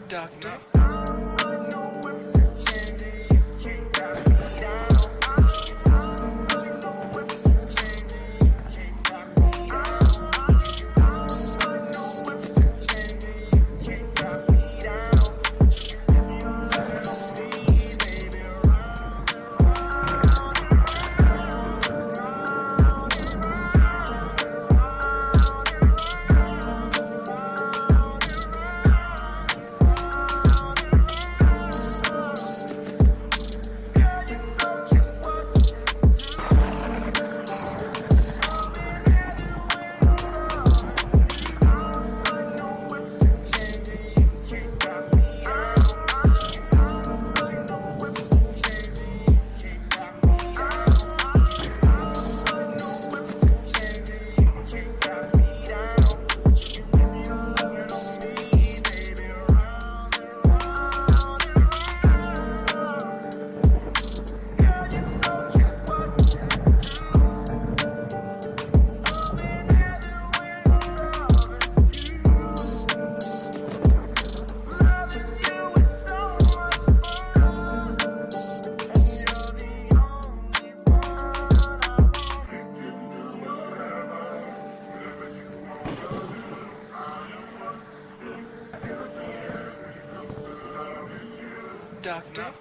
Doctor. Doctor.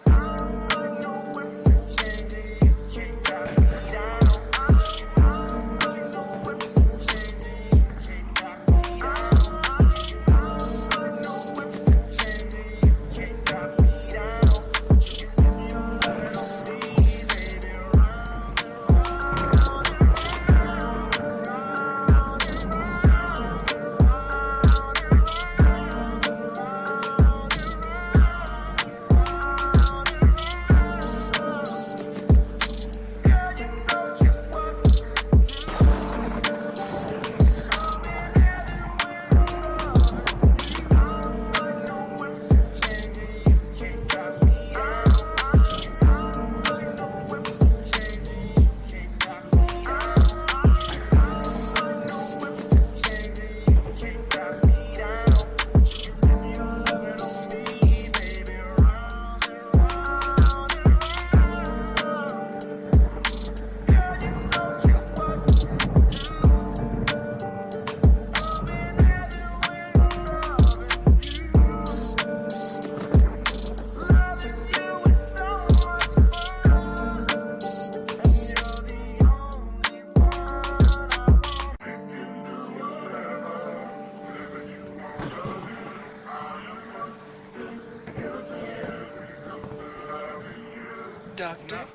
Doctor.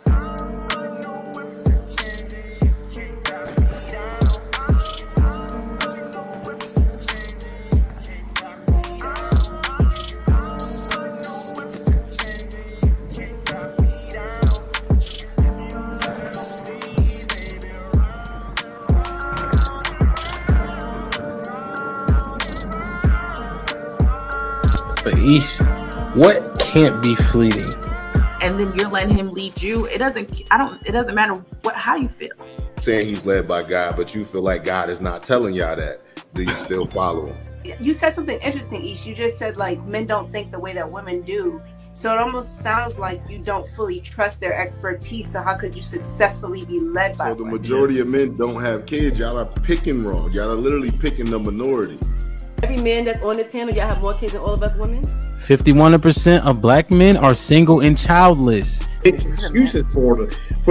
But Ish, what can't be fleeting? And then you're letting him lead you. It doesn't matter how you feel. Saying he's led by God, but you feel like God is not telling y'all that. Do you still follow him? You said something interesting, Ish. You just said like men don't think the way that women do. So it almost sounds like you don't fully trust their expertise. So how could you successfully be led by So the women? majority of men don't have kids. Y'all are picking wrong. Y'all are literally picking the minority. Every man that's on this panel, y'all have more kids than all of us women. 51% of black men are single and childless. It's excuses for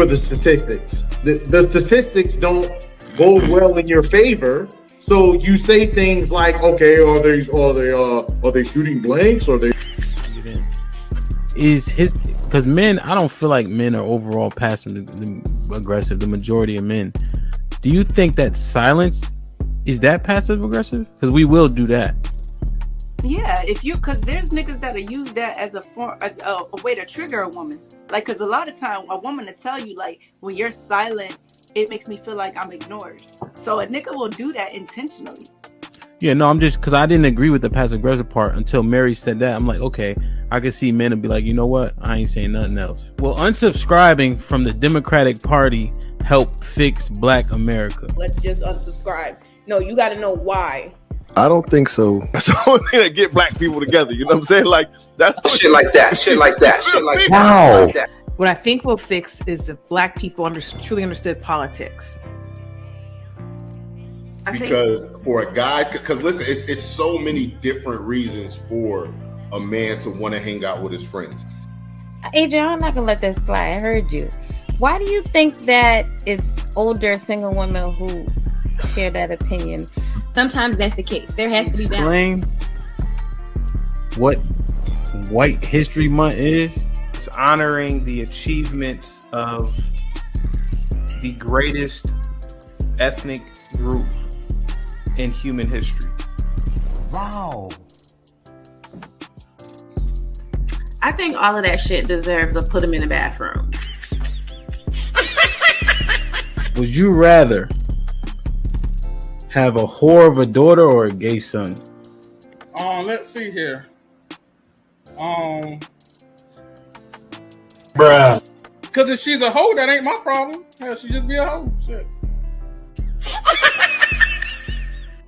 the statistics. The statistics don't bode well in your favor. So you say things like, okay, are they shooting blanks? Or they Because men, I don't feel like men are overall passive aggressive. The majority of men. Do you think that silence is that passive aggressive? Because we will do that. Yeah, because there's niggas that'll use that as a way to trigger a woman. Like, because a lot of time a woman will tell you, like, when you're silent, it makes me feel like I'm ignored. So a nigga will do that intentionally. Yeah, no, I'm just, because I didn't agree with the passive aggressive part until Mary said that. I'm like, okay, I can see men and be like, you know what? I ain't saying nothing else. Well, unsubscribing from the Democratic Party help fix Black America. Let's just unsubscribe. No, you got to know why. I don't think so. That's the only thing that get black people together. You know what I'm saying? Like that's Shit like that. Shit like that. Shit like that. Wow. Shit like that. What I think will fix is if black people truly understood politics. Because for a guy, because listen, it's so many different reasons for a man to want to hang out with his friends. Adrian, I'm not gonna let that slide. I heard you. Why do you think that it's older single women who share that opinion? Sometimes that's the case. There has to be Explain balance. what White History Month is. It's honoring the achievements of the greatest ethnic group in human history. Wow. I think all of that shit deserves a put him in the bathroom. Would you rather have a whore of a daughter or a gay son? Let's see here. Bruh. Because if she's a hoe, that ain't my problem. Hell, she just be a hoe. Shit.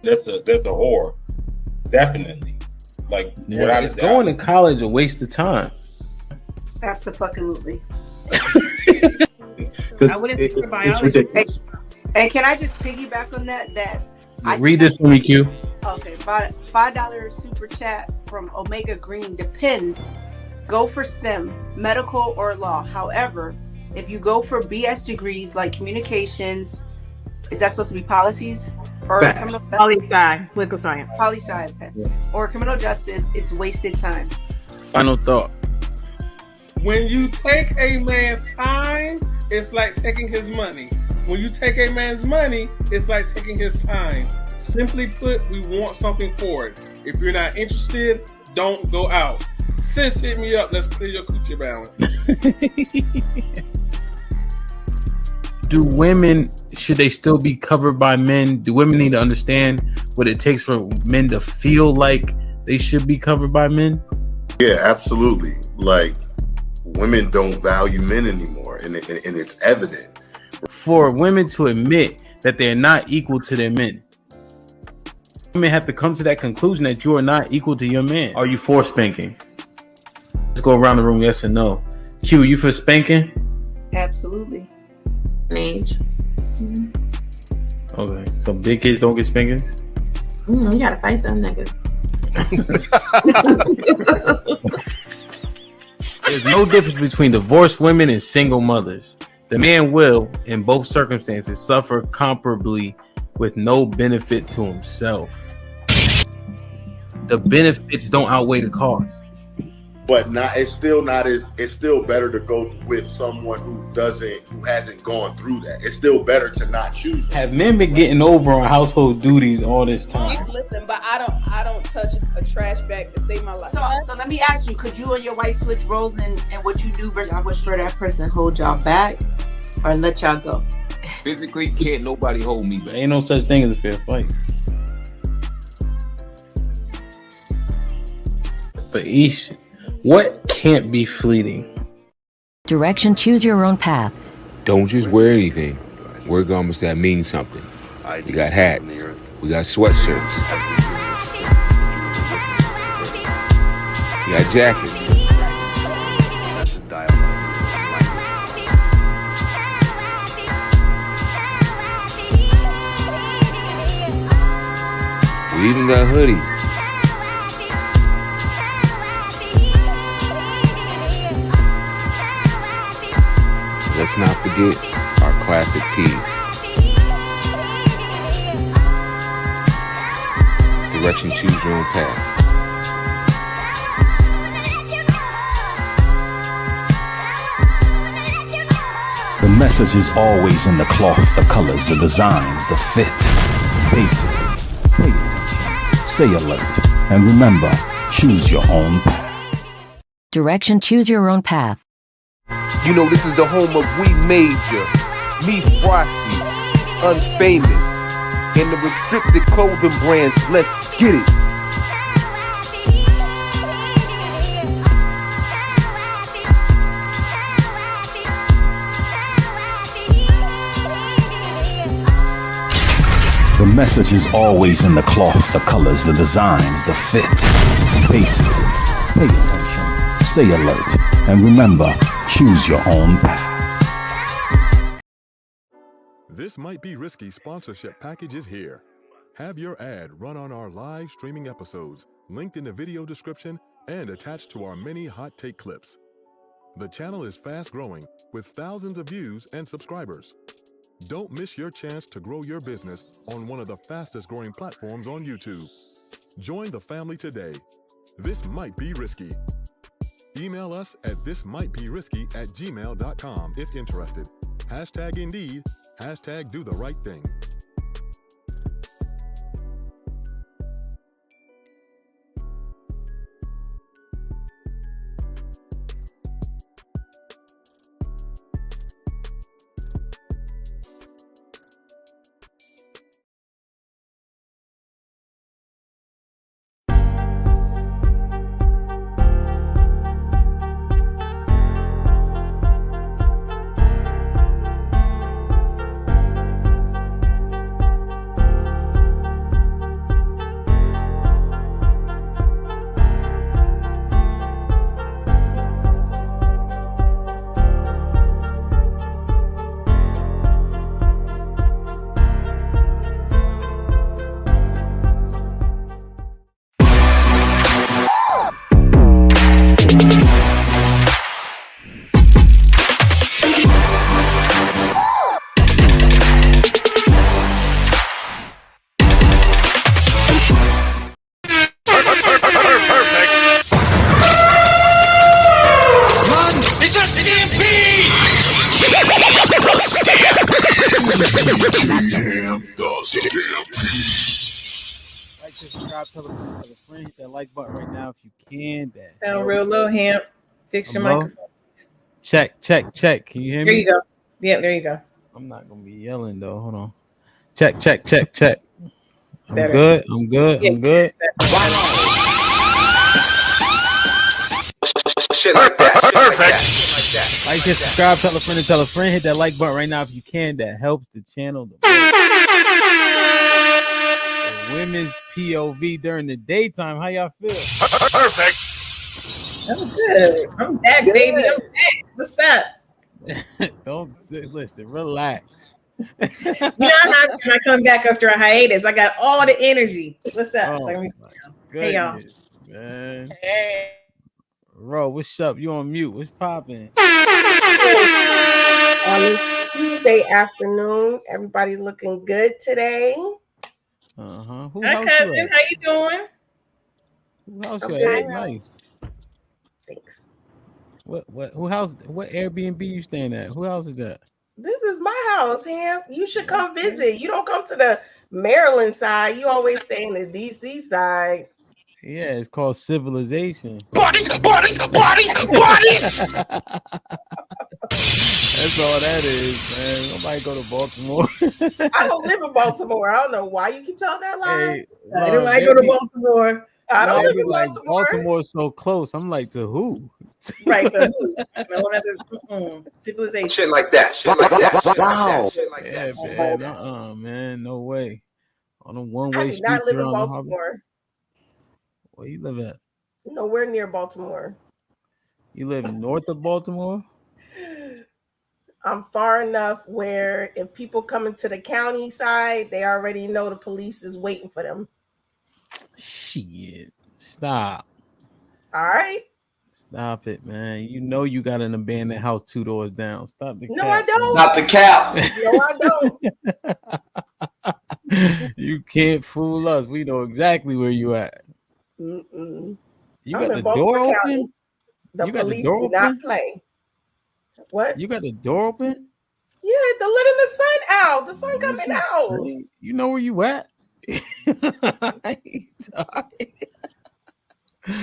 That's a whore. Definitely. Like, Yeah, is going to college a waste of time? Absolutely. I wouldn't think for biology. It's ridiculous. And can I just piggyback on that? Read this for me, Q. Okay, $5 super chat from Omega Green. Depends. Go for STEM, medical or law. However, if you go for BS degrees like communications, is that supposed to be policies or Poli-sci, political science? Poli-sci, okay. Or criminal justice? It's wasted time. Final thought. When you take a man's time, it's like taking his money. When you take a man's money, it's like taking his time. Simply put, we want something for it. If you're not interested, don't go out. Sis, hit me up. Let's clear your coochie balance. Do women, should they still be covered by men? Do women need to understand what it takes for men to feel like they should be covered by men? Yeah, absolutely. Like, women don't value men anymore, and it's evident. For women to admit that they're not equal to their men, women have to come to that conclusion that you are not equal to your man. Are you for spanking? Let's go around the room, yes or no. Q, you for spanking? Absolutely. Age. Okay, so big kids don't get spankings? You gotta fight them niggas. There's no difference between divorced women and single mothers. The man will, in both circumstances, suffer comparably with no benefit to himself. The benefits don't outweigh the cost. But it's still better to go with someone who hasn't gone through that. It's still better to not choose them. Have men been getting over on household duties all this time? Listen, but I don't touch a trash bag to save my life. So let me ask you, could you and your wife switch roles in what you do versus what for that person hold y'all back or let y'all go? Physically, can't nobody hold me back. Ain't no such thing as a fair fight. But Ish, what can't be fleeting? Direction, choose your own path. Don't just wear anything. Wear garments that mean something. We got hats. We got sweatshirts. We got jackets. We even got hoodies. Let's not forget our classic tees. Direction, choose your own path. The message is always in the cloth, the colors, the designs, the fit. Basic. Pay attention. Stay alert. And remember, choose your own path. Direction, choose your own path. You know, this is the home of We Major, Me Frosty, Unfamous, and the restricted clothing brands. Let's get it. The message is always in the cloth, the colors, the designs, the fit. Basic. Pay attention. Stay alert. And remember, choose your own path. This Might Be Risky sponsorship package is here. Have your ad run on our live streaming episodes, linked in the video description and attached to our many hot take clips. The channel is fast growing with thousands of views and subscribers. Don't miss your chance to grow your business on one of the fastest growing platforms on YouTube. Join the family today. This might be risky. Email us at thismightberisky@gmail.com if interested. Hashtag Indeed, hashtag do the right thing. Hit that like button right now if you can. Sound real low, Hamp. Fix your microphone. Check. Can you hear me? There you go. Yeah, there you go. I'm not gonna be yelling though. Hold on. Check. I'm Better. good. Yeah, I'm good. Shit like that. Perfect. Like, share, subscribe, tell a friend. Hit that like button right now if you can. That helps the channel. The women's POV during the daytime. How y'all feel? Perfect. That was good. I'm back, baby. I'm back. What's up? Don't listen. Relax. You know how when I come back after a hiatus, I got all the energy. What's up? Hey y'all. Man. Hey. Ro, what's up? You on mute? What's popping? On this Tuesday afternoon, everybody looking good today. Hi, cousin. How you doing? Who house you at? Nice. Thanks. Who house? What Airbnb you staying at? Who house is that? This is my house, Ham. You should come visit. You don't come to the Maryland side. You always stay in the DC side. Yeah, it's called civilization. Bodies. That's all that is, man. Nobody go to Baltimore. I don't live in Baltimore. I don't know why you keep telling that lie. Hey, I don't like go to Baltimore. I don't live in like Baltimore. Baltimore's so close. I'm like, to who? Right, to who? No other civilization. Shit like that. Wow. Yeah, man. Man, no way. On a I one-way do not streets live in around the Baltimore. Where you live at? Nowhere near Baltimore. You live north of Baltimore? I'm far enough where if people come into the county side, they already know the police is waiting for them. Shit. Stop. All right. Stop it, man. You know you got an abandoned house 2 doors down. Stop the No, cap, I don't. Not the cap. No, I don't. You can't fool us. We know exactly where you at. Mm-mm. You I'm got in the Baltimore door County. open? The You got the police door do not open? play. What? You got the door open? Yeah, they're letting the sun out. The sun coming out. You know where you at?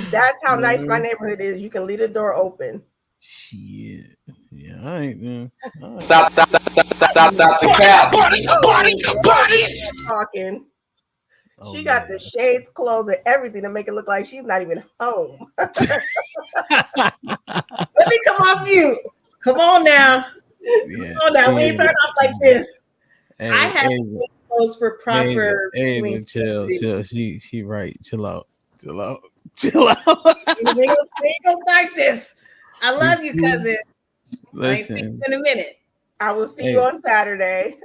That's how nice my neighborhood is. You can leave the door open. Shit. Yeah, all right, man. All right. Stop the cap. Bodies. Talking. Oh, She got the shades, clothes, and everything to make it look like she's not even home. Let me come off mute. Come on now. Yeah, Come on now. We ain't turn off like this. Hey, I have hey. goes for proper. Hey, chill. She right. Chill out. Chill out. We ain't gonna start this. I love you, cousin. I ain't seen you Listen. in a minute. I will see you on Saturday.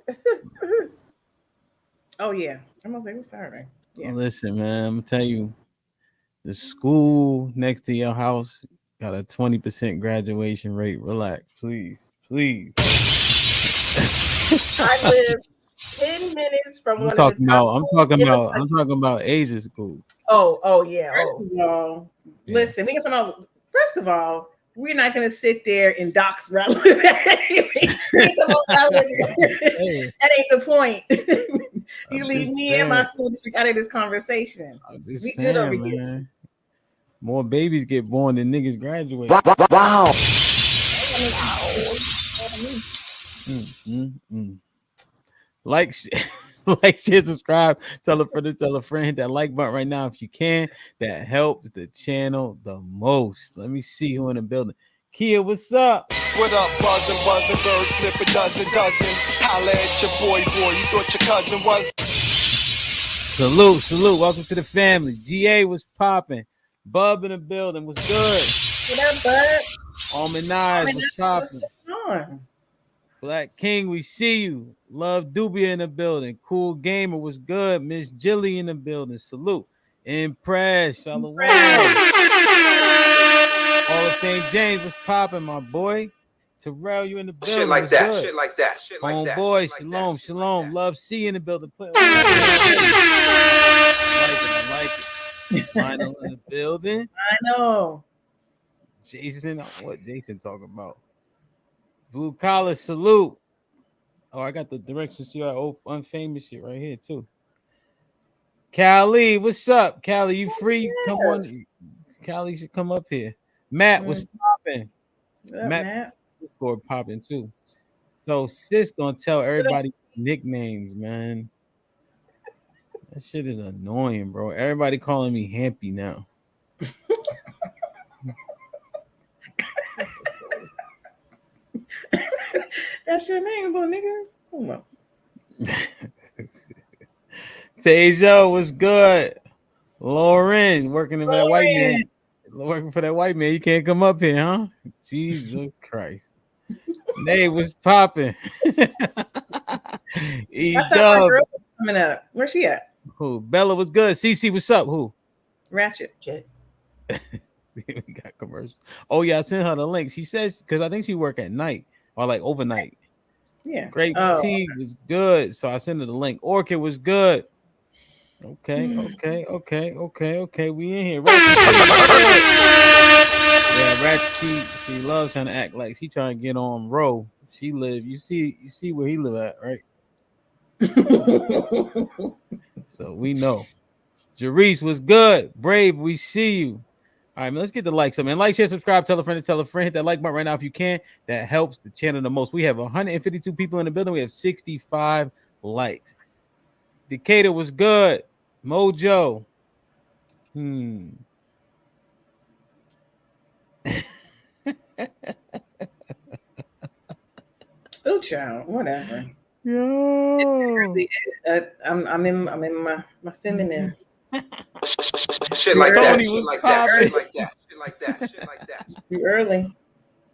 Oh yeah, I'm gonna say it's Saturday. Yeah. Listen, man. I'm gonna tell you, the school next to your house got a 20% graduation rate. Relax, please. I live 10 minutes from I'm one talking of the top about. schools in the country. I'm talking about Asia school. Oh yeah. First of all, listen, we can talk about. First of all, we're not gonna sit there and dox relevant. That ain't the point. You leave me and my school district out of this conversation. We Saying, good over man. here. More babies get born than niggas graduate. Wow. Like, share, subscribe, tell a friend, hit that like button right now if you can. That helps the channel the most. Let me see who in the building. Kia, what's up? What up, buzzin', bird, flip a dozen. Holla at your boy, you thought your cousin was. Salute. Welcome to the family. GA was popping. Bub in the building was good. What up, Bub? Almanaz was popping. Black King, we see you. Love Dubia in the building. Cool Gamer was good. Miss Jilly in the building. Salute. Impress. Shalom. All of Fame James was popping, my boy. Terrell, you in the building. Shit like was that. good. Shit like that. Shit like that. Homeboy, shalom. Love C in the building. I like it. Final in the building. I know. Jason, what Jason talking about? Blue collar salute. Oh, I got the directions to your unfamous shit right here too. Callie, what's up? Callie, you free? Come on. Callie should come up here. Matt was popping. Matt scored popping too. So sis gonna tell everybody nicknames, man. That shit is annoying, bro. Everybody calling me Hampy now. That's your name, little nigga. Come on. Tejo was good. Lauren working for that white man. Working for that white man. You can't come up here, huh? Jesus Christ. Nay was popping. E-Dub was coming up. Where's she at? Who? Bella was good. CC, what's up? Who? Ratchet. We got commercials. Oh yeah, I sent her the link. She says because I think she work at night or like overnight. Yeah. Great Tea was good, so I sent her the link. Orchid was good. Okay. We in here. Ratchet. She loves trying to act like she trying to get on roll. She live. You see where he live at, right? So we know. Jarice was good. Brave, we see you. All right, man, let's get the likes up, man. Like, share, subscribe, tell a friend. Hit that like button right now if you can. That helps the channel the most. We have 152 people in the building. We have 65 likes. Decatur was good. Mojo. Oh, child, whatever. Yo. I'm in my feminine. Shit like that. Shit like that. Shit like that. Shit like that. Shit like that. Too early.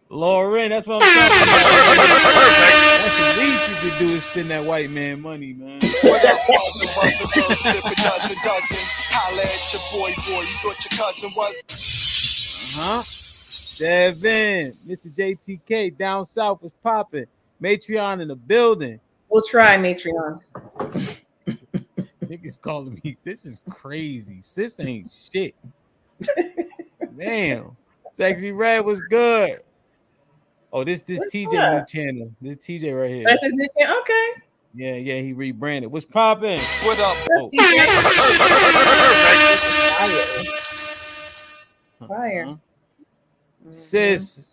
Lauren, that's what I'm talking about. That's the least you could do is spend that white man money, man. What up, buzzin', flip a dozen. Holla at your boy, you thought your cousin was. Devin, Mr. JTK down south was popping. Matreon in the building. We'll try Matreon. Niggas calling me. This is crazy. Sis ain't shit. Damn. Sexy Red was good. Oh, this TJ new channel. This TJ right here. That's his new channel. Okay. Yeah, he rebranded. What's popping? What up? Fire. Sis.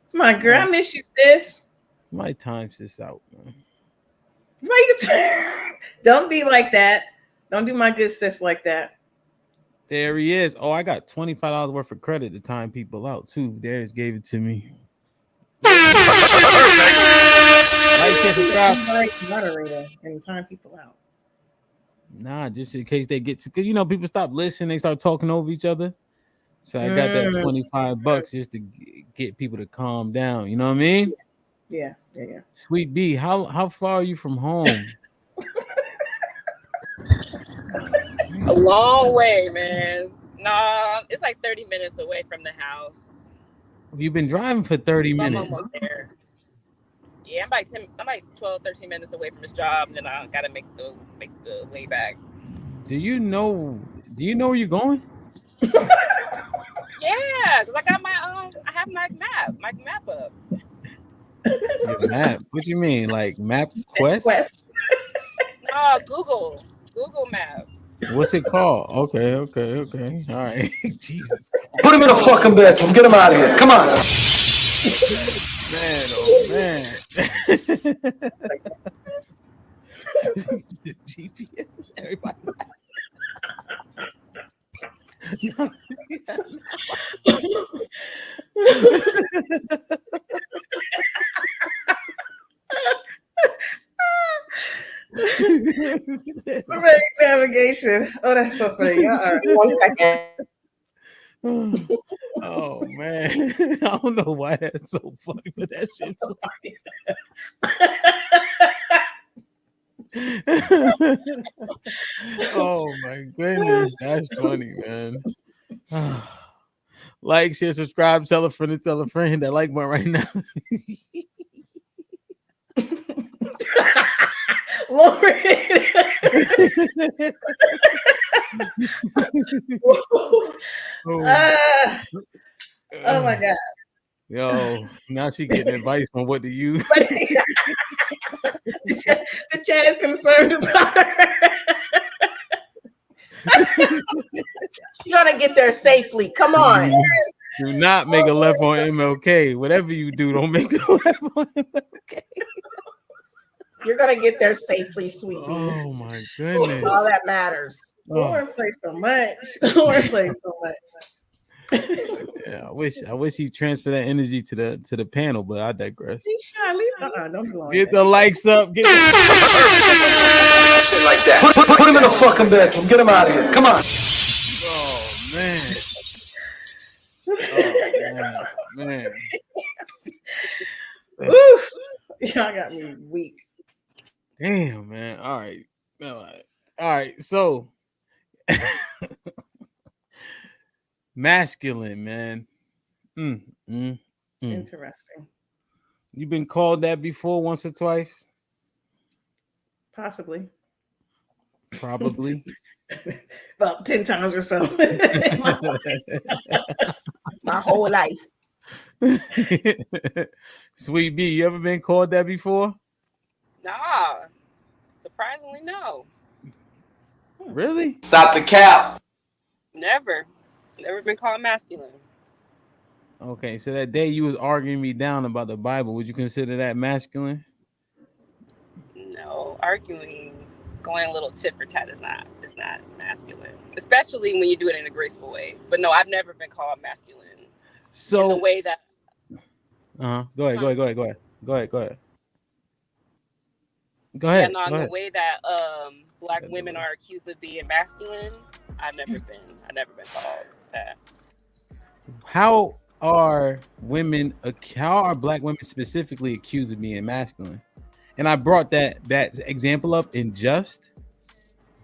It's my girl. I miss you, sis. Somebody time sis out, man. Don't be like that. Don't do my good sis like that. There he is. Oh, I got $25 worth of credit to time people out too. Darius gave it to me. Like, share, subscribe. Moderator and turn people out. Nah, just in case they get to, because people stop listening, they start talking over each other. So I got that $25 just to get people to calm down. You know what I mean? Yeah. Sweet B, how far are you from home? A long way, man. Nah, it's like 30 minutes away from the house. You've been driving for 30 minutes. I'm almost there. Yeah, I'm like 12, 13 minutes away from this job, and then I gotta make the way back. Do you know where you're going? Yeah, because I got I have my map up. Your map? What you mean? Like Map Quest? No, Google Maps. What's it called? Okay. All right. Jesus. Put him in a fucking bedroom. Get him out of here. Come on. Man, oh man. The GPS, everybody. Navigation. Oh, that's so funny. 1 second. Oh man, I don't know why that's so funny, but that shit funny. Oh my goodness, that's funny, man. Like, share, subscribe, tell a friend that like button right now. Oh my god. Yo, now she getting advice on what to use. The chat is concerned about her. You're gonna get there safely. Come on. Do not make a left on MLK. Whatever you do, don't make a left on MLK. You're gonna get there safely, sweetie. Oh my goodness. All that matters. Lauren plays so much. Lauren plays so much. Yeah, I wish he transferred that energy to the panel, but I digress. Don't go on. Get the likes up. Get the Shit like that. Put him in a fucking bedroom. Get him out of here. Come on. Oh man. Oof. Y'all got me weak. Damn, man. All right. So masculine, man. Interesting. You been called that before, once or twice? Possibly. Probably. About 10 times or so. My whole life. Sweet B, you ever been called that before? Nah. Surprisingly, no. Really? Stop the cap. Never been called masculine. Okay, so that day you was arguing me down about the Bible, would you consider that masculine? No, arguing, going a little tit for tat is not masculine, especially when you do it in a graceful way. But no, I've never been called masculine. So in the way that. Go ahead. Yeah, no, in the way that Black women are accused of being masculine, I've never been called that. How are Black women specifically accused of being masculine? And I brought that example up in jest,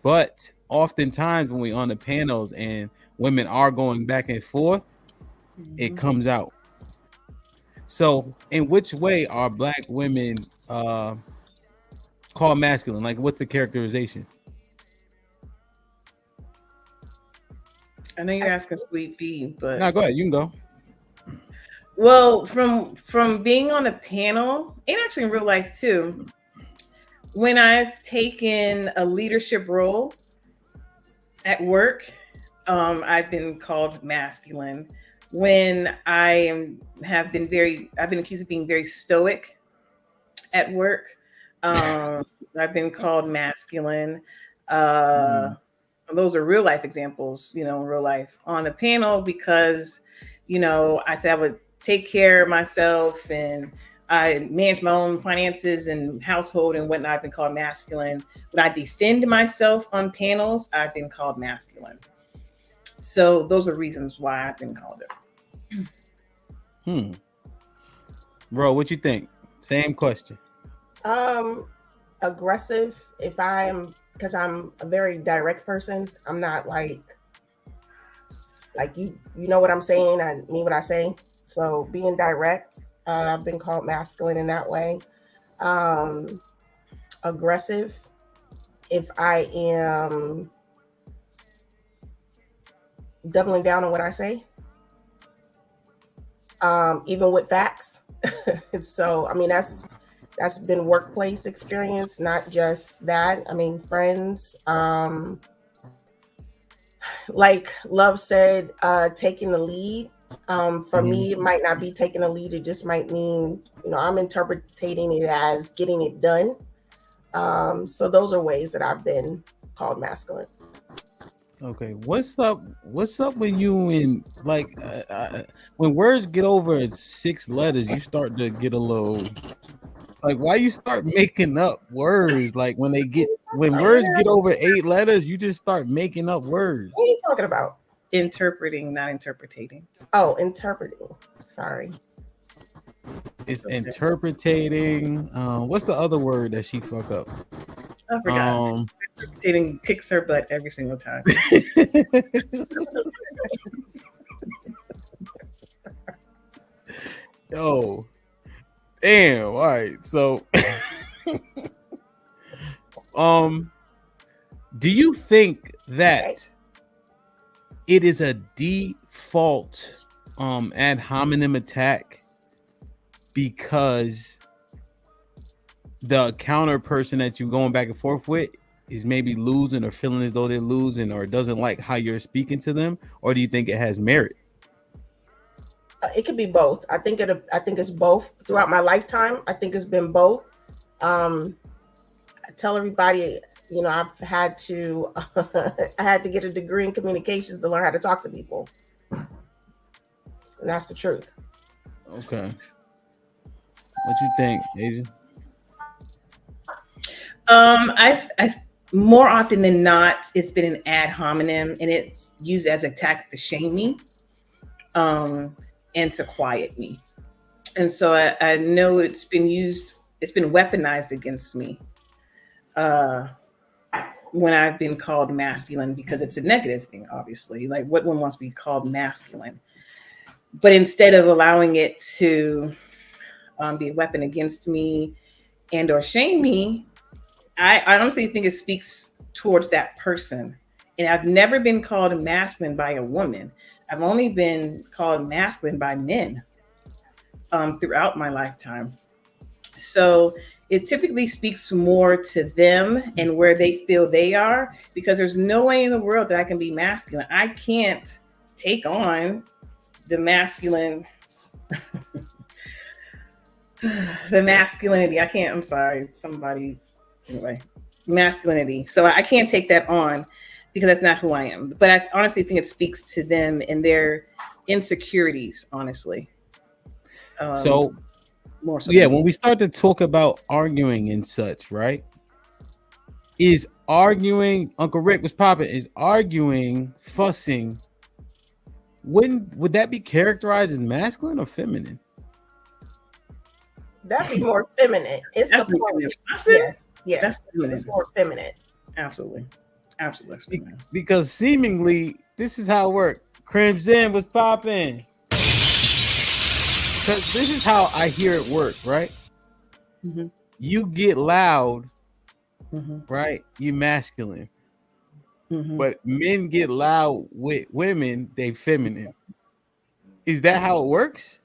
but oftentimes when we're on the panels and women are going back and forth, it comes out. So in which way are Black women called masculine? Like, what's the characterization? I know you're asking Sweet B, but No, go ahead. You can go. Well, from being on a panel and actually in real life too, when I've taken a leadership role at work, I've been called masculine. When I've been accused of being very stoic at work, I've been called masculine. Those are real life examples, in real life on the panel, because, I said I would take care of myself and I manage my own finances and household and whatnot, I've been called masculine. When I defend myself on panels, I've been called masculine. So those are reasons why I've been called it. Bro, what you think? Same question. Aggressive. Because I'm a very direct person. I'm not like you know what I'm saying. I mean what I say. So being direct, I've been called masculine in that way. Aggressive. If I am doubling down on what I say, even with facts. So, I mean, that's been workplace experience, not just that. I mean, friends, like Love said, taking the lead. For me, it might not be taking the lead. It just might mean, I'm interpreting it as getting it done. So those are ways that I've been called masculine. Okay, what's up with you and like when words get over 6 letters, you start to get a little like, why you start making up words? Like when words get over 8 letters, you just start making up words. What are you talking about? Interpreting, not interpreting. Oh, interpreting. Sorry. It's interpreting. What's the other word that she fuck up? I forgot. Interpreting kicks her butt every single time. Yo, damn. All right. So, do you think that it is a default ad hominem attack because the counter person that you're going back and forth with is maybe losing or feeling as though they're losing or doesn't like how you're speaking to them? Or do you think it has merit? It could be both. I think it's both throughout my lifetime. I think it's been both. I tell everybody, I've had to, I had to get a degree in communications to learn how to talk to people. And that's the truth. Okay. What you think, Asia? I more often than not, it's been an ad hominem, and it's used as a tactic to shame me, and to quiet me. And so I know it's been weaponized against me when I've been called masculine, because it's a negative thing, obviously. Like, what one wants to be called masculine? But instead of allowing it to be a weapon against me and or shame me, I honestly think it speaks towards that person. And I've never been called masculine by a woman. I've only been called masculine by men throughout my lifetime. So it typically speaks more to them and where they feel they are, because there's no way in the world that I can be masculine. I can't take on the masculine, the masculinity. I can't, I'm sorry, masculinity. So I can't take that on because that's not who I am. But I honestly think it speaks to them and their insecurities, honestly. So more so. Yeah, when we start to talk about arguing and such, right? Is arguing, Uncle Rick was popping, is arguing, fussing, would that be characterized as masculine or feminine? That'd be more feminine. It's that's the point. Yeah, that's feminine. It's more feminine. Absolutely. Because seemingly this is how it worked. Crimson was popping. Because this is how I hear it work, right? Mm-hmm. You get loud, mm-hmm. right? You masculine. Mm-hmm. But men get loud with women, they feminine. Is that how it works?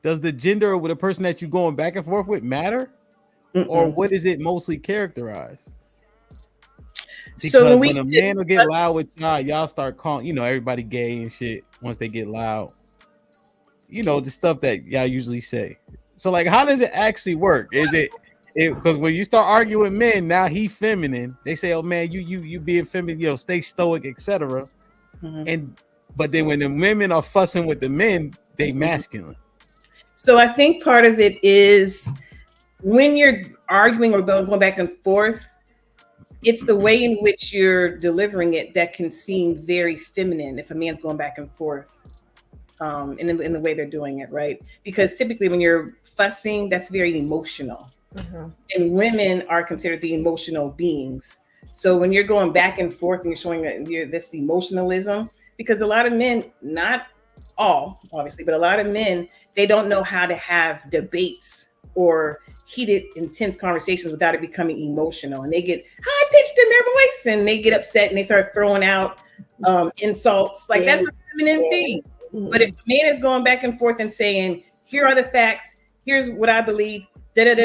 Does the gender with the person that you're going back and forth with matter? Or what is it mostly characterized? Because so when a man will get loud with y'all start calling, everybody gay and shit once they get loud. The stuff that y'all usually say. So, like, how does it actually work? Is it because when you start arguing with men, now he feminine. They say, "Oh man, you being feminine, stay stoic, etc." Mm-hmm. But then when the women are fussing with the men, they masculine. So I think part of it is when you're arguing or going back and forth, it's the way in which you're delivering it that can seem very feminine if a man's going back and forth in the way they're doing it, right? Because typically when you're fussing, that's very emotional. And women are considered the emotional beings. So when you're going back and forth and you're showing this emotionalism, because a lot of men, not all obviously, but a lot of men, they don't know how to have debates or heated, intense conversations without it becoming emotional, and they get high pitched in their voice and they get upset and they start throwing out insults. Like that's a feminine thing. But if a man is going back and forth and saying, "Here are the facts. Here's what I believe," and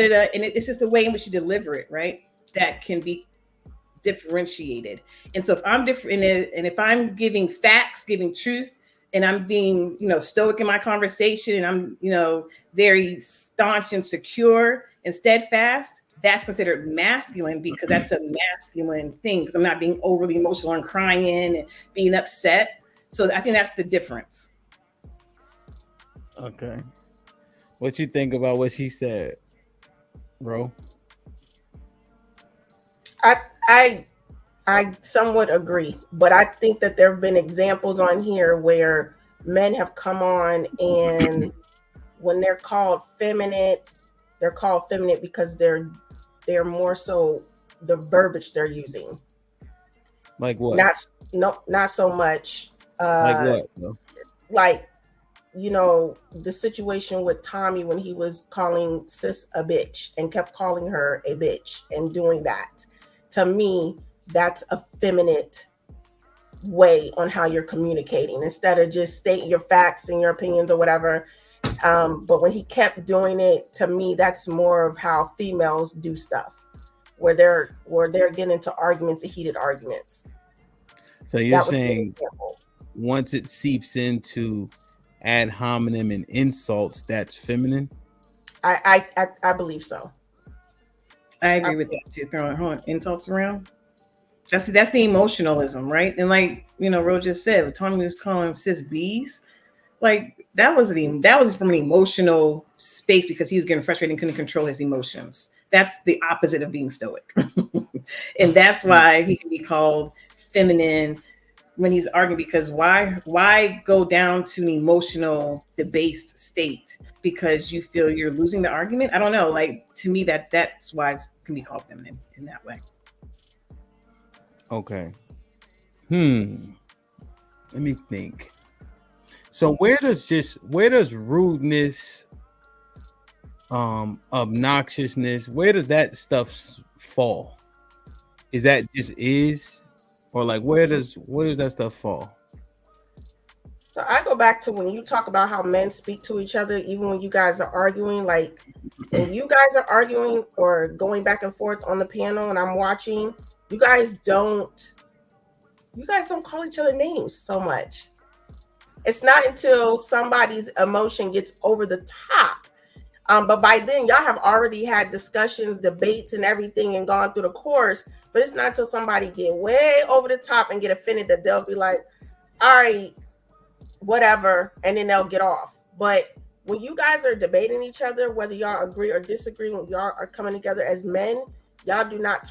it's just the way in which you deliver it, right? That can be differentiated. And so if I'm different, and if I'm giving facts, giving truth, and I'm being, stoic in my conversation, and I'm, very staunch and secure and steadfast, that's considered masculine because that's a masculine thing. Because I'm not being overly emotional and crying and being upset. So I think that's the difference. Okay. What you think about what she said, bro? I somewhat agree, but I think that there have been examples on here where men have come on, and when they're called feminine because they're more so the verbiage they're using. Like what? Not so much. Like what? Bro? Like, the situation with Tommy when he was calling sis a bitch and kept calling her a bitch and doing that. To me, that's a feminine way on how you're communicating instead of just stating your facts and your opinions or whatever. But when he kept doing it, to me, that's more of how females do stuff, where they're getting into arguments and heated arguments. So you're saying once it seeps into ad hominem and insults, that's feminine? I believe so. I agree with that too. Throwing insults around. That's the emotionalism, right? And like Ro just said, Tony was calling sis bees. Like that was from an emotional space because he was getting frustrated and couldn't control his emotions. That's the opposite of being stoic, and that's why he can be called feminine when he's arguing. Because why go down to an emotional, debased state because you feel you're losing the argument? I don't know. Like to me, that's why it can be called feminine in that way. Okay. Let me think. So where does rudeness, obnoxiousness, where does that stuff fall? Is that just or like where does that stuff fall? So I go back to when you talk about how men speak to each other, even when you guys are arguing, like when you guys are arguing or going back and forth on the panel and I'm watching, you guys don't call each other names so much. It's not until somebody's emotion gets over the top. But by then y'all have already had discussions, debates and everything and gone through the course. But it's not until somebody get way over the top and get offended that they'll be like, all right, whatever. And then they'll get off. But when you guys are debating each other, whether y'all agree or disagree, when y'all are coming together as men, y'all do not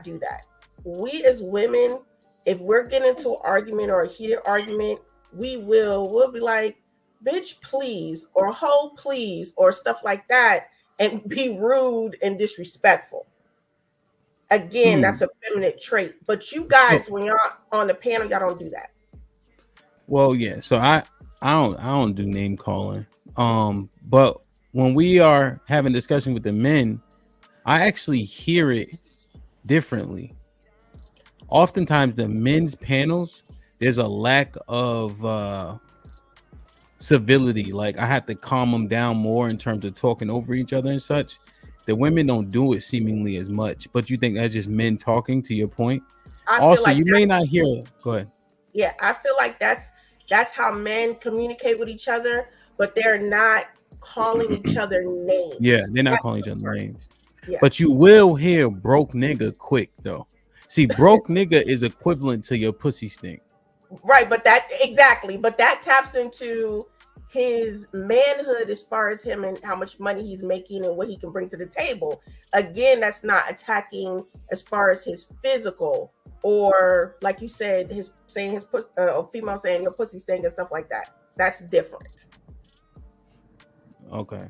do that. We as women, if we're getting into an argument or a heated argument, we'll be like, bitch, please, or ho, please, or stuff like that, and be rude and disrespectful. Again, that's a feminine trait. But you guys, when you're on the panel, y'all don't do that. Well, yeah. So I don't do name calling. But when we are having discussion with the men, I actually hear it differently. Oftentimes, the men's panels, there's a lack of civility. Like I have to calm them down more in terms of talking over each other and such. The women don't do it seemingly as much, but you think that's just men talking, to your point? Also, like you may not hear it. Go ahead. Yeah, I feel like that's how men communicate with each other, but they're not calling each other names. Yeah, they're not calling each other names. Yeah. But you will hear broke nigga quick though. See, broke nigga is equivalent to your pussy stink. Right, but that taps into his manhood as far as him and how much money he's making and what he can bring to the table. Again, that's not attacking as far as his physical, or like you said, his saying his female saying your pussy stink and stuff like that. That's different. Okay.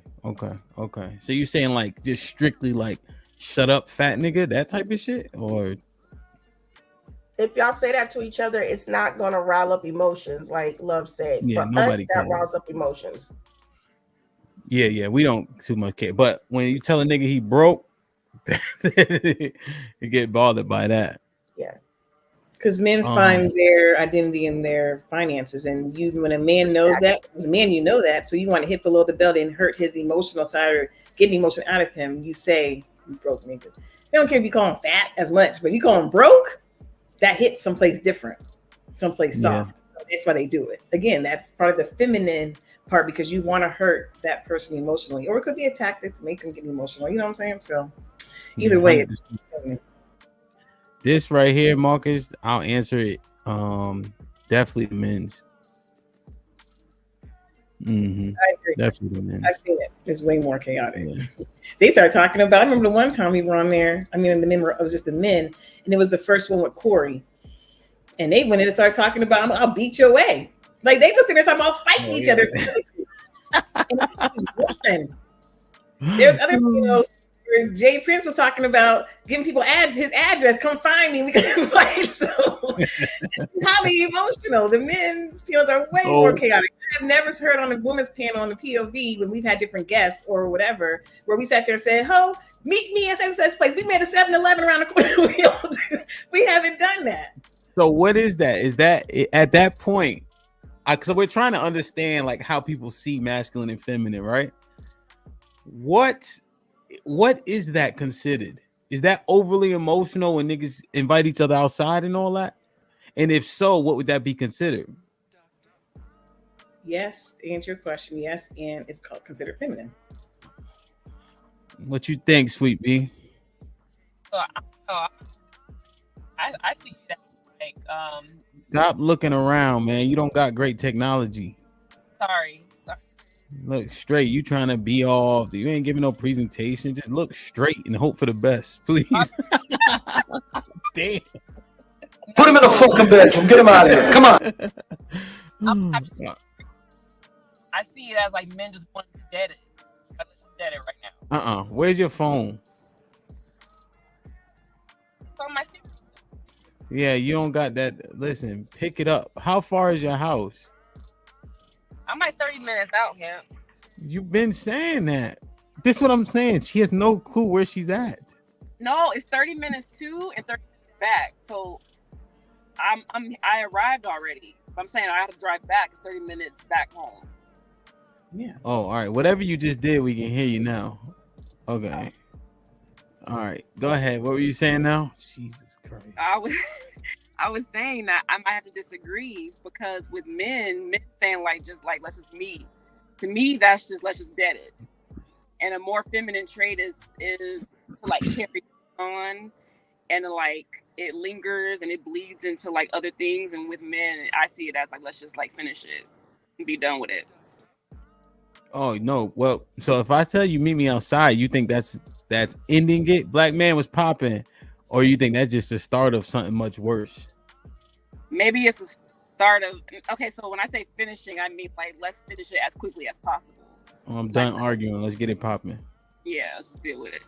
So you saying like just strictly like shut up, fat nigga, that type of shit, or if y'all say that to each other, it's not gonna rile up emotions, like Love said. Yeah, For nobody us, that can. riles up emotions. Yeah, we don't too much care. But when you tell a nigga he broke, you get bothered by that. Yeah. Because men find their identity in their finances, and when a man knows that, as a man, you know that, so you want to hit below the belt and hurt his emotional side or get an emotion out of him. You say, "You broke, nigga." They don't care if you call him fat as much, but you call him broke, that hits someplace different, someplace soft. So that's why they do it. Again, that's part of the feminine part, because you want to hurt that person emotionally, or it could be a tactic to make them get emotional. You know what I'm saying? So either way, it's this right here, Marcus, I'll answer it. Definitely the men's. I agree. Definitely the men's. I've seen it. It's way more chaotic. Yeah. They started talking about. I remember the one time we were on there. I mean, it was just the men, and it was the first one with Corey, and they went in and started talking about, "I'll beat your way." Like they was sitting there talking about fighting each other. There's other videos where Jay Prince was talking about giving people his address, come find me, we can fight. So highly emotional. The men's feelings are way more chaotic. I've never heard on a women's panel on the POV when we've had different guests or whatever, where we sat there and said, "Ho, meet me at such place." We made a 7-Eleven around the corner. We haven't done that. So what is that? Is that at that point? So we're trying to understand like how people see masculine and feminine, right? What is that considered? Is that overly emotional when niggas invite each other outside and all that? And if so, what would that be considered? Yes, to answer your question, yes, and it's considered feminine. What you think, Sweet B? I see that. Like, Stop looking around, man. You don't got great technology. Sorry. Look straight. You trying to be off. You ain't giving no presentation. Just look straight and hope for the best, please. Damn. Put him in the fucking bedroom. Get him out of here. Come on. I see it as like men just want to dead it. I just dead it right now. Where's your phone? It's on my stick. Yeah, you don't got that. Listen, pick it up. How far is your house? I'm like 30 minutes out, man. You've been saying that. This is what I'm saying. She has no clue where she's at. No, it's 30 minutes to and 30 minutes back. So I arrived already. I'm saying I have to drive back. It's 30 minutes back home. Yeah. Oh, all right. Whatever you just did, we can hear you now. Okay. All right. Go ahead. What were you saying now? Jesus Christ. I was saying that I might have to disagree, because with men saying like let's just meet. To me, that's just let's just dead it. And a more feminine trait is to like carry on, and like it lingers and it bleeds into like other things. And with men, I see it as like let's just like finish it and be done with it. Oh no. Well, so if I tell you meet me outside, you think that's ending it? Black man was popping, or you think that's just the start of something much worse? Maybe it's the start of. Okay, so when I say finishing, I mean like let's finish it as quickly as possible. I'm done arguing. Let's get it popping. Yeah, let's just deal with it.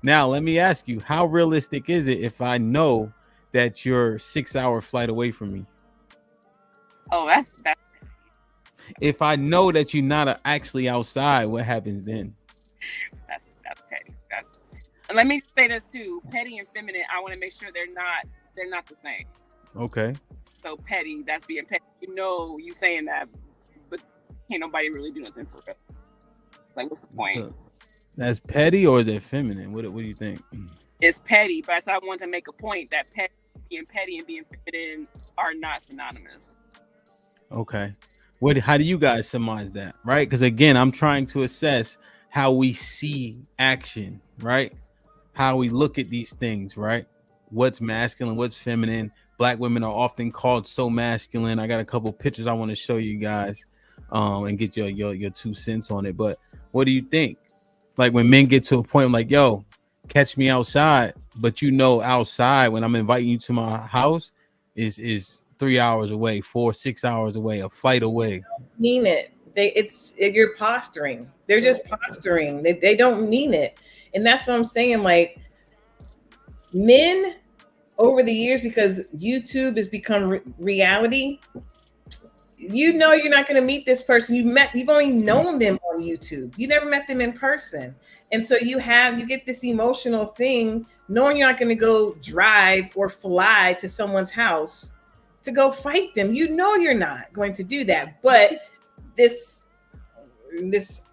Now, let me ask you, how realistic is it if I know that you're 6-hour flight away from me? Oh, that's. If I know that you're not actually outside, what happens then? That's petty. And let me say this too: petty and feminine. I want to make sure they're not the same. Okay. So petty, that's being petty. You saying that, but can't nobody really do nothing for it. Like, what's the point? So that's petty, or is it feminine? What do you think? It's petty, but I want to make a point that being petty and being feminine are not synonymous. Okay. How do you guys surmise that? Right? Because again, I'm trying to assess how we see action, right? How we look at these things, right? What's masculine, what's feminine. Black women are often called so masculine. I got a couple pictures I want to show you guys. and get your 2 cents on it. But what do you think? Like when men get to a point like, yo, catch me outside, but outside when I'm inviting you to my house is 3 hours away, 6 hours away, a flight away. Mean it. You're posturing. They're just posturing. They don't mean it. And that's what I'm saying. Like men over the years, because YouTube has become reality, you're not going to meet this person. You've only known them on YouTube. You never met them in person. And so you get this emotional thing, knowing you're not going to go drive or fly to someone's house to go fight them. You're not going to do that. But this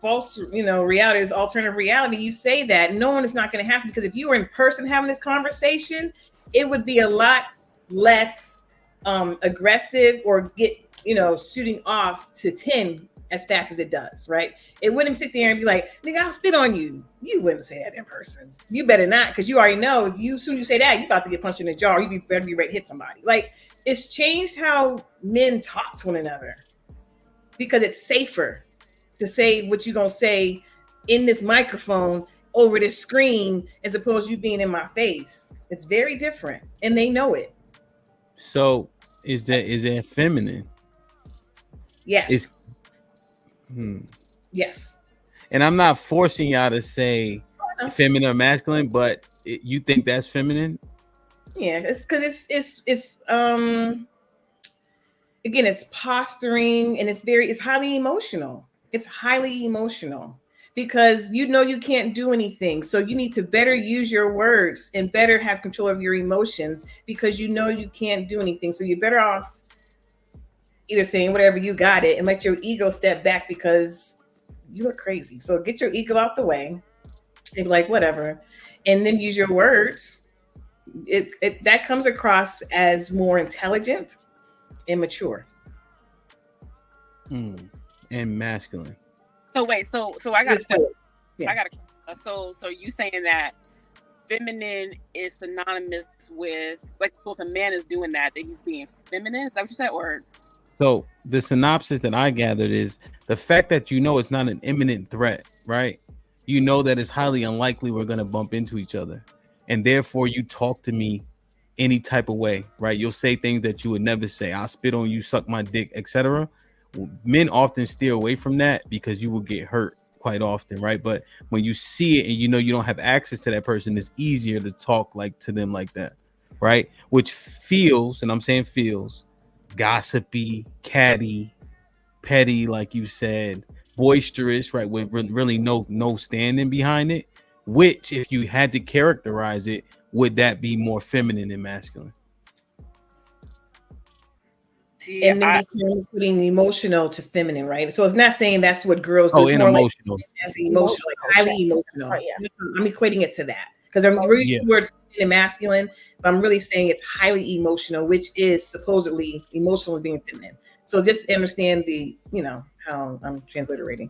false, reality, is alternative reality. You say that knowing it's not going to happen, because if you were in person having this conversation, it would be a lot less aggressive or get, shooting off to 10 as fast as it does, right? It wouldn't sit there and be like, nigga, I'll spit on you. You wouldn't say that in person. You better not, because you already know, soon you say that, you about to get punched in the jaw. You better be ready to hit somebody. Like, it's changed how men talk to one another, because it's safer to say what you're going to say in this microphone over this screen, as opposed to you being in my face. It's very different, and they know it. So is that feminine? Yes. Yes. And I'm not forcing y'all to say feminine or masculine, but you think that's feminine? Yeah, it's because it's again, it's posturing, and it's highly emotional. It's highly emotional because you can't do anything. So you need to better use your words and better have control of your emotions, because you can't do anything. So you're better off either saying whatever, you got it, and let your ego step back, because you look crazy. So get your ego out the way and be like, whatever, and then use your words. That comes across as more intelligent and mature. And masculine. So wait, so I got so you saying that feminine is synonymous with, like, so if a man is doing that he's being feminine? Is that what you said? Or so the synopsis that I gathered is the fact that it's not an imminent threat, right? That it's highly unlikely we're going to bump into each other, and therefore you talk to me any type of way, right? You'll say things that you would never say. I'll spit on you, suck my dick, etc. Men often steer away from that because you will get hurt quite often, right? But when you see it and you don't have access to that person, it's easier to talk to them like that, right? Which feels, and I'm saying feels, gossipy, catty, petty, like you said, boisterous, right? With really no standing behind it. Which, if you had to characterize it, would that be more feminine than masculine? And then you're putting emotional to feminine, right? So it's not saying that's what girls do. Oh, and emotional. As emotional, like highly emotional. Right, yeah. I'm equating it to that, because I'm really using words feminine and masculine, but I'm really saying it's highly emotional, which is supposedly emotional being feminine. So just understand the, how I'm transliterating.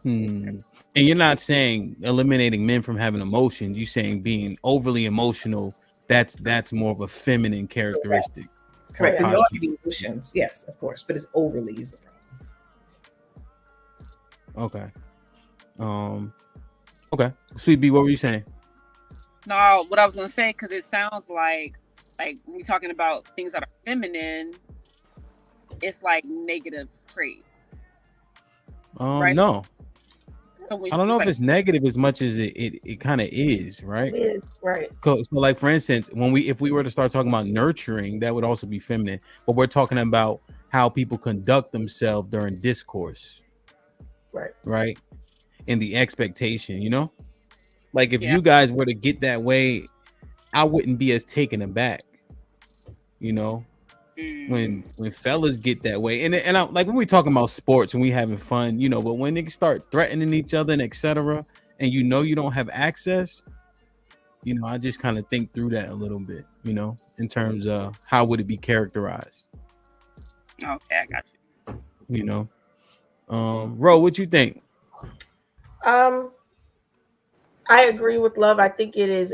And you're not saying eliminating men from having emotions. You're saying being overly emotional. That's more of a feminine characteristic. Correct. You have emotions, yes, of course, but it's overly is the problem. Okay. Okay. Sweet B, what were you saying? No, what I was gonna say, because it sounds like when we're talking about things that are feminine, it's like negative traits. Right? No. So I don't know if it's negative as much as it kind of is, right? It is, right. So like, for instance, if we were to start talking about nurturing, that would also be feminine. But we're talking about how people conduct themselves during discourse. Right. And the expectation, like if you guys were to get that way, I wouldn't be as taken aback, when fellas get that way. And I, like when we talking about sports and we having fun, but when they start threatening each other and etc., and you don't have access, I just kind of think through that a little bit, in terms of how would it be characterized. Okay, I got you. Ro, what you think? I agree with Love. I think it is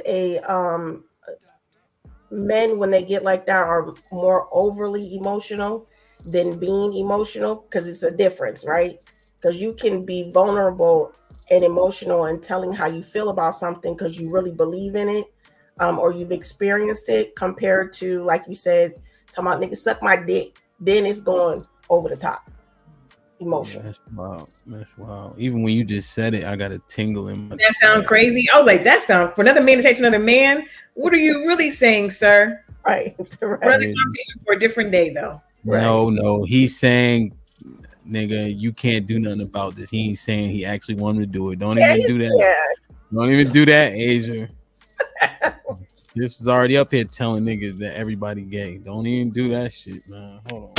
men, when they get like that, are more overly emotional, than being emotional, because it's a difference, right? Because you can be vulnerable and emotional and telling how you feel about something because you really believe in it, or you've experienced it, compared to, like you said, talking about niggas suck my dick, then it's going over the top. Emotional. That's wild. That's wild. Even when you just said it, I got a tingle in my. That sound crazy. I was like, that sound for another man to say to another man. What are you really saying, sir? Right. Another conversation for a different day, though. No. He's saying, nigga, you can't do nothing about this. He ain't saying he actually wanted to do it. Don't even do that. Yeah. Don't even do that, Asia. This is already up here telling niggas that everybody gay. Don't even do that shit, man. Hold on.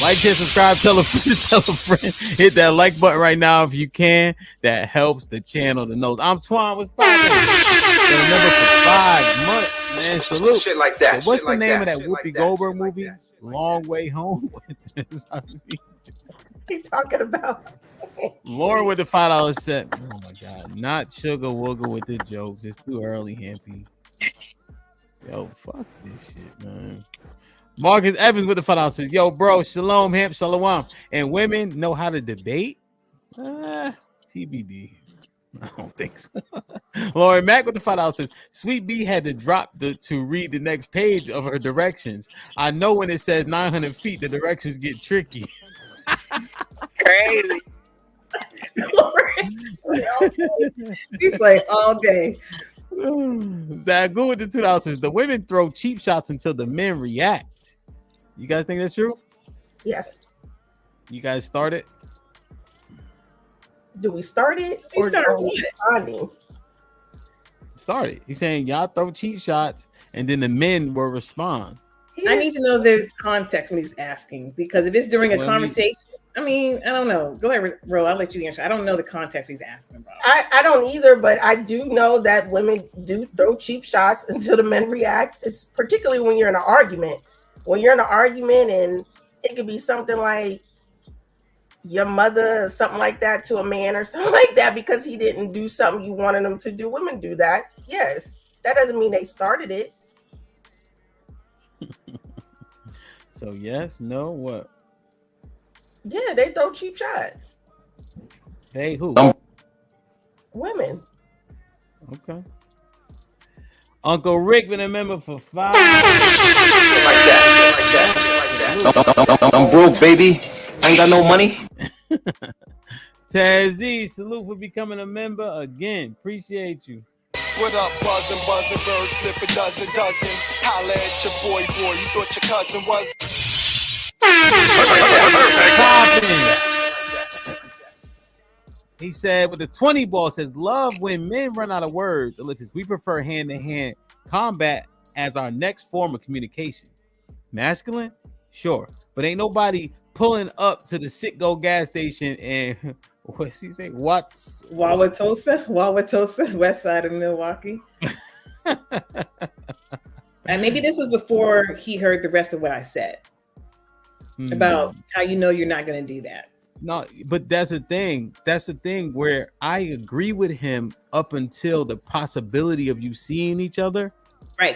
Like, share, subscribe, tell a friend. Hit that like button right now if you can. That helps the channel to know. I'm Twan. What's poppin'? Remember for 5 months, man. Salute. Shit like that. So what's shit the like name that, of that shit Whoopi like Goldberg that, movie? like that, Long Way Home. You talking about? Lauren with the $5 set. Oh my god, not Sugar Wooger with the jokes. It's too early, Hampy. Yo, fuck this shit, man. Marcus Evans with the $5 says, yo, bro, shalom, Hamp, shalom. And women know how to debate? TBD. I don't think so. Lauren Mack with the $5 says, Sweet B had to drop to read the next page of her directions. I know when it says 900 feet, the directions get tricky. It's crazy. We play all day. Zagu with the $2 says, the women throw cheap shots until the men react. You guys think that's true? Yes. You guys started? Do we start it or are we responding? Started. He's saying y'all throw cheap shots and then the men will respond. I need to know the context when he's asking, because if it's during a conversation, I mean, I don't know. Go ahead, Ro. I'll let you answer. I don't know the context he's asking about. I don't either, but I do know that women do throw cheap shots until the men react. It's particularly when you're in an argument. When you're in an argument and it could be something like your mother, something like that, to a man or something like that, because he didn't do something you wanted him to do. Women do that. Yes. That doesn't mean they started it. So yes, no, what? Yeah, they throw cheap shots. Hey, who? Women. Okay. Uncle Rick been a member for 5. I'm broke, baby. I ain't got no money. Tazzy, salute for becoming a member again. Appreciate you. What up, buzzing, bird, flip a dozen. Holla at your boy, you thought your cousin was. He said with the 20 ball says, love when men run out of words. Olympics, we prefer hand-to-hand combat as our next form of communication. Masculine? Sure. But ain't nobody pulling up to the Citgo gas station and what's he say? Wauwatosa, west side of Milwaukee. And maybe this was before he heard the rest of what I said about how you know you're not going to do that. No, but that's the thing. That's the thing where I agree with him up until the possibility of you seeing each other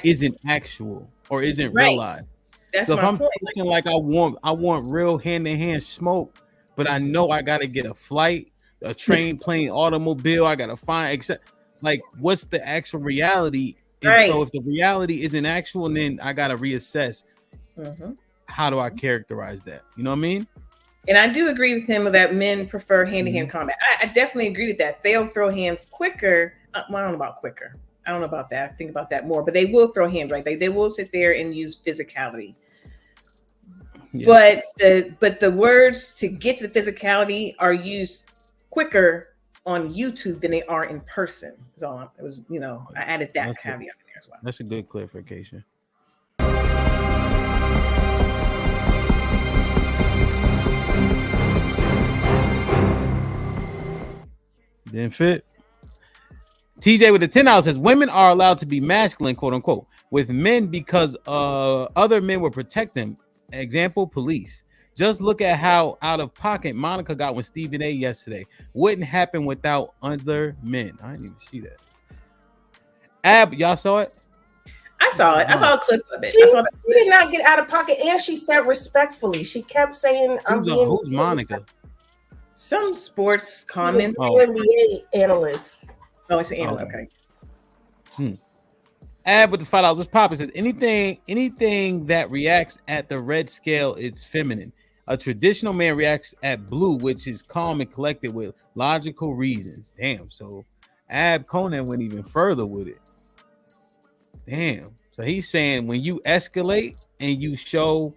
isn't actual or isn't realized. That's so if my I'm point. thinking like I want real hand-to-hand smoke, but I know I got to get a flight, a train, plane, automobile. I got to find like what's the actual reality. And so if the reality isn't actual, then I got to reassess. How do I characterize that? You know what I mean? And I do agree with him that men prefer hand-to-hand combat. I definitely agree with that. They'll throw hands quicker. Well, I don't know about quicker. I don't know about that. I think about that more. But they will throw hands, right? They will sit there and use physicality. Yeah. But the words to get to the physicality are used quicker on YouTube than they are in person. So it was, I added that caveat in there as well. That's a good clarification. Didn't fit. TJ with the $10 says women are allowed to be masculine, quote unquote, with men because other men will protect them. Example, police. Just look at how out of pocket Monica got with Stephen A yesterday. Wouldn't happen without other men. I didn't even see that. Ab, y'all saw it? I saw it. I saw a clip of it. She, I saw that. she did not get out of pocket, and she said respectfully. She kept saying, Who's Monica? Some sports comment. NBA analyst. Oh, it's an analyst. Okay. Add with the $5. What's poppin'? Says anything that reacts at the red scale is feminine. A traditional man reacts at blue, which is calm and collected with logical reasons. Damn. So Ab Conan went even further with it. Damn. So he's saying when you escalate and you show,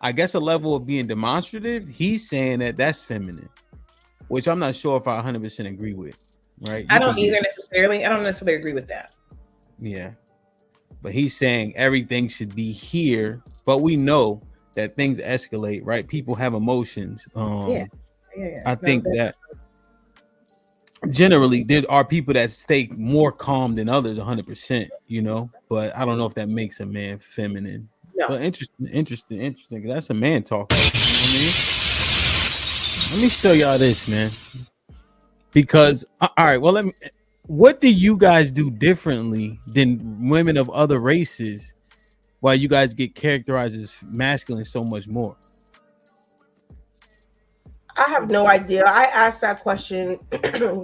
I guess, a level of being demonstrative, he's saying that that's feminine, which I'm not sure if I 100% agree with. Right? I don't necessarily agree with that. Yeah. But he's saying everything should be here, but we know that things escalate, right? People have emotions. Yeah. I think that generally there are people that stay more calm than others 100%, you know, but I don't know if that makes a man feminine. No. But interesting. That's a man talking. You know what I mean? Let me show y'all this, man. Because all right, well, what do you guys do differently than women of other races? Why you guys get characterized as masculine so much more? I have no idea. I asked that question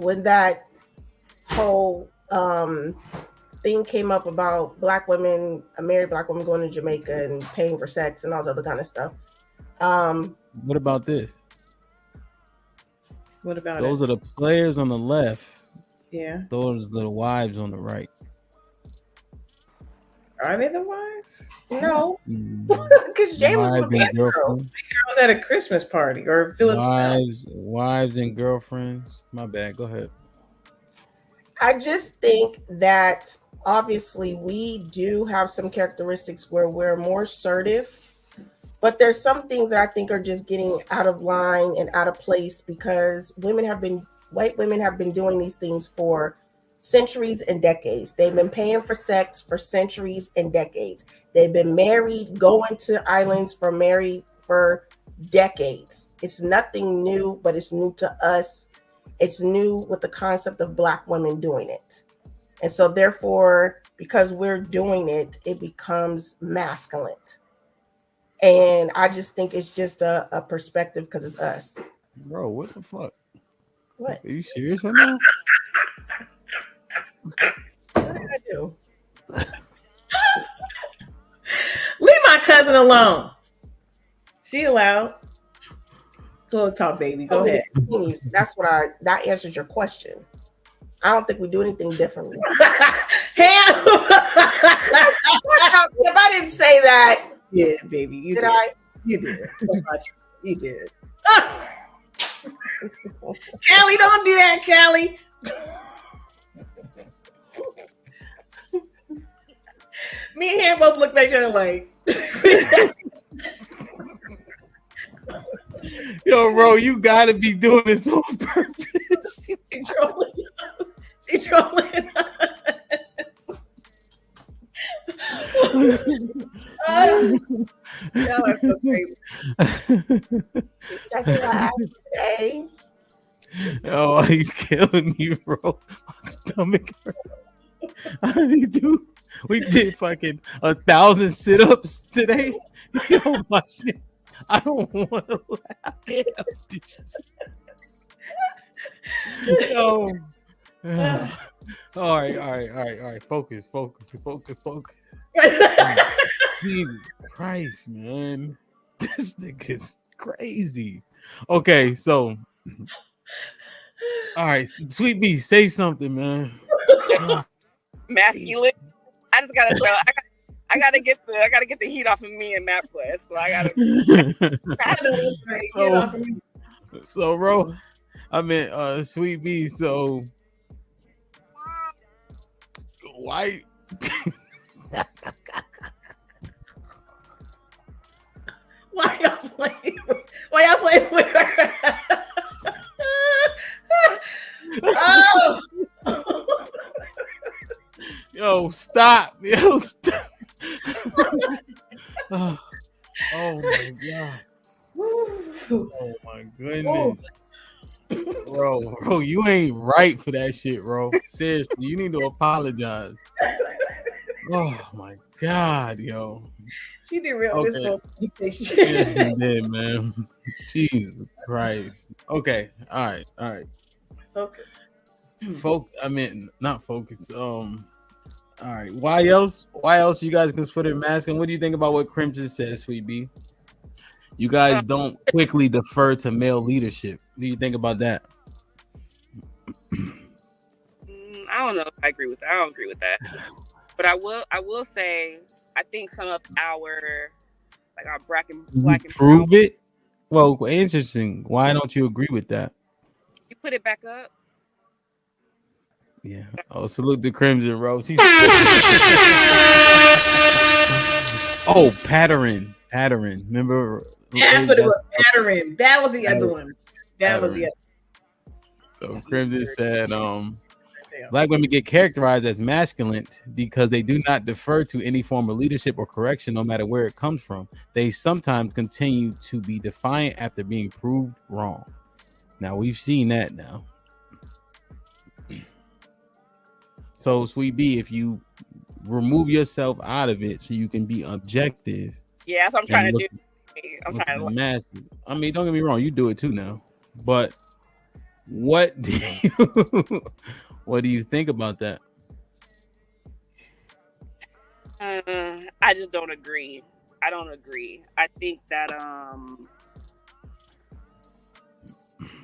when that whole thing came up about black women, married black women going to Jamaica and paying for sex and all this other kind of stuff. What about this? What about those are the players on the left. Yeah. Those are the wives on the right. Are they the wives? No. Because Jay was with that girl. I was at a Christmas party or wives and girlfriends. My bad. Go ahead. I just think that obviously we do have some characteristics where we're more assertive, but there's some things that I think are just getting out of line and out of place because white women have been doing these things for centuries and decades. They've been paying for sex for centuries and decades. They've been married, going to islands for decades. It's nothing new, but it's new to us. It's new with the concept of black women doing it. And so therefore, because we're doing it, it becomes masculine. And I just think it's just a perspective because it's us. Bro, what the fuck? What? Are you serious right now? What did I do? Leave my cousin alone. She allowed. Go talk, baby. Go ahead. That answers your question. I don't think we do anything differently. If I didn't say that. Yeah, baby. You did. You did. That's not true. You did. Callie, don't do that, Callie. Me and him both looked at each other like. Yo, bro, you gotta be doing this on purpose. She's trolling us. Y'all are so crazy. That's what I say. Oh, you killing me, bro. My stomach hurt. We did fucking 1,000 sit-ups today. Yo, my shit. I don't want to laugh at this. Yo. All right. Focus. Jesus Christ, man. This nigga's crazy. Okay, so all right, Sweet B, say something, man. Masculine. I just gotta throw. I gotta get the heat off of me in math class. So I gotta. So, bro, I mean, Sweet B. So, white. Why y'all playing with her? Oh. Yo, stop. Oh my god. Oh my goodness. Bro, you ain't right for that shit, bro. Seriously, you need to apologize. Oh my God, yo. She did real this Okay. little Yes, you did, man. Jesus Christ. Okay. All right. Focus. I mean, not focus. All right. Why else you guys consider masculine? What do you think about what Crimson says, Sweet B? You guys don't quickly defer to male leadership. What do you think about that? I don't know if I agree with that. I don't agree with that. But I will say I think some of our black and Prove it. Well, interesting. Why don't you agree with that? You put it back up. Yeah. Oh, salute the Crimson Rose. Oh, pattern. Remember? That's what it was. Pattern. That was the other one. That was the other. So Crimson said, Black women get characterized as masculine because they do not defer to any form of leadership or correction, no matter where it comes from. They sometimes continue to be defiant after being proved wrong. Now we've seen that now. So, Sweet B, if you remove yourself out of it so you can be objective. Yeah, that's what I'm trying to do. I'm trying to masculine. I mean, don't get me wrong, you do it too now. But what do you think about that? I just don't agree. I don't agree. I think that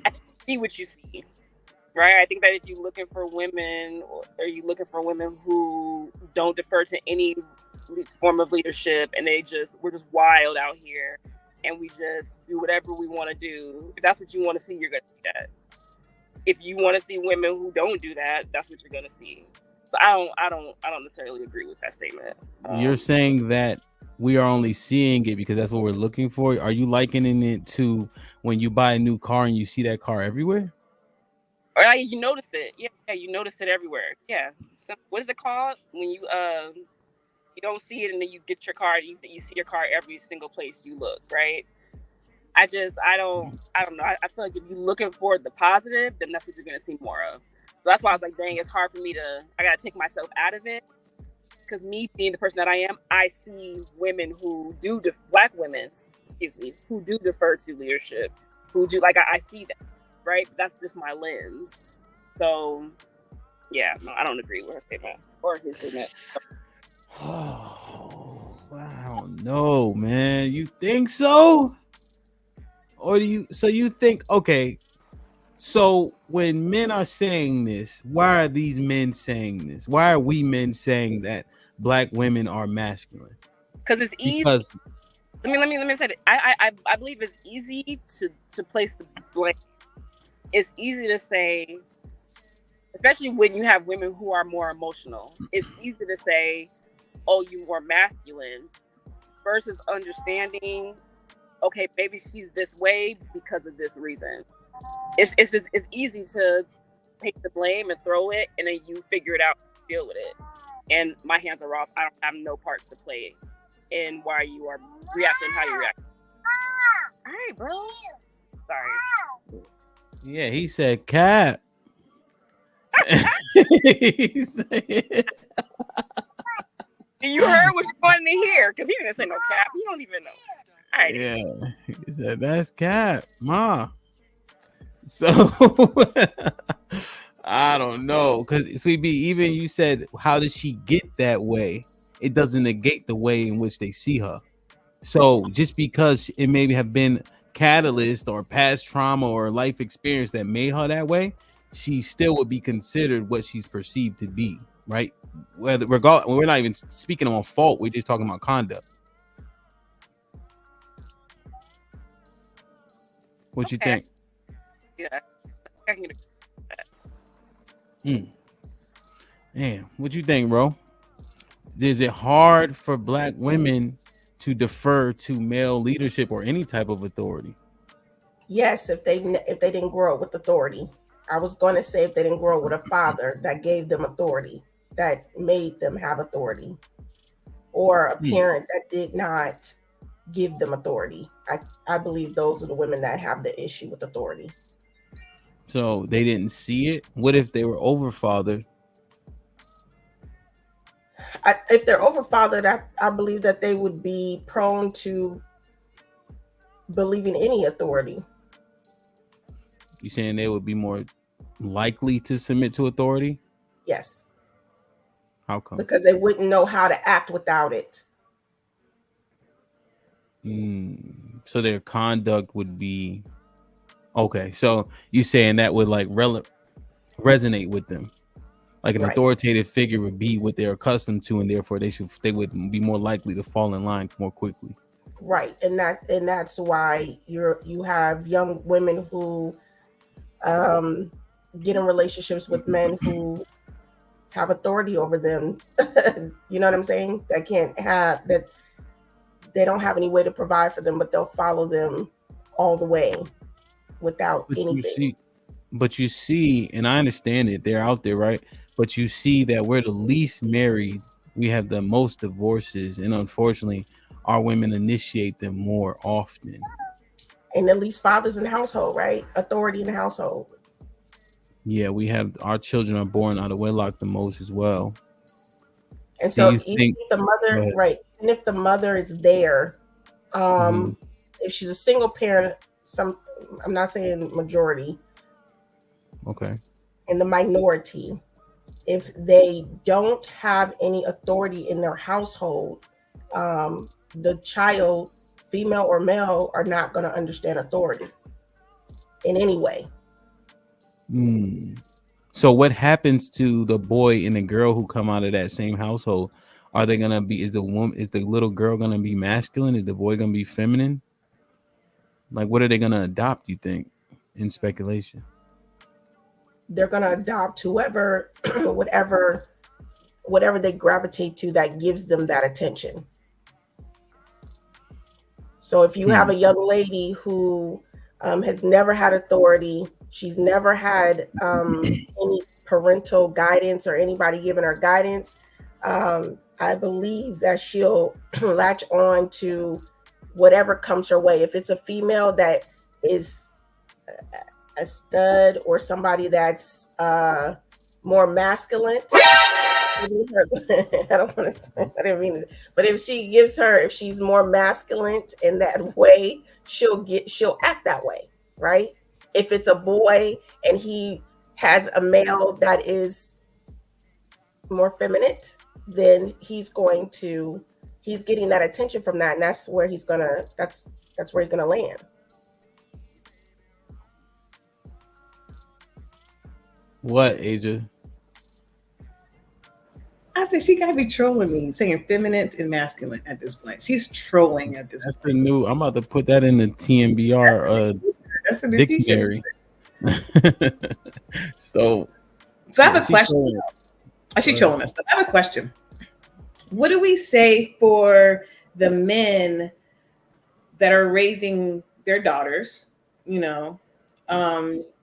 I see what you see, right? I think that if you're looking for women, or you looking for women who don't defer to any form of leadership, and we're just wild out here, and we just do whatever we want to do. If that's what you want to see, you're gonna see that. If you want to see women who don't do that, that's what you're gonna see. So I don't necessarily agree with that statement. You're saying that we are only seeing it because that's what we're looking for. Are you likening it to when you buy a new car and you see that car everywhere? Or you notice it. Yeah, you notice it everywhere. Yeah. So, what is it called when you don't see it and then you get your car, you see your car every single place you look, right? I don't know. I feel like if you're looking for the positive, then that's what you're gonna see more of. So that's why I was like, dang, it's hard for me I gotta take myself out of it. Because me being the person that I am, I see women who do, black women, who do defer to leadership, who do, I see that, right? That's just my lens. So, yeah, no, I don't agree with her statement or his statement. Oh, I don't know, man. You think so? Or you think, okay, so when men are saying this, why are these men saying this? Why are we men saying that black women are masculine? Because it's easy. Because let me say it. I believe it's easy to place the blame. It's easy to say, especially when you have women who are more emotional. It's easy to say, "Oh, you more masculine," versus understanding. Okay, maybe she's this way because of this reason. It's easy to take the blame and throw it, and then you figure it out, deal with it. And my hands are off. I don't have no parts to play in why you are reacting how you react. All right, bro. Sorry. Yeah, he said cat. You heard what you wanted to hear, because he didn't say no cap. You don't even know. All right. Yeah, he said that's cat, ma. So I don't know, because Sweet B, even you said, how does she get that way? It doesn't negate the way in which they see her. So just because it maybe have been catalyst or past trauma or life experience that made her that way, she still would be considered what she's perceived to be, right? We're not even speaking on fault. We're just talking about conduct. What you think? Yeah, I can agree with that. Man, what you think, bro? Is it hard for black women to defer to male leadership or any type of authority? Yes, if they didn't grow up with authority. I was going to say if they didn't grow up with a father that gave them authority, that made them have authority, or a parent that did not give them authority. I believe those are the women that have the issue with authority. So they didn't see it? What if they were overfathered? if they're overfathered, I believe that they would be prone to believing any authority. You saying they would be more likely to submit to authority? Yes. How come? Because they wouldn't know how to act without it. So their conduct would be okay. So you saying that would like resonate with them, like an authoritative figure would be what they're accustomed to, and therefore they would be more likely to fall in line more quickly. Right, and that's why you have young women who get in relationships with men who have authority over them. You know what I'm saying? That can't have that. They don't have any way to provide for them, but they'll follow them all the way without anything. But you see, and I understand it, they're out there, right? But you see that we're the least married. We have the most divorces, and unfortunately, our women initiate them more often. And the least fathers in the household, right? Authority in the household. Yeah, we have our children are born out of wedlock the most as well. And so even if the mother, right, and if the mother is there, if she's a single parent, I'm not saying majority. Okay. In the minority, if they don't have any authority in their household, the child, female or male, are not going to understand authority in any way. So what happens to the boy and the girl who come out of that same household? Are they gonna be? Is the little girl gonna be masculine? Is the boy gonna be feminine? Like, what are they gonna adopt? You think, in speculation? They're gonna adopt whoever, whatever they gravitate to that gives them that attention. So if you have a young lady who has never had authority, she's never had any parental guidance or anybody giving her guidance, I believe that she'll latch on to whatever comes her way. If it's a female that is a stud or somebody that's more masculine, I didn't mean it. But if she's more masculine in that way, she'll act that way, right? If it's a boy and he has a male that is more feminine, then he's getting that attention from that, and that's where he's gonna land. What, Asia? I said she gotta be trolling me, saying feminine and masculine at this point. She's trolling at this point. That's the new. I'm about to put that in the TMBR that's the new dictionary. So I have a question. She's trolling us. I have a question. What do we say for the men that are raising their daughters, and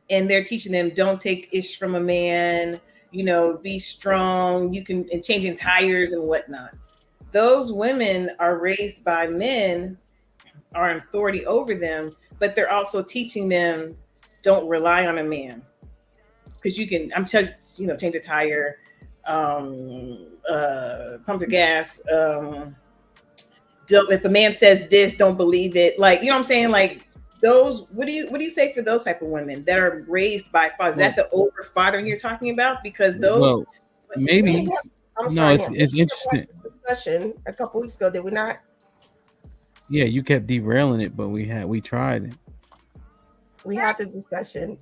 they're teaching them don't take ish from a man, be strong, you can, and changing tires and whatnot. Those women are raised by men, are in authority over them, but they're also teaching them don't rely on a man. Because you can, change a tire, pump the gas. If a man says this, don't believe it. Like, you know what I'm saying? Like those, what do you say for those type of women that are raised by fathers? Is that the over fathering you're talking about? Because those maybe it's interesting. Discussion a couple weeks ago, did we not? Yeah, you kept derailing it, but we tried it. We had the discussion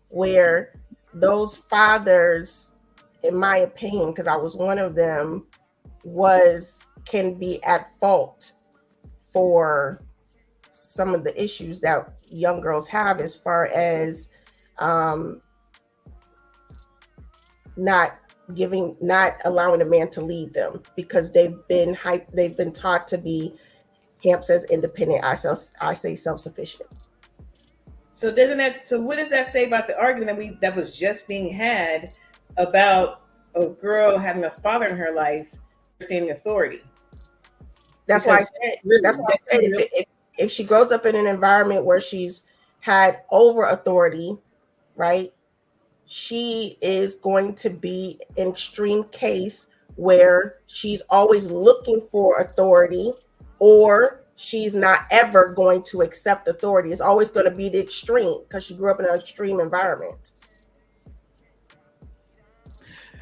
where those fathers, in my opinion, because I was one of them, can be at fault for some of the issues that young girls have as far as not allowing a man to lead them, because they've been taught to be, Hamp says, independent. I say self-sufficient. So what does that say about the argument that was just being had about a girl having a father in her life, understanding authority? That's why I said if she grows up in an environment where she's had over authority, right, she is going to be an extreme case where she's always looking for authority, or she's not ever going to accept authority. It's always going to be the extreme because she grew up in an extreme environment.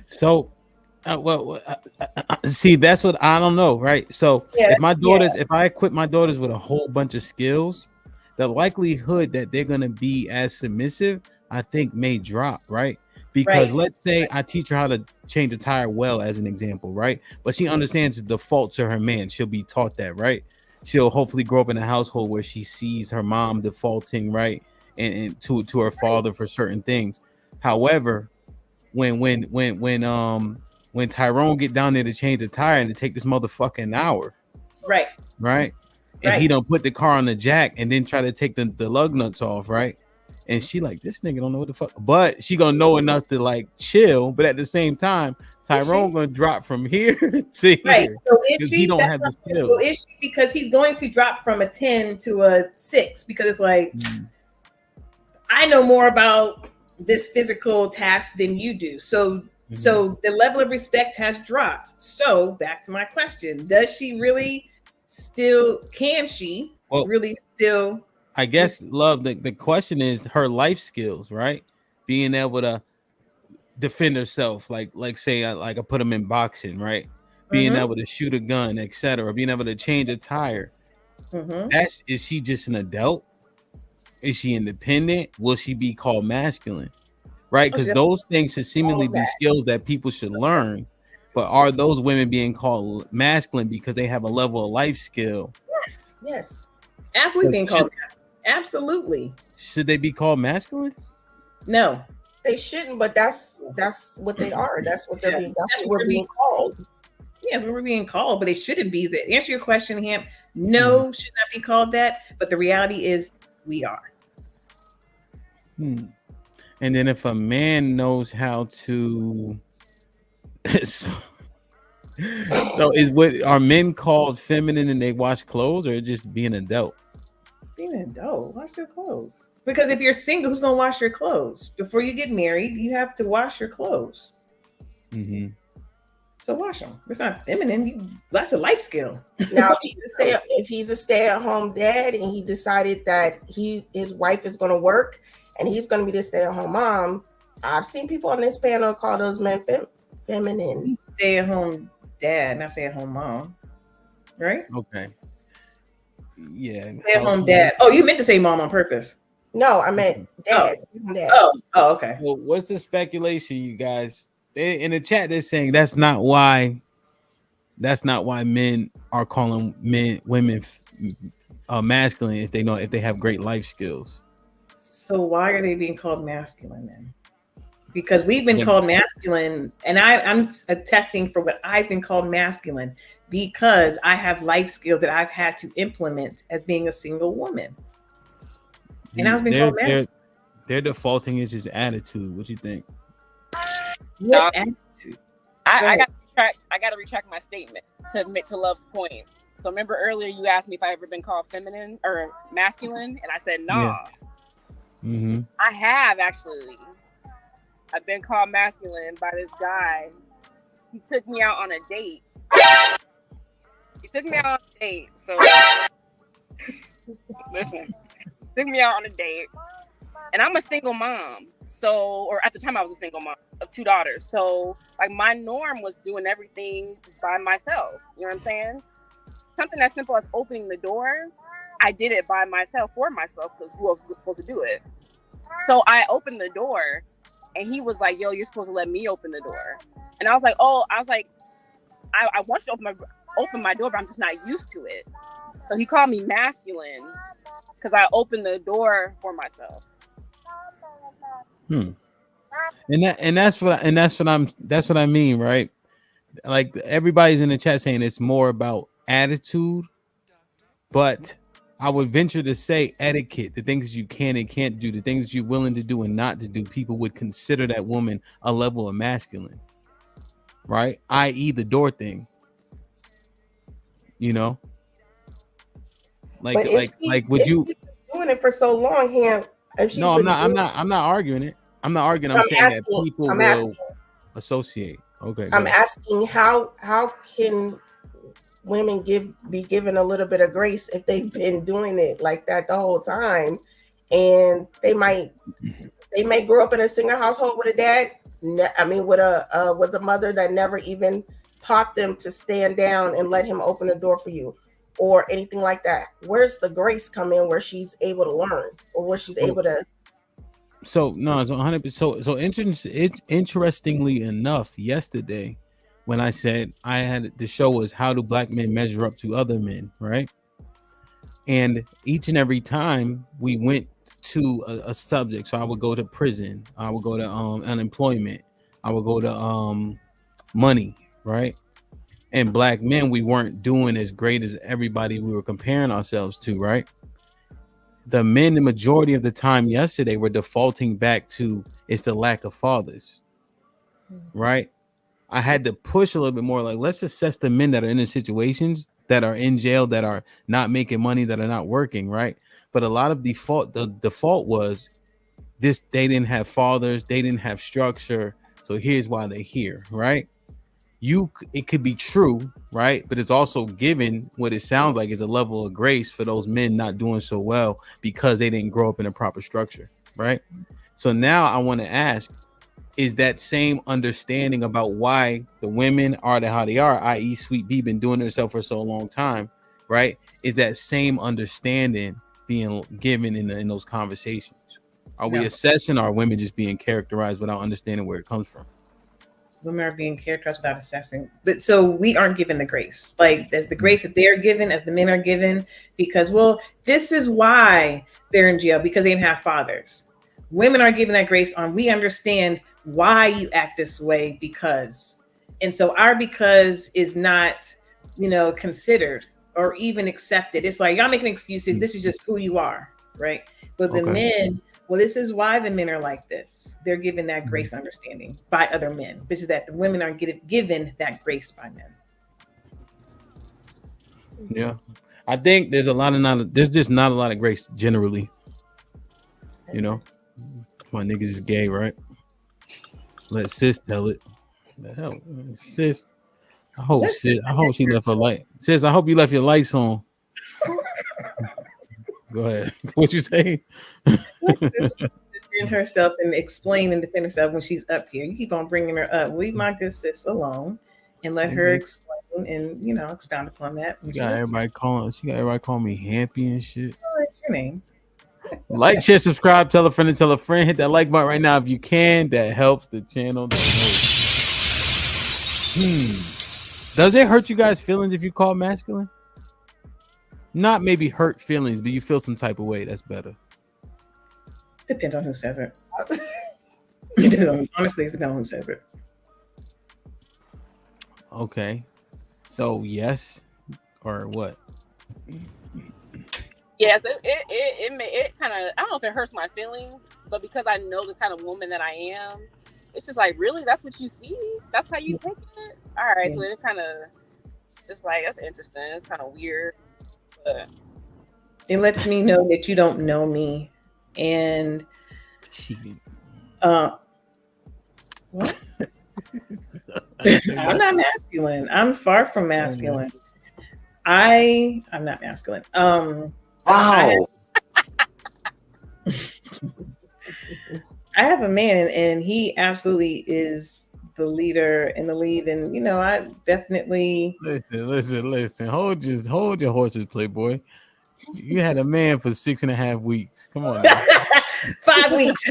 So, see, that's what I don't know, right? So, if my daughters, if I equip my daughters with a whole bunch of skills, the likelihood that they're gonna be as submissive, I think, may drop, right? Because let's say I teach her how to change a tire well, as an example, right? But she understands the default to her man. She'll be taught that, right? She'll hopefully grow up in a household where she sees her mom defaulting, right, and to her father for certain things. However, when Tyrone get down there to change the tire and to take this motherfucking hour, right, and he don't put the car on the jack and then try to take the lug nuts off, right? And she like, this nigga don't know what the fuck, but she gonna know enough to like chill. But at the same time, Tyrone gonna drop from here to here because he don't have the skills. So is she, because he's going to drop from a 10 to a 6 because it's like, I know more about this physical task than you do. So so the level of respect has dropped. So back to my question, does she really still, can she really still? I guess, love, the question is her life skills, right? Being able to defend herself, like say I put them in boxing, right? Being able to shoot a gun, etc. Being able to change a tire. Is she just an adult? Is she independent? Will she be called masculine? Right? Because those things should seemingly be skills that people should learn. But are those women being called masculine because they have a level of life skill? Yes. Absolutely being called masculine. Absolutely. Should they be called masculine? No. They shouldn't, but that's what they are. That's what they're being. That's what we're being called. Yes, we're being called, but they shouldn't be. That answer your question, Hamp. No, should not be called that. But the reality is, we are. And then if a man knows how to, so are men called feminine and they wash clothes, or just being an adult? Being an adult, wash your clothes. Because if you're single, who's gonna wash your clothes? Before you get married, you have to wash your clothes. So wash them. It's not feminine. That's a life skill. Now, if he's a stay-at-home dad and he decided that his wife is going to work and he's going to be the stay-at-home mom, I've seen people on this panel call those men feminine. Stay-at-home dad, not stay-at-home mom, right? Okay. Yeah. Stay-at-home dad. Oh, you meant to say mom on purpose. No, I meant dad. Oh, okay. Well, what's the speculation, you guys? In the chat, they're saying that's not why men are calling women masculine if they have great life skills. So why are they being called masculine then? Because we've been called masculine, and I'm attesting for what I've been called masculine because I have life skills that I've had to implement as being a single woman. And I've been called masculine. Their defaulting is his attitude. What do you think? What attitude? I got to retract my statement to admit to Love's point. So remember earlier you asked me if I ever been called feminine or masculine, and I said nah. Yeah. I have actually. I've been called masculine by this guy. He took me out on a date. So listen, took me out on a date, and I'm a single mom. So, or at the time I was a single mom of 2 daughters. So like my norm was doing everything by myself. You know what I'm saying? Something as simple as opening the door, I did it by myself for myself because who else was supposed to do it? So I opened the door and he was like, yo, you're supposed to let me open the door. And I was like, I want you to open my door, but I'm just not used to it. So he called me masculine because I opened the door for myself. That's what I mean, right? Like everybody's in the chat saying it's more about attitude, but I would venture to say etiquette, the things you can and can't do, the things you're willing to do and not to do. People would consider that woman a level of masculine, right? I.e. the door thing, you know? Would you doing it for so long here? No, I'm not arguing it. I'm not arguing. I'm saying that people will associate. Okay. I'm asking how can women be given a little bit of grace if they've been doing it like that the whole time, and they may grow up in a single household with a dad. With a mother that never even taught them to stand down and let him open the door for you, or anything like that. Where's the grace come in where she's able to learn, or where she's able to? So no, it's 100%. So interestingly enough, yesterday, when I said I had the show was how do black men measure up to other men, right? And each and every time we went to a subject, so I would go to prison, I would go to unemployment, I would go to money, right? And black men, we weren't doing as great as everybody we were comparing ourselves to, right? The men, the majority of the time yesterday, were defaulting back to it's the lack of fathers, right? I had to push a little bit more, like, let's assess the men that are in the situations, that are in jail, that are not making money, that are not working, right? But a lot of the default was this: they didn't have fathers, they didn't have structure, so here's why they're here, right? It could be true, right? But it's also given what it sounds like is a level of grace for those men not doing so well because they didn't grow up in a proper structure, right? So now I want to ask, is that same understanding about why the women are how they are, i.e. Sweet B been doing herself for so long time, right? Is that same understanding being given in those conversations? Are we assessing, or are women just being characterized without understanding where it comes from? Women are being characterized without assessing, but so we aren't given the grace, like there's the grace that they're given as the men are given, because, well, this is why they're in jail, because they didn't have fathers. Women are given that grace on, we understand why you act this way, because, and so our because is not, considered or even accepted. It's like, y'all making excuses, this is just who you are, right? But the men, well, this is why the men are like this. They're given that grace understanding by other men. This is that the women aren't given that grace by men. Yeah, I think there's there's just not a lot of grace generally. My niggas is gay, right? Let sis tell it. The hell, sis. I hope she left her light. Sis, I hope you left your lights on. Go ahead. What you say? Defend herself and explain and defend herself when she's up here. You keep on bringing her up. Leave my good sis alone and let her explain and expound upon that. She got everybody calling me Hampy and shit. Oh, that's your name. Like, share, subscribe, tell a friend and tell a friend. Hit that like button right now if you can. That helps the channel. Does it hurt you guys' feelings if you call masculine? Not maybe hurt feelings, but you feel some type of way. That's better. Depends on who says it. Honestly, it depends on who says it. Okay. So yes, or what? Yes, it kind of, I don't know if it hurts my feelings, but because I know the kind of woman that I am, it's just like, really? That's what you see? That's how you take it? All right, so it kind of just like, that's interesting. It's kind of weird. But it lets me know that you don't know me. And what? I'm not masculine. I'm far from masculine. I'm not masculine. Wow. I have a man, and he absolutely is the leader and the lead. And I definitely listen. Hold your horses, Playboy. You had a man for 6.5 weeks. Come on now. 5 weeks.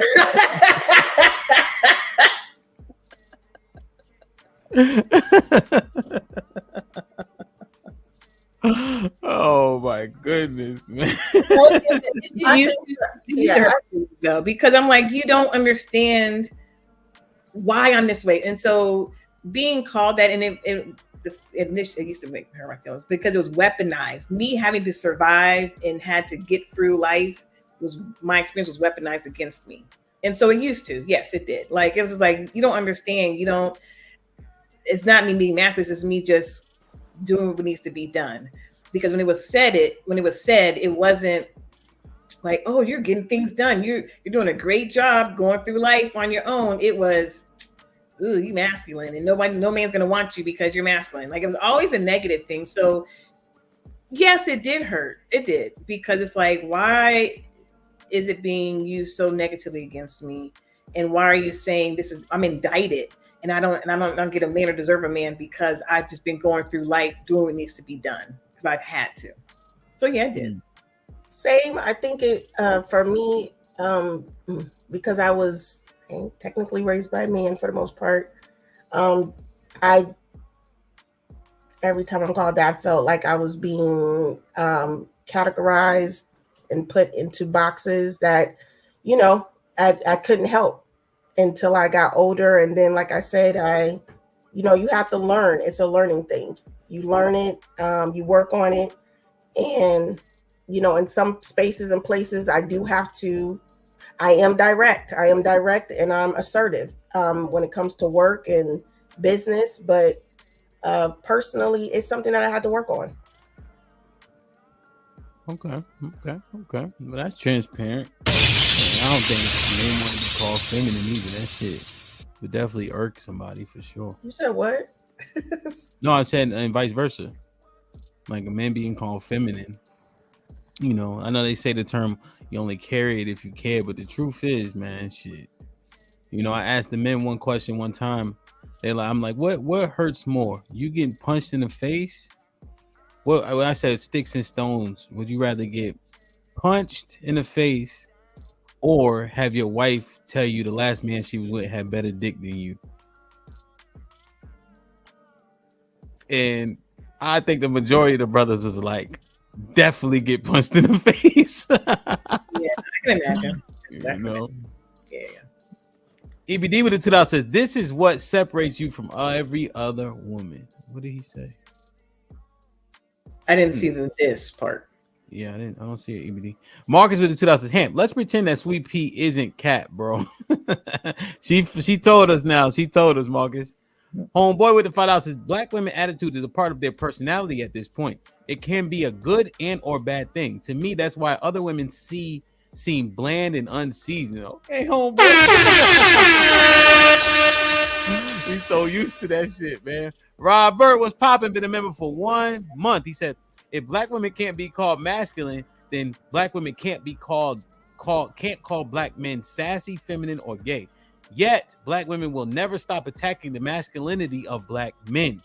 Oh my goodness, man. It used to hurt me, though, because I'm like, you don't understand why I'm this way. And so being called that, and it used to make me hurt my feelings because it was weaponized. Me having to survive and had to get through life, my experience was weaponized against me. And so it used to, yes, it did. Like, it was just like, you don't understand. It's not me being masculine, it's me just doing what needs to be done. Because when it was said, it wasn't like, oh, you're getting things done. You're doing a great job going through life on your own. It was, ooh, you masculine, and no man's gonna want you because you're masculine. Like, it was always a negative thing. So yes, it did hurt. It did, because it's like, why is it being used so negatively against me? And why are you saying I'm indicted, and I don't get a man or deserve a man because I've just been going through life doing what needs to be done because I've had to. So yeah, I did. Same. I think it for me, because I was technically raised by men for the most part. I every time I'm called that, I felt like I was being categorized and put into boxes that, I couldn't help until I got older. And then, like I said, you have to learn. It's a learning thing. You learn it, you work on it. And, in some spaces and places, I am direct and I'm assertive when it comes to work and business. But personally, it's something that I had to work on. Okay. Well, that's transparent. I don't think men want to be called feminine either. That shit would definitely irk somebody for sure. You said what? No, I said and vice versa. Like a man being called feminine. I know they say the term you only carry it if you care, but the truth is, man, shit. I asked the men one question one time. I'm like, what hurts more? You getting punched in the face? Well, I said sticks and stones. Would you rather get punched in the face or have your wife tell you the last man she was with had better dick than you? And I think the majority of the brothers was like, definitely get punched in the face. Yeah, I can imagine. Yeah. EBD with the $2 says, this is what separates you from every other woman. What did he say? I didn't see this part. Yeah, I don't see it, EBD. Marcus with the $2 says, Hamp, let's pretend that Sweet Pea isn't cat, bro. She told us now. She told us, Marcus. Homeboy with the $5 says, black women attitude is a part of their personality at this point. It can be a good and or bad thing. To me, that's why other women seem bland and unseasoned. Okay, homeboy. We so used to that shit, man. Robert was popping, been a member for 1 month. He said, if black women can't be called masculine, then black women can't call black men sassy, feminine, or gay. Yet, black women will never stop attacking the masculinity of black men.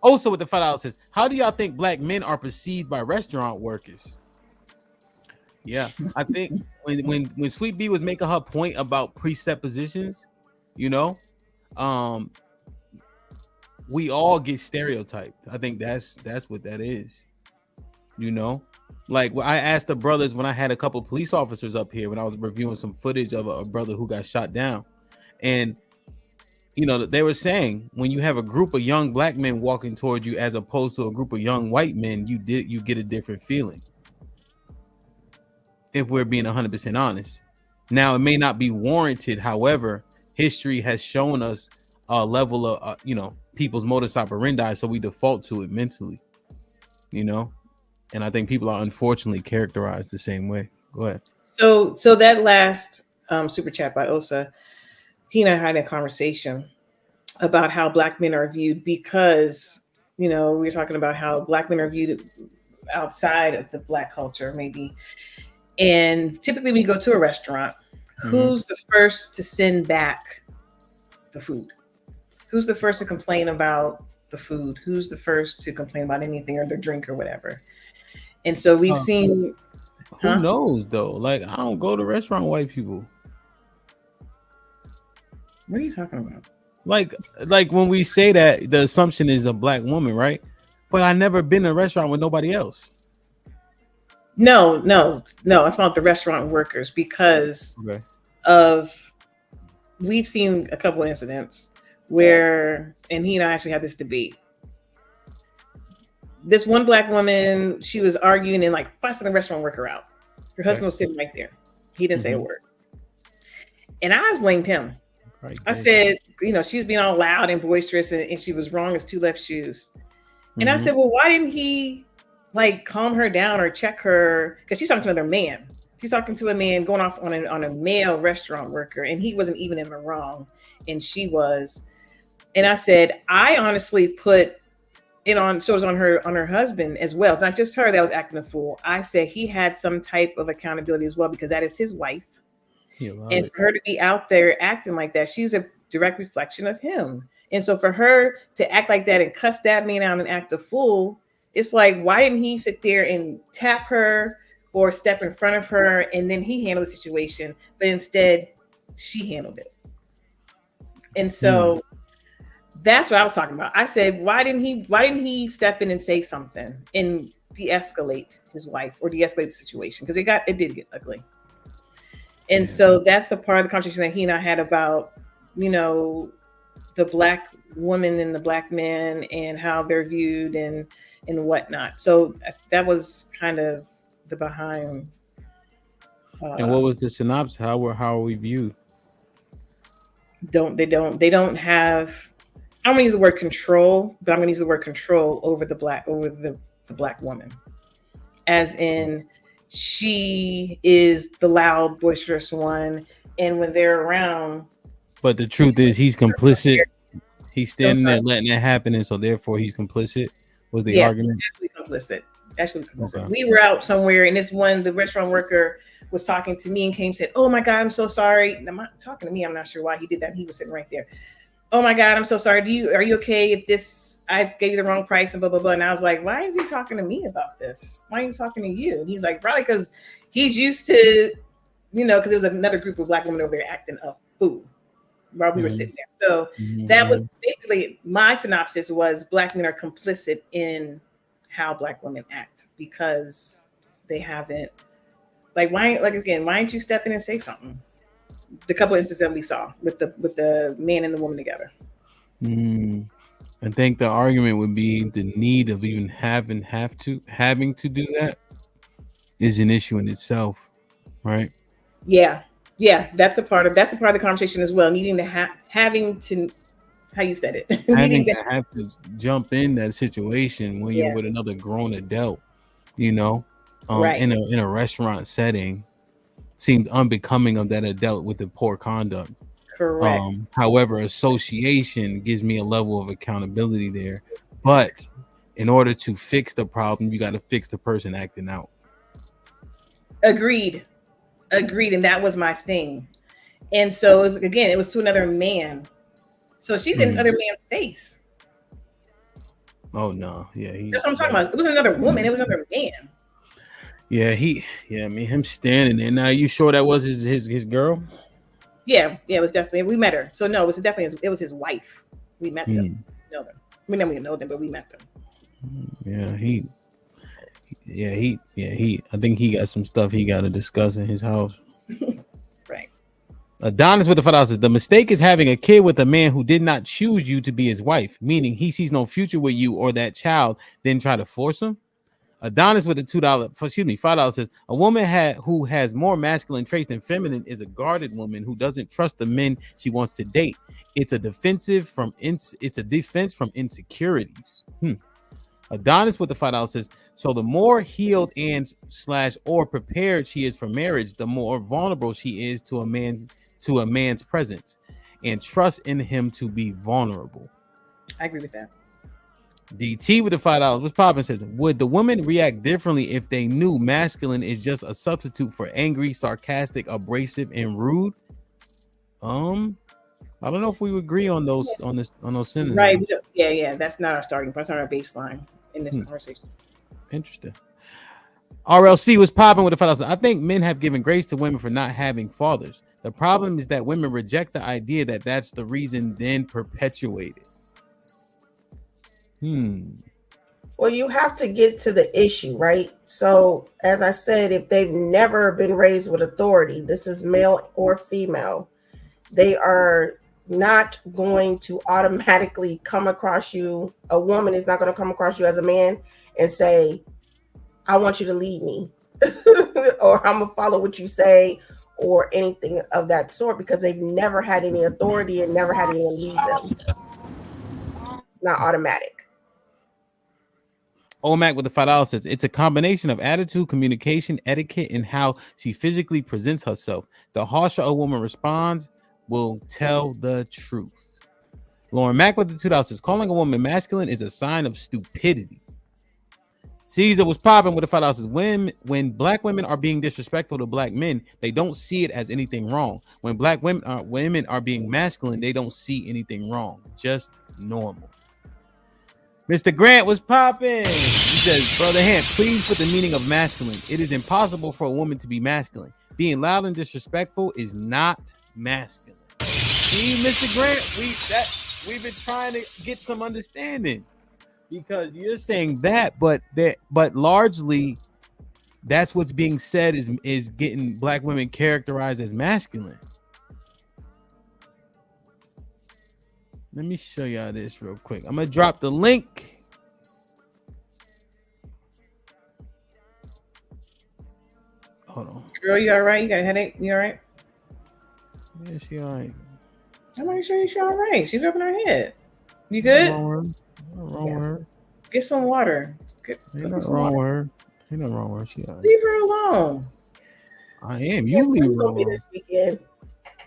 Also, with the $5 says, how do y'all think black men are perceived by restaurant workers? Yeah, I think when Sweet B was making her point about presuppositions, we all get stereotyped. I think that's what that is. Like I asked the brothers when I had a couple police officers up here when I was reviewing some footage of a brother who got shot down, and they were saying when you have a group of young black men walking towards you as opposed to a group of young white men, you get a different feeling. If we're being 100% honest, now it may not be warranted. However, history has shown us a level of people's modus operandi, so we default to it mentally. And I think people are unfortunately characterized the same way. Go ahead. So that last super chat by Osa, he and I had a conversation about how black men are viewed because, we were talking about how black men are viewed outside of the black culture, maybe. And typically we go to a restaurant. Mm-hmm. Who's the first to send back the food? Who's the first to complain about the food? Who's the first to complain about anything or their drink or whatever? And so we've seen. Who knows though? Like I don't go to restaurant white people. What are you talking about? Like when we say that, the assumption is a black woman, right? But I never been in a restaurant with nobody else. No. It's about the restaurant workers because we've seen a couple incidents where, and he and I actually had this debate. This one black woman, she was arguing and like fussing the restaurant worker out. Her husband was sitting right there. He didn't say a word. And I blamed him. Right, I said, she was being all loud and boisterous and she was wrong as two left shoes. And I said, well, why didn't he like calm her down or check her? Because she's talking to another man. She's talking to a man going off on a male restaurant worker, and he wasn't even in the wrong, and she was. And I said, I honestly put it on, so it was on her husband as well. It's not just her that was acting a fool. I said he had some type of accountability as well, because that is his wife. And for her to be out there acting like that, she's a direct reflection of him. And so for her to act like that and cuss that man out and act a fool, it's like, why didn't he sit there and tap her or step in front of her and then he handled the situation? But instead, she handled it. And so that's what I was talking about. I said, why didn't he step in and say something and de-escalate his wife or de-escalate the situation? Because it did get ugly. And so that's a part of the conversation that he and I had about, the Black woman and the Black man and how they're viewed and whatnot. So that was kind of the behind. And what was the synopsis? How are we viewed? They don't have. I'm gonna use the word control, but I'm gonna use the word control over the Black woman, as in she is the loud, boisterous one, and when they're around. But the truth is, he's complicit. He's standing there letting that happen, and so therefore he's complicit. Was the argument? Actually complicit. Okay. We were out somewhere, and the restaurant worker was talking to me and came and said, "Oh my God, I'm so sorry." And I'm not talking to me. I'm not sure why he did that. He was sitting right there. "Oh my God, I'm so sorry. Are you okay if I gave you the wrong price and blah, blah, blah." And I was like, why is he talking to me about this? Why is he talking to you? And he's like, probably because he's used to, because there was another group of Black women over there acting a fool while we were sitting there. So that was basically my synopsis was Black men are complicit in how Black women act because they haven't, why didn't you step in and say something? The couple of instances that we saw with the man and the woman together. I think the argument would be the need of even having to do that is an issue in itself, right? Yeah, that's a part of the conversation as well. Needing to having to, how you said it, having to have to jump in that situation when you're with another grown adult, right. in a restaurant setting. Seemed unbecoming of that adult with the poor conduct. Correct. However, association gives me a level of accountability there. But in order to fix the problem, you got to fix the person acting out. Agreed. And that was my thing. And so it was to another man. So she's in this other man's face. Oh no. Yeah. That's what I'm talking about. It was another woman. It was another man. Yeah, him standing there. Now, you sure that was his girl? Yeah, it was definitely. We met her, so no, it was his wife. We met them. Know them. We didn't even know them, but we met them. I think he got some stuff he got to discuss in his house. Right. Adonis with the $5 says, the mistake is having a kid with a man who did not choose you to be his wife, meaning he sees no future with you or that child, then try to force him. Adonis with the $5 says, a woman who has more masculine traits than feminine is a guarded woman who doesn't trust the men she wants to date. It's a defense from insecurities. Adonis with the $5 says, so the more healed and or prepared she is for marriage, the more vulnerable she is to a man's presence and trust in him to be vulnerable. I agree with that. DT with the $5. What's poppin' says, would the women react differently if they knew masculine is just a substitute for angry, sarcastic, abrasive, and rude? I don't know if we would agree on those synonyms. Right. Yeah. That's not our starting point. That's not our baseline in this conversation. Interesting. RLC was popping with the $5. I think men have given grace to women for not having fathers. The problem is that women reject the idea that that's the reason, then perpetuate it. Well, you have to get to the issue, right? So, as I said, if they've never been raised with authority, this is male or female, they are not going to automatically come across you. A woman is not going to come across you as a man and say, I want you to lead me or I'm going to follow what you say or anything of that sort because they've never had any authority and never had anyone lead them. It's not automatic. Omac with the $5 says it's a combination of attitude, communication, etiquette, and how she physically presents herself. The harsher a woman responds will tell the truth. Lauren Mack with the $2 says calling a woman masculine is a sign of stupidity. Caesar was popping with the $5 says when black women are being disrespectful to black men, they don't see it as anything wrong. When black women are being masculine, they don't see anything wrong. Just normal. Mr. Grant was popping. He says, Brother Hand, please put the meaning of masculine. It is impossible for a woman to be masculine. Being loud and disrespectful is not masculine. See, Mr. Grant, we've been trying to get some understanding because you're saying that, but largely that's what's being said is getting black women characterized as masculine. Let me show y'all this real quick. I'm gonna drop the link. Hold on. Girl, you all right? You got a headache? You all right? Yeah, she all right. I'm sure she's all right. She's rubbing her head. You good? Nothing wrong with her. Get some water. Ain't nothing wrong with her. Ain't nothing wrong with her. She all right. Leave her alone. I am. You leave her alone. This weekend.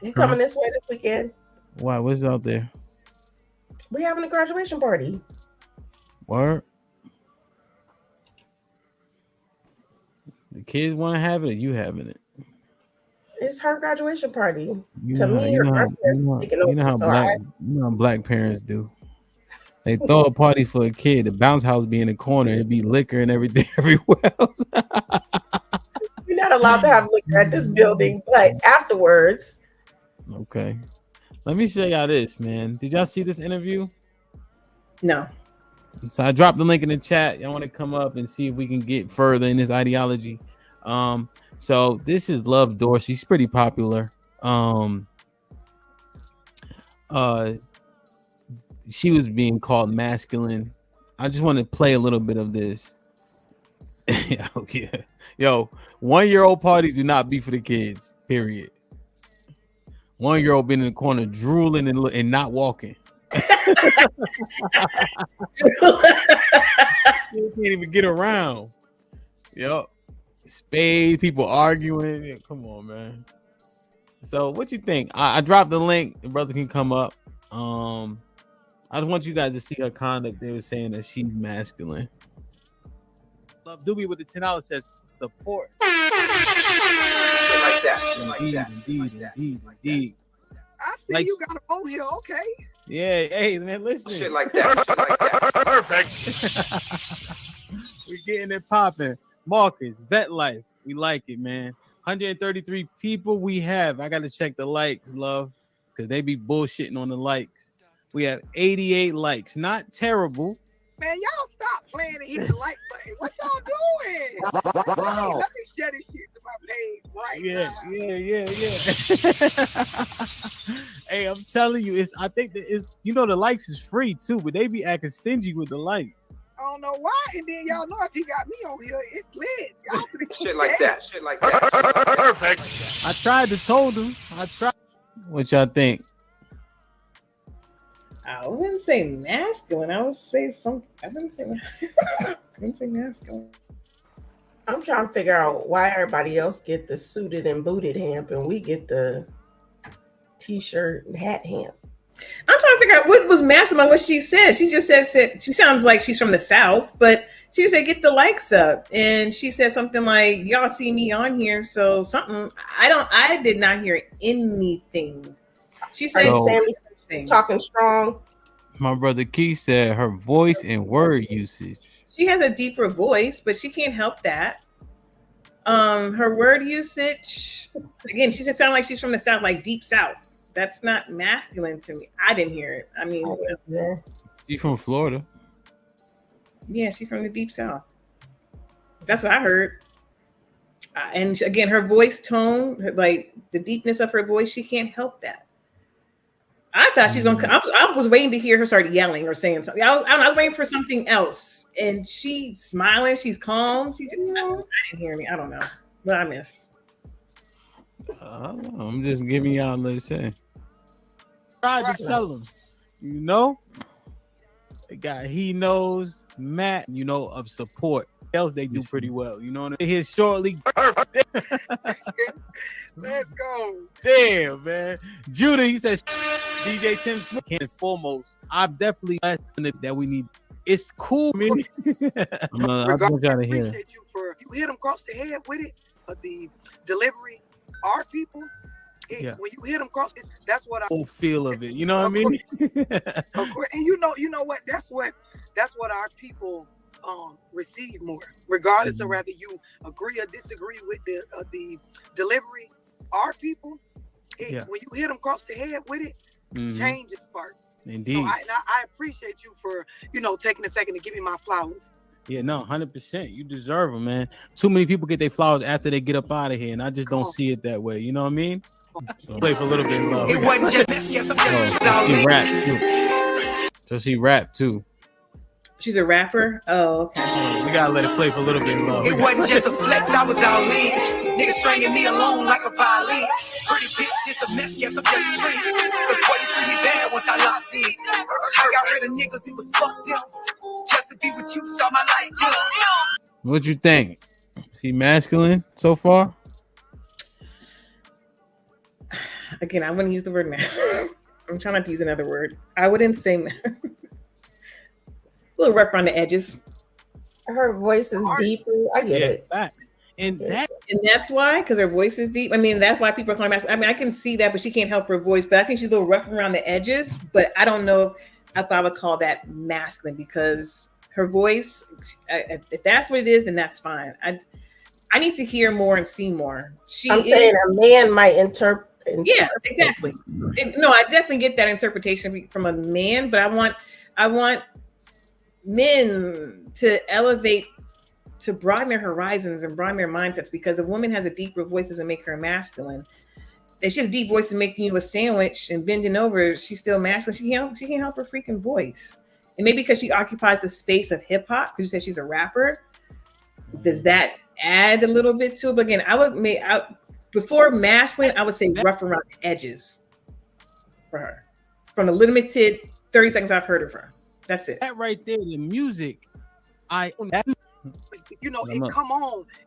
You coming this way this weekend? Why? What's out there? We having a graduation party. What? The kids want to have it, or you having it? It's her graduation party. You To know me, how black parents do. They throw a party for a kid. The bounce house be in the corner. It'd be liquor and everything everywhere else. We're not allowed to have liquor at this building, but afterwards. Okay. Let me show y'all this, man. Did y'all see this interview? No. So I dropped the link in the chat. Y'all want to come up and see if we can get further in this ideology. So this is Love Dorsey. She's pretty popular. She was being called masculine. I just want to play a little bit of this. Yeah. Yo, 1-year-old parties do not be for the kids, period. 1-year-old been in the corner drooling and not walking. You can't even get around. Yo, spades, people arguing. Come on, man. So what you think? I dropped the link. The brother can come up. I just want you guys to see her conduct. They were saying that she's masculine. Love Doobie with the $10 says support. Indeed. I see you got a phone here. Okay. Yeah. Hey, man, listen. Shit like that. Perfect. We're getting it popping. Marcus, Vet Life. We like it, man. 133 people we have. I got to check the likes, love, because they be bullshitting on the likes. We have 88 likes. Not terrible. Man, y'all stop playing and hit the like button. What y'all doing? Wow. Let me share this shit to my page right Yeah. Hey, I'm telling you, I think that the likes is free too, but they be acting stingy with the likes. I don't know why, and then y'all know if he got me on here, it's lit. Y'all Shit like that. Perfect. I tried to told him. What y'all think? I wouldn't say masculine. I would say I wouldn't say masculine. I'm trying to figure out why everybody else get the suited and booted hamp and we get the t-shirt and hat hamp. I'm trying to figure out what was masculine about what she said. She just said she sounds like she's from the South, but she said get the likes up, and she said something like y'all see me on here, so something. I did not hear anything. She said she's talking strong. My brother Keith said her voice and word usage. She has a deeper voice, but she can't help that. Her word usage, again, she said sound like she's from the South, like deep South. That's not masculine to me. I didn't hear it. I mean, She's from Florida. Yeah, she's from the deep South. That's what I heard. And again, her voice tone, like the deepness of her voice, she can't help that. I thought she's gonna. I was waiting to hear her start yelling or saying something. I was waiting for something else, and she's smiling. She's calm. I didn't hear me. I don't know what I missed. I'm just giving y'all. Let's say. Tried to tell them, got He Knows, Matt, of support. Else they do pretty well. You know what I mean? Here shortly. Let's go. Damn, man. Judah, he says DJ Tim Smith. And foremost, I'm definitely that we need. It's cool, man. I'm trying to hear. Appreciate you for you hit them across the head with it. The delivery, our people. When you hit them across, that's what I whole feel of it. You know what I mean? Of course, and you know what? That's what our people receive more, regardless of whether you agree or disagree with the delivery. Our people, when you hit them across the head with it, change is spark. Indeed. So I appreciate you for taking a second to give me my flowers. Yeah, no, 100%. You deserve them, man. Too many people get their flowers after they get up out of here, and I just don't see it that way. You know what I mean? So play for a little bit of love. It wasn't just she rap too. So she rap too. She's a rapper? Oh, okay. We gotta let it play for a little bit of love. It wasn't just a flex, I was all in. Niggas stringing me along like a violin. Pretty bitch, this a mess, yes, I'm just a dream. Cause boy, you treat me bad once I locked in. I got rid of niggas, it was fucked up. Just to be with you, saw my life, yeah. What you think? She masculine so far? Again, I wouldn't use the word man. I'm trying not to use another word. I wouldn't say man. A little rough around the edges. Her voice is deeper. I get it. Facts. And that's why, because her voice is deep. I mean, that's why people are calling her masculine. I mean, I can see that, but she can't help her voice. But I think she's a little rough around the edges. But I don't know if I would call that masculine because her voice, if that's what it is, then that's fine. I need to hear more and see more. Saying a man might interpret. Yeah, exactly. No, I definitely get that interpretation from a man, but I want men to elevate, to broaden their horizons and broaden their mindsets, because a woman has a deeper voice doesn't make her masculine. It's just deep voice and making you a sandwich and bending over. She's still masculine. She can't help her freaking voice. And maybe because she occupies the space of hip hop, because you said she's a rapper, does that add a little bit to it? But again, before masculine, I would say rough around the edges for her. From the limited 30 seconds I've heard of her. That's it. That right there, the music. Come on.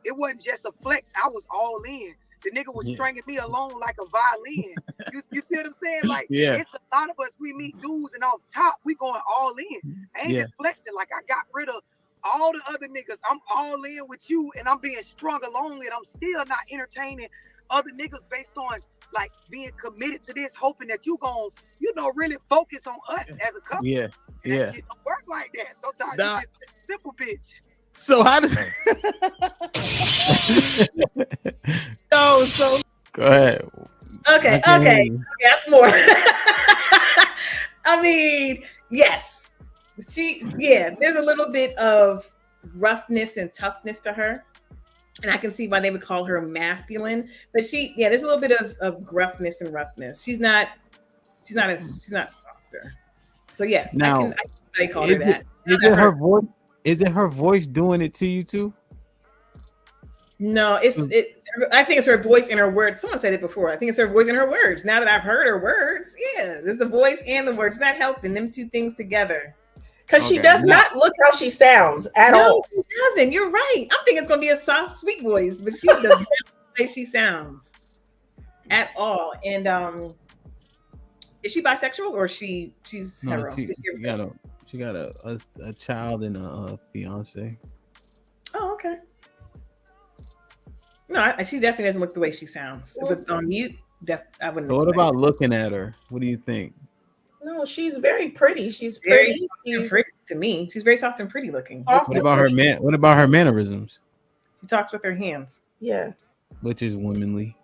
It wasn't just a flex. I was all in. The nigga was stringing me along like a violin. You see what I'm saying? Like, it's a lot of us, we meet dudes and off top, we going all in. I ain't just flexing. Like, I got rid of all the other niggas. I'm all in with you, and I'm being strung along, and I'm still not entertaining other niggas based on like being committed to this, hoping that you gon' really focus on us as a couple. Yeah. It don't work like that. Sometimes you just a simple bitch. So how does so go ahead. Okay, that's more. I mean, yes. There's a little bit of roughness and toughness to her. And I can see why they would call her masculine, but there's a little bit of gruffness and roughness. She's not softer. So yes, now, I can call her that. Is it her voice? Is it her voice doing it to you too? No, I think it's her voice and her words. Someone said it before. I think it's her voice and her words. Now that I've heard her words, there's the voice and the words. It's not helping them two things together. Because she does not look how she sounds at all. She doesn't. You're right. I'm thinking it's going to be a soft, sweet voice, but she does not the way she sounds at all. And is she bisexual or she's hetero? She got a child and a fiance. Oh, okay. No, she definitely doesn't look the way she sounds. But on mute, I wouldn't. So what about looking at her? What do you think? No, she's very pretty. She's very pretty. Soft and pretty to me. She's very soft and pretty looking. What about her man? What about her mannerisms? She talks with her hands. Yeah. Which is womanly.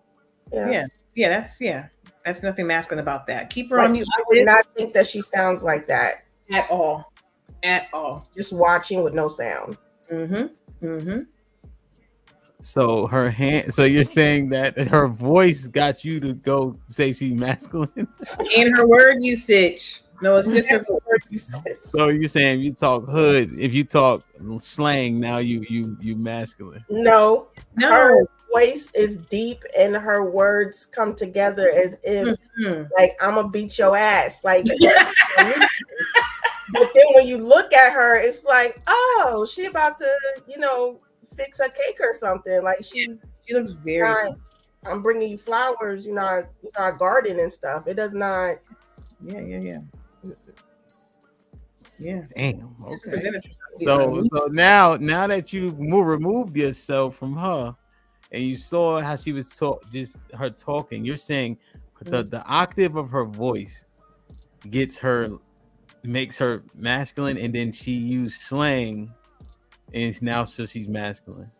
Yeah. That's nothing masculine about that. Keep her on mute. I would not think that she sounds like that at all. At all. Just watching with no sound. So so you're saying that her voice got you to go say she's masculine? And her word usage. No, it's just her word usage. So you're saying you talk hood, if you talk slang, now you masculine. No. Her voice is deep and her words come together as if like I'm gonna beat your ass. Like But then when you look at her, it's like, oh, she about to, fix a cake or something. Like she looks very. I'm bringing you flowers. Our garden and stuff. It does not. Yeah. Damn. Okay. So now that you've removed yourself from her, and you saw how she was just her talking, you're saying the octave of her voice makes her masculine, and then she used slang, and so she's masculine.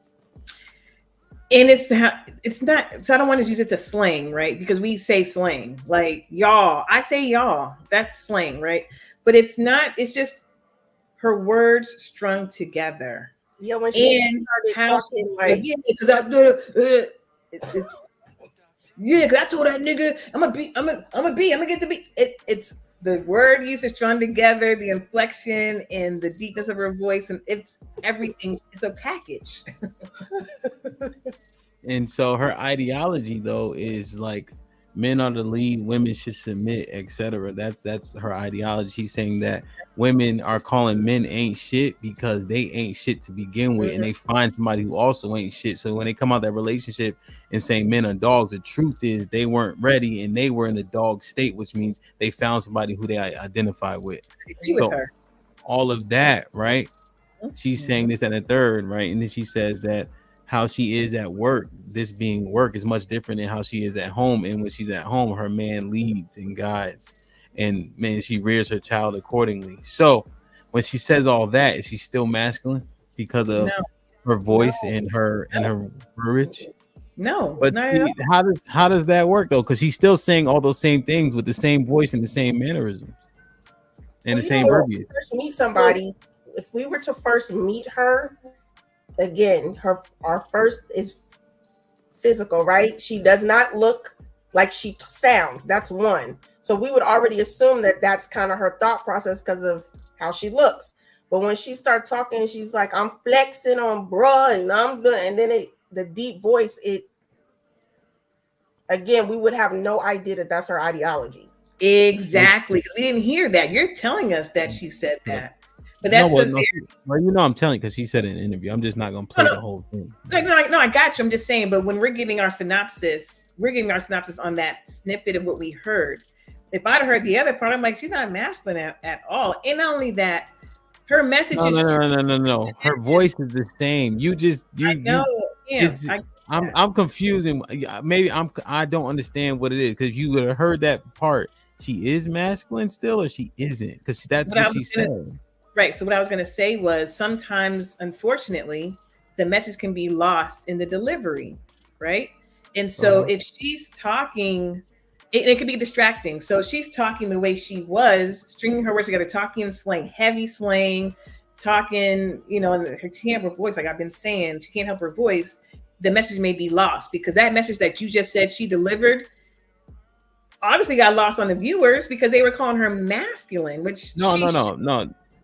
And it's not. So I don't want to use it to slang, right? Because we say slang, like y'all. I say y'all. That's slang, right? But it's not. It's just her words strung together. Yeah, when she started talking, like because I told that nigga I'm gonna get the beat. It's the word use is strung together, the inflection and the deepness of her voice, and it's everything. It's a package. And so her ideology, though, is like men are the lead, women should submit, etc. That's her ideology. She's saying that women are calling men ain't shit because they ain't shit to begin with, and they find somebody who also ain't shit. So when they come out that relationship and saying men are dogs, the truth is they weren't ready and they were in a dog state, which means they found somebody who they identify with. So all of that, right? She's saying this at a third, right? And then she says that how she is at work, this being work, is much different than how she is at home. And when she's at home, her man leads and guides, and man, she rears her child accordingly. So when she says all that, is she still masculine because of her voice and her verbiage? No, but how does that work though? Because she's still saying all those same things with the same voice and the same mannerisms and the same verbiage. First meet somebody. If we were to first meet her, again, our first is physical, right? She does not look like she sounds. That's one. So we would already assume that that's kind of her thought process because of how she looks. But when she starts talking, she's like, I'm flexing on bruh and I'm good. And then the deep voice, again, we would have no idea that that's her ideology. Exactly. Because we didn't hear that. You're telling us that she said that. But that's I'm telling you because she said in an interview. I'm just not going to play the whole thing. No, I got you. I'm just saying. But when we're giving our synopsis on that snippet of what we heard. If I'd heard the other part, I'm like, she's not masculine at all. And not only that, her message is no. Her voice is the same. I'm confusing. Maybe I don't understand what it is because you would have heard that part. She is masculine still, or she isn't? Because that's what she said. Right. So what I was going to say was sometimes, unfortunately, the message can be lost in the delivery. Right. And so if she's talking, it can be distracting. So she's talking the way she was, stringing her words together, talking in slang, heavy slang, talking, and she can't help her voice. Like I've been saying, she can't help her voice. The message may be lost because that message that you just said she delivered obviously got lost on the viewers because they were calling her masculine, which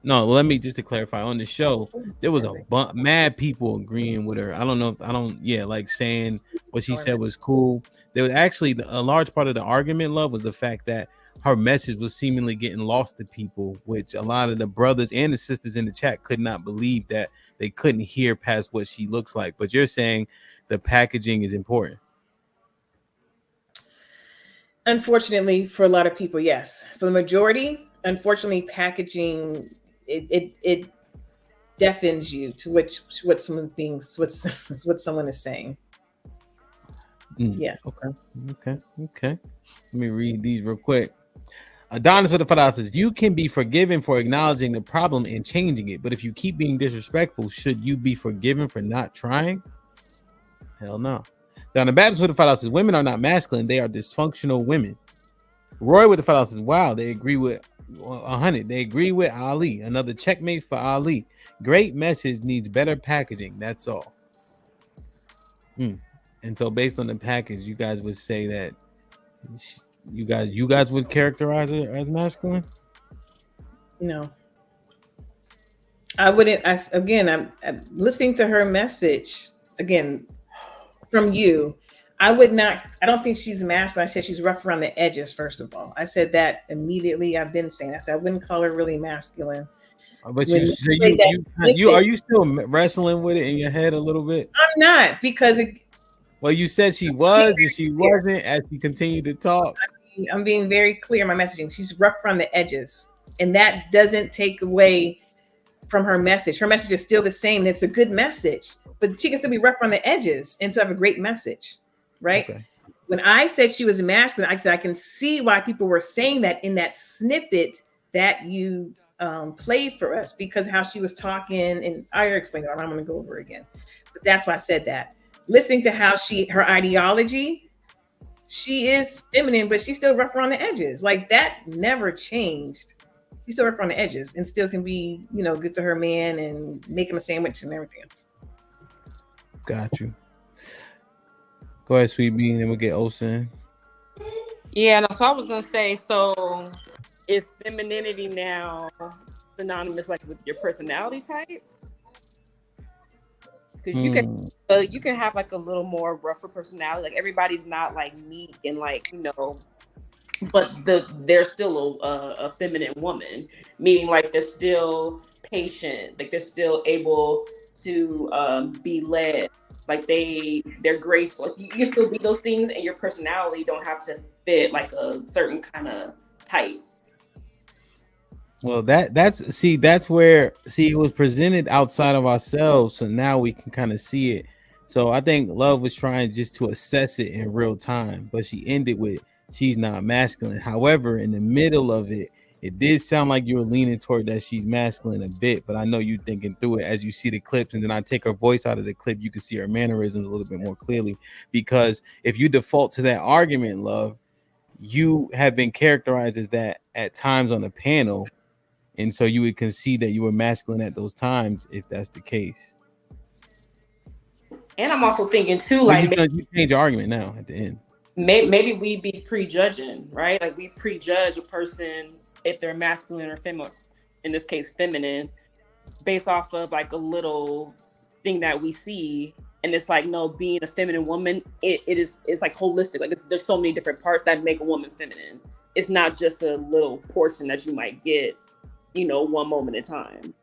No, let me just to clarify on the show, there was mad people agreeing with her. Like saying what she said was cool. There was actually a large part of the argument, love, was the fact that her message was seemingly getting lost to people, which a lot of the brothers and the sisters in the chat could not believe that they couldn't hear past what she looks like. But you're saying the packaging is important. Unfortunately, for a lot of people, yes. For the majority, unfortunately, packaging it deafens you to what someone is saying. Yes. Okay. Let me read these real quick. Adonis with the $5 says, you can be forgiven for acknowledging the problem and changing it, but if you keep being disrespectful, should you be forgiven for not trying? Hell no. Don the Baptist with the $5 says, women are not masculine, they are dysfunctional women. Roy with the $5 says, wow, they agree with 100. They agree with Ali. Another checkmate for Ali. Great message, needs better packaging. That's all. And so based on the package, you guys would say that you guys would characterize her as masculine? No. I wouldn't. I'm listening to her message again from you. I would not. I don't think she's masculine. I said she's rough around the edges. First of all, I said that immediately. I've been saying that. So I wouldn't call her really masculine. But you are you still wrestling with it in your head a little bit? I'm not, because well, you said she was and she wasn't as she continued to talk. I'm being very clear in my messaging. She's rough around the edges, and that doesn't take away from her message. Her message is still the same. It's a good message, but she can still be rough around the edges and still have a great message, right? Okay. When I said she was masculine, I said I can see why people were saying that in that snippet that you played for us, because how she was talking, and I explained it. I'm going to go over it again, but that's why I said that. Listening to how her ideology, she is feminine, but she's still rough around the edges. Like, that never changed. She's still rough around the edges and still can be, good to her man and make him a sandwich and everything else. Got you. Go ahead, Sweet Bean, and then we'll get Olsen. Yeah, no, so I was going to say, so is femininity now synonymous like with your personality type? Because you can have like a little more rougher personality. Like, everybody's not like meek and like, but they're still a feminine woman, meaning like they're still patient, like they're still able to be led, like they're graceful. You can still be those things, and your personality don't have to fit like a certain kind of type. Well, that's where it was presented outside of ourselves, so now we can kind of see it. So I think Love was trying just to assess it in real time, but she ended with she's not masculine. However, in the middle of it, it did sound like you were leaning toward that she's masculine a bit, but I know you thinking through it as you see the clips, and then I take her voice out of the clip, you can see her mannerisms a little bit more clearly. Because if you default to that argument, Love, you have been characterized as that at times on the panel, and so you would concede that you were masculine at those times if that's the case. And I'm also thinking too, like, you change your argument now at the end. Maybe we be prejudging, right? Like, we prejudge a person if they're masculine or feminine, in this case feminine, based off of like a little thing that we see. And it's like, no, being a feminine woman, it's like holistic. Like, there's so many different parts that make a woman feminine. It's not just a little portion that you might get, one moment in time.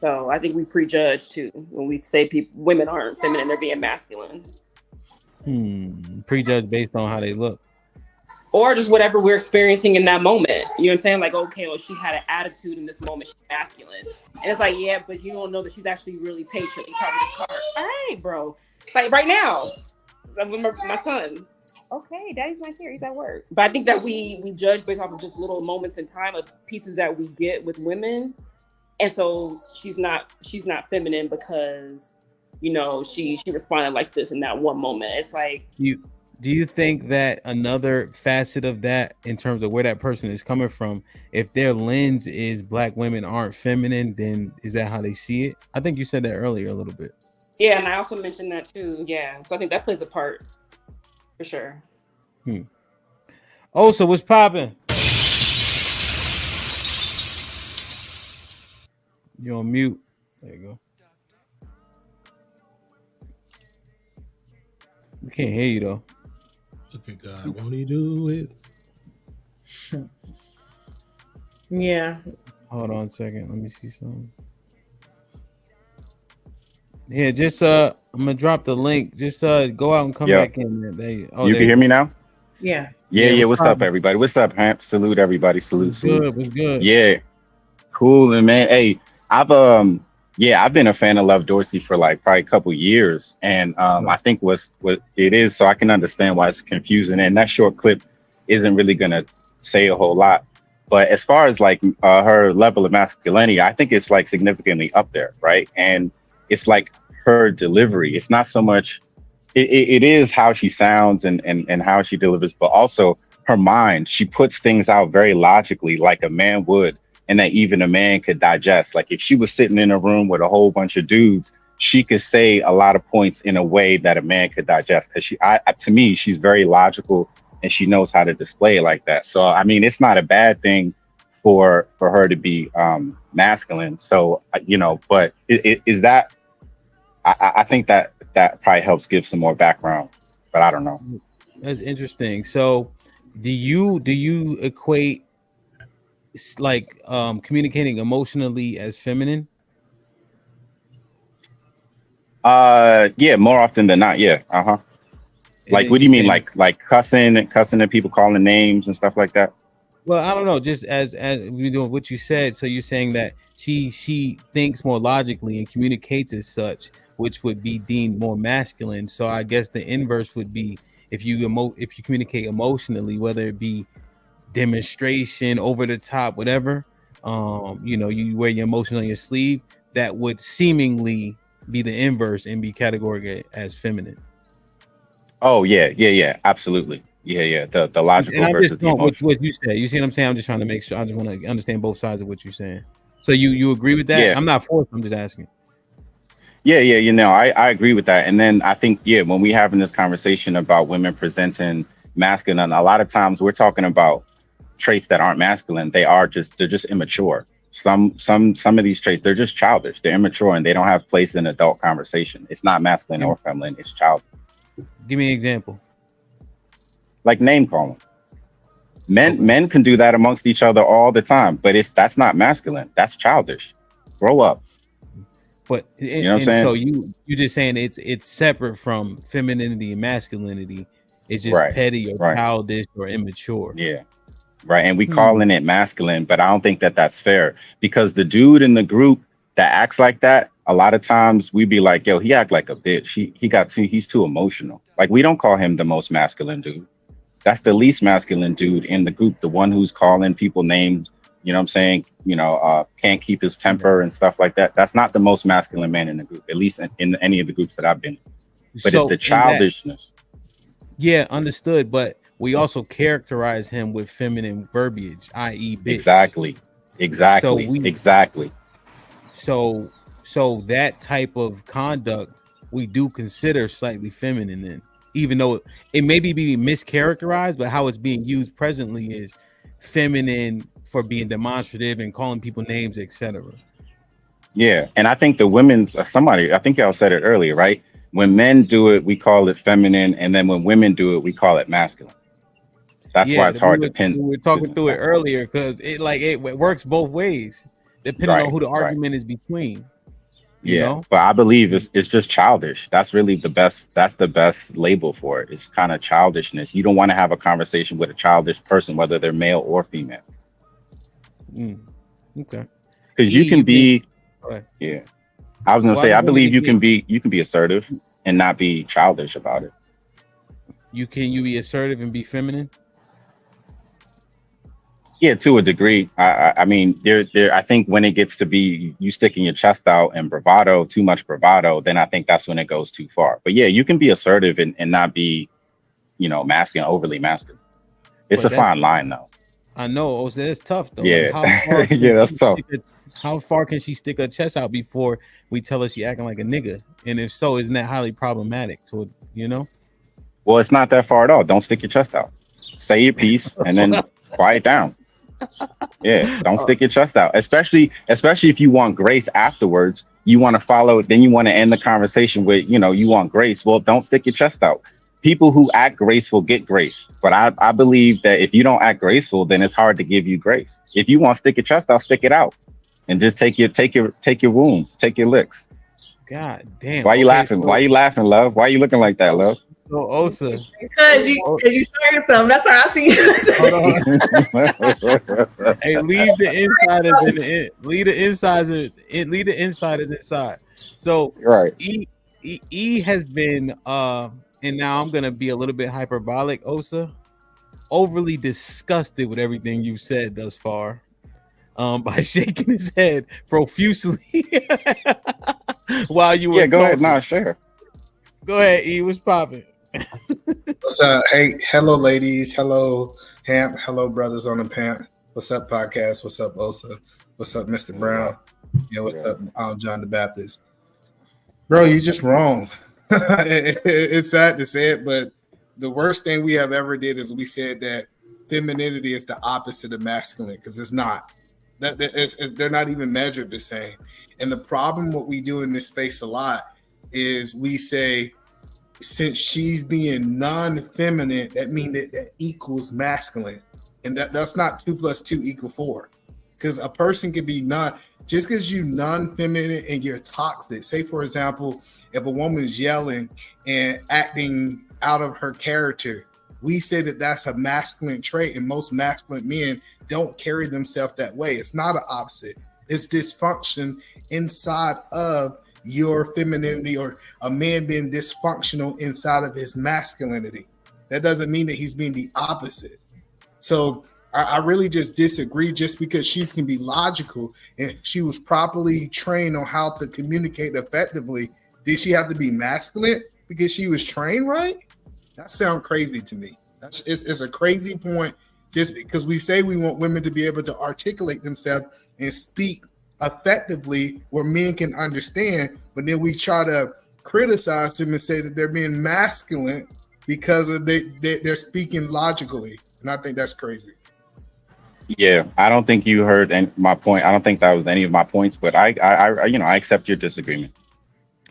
So I think we prejudge too when we say women aren't feminine, they're being masculine. Prejudge based on how they look, or just whatever we're experiencing in that moment. You know what I'm saying? Like, okay, well, she had an attitude in this moment, she's masculine, and it's like, yeah, but you don't know that she's actually really patient. You probably just call her, all right, bro, like right now, I'm with my son. Okay, daddy's not here, he's at work. But I think that we judge based off of just little moments in time of pieces that we get with women, and so she's not feminine because she responded like this in that one moment. It's like, do you think that another facet of that, in terms of where that person is coming from, if their lens is black women aren't feminine, then is that how they see it? I think you said that earlier a little bit. Yeah, and I also mentioned that too. Yeah, so I think that plays a part for sure. Oh, so what's popping? You're on mute. There you go. We can't hear you though. Look at God, won't he do it? Yeah. Hold on a second. Let me see something. Yeah, just I'm gonna drop the link. Just go out and come back in there. You can hear me now? Yeah. Yeah. What's up, everybody? What's up, Hamp? Salute everybody. Salute. What's good? Yeah. Cool, and man. Hey, I've been a fan of Love Dorsey for like probably a couple years, and I think what it is, so I can understand why it's confusing. And that short clip isn't really gonna say a whole lot, but as far as like her level of masculinity, I think it's like significantly up there, right? And it's like her delivery. It's not so much. It is how she sounds and how she delivers, but also her mind. She puts things out very logically, like a man would, and that even a man could digest. Like if she was sitting in a room with a whole bunch of dudes, she could say a lot of points in a way that a man could digest. Because to me, she's very logical and she knows how to display it like that. So I mean, it's not a bad thing for her to be masculine. So but is that? I think that probably helps give some more background but I don't know. That's interesting. So, do you equate like communicating emotionally as feminine? Yeah, more often than not. Yeah. Like, what do you mean? Like cussing at people, calling names and stuff like that? Well, I don't know. Just as we doing what you said. So you're saying that she thinks more logically and communicates as such, which would be deemed more masculine. So I guess the inverse would be if you communicate emotionally, whether it be demonstration, over the top, whatever. You wear your emotion on your sleeve. That would seemingly be the inverse and be categorized as feminine. Oh yeah, absolutely. Yeah. The logical versus the emotional. What you said. You see what I'm saying? I'm just trying to make sure. I just want to understand both sides of what you're saying. So you agree with that? Yeah. I'm not forced. I'm just asking. Yeah. I agree with that. And then I think, when we having this conversation about women presenting masculine, a lot of times we're talking about traits that aren't masculine. They're just immature. Some of these traits, they're just childish. They're immature and they don't have place in adult conversation. It's not masculine or feminine. It's childish. Give me an example. Like name calling. Men can do that amongst each other all the time, but that's not masculine. That's childish. Grow up. But you know what I'm saying? So you just saying it's separate from femininity and masculinity. It's just petty or childish or immature. Yeah. Right. And we calling it masculine, but I don't think that's fair, because the dude in the group that acts like that, a lot of times we be like, yo, he act like a bitch. He's too emotional. Like, we don't call him the most masculine dude. That's the least masculine dude in the group. The one who's calling people names, you know what I'm saying? Can't keep his temper and stuff like that. That's not the most masculine man in the group, at least in any of the groups that I've been in. But it's the childishness. Yeah, understood. But we also characterize him with feminine verbiage, i.e. bitch. Exactly. So that type of conduct we do consider slightly feminine then, even though it may be mischaracterized, but how it's being used presently is feminine for being demonstrative and calling people names, etc. Yeah, and I think the women's I think y'all said it earlier, right? When men do it, we call it feminine, and then when women do it, we call it masculine. That's why it's hard to pin. We were talking through it earlier because it works both ways, depending on who the argument is between. You know? But I believe it's just childish. That's really the best. That's the best label for it. It's kind of childishness. You don't want to have a conversation with a childish person, whether they're male or female. Okay. Because you can be. Yeah. I was gonna say, I believe you can be assertive and not be childish about it. You be assertive and be feminine? Yeah, to a degree. I mean, I think when it gets to be you sticking your chest out and bravado, too much bravado, then I think that's when it goes too far. But yeah, you can be assertive and not be, masculine, overly masculine. It's a fine line, though. I know. It's tough, though. Yeah, like that's tough. How far can she stick her chest out before we tell her she acting like a nigga? And if so, isn't that highly problematic? So, Well, it's not that far at all. Don't stick your chest out. Say your piece and then quiet down. Yeah, don't stick your chest out, especially if you want grace afterwards. You want to follow, then you want to end the conversation with, you want grace. Well, don't stick your chest out. People who act graceful get grace, but I believe that if you don't act graceful, then it's hard to give you grace. If you want to stick your chest out, stick it out, and just take your wounds, take your licks. God damn! Why you laughing? Why you laughing, love? Why you looking like that, love? So Osa, because you started something. That's why I see you. Hey, leave the insiders inside. So right. E has been and now I'm gonna be a little bit hyperbolic, Osa, overly disgusted with everything you've said thus far. By shaking his head profusely while you were go talking. ahead. Nah, sure. Go ahead, E. What's popping? What's up? Hey, hello, ladies. Hello, Hamp. Hello, brothers on the Pant. What's up, podcast? What's up, Osa? What's up, Mr. Brown? Yeah, what's up, John the Baptist? Bro, you're just wrong. It's sad to say it, but the worst thing we have ever did is we said that femininity is the opposite of masculine, because it's not. They're not even measured the same. And the problem, what we do in this space a lot, is we say since she's being non-feminine, that means that equals masculine, and that's not 2 + 2 = 4. Because a person can be just because you non-feminine and you're toxic. Say, for example, if a woman is yelling and acting out of her character, we say that that's a masculine trait, and most masculine men don't carry themselves that way. It's not an opposite. It's dysfunction inside of your femininity, or a man being dysfunctional inside of his masculinity. That doesn't mean that he's being the opposite. So I really just disagree. Just because she can be logical and she was properly trained on how to communicate effectively, did she have to be masculine because she was trained right? That sounds crazy to me. It's a crazy point, just because we say we want women to be able to articulate themselves and speak effectively where men can understand, but then we try to criticize them and say that they're being masculine because of they're speaking logically. And I think that's crazy. Yeah, I don't think you heard my point. I don't think that was any of my points, but I accept your disagreement.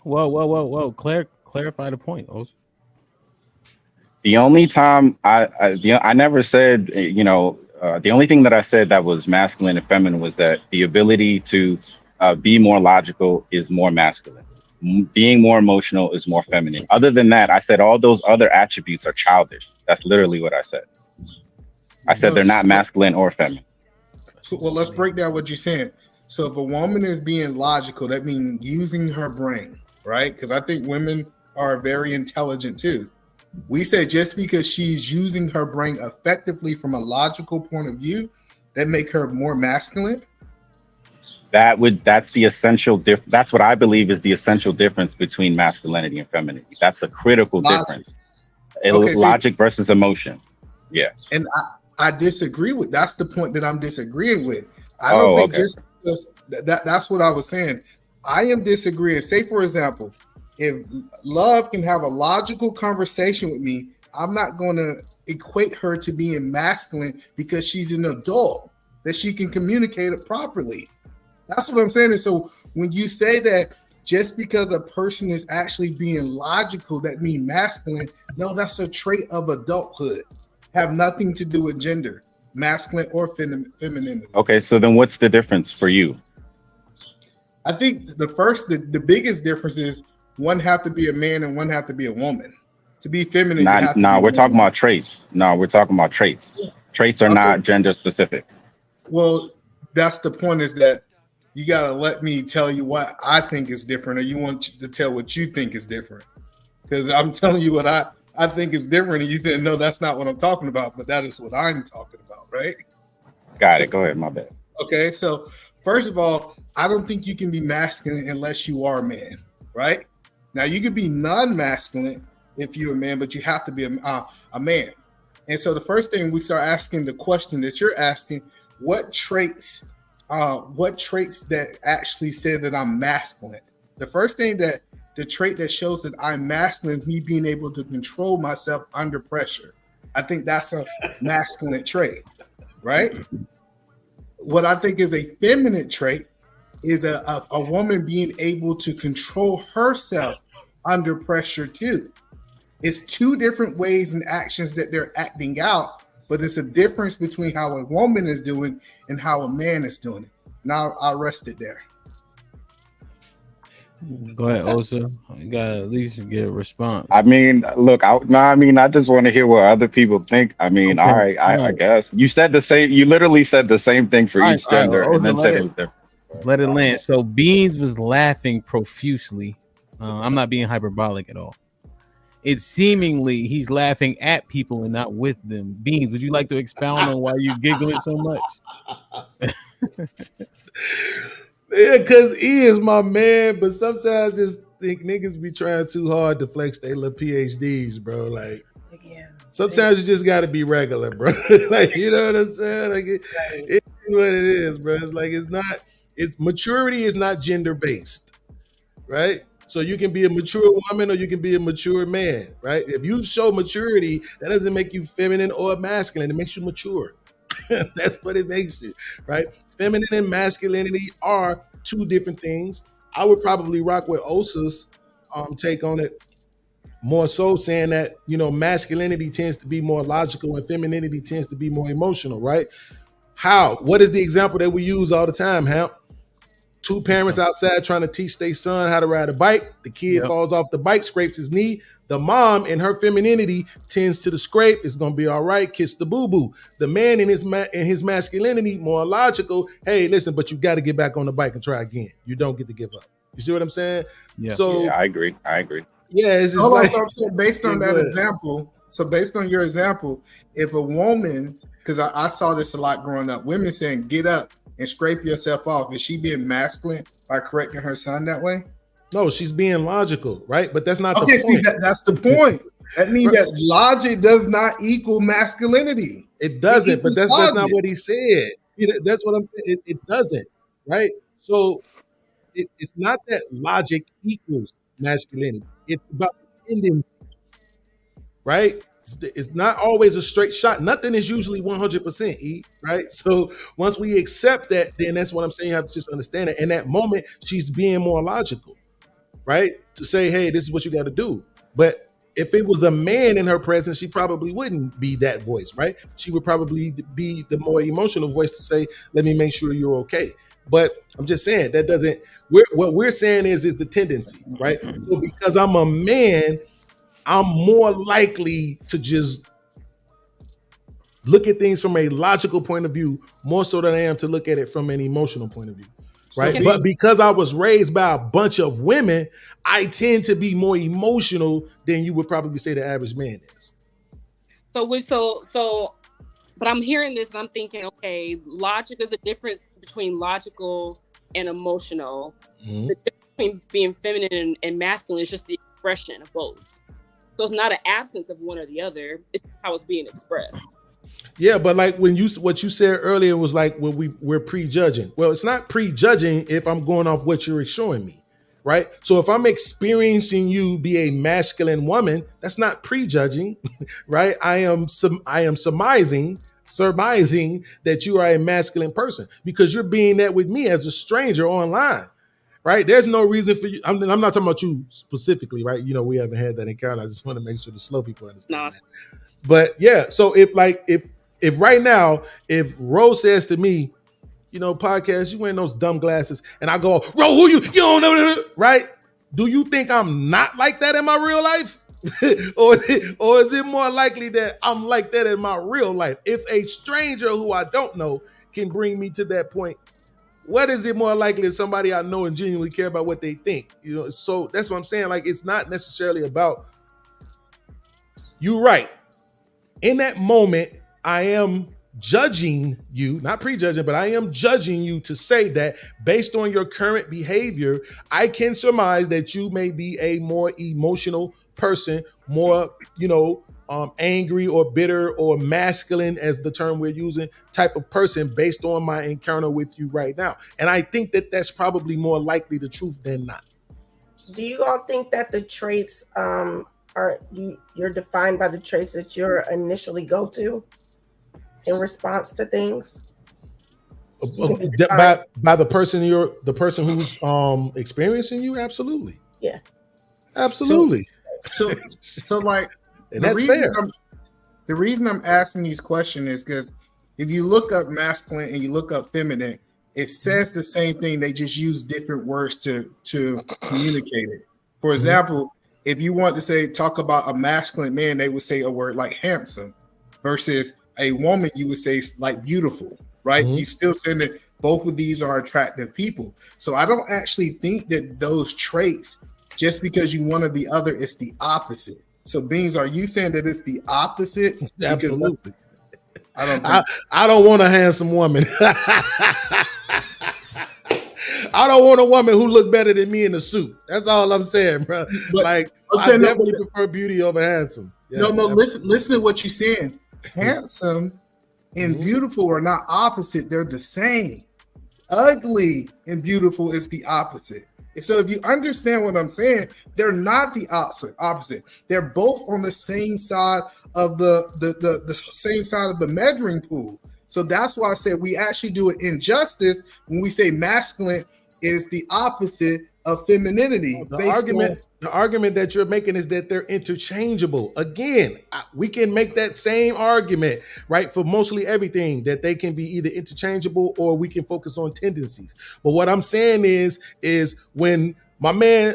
Whoa. Clarify the point, Oz. The only time I never said, the only thing that I said that was masculine and feminine was that the ability to be more logical is more masculine. Being more emotional is more feminine. Other than that, I said all those other attributes are childish. That's literally what I said. I said they're not masculine or feminine. So, well, let's break down what you're saying. So if a woman is being logical, that means using her brain, right? Because I think women are very intelligent too. We say just because she's using her brain effectively from a logical point of view, that make her more masculine. That's the essential that's what I believe is the essential difference between masculinity and femininity. That's a critical difference. Logic versus emotion. Yeah. And I disagree with. That's the point that I'm disagreeing with. I don't think just because that's what I was saying. I am disagreeing. Say, for example, if Love can have a logical conversation with me, I'm not going to equate her to being masculine because she's an adult, that she can communicate it properly. That's what I'm saying. And so when you say that just because a person is actually being logical, that means masculine, no, that's a trait of adulthood. Have nothing to do with gender, masculine or feminine. Okay, so then what's the difference for you? I think the biggest difference is one have to be a man and one have to be a woman. To be feminine, we're talking about traits. No, we're talking about traits. Traits are not gender specific. Well, that's the point, is that you got to let me tell you what I think is different, or you want to tell what you think is different. Because I'm telling you what I think is different, and you said, no, that's not what I'm talking about, but that is what I'm talking about, right? Got it. Go ahead, my bad. Okay, so first of all, I don't think you can be masculine unless you are a man, right? Now, you can be non-masculine if you're a man, but you have to be a man. And so the first thing we start asking, the question that you're asking, what traits that actually say that I'm masculine? The first thing the trait that shows that I'm masculine is me being able to control myself under pressure. I think that's a masculine trait, right? What I think is a feminine trait is a woman being able to control herself under pressure too. It's two different ways and actions that they're acting out, but it's a difference between how a woman is doing and how a man is doing it. Now I'll rest it there. Go ahead, Osa. You gotta at least get a response. I mean, look, I just want to hear what other people think. I mean, okay. All right, I guess you said the same. You literally said the same thing for each gender, and then said it was different. Let it land. So Beans was laughing profusely. I'm not being hyperbolic at all. It's seemingly he's laughing at people and not with them. Beans, would you like to expound on why you giggling so much? Yeah, because he is my man, but sometimes I just think niggas be trying too hard to flex their little PhDs, bro. Like, sometimes you just got to be regular, bro. Like, you know what I'm saying? Like, it is what it is, bro. It's like, maturity is not gender based, right? So you can be a mature woman or you can be a mature man, right? If you show maturity, that doesn't make you feminine or masculine. It makes you mature. That's what it makes you, right? Feminine and masculinity are two different things. I would probably rock with Osa's take on it. more so saying that, you know, masculinity tends to be more logical and femininity tends to be more emotional, right? How? What is the example that we use all the time, Hamp? Two parents outside trying to teach their son how to ride a bike. The kid falls off the bike, scrapes his knee. The mom, in her femininity, tends to the scrape. It's gonna be all right. Kiss the boo boo. The man in his masculinity, more logical. Hey, listen, but you got to get back on the bike and try again. You don't get to give up. You see what I'm saying? Yeah. So I agree. Yeah, it's just Hold like, on, so I'm saying based on that example. So based on your example, if a woman, because I saw this a lot growing up, women saying get up and scrape yourself off, is she being masculine by correcting her son that way? No, she's being logical, right? But that's not okay, the point. See, that's the point. That means that logic does not equal masculinity. It doesn't, but that's not what he said. That's what I'm saying. It doesn't, right? So it's not that logic equals masculinity. It's about tendency, right? It's not always a straight shot. Nothing is usually 100%, E, right? So once we accept that, then that's what I'm saying. You have to just understand it. In that moment, she's being more logical, right? To say, hey, this is what you got to do. But if it was a man in her presence, she probably wouldn't be that voice, right? She would probably be the more emotional voice to say, let me make sure you're okay. But I'm just saying that doesn't, what we're saying is the tendency, right? So because I'm a man, I'm more likely to just look at things from a logical point of view, more so than I am to look at it from an emotional point of view, right? But because I was raised by a bunch of women, I tend to be more emotional than you would probably say the average man is. But I'm hearing this and I'm thinking, okay, logic is the difference between logical and emotional. Mm-hmm. The difference between being feminine and masculine is just the expression of both. So it's not an absence of one or the other. It's how it's being expressed. Yeah, but like what you said earlier was like we're prejudging. Well, it's not prejudging if I'm going off what you're showing me, right? So if I'm experiencing you be a masculine woman, that's not prejudging, right? I am surmising that you are a masculine person because you're being that with me as a stranger online. Right? There's no reason for you. I'm not talking about you specifically, right? You know, we haven't had that encounter. I just want to make sure the slow people understand that. But yeah, so if right now, if Rose says to me, you know, podcast, you wearing those dumb glasses, and I go, Rose, who you don't know, right? Do you think I'm not like that in my real life? or is it more likely that I'm like that in my real life? If a stranger who I don't know can bring me to that point, what is it more likely that somebody I know and genuinely care about what they think? You know, so that's what I'm saying. Like, it's not necessarily about you, right? In that moment, I am judging you, not prejudging, but I am judging you to say that based on your current behavior, I can surmise that you may be a more emotional person, more, angry or bitter or masculine, as the term we're using, type of person based on my encounter with you right now. And I think that that's probably more likely the truth than not. Do you all think that the traits you're defined by the traits that you're initially go to in response to things? By the person who's experiencing you? Absolutely. Yeah. Absolutely. So like, and that's fair. The reason I'm asking these questions is because if you look up masculine and you look up feminine, it says the same thing. They just use different words to communicate it. For example, if you want to talk about a masculine man, they would say a word like handsome, versus a woman, you would say like beautiful, right? You still saying that both of these are attractive people. So I don't actually think that those traits, just because you one or the other, it's the opposite. So Beans, are you saying that it's the opposite? Absolutely. I don't want a handsome woman. I don't want a woman who look better than me in a suit. That's all I'm saying, bro. But I definitely prefer beauty over handsome. Yes, listen to what you're saying. Handsome and beautiful are not opposite. They're the same. Ugly and beautiful is the opposite. So if you understand what I'm saying, they're not the opposite. They're both on the same side of the same side of the measuring pool. So that's why I said we actually do an injustice when we say masculine is the opposite of femininity. The argument that you're making is that they're interchangeable. Again, we can make that same argument, right, for mostly everything, that they can be either interchangeable or we can focus on tendencies. But what I'm saying is when my man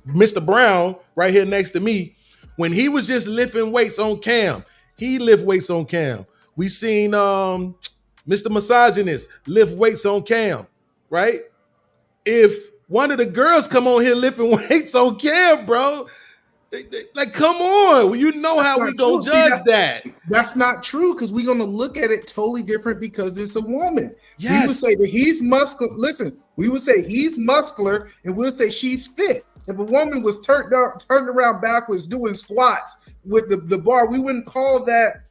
Mr. Brown right here next to me, when he was just lifting weights on cam, he lift weights on cam. We seen Mr. Misogynist lift weights on cam, right? If one of the girls come on here lifting weights on cam, bro, like, come on. Well, you know how we gonna judge that. That's not true, because we're gonna look at it totally different because it's a woman. Yes. We would say that he's muscular. Listen, we would say he's muscular, and we'll say she's fit. If a woman was turned around backwards doing squats with the bar, we wouldn't call that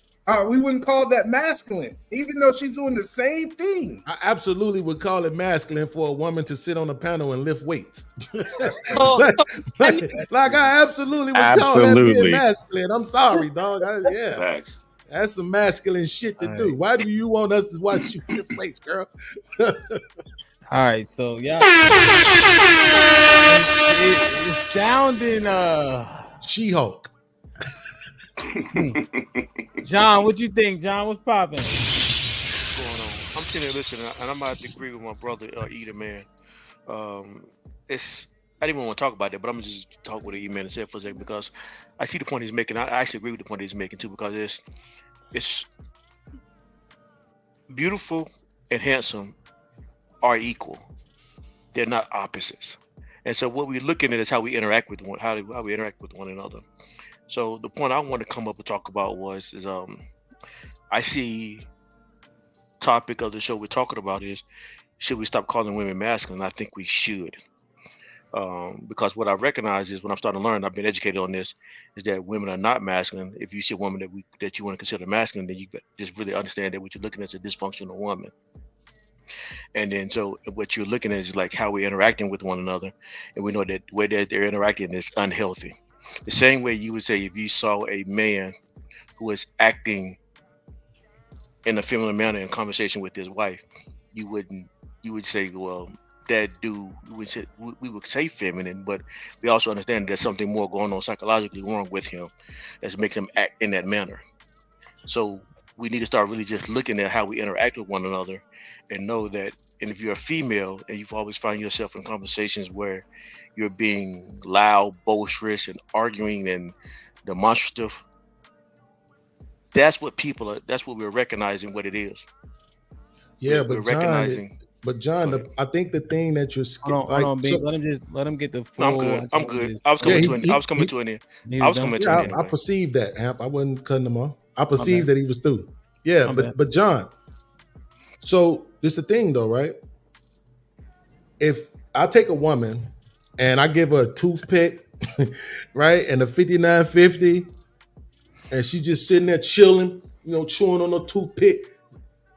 masculine, even though she's doing the same thing. I absolutely would call it masculine for a woman to sit on a panel and lift weights. like I absolutely would call that being masculine. I'm sorry, dog. That's some masculine shit to do. Why do you want us to watch you lift weights, girl? All right, so yeah, it's sounding She-Hulk. John, what you think? John, what's popping? What's going on? I'm sitting there listening, and I'm about to agree with my brother, Eda, man. I didn't even want to talk about that, but I'm gonna just talk with Eda, man, and say it for a second, because I see the point he's making. I actually agree with the point he's making too, because it's beautiful and handsome are equal. They're not opposites. And so what we're looking at is how we interact with how we interact with one another. So the point I want to come up and talk about is I see topic of the show we're talking about is, should we stop calling women masculine? I think we should. Because what I recognize is, when I'm starting to learn, I've been educated on this, is that women are not masculine. If you see a woman that you want to consider masculine, then you just really understand that what you're looking at is a dysfunctional woman. And then so what you're looking at is like how we're interacting with one another, and we know that the way that they're interacting is unhealthy. The same way you would say, if you saw a man who was acting in a feminine manner in conversation with his wife, you would say, well, that dude, we would say feminine, but we also understand there's something more going on psychologically wrong with him that's making him act in that manner. So we need to start really just looking at how we interact with one another, and know that, and if you're a female and you've always found yourself in conversations where you're being loud, boisterous, and arguing and demonstrative, that's what we're recognizing what it is. Yeah, but John, I think the thing that you're hold on, B. Let him get the full. No, I'm good. I was coming to an end. I perceived that, Amp. I wasn't cutting him off. I perceived that he was through. Yeah, but John, so this is the thing though, right? If I take a woman and I give her a toothpick, right, and a 5950, and she just sitting there chilling, chewing on a toothpick,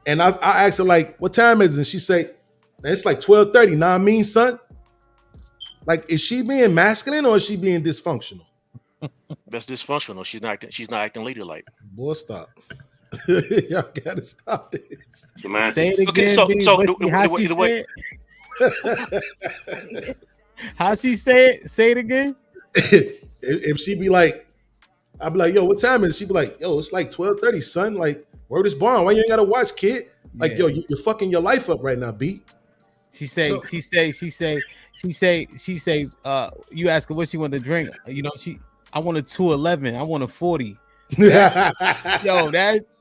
and I ask her, like, what time is it? And she say, it's like 12:30. Know what I mean, son? Like, is she being masculine or is she being dysfunctional? That's dysfunctional. She's not acting ladylike. Boy, stop. Y'all gotta stop this. Say it again. How she say it? Say it again. If she be like, I'd be like, yo, what time is it? She be like, yo, it's like 12:30, son. Like, word is born. Why you ain't gotta watch, kid? Like, yo, you're fucking your life up right now, B. She say, you ask her what she want to drink. I want a 211. I want a 40.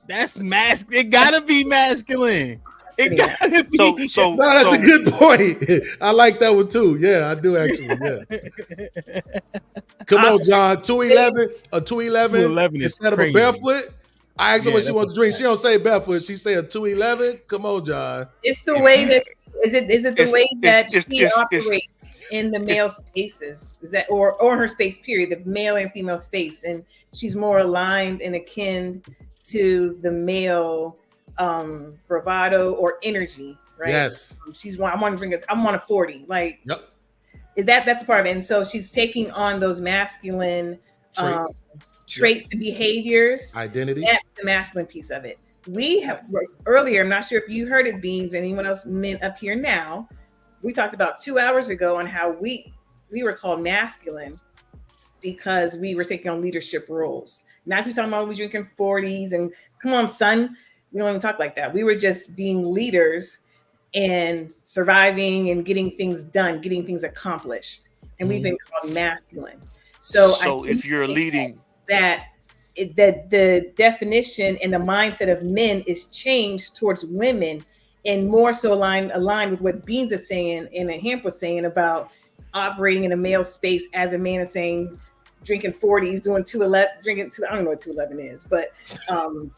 That's masculine. It gotta be masculine. It gotta be. No, that's a good point. I like that one too. Yeah, I do actually. Yeah. Come on, John. 211 or 211 instead of a barefoot. I asked her what she wants to drink. She don't say barefoot. She say a 211. Come on, John. It's the way that is it the way that she operates in the male spaces? Is that or her space period, the male and female space, and she's more aligned and akin to the male bravado or energy, right? Yes. I want to drink it. I want a 40. Like, yep. That's part of it. And so she's taking on those masculine traits and behaviors. Identity. That's the masculine piece of it. We have earlier, I'm not sure if you heard it, Beans, anyone else men up here now, we talked about 2 hours ago on how we were called masculine because we were taking on leadership roles. Not just talking about we drinking 40s and come on, son. We don't even talk like that. We were just being leaders and surviving and getting things done, getting things accomplished. And we've been called masculine. So if you're leading that the definition and the mindset of men is changed towards women and more so aligned with what Beans is saying and Hamp was saying about operating in a male space as a man and saying drinking 40s, doing 211, I don't know what 211 is, but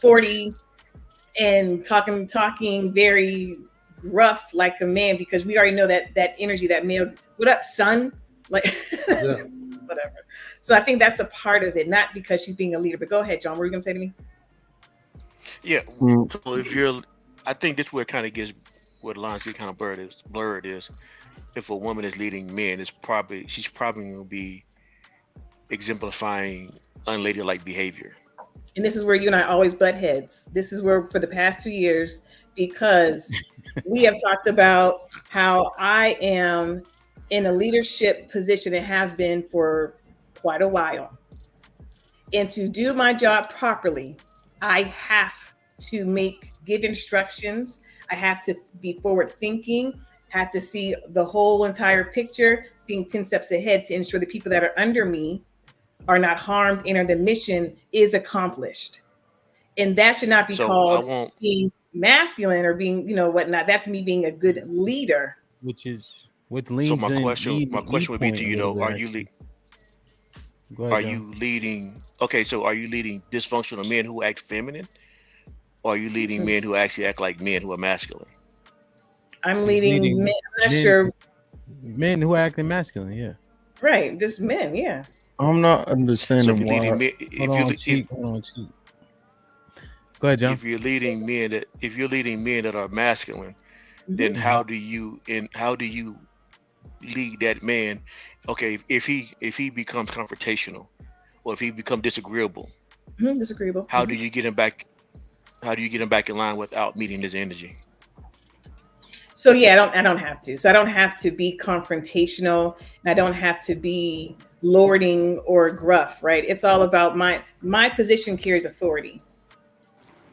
40 and talking very rough like a man, because we already know that energy, that male, what up, son? Like whatever. So I think that's a part of it, not because she's being a leader. But go ahead, John. What were you gonna say to me? Yeah. So if I think this where it kind of gets where the lines get kind of blurred is if a woman is leading men, she's probably gonna be exemplifying unladylike behavior. And this is where you and I always butt heads. This is where for the past 2 years, because we have talked about how I am in a leadership position and have been for quite a while. And to do my job properly, I have to give instructions. I have to be forward thinking, have to see the whole entire picture, being 10 steps ahead to ensure the people that are under me are not harmed and the mission is accomplished. And that should not be called being masculine or being, whatnot. That's me being a good leader. Which is what leads. So my question would be to you though, are you leading dysfunctional men who act feminine? Or are you leading men who actually act like men who are masculine? I'm leading men, I'm not sure. Men who are acting masculine, yeah. Right, just men, yeah. I'm not understanding why. Hold on, Cheek. Go ahead, John. If you're leading men that are masculine, then how do you lead that man? Okay, if he becomes confrontational, or if he becomes disagreeable, how do you get him back? How do you get him back in line without meeting his energy? So yeah, I don't have to. So I don't have to be confrontational, and I don't have to be lording or gruff, right? It's all about my position carries authority,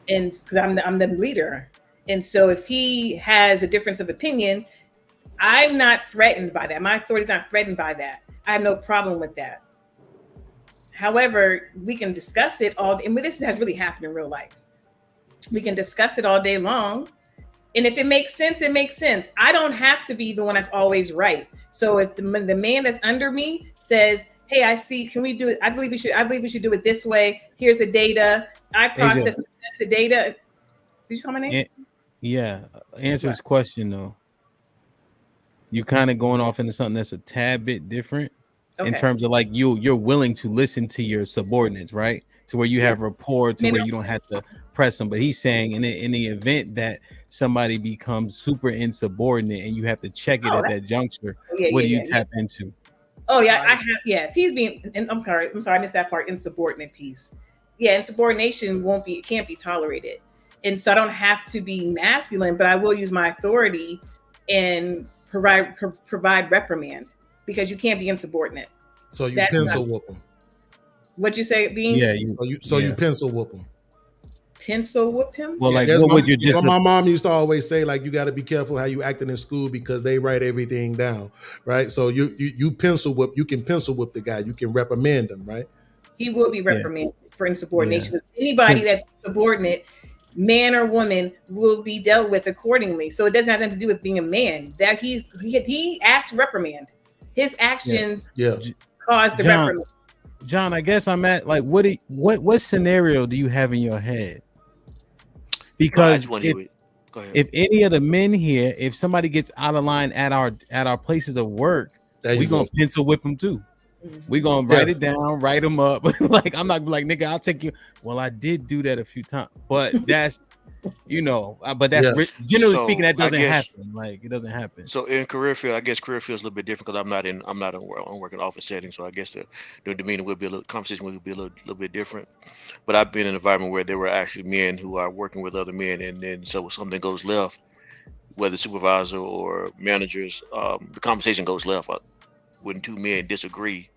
and because I'm the leader, and so if he has a difference of opinion, I'm not threatened by that. My authority is not threatened by that. I have no problem with that. However, we can discuss it all, and this has really happened in real life. We can discuss it all day long. And if it makes sense, it makes sense. I don't have to be the one that's always right. So if the man that's under me says, hey, I see, can we do it? I believe we should do it this way. Here's the data. I process the data. Did you call my name? Yeah. Answer his question though. You're kind of going off into something that's a tad bit different in terms of like you're willing to listen to your subordinates, right? To where you have rapport, to where you don't have to press them. But he's saying in the event that somebody becomes super insubordinate and you have to check it at that juncture, what do you tap into? Oh yeah, I have. Yeah, if he's being, and I'm sorry, I missed that part. Insubordinate piece. Yeah, insubordination can't be tolerated, and so I don't have to be masculine, but I will use my authority and provide reprimand because you can't be insubordinate. So you pencil whoop them. What'd you say, Beans? Yeah, you pencil whoop them. Pencil whoop him? Well, like what would you my mom used to always say, like, you got to be careful how you acting in school because they write everything down, right? So you pencil whip. You can pencil whip the guy. You can reprimand him, right? He will be reprimanded for insubordination. Because anybody that's subordinate, man or woman, will be dealt with accordingly. So it doesn't have anything to do with being a man. That he acts reprimand. His actions cause the reprimand. John, I guess I'm at like what scenario do you have in your head? Because if any of the men here, if somebody gets out of line at our places of work, we're gonna pencil whip them too. We're gonna write it down, write them up. Like I'm not like, nigga, I'll take you. Well, I did do that a few times, but that's but that's generally speaking, that doesn't happen. Like it doesn't happen. So in career field, I guess career field is a little bit different because I'm not in working office setting. So I guess the demeanor would be conversation would be a little bit different. But I've been in an environment where there were actually men who are working with other men, and then so if something goes left, whether supervisor or managers, the conversation goes left. When two men disagree,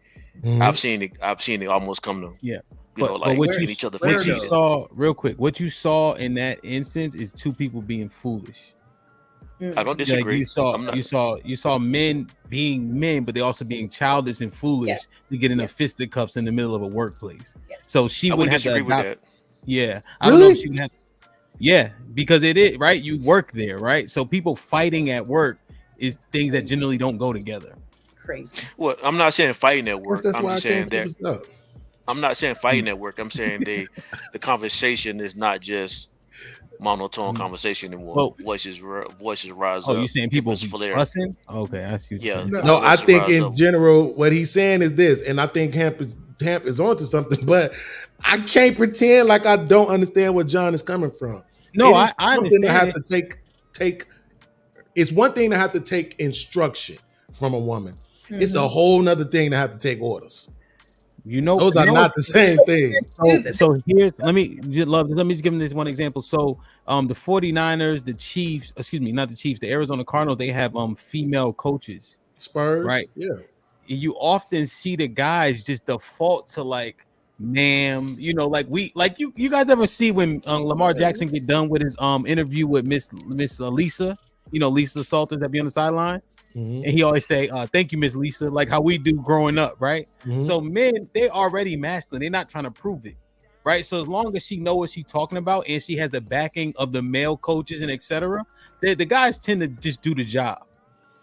I've seen it almost come to But like what in each other what face. you saw real quick, what you saw in that instance is two people being foolish. I don't disagree. Like you saw men being men, but they also being childish and foolish to get in a fisticuffs in the middle of a workplace. So she would have to disagree with that. Yeah, I don't know if she would have. Yeah, because it is right. You work there, right? So people fighting at work is things that generally don't go together. Crazy. Well, I'm not saying fighting at work. That's I'm why just I saying can't that. I'm not saying fighting at work. I'm saying the conversation is not just monotone conversation anymore. Voices rise up. Oh, you saying people fussing? Okay, I see. What you're saying. No, I think in general, what he's saying is this, and I think Hamp is onto something, but I can't pretend like I don't understand where John is coming from. No, I understand. To have to take. It's one thing to have to take instruction from a woman. It's a whole nother thing to have to take orders. You know, those are not the same thing. So here's let me just give him this one example. So the 49ers, the Chiefs, excuse me, not the Chiefs, the Arizona Cardinals, they have female coaches. Spurs, right? Yeah. And you often see the guys just default to like, ma'am, you know, like you guys ever see when Lamar Jackson get done with his interview with Miss Lisa, you know, Lisa Salters that be on the sideline. And he always say, thank you, Miss Lisa, like how we do growing up, right? So men, they already masculine. They're not trying to prove it, right? So as long as she knows what she's talking about and she has the backing of the male coaches and etc., the guys tend to just do the job,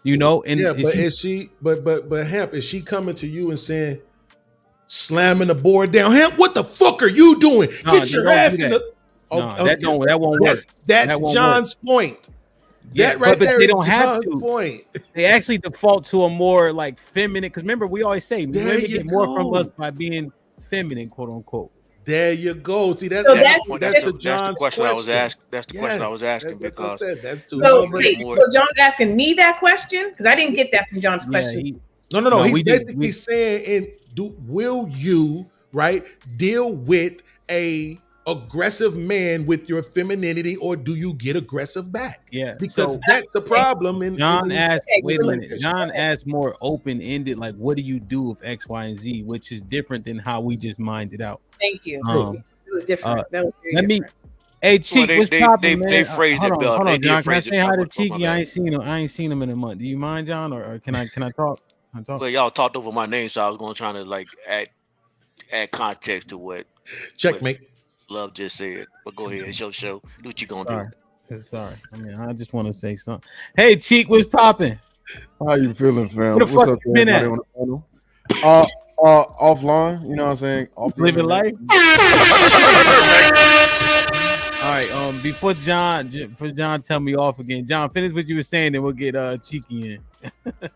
you know? And but Hamp, is she coming to you and saying, slamming the board down? Hamp, what the fuck are you doing? Get your ass in the... that won't work. That's John's point. Yeah, but they don't have John's to. Point. They actually default to a more like feminine. Because remember, we always say women get more from us by being feminine, quote unquote. There you go. See, that's the question I was asking. That's the question I was asking because that's too. So John's asking me that question because I didn't get that from John's question. No. He's basically saying, will you deal with a aggressive man with your femininity, or do you get aggressive back? Yeah, because that's the problem. John asked, wait a minute. John asked more open-ended, like, what do you do with X, Y, and Z, which is different than how we just mined it out. Thank you. It was different. That was very different. Hey, Cheek, what's poppin', man? They phrased it better. Hold on, John. Can I say hi to Cheeky? I ain't seen him in a month. Do you mind, John, or can I talk? Well, y'all talked over my name, so I was going to try to like add context to what checkmate. Love just said, but go ahead, it's your show. Do what you gonna do. Sorry, I mean, I just want to say something. Hey, Cheek, what's popping? How you feeling, fam? What's up, been at? Offline, you know what I'm saying? Living life. All right. Before John tell me off again, John, finish what you were saying, then we'll get Cheeky in.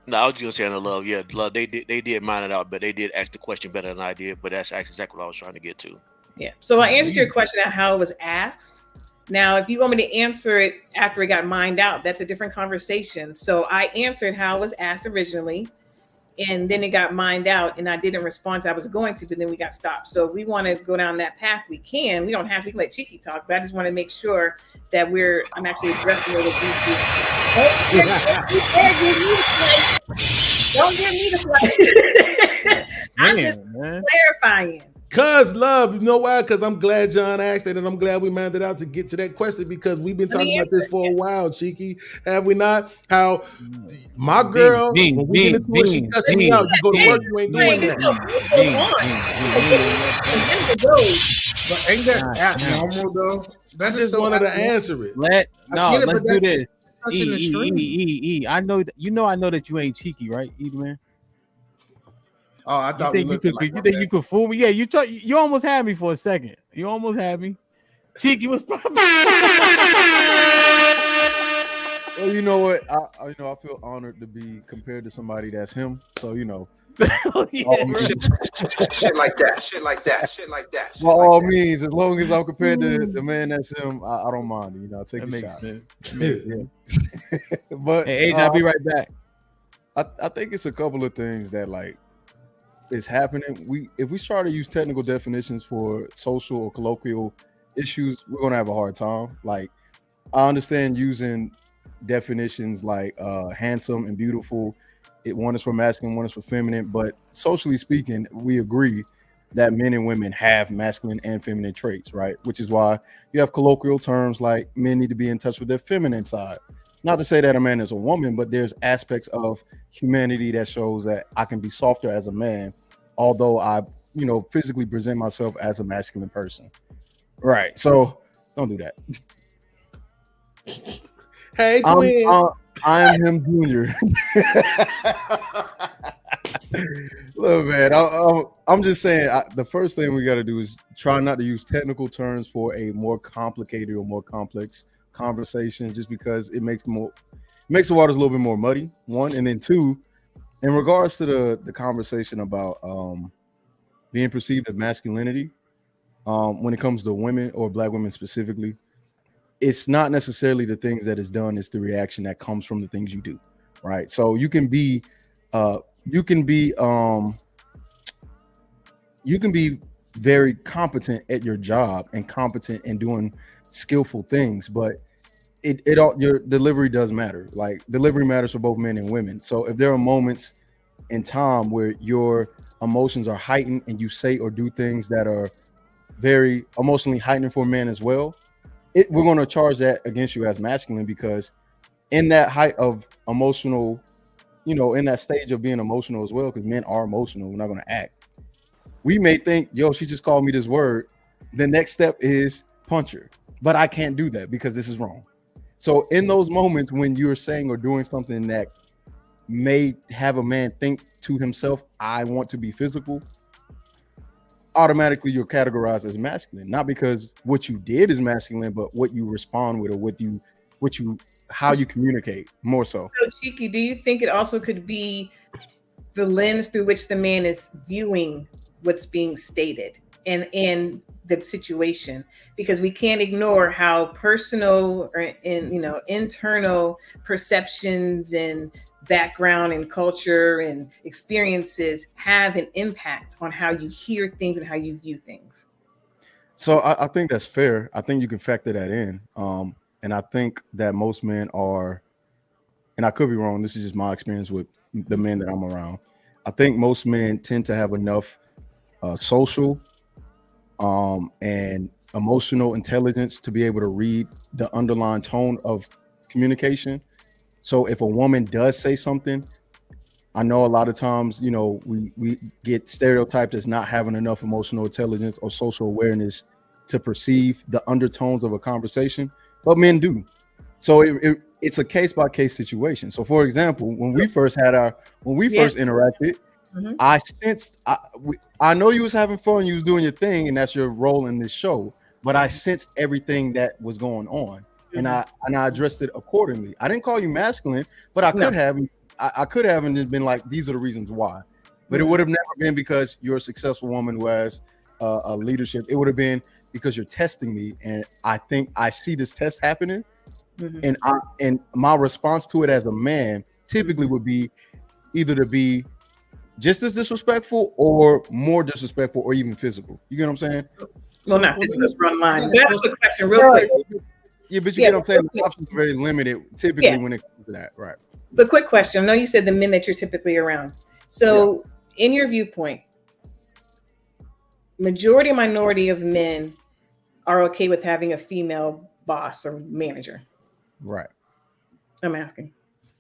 No, I was just saying the love. Yeah, love. They did mine it out, but they did ask the question better than I did. But that's exactly what I was trying to get to. Yeah. So I answered your question on how it was asked. Now, if you want me to answer it after it got mined out, that's a different conversation. So I answered how it was asked originally, and then it got mined out, and I didn't respond to I was going to, but then we got stopped. So if we want to go down that path, we can. We don't have to. We can let Cheeky talk, but I just want to make sure that I'm actually addressing what was needed. Don't give me the play. I'm just clarifying. Cause love, you know why? Because I'm glad John asked it, and I'm glad we minded out to get to that question because we've been talking about this for a while, Cheeky. Have we not? How my girl, when we get into it, she cussing me out. You go to work, you ain't doing that. But ain't that abnormal though? That's just wanted to answer it. Let's do this. I know that you ain't cheeky, right, Edie, man? Oh, I thought you think you could fool me? Yeah, you almost had me for a second. You almost had me. Cheeky was popping. Well, you know what? I feel honored to be compared to somebody that's him. So shit like that. By all means, as long as I'm compared to the man that's him, I don't mind. Take the shot. But hey, AJ, I'll be right back. I think it's a couple of things that is happening. If we try to use technical definitions for social or colloquial issues, we're gonna have a hard time. Like, I understand using definitions like handsome and beautiful. One is for masculine, one is for feminine. But socially speaking, we agree that men and women have masculine and feminine traits, right? Which is why you have colloquial terms like men need to be in touch with their feminine side. Not to say that a man is a woman, but there's aspects of humanity that shows that I can be softer as a man, although I, physically present myself as a masculine person. Right. So don't do that. Hey, twin. I am him junior. Look, man, I'm just saying the first thing we got to do is try not to use technical terms for a more complicated or more complex conversation, just because it makes the waters a little bit more muddy, one. And then two, in regards to the conversation about being perceived as masculinity, when it comes to women or Black women specifically, it's not necessarily the things that is done, it's the reaction that comes from the things you do, right? So you can be very competent at your job and competent in doing skillful things, but your delivery does matter. Like, delivery matters for both men and women. So if there are moments in time where your emotions are heightened and you say or do things that are very emotionally heightened for men as well, we're going to charge that against you as masculine, because in that height of emotional, in that stage of being emotional as well, because men are emotional, we're not going to act. We may think, yo, she just called me this word. The next step is punch her, but I can't do that because this is wrong. So in those moments when you're saying or doing something that may have a man think to himself, I want to be physical, automatically you're categorized as masculine, not because what you did is masculine, but what you respond with, or how you communicate more so. So Cheeky, do you think it also could be the lens through which the man is viewing what's being stated and the situation? Because we can't ignore how personal or internal perceptions and background and culture and experiences have an impact on how you hear things and how you view things. So I think that's fair. I think you can factor that in. And I think that most men are, and I could be wrong, this is just my experience with the men that I'm around. I think most men tend to have enough social and emotional intelligence to be able to read the underlying tone of communication. So if a woman does say something, I know a lot of times, we get stereotyped as not having enough emotional intelligence or social awareness to perceive the undertones of a conversation, but men do. So it's a case by case situation. So for example, when we first interacted, I sensed, I know you was having fun, you was doing your thing, and that's your role in this show, but I sensed everything that was going on. And I addressed it accordingly. I didn't call you masculine, but I could have. I could have and just been like, these are the reasons why. But it would have never been because you're a successful woman who has a leadership. It would have been because you're testing me, and I think I see this test happening, and my response to it as a man typically would be either to be just as disrespectful or more disrespectful or even physical. You get what I'm saying? Well, not this front line. But that's a question real quick. Yeah, but you get what I'm saying? The options are very limited typically when it comes to that, right? But quick question. I know you said the men that you're typically around. So in your viewpoint, majority or minority of men are okay with having a female boss or manager? Right. I'm asking.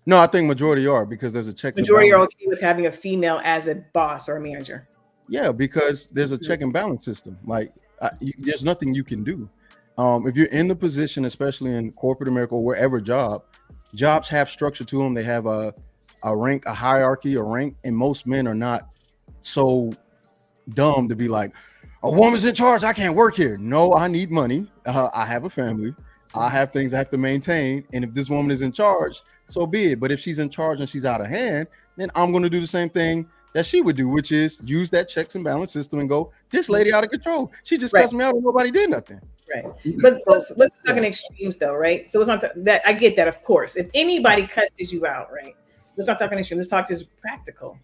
No, I think majority are, because there's a check. Majority are okay with having a female as a boss or a manager? Yeah, because there's a check and balance system. Like there's nothing you can do. If you're in the position, especially in corporate America or wherever jobs have structure to them. They have a rank, a hierarchy, a rank, and most men are not so dumb to be like, a woman's in charge, I can't work here. No, I need money. I have a family. I have things I have to maintain. And if this woman is in charge, so be it. But if she's in charge and she's out of hand, then I'm going to do the same thing that she would do, which is use that checks and balance system and go, this lady out of control. She just cussed me out and nobody did nothing. Right. But let's talk in extremes though, right? So let's not that. I get that, of course. If anybody cusses you out, right? Let's not talk in extremes. Let's talk just practical.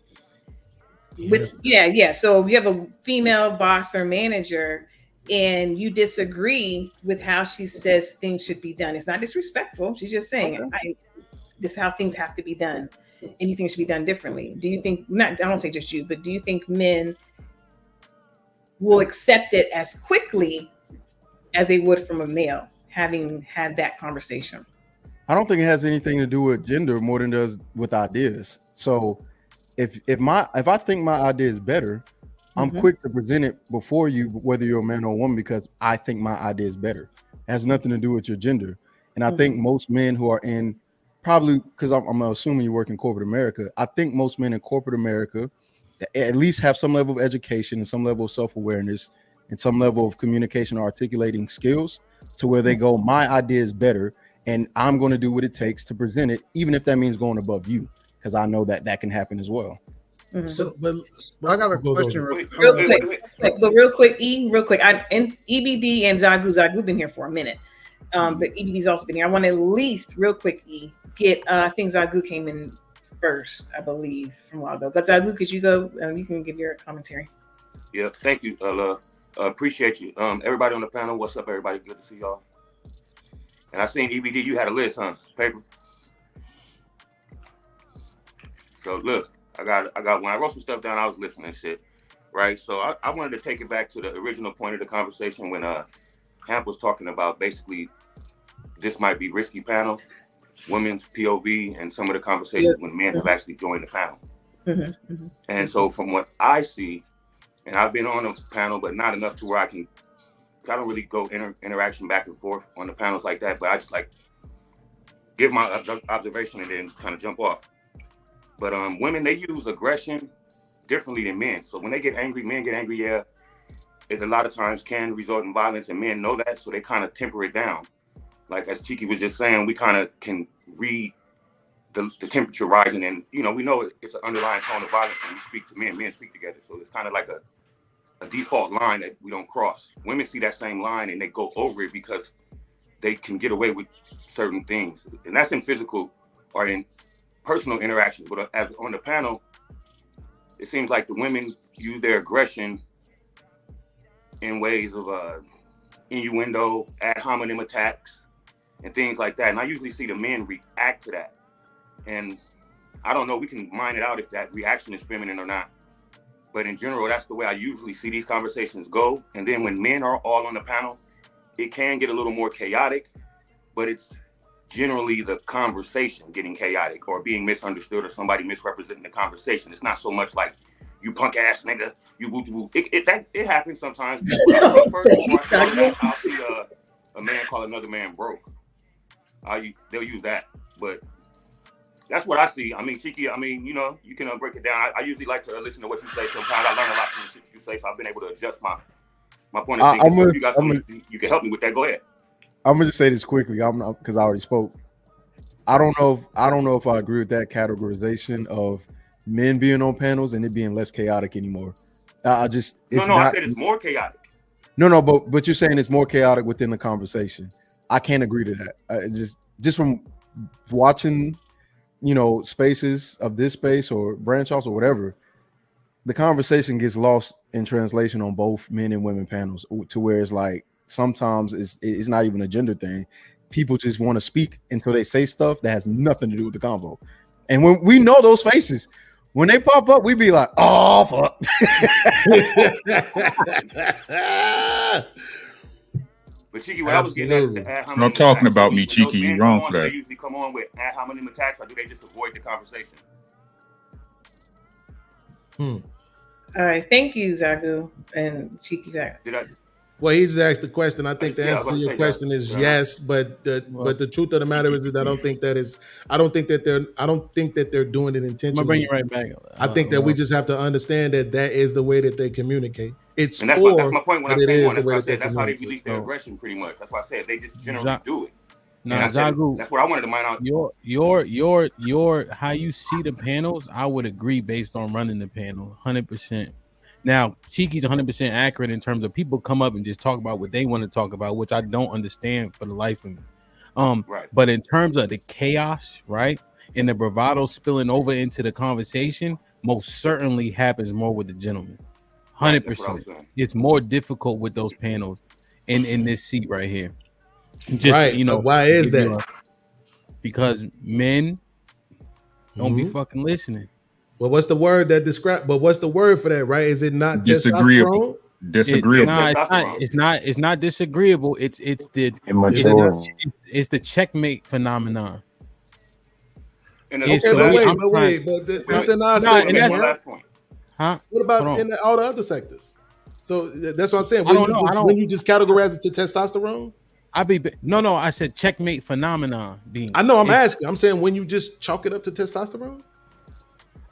So you have a female boss or manager. and you disagree with how she says things should be done. It's not disrespectful. She's just saying, this is how things have to be done, and you think it should be done differently. Do you think, not, I don't say just you, but do you think men will accept it as quickly as they would from a male, having had that conversation? I don't think it has anything to do with gender more than it does with ideas. So if I think my idea is better, I'm quick to present it before you, whether you're a man or a woman, because I think my idea is better. It has nothing to do with your gender. And I think most men who are in, probably because I'm assuming you work in corporate America, I think most men in corporate America at least have some level of education and some level of self-awareness and some level of communication or articulating skills to where they go, my idea is better, and I'm going to do what it takes to present it, even if that means going above you, because I know that can happen as well. So, but I got a question real quick, and EBD and Zagu been here for a minute, but EBD's also been here. I want to at least real quick get I think Zagu came in first, I believe, from a while ago. But Zagu, could you go? You can give your commentary. Yeah, thank you, appreciate you. Everybody on the panel, what's up, everybody? Good to see y'all. And I seen EBD, you had a list, huh? Paper. So look, I got when I wrote some stuff down, I was listening and shit, right? So I wanted to take it back to the original point of the conversation when Hamp was talking about basically this might be risky panel, women's POV, and some of the conversations when men have actually joined the panel. And so from what I see, and I've been on a panel, but not enough to where I don't really go interaction back and forth on the panels like that, but I just like give my observation and then kind of jump off. But women, they use aggression differently than men. So when they get angry, men get angry, yeah. It a lot of times can result in violence, and men know that, so they kind of temper it down. Like as Chiki was just saying, we kind of can read the temperature rising, and we know it's an underlying tone of violence when we speak to men. Men speak together, so it's kind of like a default line that we don't cross. Women see that same line and they go over it because they can get away with certain things, and that's in physical or in personal interactions. But as on the panel, it seems like the women use their aggression in ways of innuendo, ad hominem attacks, and things like that. And I usually see the men react to that. And I don't know, we can mine it out if that reaction is feminine or not. But in general, that's the way I usually see these conversations go. And then when men are all on the panel, it can get a little more chaotic, but it's generally the conversation getting chaotic or being misunderstood or somebody misrepresenting the conversation. It's not so much like, you punk ass nigga, you woo woo. It happens sometimes. I'll see a man call another man broke. They'll use that, but that's what I see. I mean, Chiki, you can break it down. I usually like to listen to what you say. Sometimes I learn a lot from the shit you say, so I've been able to adjust my point of thinking. So if you got something you can help me with that, go ahead. I'm gonna just say this quickly. I'm not, because I already spoke. I don't know if I agree with that categorization of men being on panels and it being less chaotic anymore. I said it's more chaotic. No, but you're saying it's more chaotic within the conversation. I can't agree to that. Just from watching, spaces of this space or branch offs or whatever, the conversation gets lost in translation on both men and women panels to where it's like sometimes it's not even a gender thing. People just want to speak until they say stuff that has nothing to do with the convo. And when we know those faces, when they pop up, we be like, oh, fuck. But Chiki, what I was getting at is the ad hominem Not talking attacks. about me, Chiki. You're wrong for that. They usually come on with ad hominem attacks, or do they just avoid the conversation? All right, thank you, Zagu and Chiki. Well, he just asked the question. I think the answer to your question is yes, but the truth of the matter is that I don't think that they're doing it intentionally. I'm gonna bring you right back. I think that we just have to understand that is the way that they communicate. It's and that's my point when I came on. That's why I said that's how they release their aggression, pretty much. That's why I said they just generally do it. Now, Zagu, that's what I wanted to mine out. Your how you see the panels, I would agree based on running the panel, 100%. Now, Chiki's 100% accurate in terms of people come up and just talk about what they want to talk about, which I don't understand for the life of me. Right. But in terms of the chaos, right, and the bravado spilling over into the conversation, most certainly happens more with the gentleman. 100%. It's more difficult with those panels in this seat right here. Just right. you know, why is that? Because men don't be fucking listening. Well, what's the word that describe? But what's the word for that? Right? Is it not disagreeable? Testosterone? Disagreeable. It's not disagreeable. It's the checkmate phenomenon. But that's an last point. Huh? What about all the other sectors? So that's what I'm saying. When you just categorize it to testosterone? No. I said checkmate phenomenon. I know. I'm asking. I'm saying when you just chalk it up to testosterone.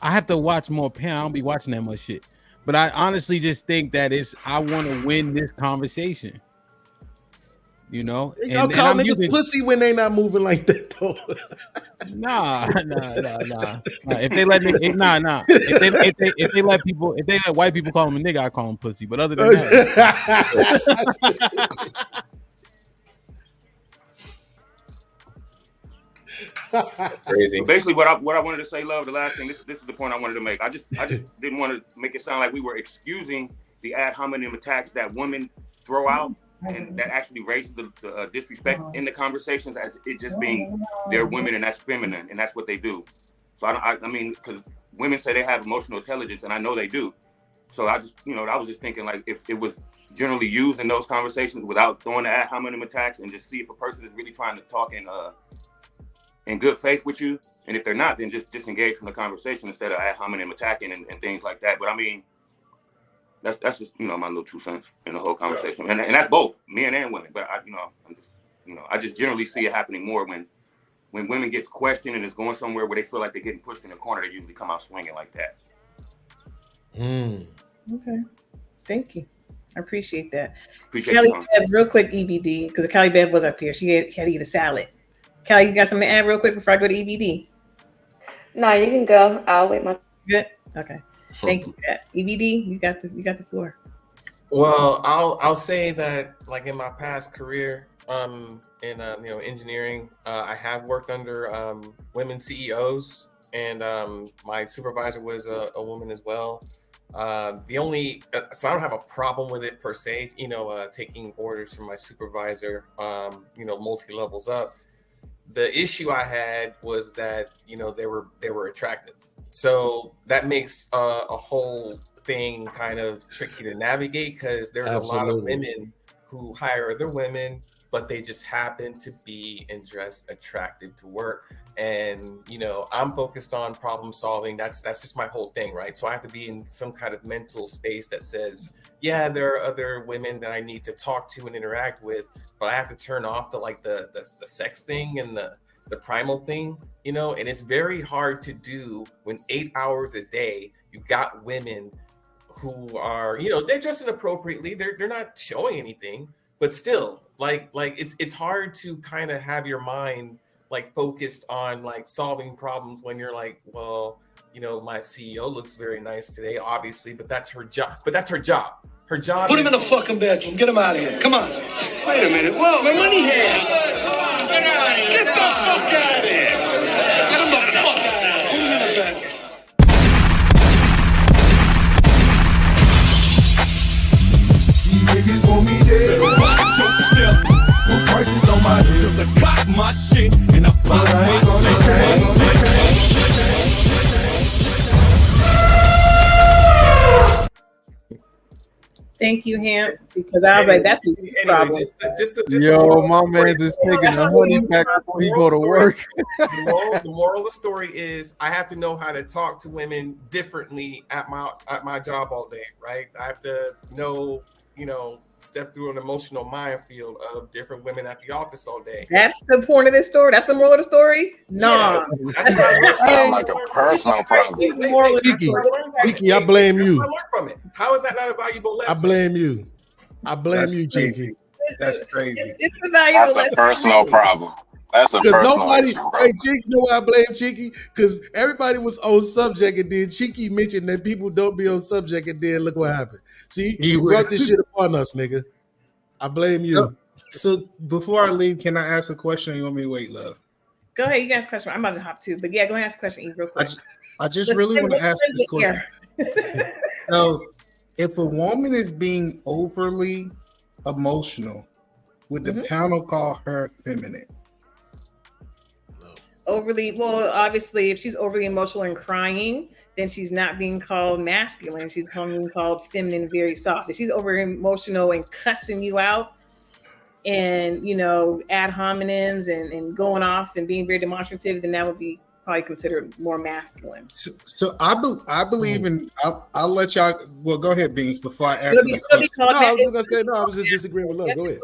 I have to watch more pan. I don't be watching that much shit. But I honestly just think that I want to win this conversation. You know, y'all call niggas pussy when they not moving like that though. Nah. If they let me, If they let white people call them a nigga, I call them pussy. But other than that. That's crazy. So basically, what I wanted to say, love, the last thing. This is the point I wanted to make. I just didn't want to make it sound like we were excusing the ad hominem attacks that women throw out, and that actually raises the disrespect in the conversations as it just being they're women and that's feminine and that's what they do. So I mean, because women say they have emotional intelligence, and I know they do. So I just, I was just thinking like if it was generally used in those conversations without throwing the ad hominem attacks, and just see if a person is really trying to talk in good faith with you, and if they're not, then just disengage from the conversation instead of ad hominem attacking and things like that. But I mean, that's just my little 2 cents in the whole conversation, and that's both men and women. But I just generally see it happening more when women get questioned and is going somewhere where they feel like they're getting pushed in the corner. They usually come out swinging like that. Okay, thank you. I appreciate that. Appreciate Kelly, real quick, EBD, because Kelly Bev was up here. She had to eat a salad. Kelly, you got something to add real quick before I go to EBD? No, you can go. I'll wait my. Good. Okay. Thank you. EBD, you got the floor. Well, I'll say that like in my past career, in engineering, I have worked under women CEOs, and my supervisor was a woman as well. So I don't have a problem with it per se. Taking orders from my supervisor, multi levels up. The issue I had was that they were attractive, so that makes a whole thing kind of tricky to navigate because there's a lot of women who hire other women, but they just happen to be and dress attractive to work. And I'm focused on problem solving. That's just my whole thing, right? So I have to be in some kind of mental space that says, yeah, there are other women that I need to talk to and interact with, but I have to turn off the sex thing and the primal thing, and it's very hard to do when 8 hours a day you've got women who are, they're dressing appropriately, they're not showing anything, but still like it's hard to kind of have your mind like focused on like solving problems when you're like, well, my CEO looks very nice today, obviously, but that's her job. Her job. Put him in the fucking bedroom. Get him out of here. Come on. Wait a minute. Whoa, my money here. Get the fuck out of here. Get him the fuck out of here. Put him in the bedroom. Niggas want me dead. Put prices on my head. Just cock my shit and I pop my shit. Thank you, Ham, because I was like, that's a huge problem. Yo, my man just taking a honey pack before he go to work. The moral of the story is I have to know how to talk to women differently at my job all day, right? I have to know, step through an emotional minefield of different women at the office all day. That's the point of this story. That's the moral of the story. No, that sounds like a personal problem. Cheeky, I blame you. I learned from it. How is that not a valuable lesson? I blame you. Cheeky. That's crazy. It's a valuable lesson. That's a personal problem. That's a personal issue, bro. Hey, Cheeky, you know why I blame Cheeky? Because everybody was on subject, and then Cheeky mentioned that people don't be on subject, and then look what happened. See, you brought this shit upon us, nigga. I blame you. So before I leave, can I ask a question? Or you want me to wait, love? Go ahead, you can ask a question. I'm about to hop too, but yeah, go ahead and ask a question, Eve, real quick. I just really want to ask this question. So If a woman is being overly emotional, would the panel call her feminine? Overly, well, obviously, if she's overly emotional and crying, then she's not being called masculine. She's being called feminine, very soft. If she's over emotional and cussing you out, and ad hominems and going off and being very demonstrative, then that would be probably considered more masculine. So I believe in. I'll let y'all. Well, go ahead, Beans. Before I answer the question. I was just gonna say no. I was just disagreeing with love. Go ahead.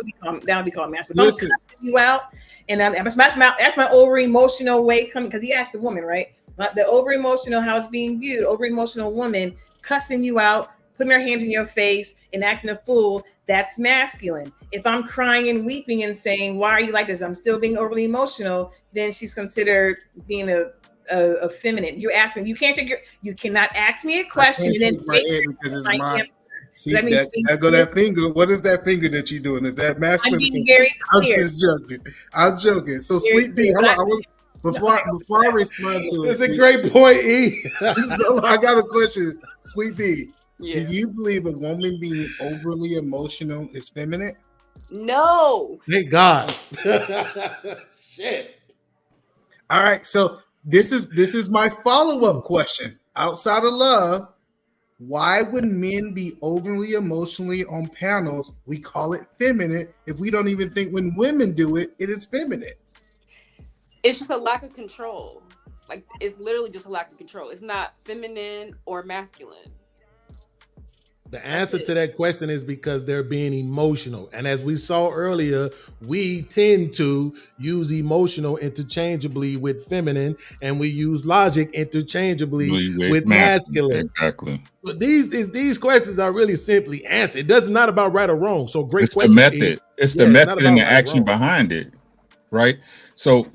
That would be called masculine. If I'm cussing you out, and that's my over emotional way coming, because he asked a woman, right? The over emotional, how it's being viewed. Over emotional woman cussing you out, putting her hands in your face, and acting a fool. That's masculine. If I'm crying and weeping and saying, "Why are you like this?" I'm still being overly emotional. Then she's considered being a feminine. You're asking. You cannot ask me a question and then my head because it's my. See that go that finger. What is that finger that you're doing? Is that masculine? I'm being very clear. I'm just joking. I'm joking. So Sweet B, hold on. Before I respond to it, it's a great point, E. I got a question, Sweet B. Yeah. Do you believe a woman being overly emotional is feminine? No. Thank God. Shit. All right. So this is my follow-up question. Outside of love, why would men be overly emotionally on panels? We call it feminine if we don't even think when women do it, it is feminine. It's just a lack of control. Like, it's literally just a lack of control. It's not feminine or masculine. The answer to that question is because they're being emotional. And as we saw earlier, we tend to use emotional interchangeably with feminine, and we use logic interchangeably with masculine. Exactly. But these questions are really simply answered. It doesn't not about right or wrong. So great it's question. The method. It's the method and the action behind it. Right? So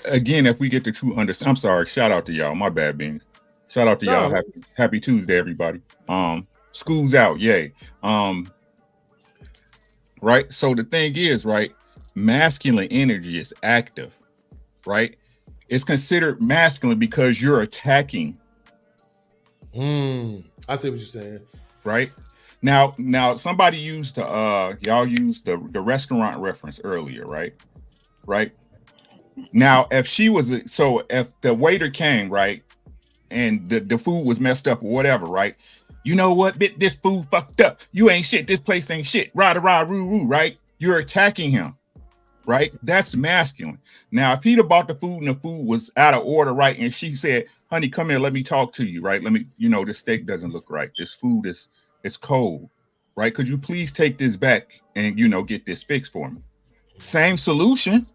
again, if we get the true understanding, I'm sorry, shout out to y'all. My bad, Beans. Shout out to y'all. Happy Tuesday, everybody. School's out, yay. Right? So the thing is, right, masculine energy is active, right? It's considered masculine because you're attacking. I see what you're saying. Right? Now somebody used y'all used the restaurant reference earlier, right? Right? Now, if the waiter came, right, and the food was messed up or whatever, right? You know what, bitch, this food fucked up. You ain't shit. This place ain't shit. Rah, rah, roo, roo, right? You're attacking him, right? That's masculine. Now, if he'd have bought the food and the food was out of order, right? And she said, honey, come here, let me talk to you, right? Let me, this steak doesn't look right. This food is cold, right? Could you please take this back and, get this fixed for me? Same solution,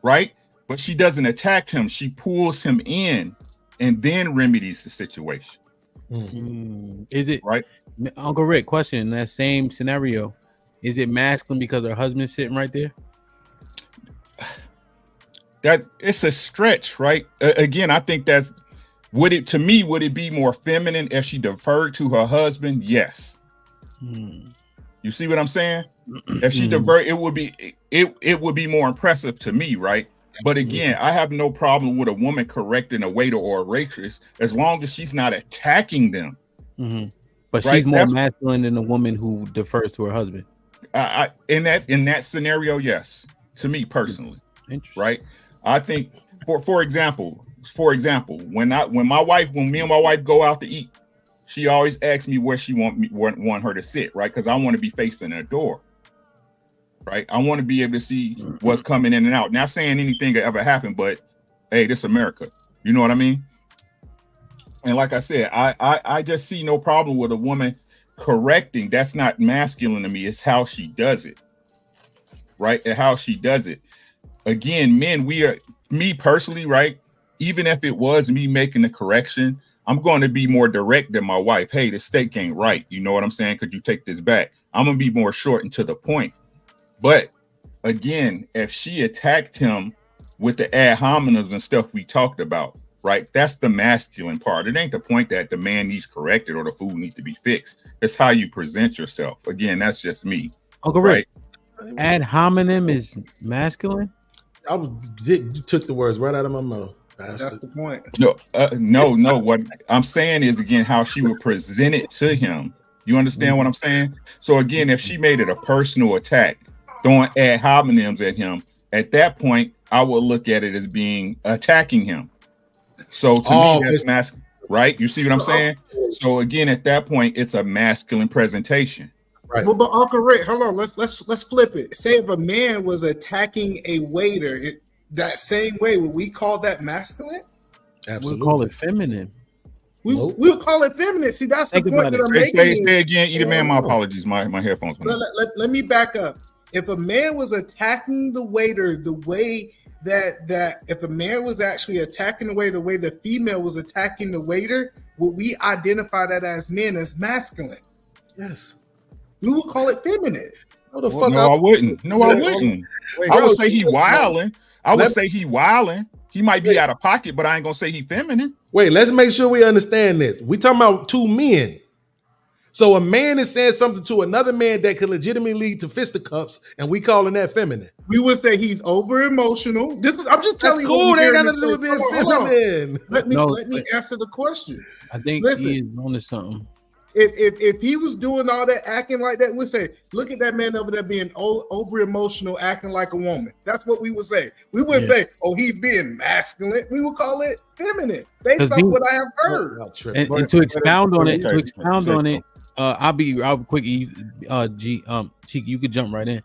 right? But she doesn't attack him. She pulls him in and then remedies the situation. Is it right, Uncle Rick? Question: in that same scenario, is it masculine because her husband's sitting right there? That it's a stretch, right? Again, I think would it be more feminine if she deferred to her husband? Yes. You see what I'm saying? If she deferred, it would be more impressive to me, right? But again, I have no problem with a woman correcting a waiter or a waitress as long as she's not attacking them. But right? She's more masculine than a woman who defers to her husband. In that scenario, yes. To me personally, right? I think, for example, when me and my wife go out to eat, she always asks me where she want her to sit, right? Because I want to be facing the door. Right, I want to be able to see what's coming in and out. Not saying anything could ever happen, but hey, this is America. You know what I mean? And like I said, I just see no problem with a woman correcting. That's not masculine to me. It's how she does it, right? And how she does it. Again, men, me personally, right? Even if it was me making the correction, I'm going to be more direct than my wife. Hey, the steak ain't right. You know what I'm saying? Could you take this back? I'm going to be more short and to the point. But again, if she attacked him with the ad hominems and stuff we talked about, right? That's the masculine part. It ain't the point that the man needs corrected or the food needs to be fixed. It's how you present yourself. Again, that's just me. Uncle Rick, ad hominem is masculine? You took the words right out of my mouth. That's the point. No. What I'm saying is, again, how she would present it to him. You understand what I'm saying? So again, if she made it a personal attack, throwing ad hominems at him, at that point, I would look at it as being attacking him. So to me, that's masculine, right? You see what I'm saying? So again, at that point, it's a masculine presentation. Right. Well, but Uncle Rick, hold on. Let's flip it. Say if a man was attacking a waiter that same way, would we call that masculine? Absolutely. We'll call it feminine. We'll call it feminine. See, that's the point that I'm making. Say again, either man. My apologies. My headphones went out. Let me back up. If a man was attacking the waiter the way that if a man was actually attacking the way the female was attacking the waiter, would we identify that as men as masculine? Yes. We would call it feminine. No, I wouldn't. No, I wouldn't. I would say he wilding. I would say he wilding. He might be out of pocket, but I ain't gonna say he feminine. Wait, let's make sure we understand this. We talking about two men. So a man is saying something to another man that could legitimately lead to fisticuffs, and we calling that feminine. We would say he's over emotional. I'm just telling you. Cool. They ain't got nothing to do with being feminine. Let me answer the question. I think he is on to something. If he was doing all that, acting like that, we'd say, look at that man over there being over emotional, acting like a woman. That's what we would say. We wouldn't say, oh, he's being masculine. We would call it feminine, based on what I have heard. And to expound on it, I'll quickly, Cheek, you could jump right in.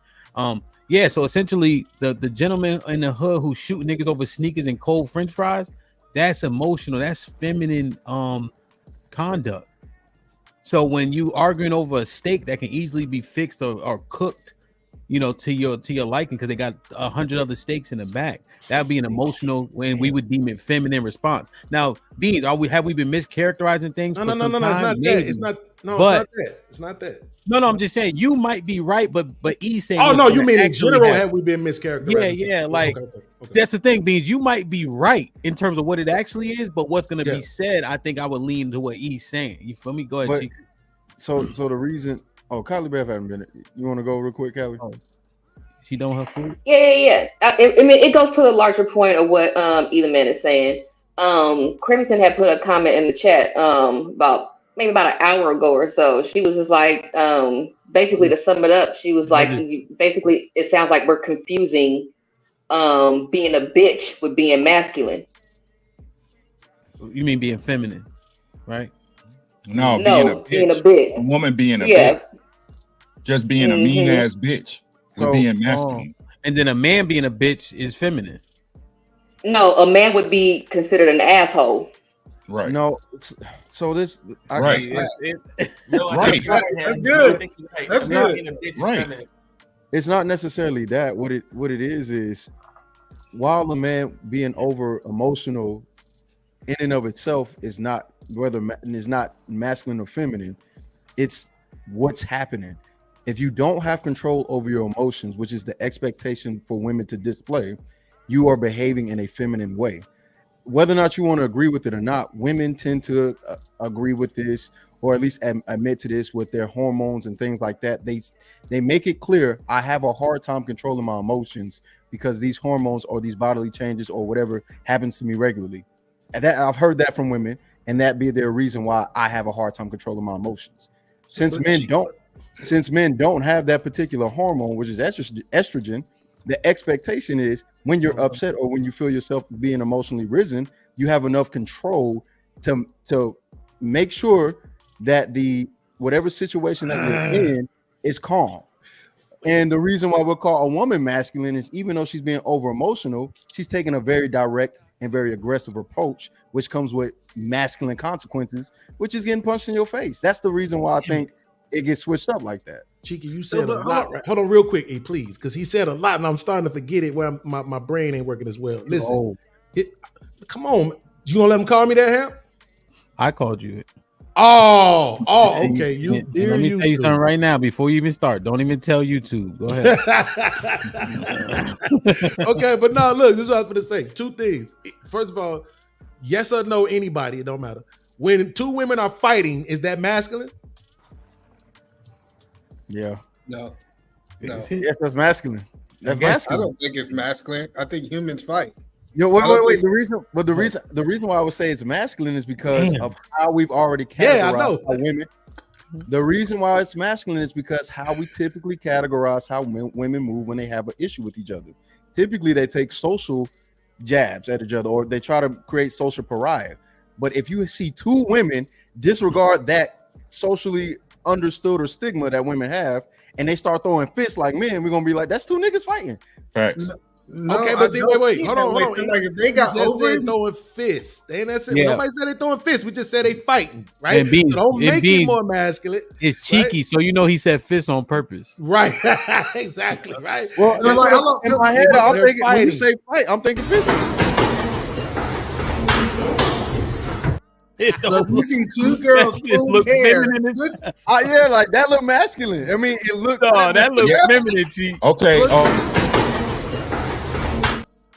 Yeah, so essentially the gentleman in the hood who's shooting niggas over sneakers and cold French fries, that's emotional, that's feminine conduct. So when you arguing over a steak that can easily be fixed or cooked, to your liking, because they got 100 other steaks in the back, that'd be an emotional, when we would deem it feminine response. Now, Beans, have we been mischaracterizing things? No, it's not that. It's not. No, but, it's not that. No, I'm just saying you might be right, but he's saying. Oh no, you mean in general have we been mischaracterizing? Yeah, like okay. That's the thing, Beans. You might be right in terms of what it actually is, but what's going to be said, I think I would lean to what he's saying. You feel me? Go ahead. So the reason. Oh, Callie Beth haven't been. You want to go real quick, Callie? Oh. She don't have food. Yeah. I mean, it goes to the larger point of what either man is saying. Crimson had put a comment in the chat about an hour ago or so. She was just like, basically to sum it up, she was like, basically, it sounds like we're confusing being a bitch with being masculine. You mean being feminine, right? No, being a bitch. A woman being a bitch. Just being a mean ass bitch. So being masculine. And then a man being a bitch is feminine. No, a man would be considered an asshole. Right. No. So this. Right. Right. That's good. That's good. Right. It's not necessarily that. What it is while a man being over emotional in and of itself is not masculine or feminine. It's what's happening. If you don't have control over your emotions, which is the expectation for women to display, you are behaving in a feminine way. Whether or not you want to agree with it or not, women tend to agree with this, or at least admit to this with their hormones and things like that. They make it clear, I have a hard time controlling my emotions because these hormones or these bodily changes or whatever happens to me regularly. And that I've heard that from women, and that be their reason why I have a hard time controlling my emotions. Since men don't have that particular hormone, which is estrogen, the expectation is when you're upset or when you feel yourself being emotionally risen, you have enough control to make sure that whatever situation that you're in is calm. And the reason why we'll call a woman masculine is even though she's being over emotional, she's taking a very direct and very aggressive approach, which comes with masculine consequences, which is getting punched in your face. That's the reason why I think it gets switched up like that. Cheeky, you said a lot. Right? Hold on real quick, please, because he said a lot and I'm starting to forget it where my brain ain't working as well. Listen, come on. You gonna let him call me that, Ham? I called you it. Oh, okay. Let me tell you something right now before you even start. Don't even tell YouTube. Go ahead. Okay, but no, look, this is what I was going to say. Two things. First of all, yes or no, anybody, it don't matter. When two women are fighting, is that masculine? Yeah. No. Yes, that's masculine. That's masculine. I don't think it's masculine. I think humans fight. Yo, wait. The reason why I would say it's masculine is because of how we've already categorized our women. The reason why it's masculine is because how we typically categorize how women move when they have an issue with each other. Typically, they take social jabs at each other, or they try to create social pariah. But if you see two women disregard that socially understood or stigma that women have, and they start throwing fists like men, we're gonna be like, that's two niggas fighting. Facts. No, okay, but see, wait, hold on. So like if they got over throwing fists, they ain't that it. Yeah. Nobody said they throwing fists. We just said they fighting, right? And being, so don't make it more masculine. It's cheeky, right? So you know he said fists on purpose, right? Exactly, right. Well, in my head, I'm thinking when you say fight, I'm thinking fist. So if you see two girls pulling hair, yeah, like that look masculine. I mean, it looked. No, that look feminine. G. Okay.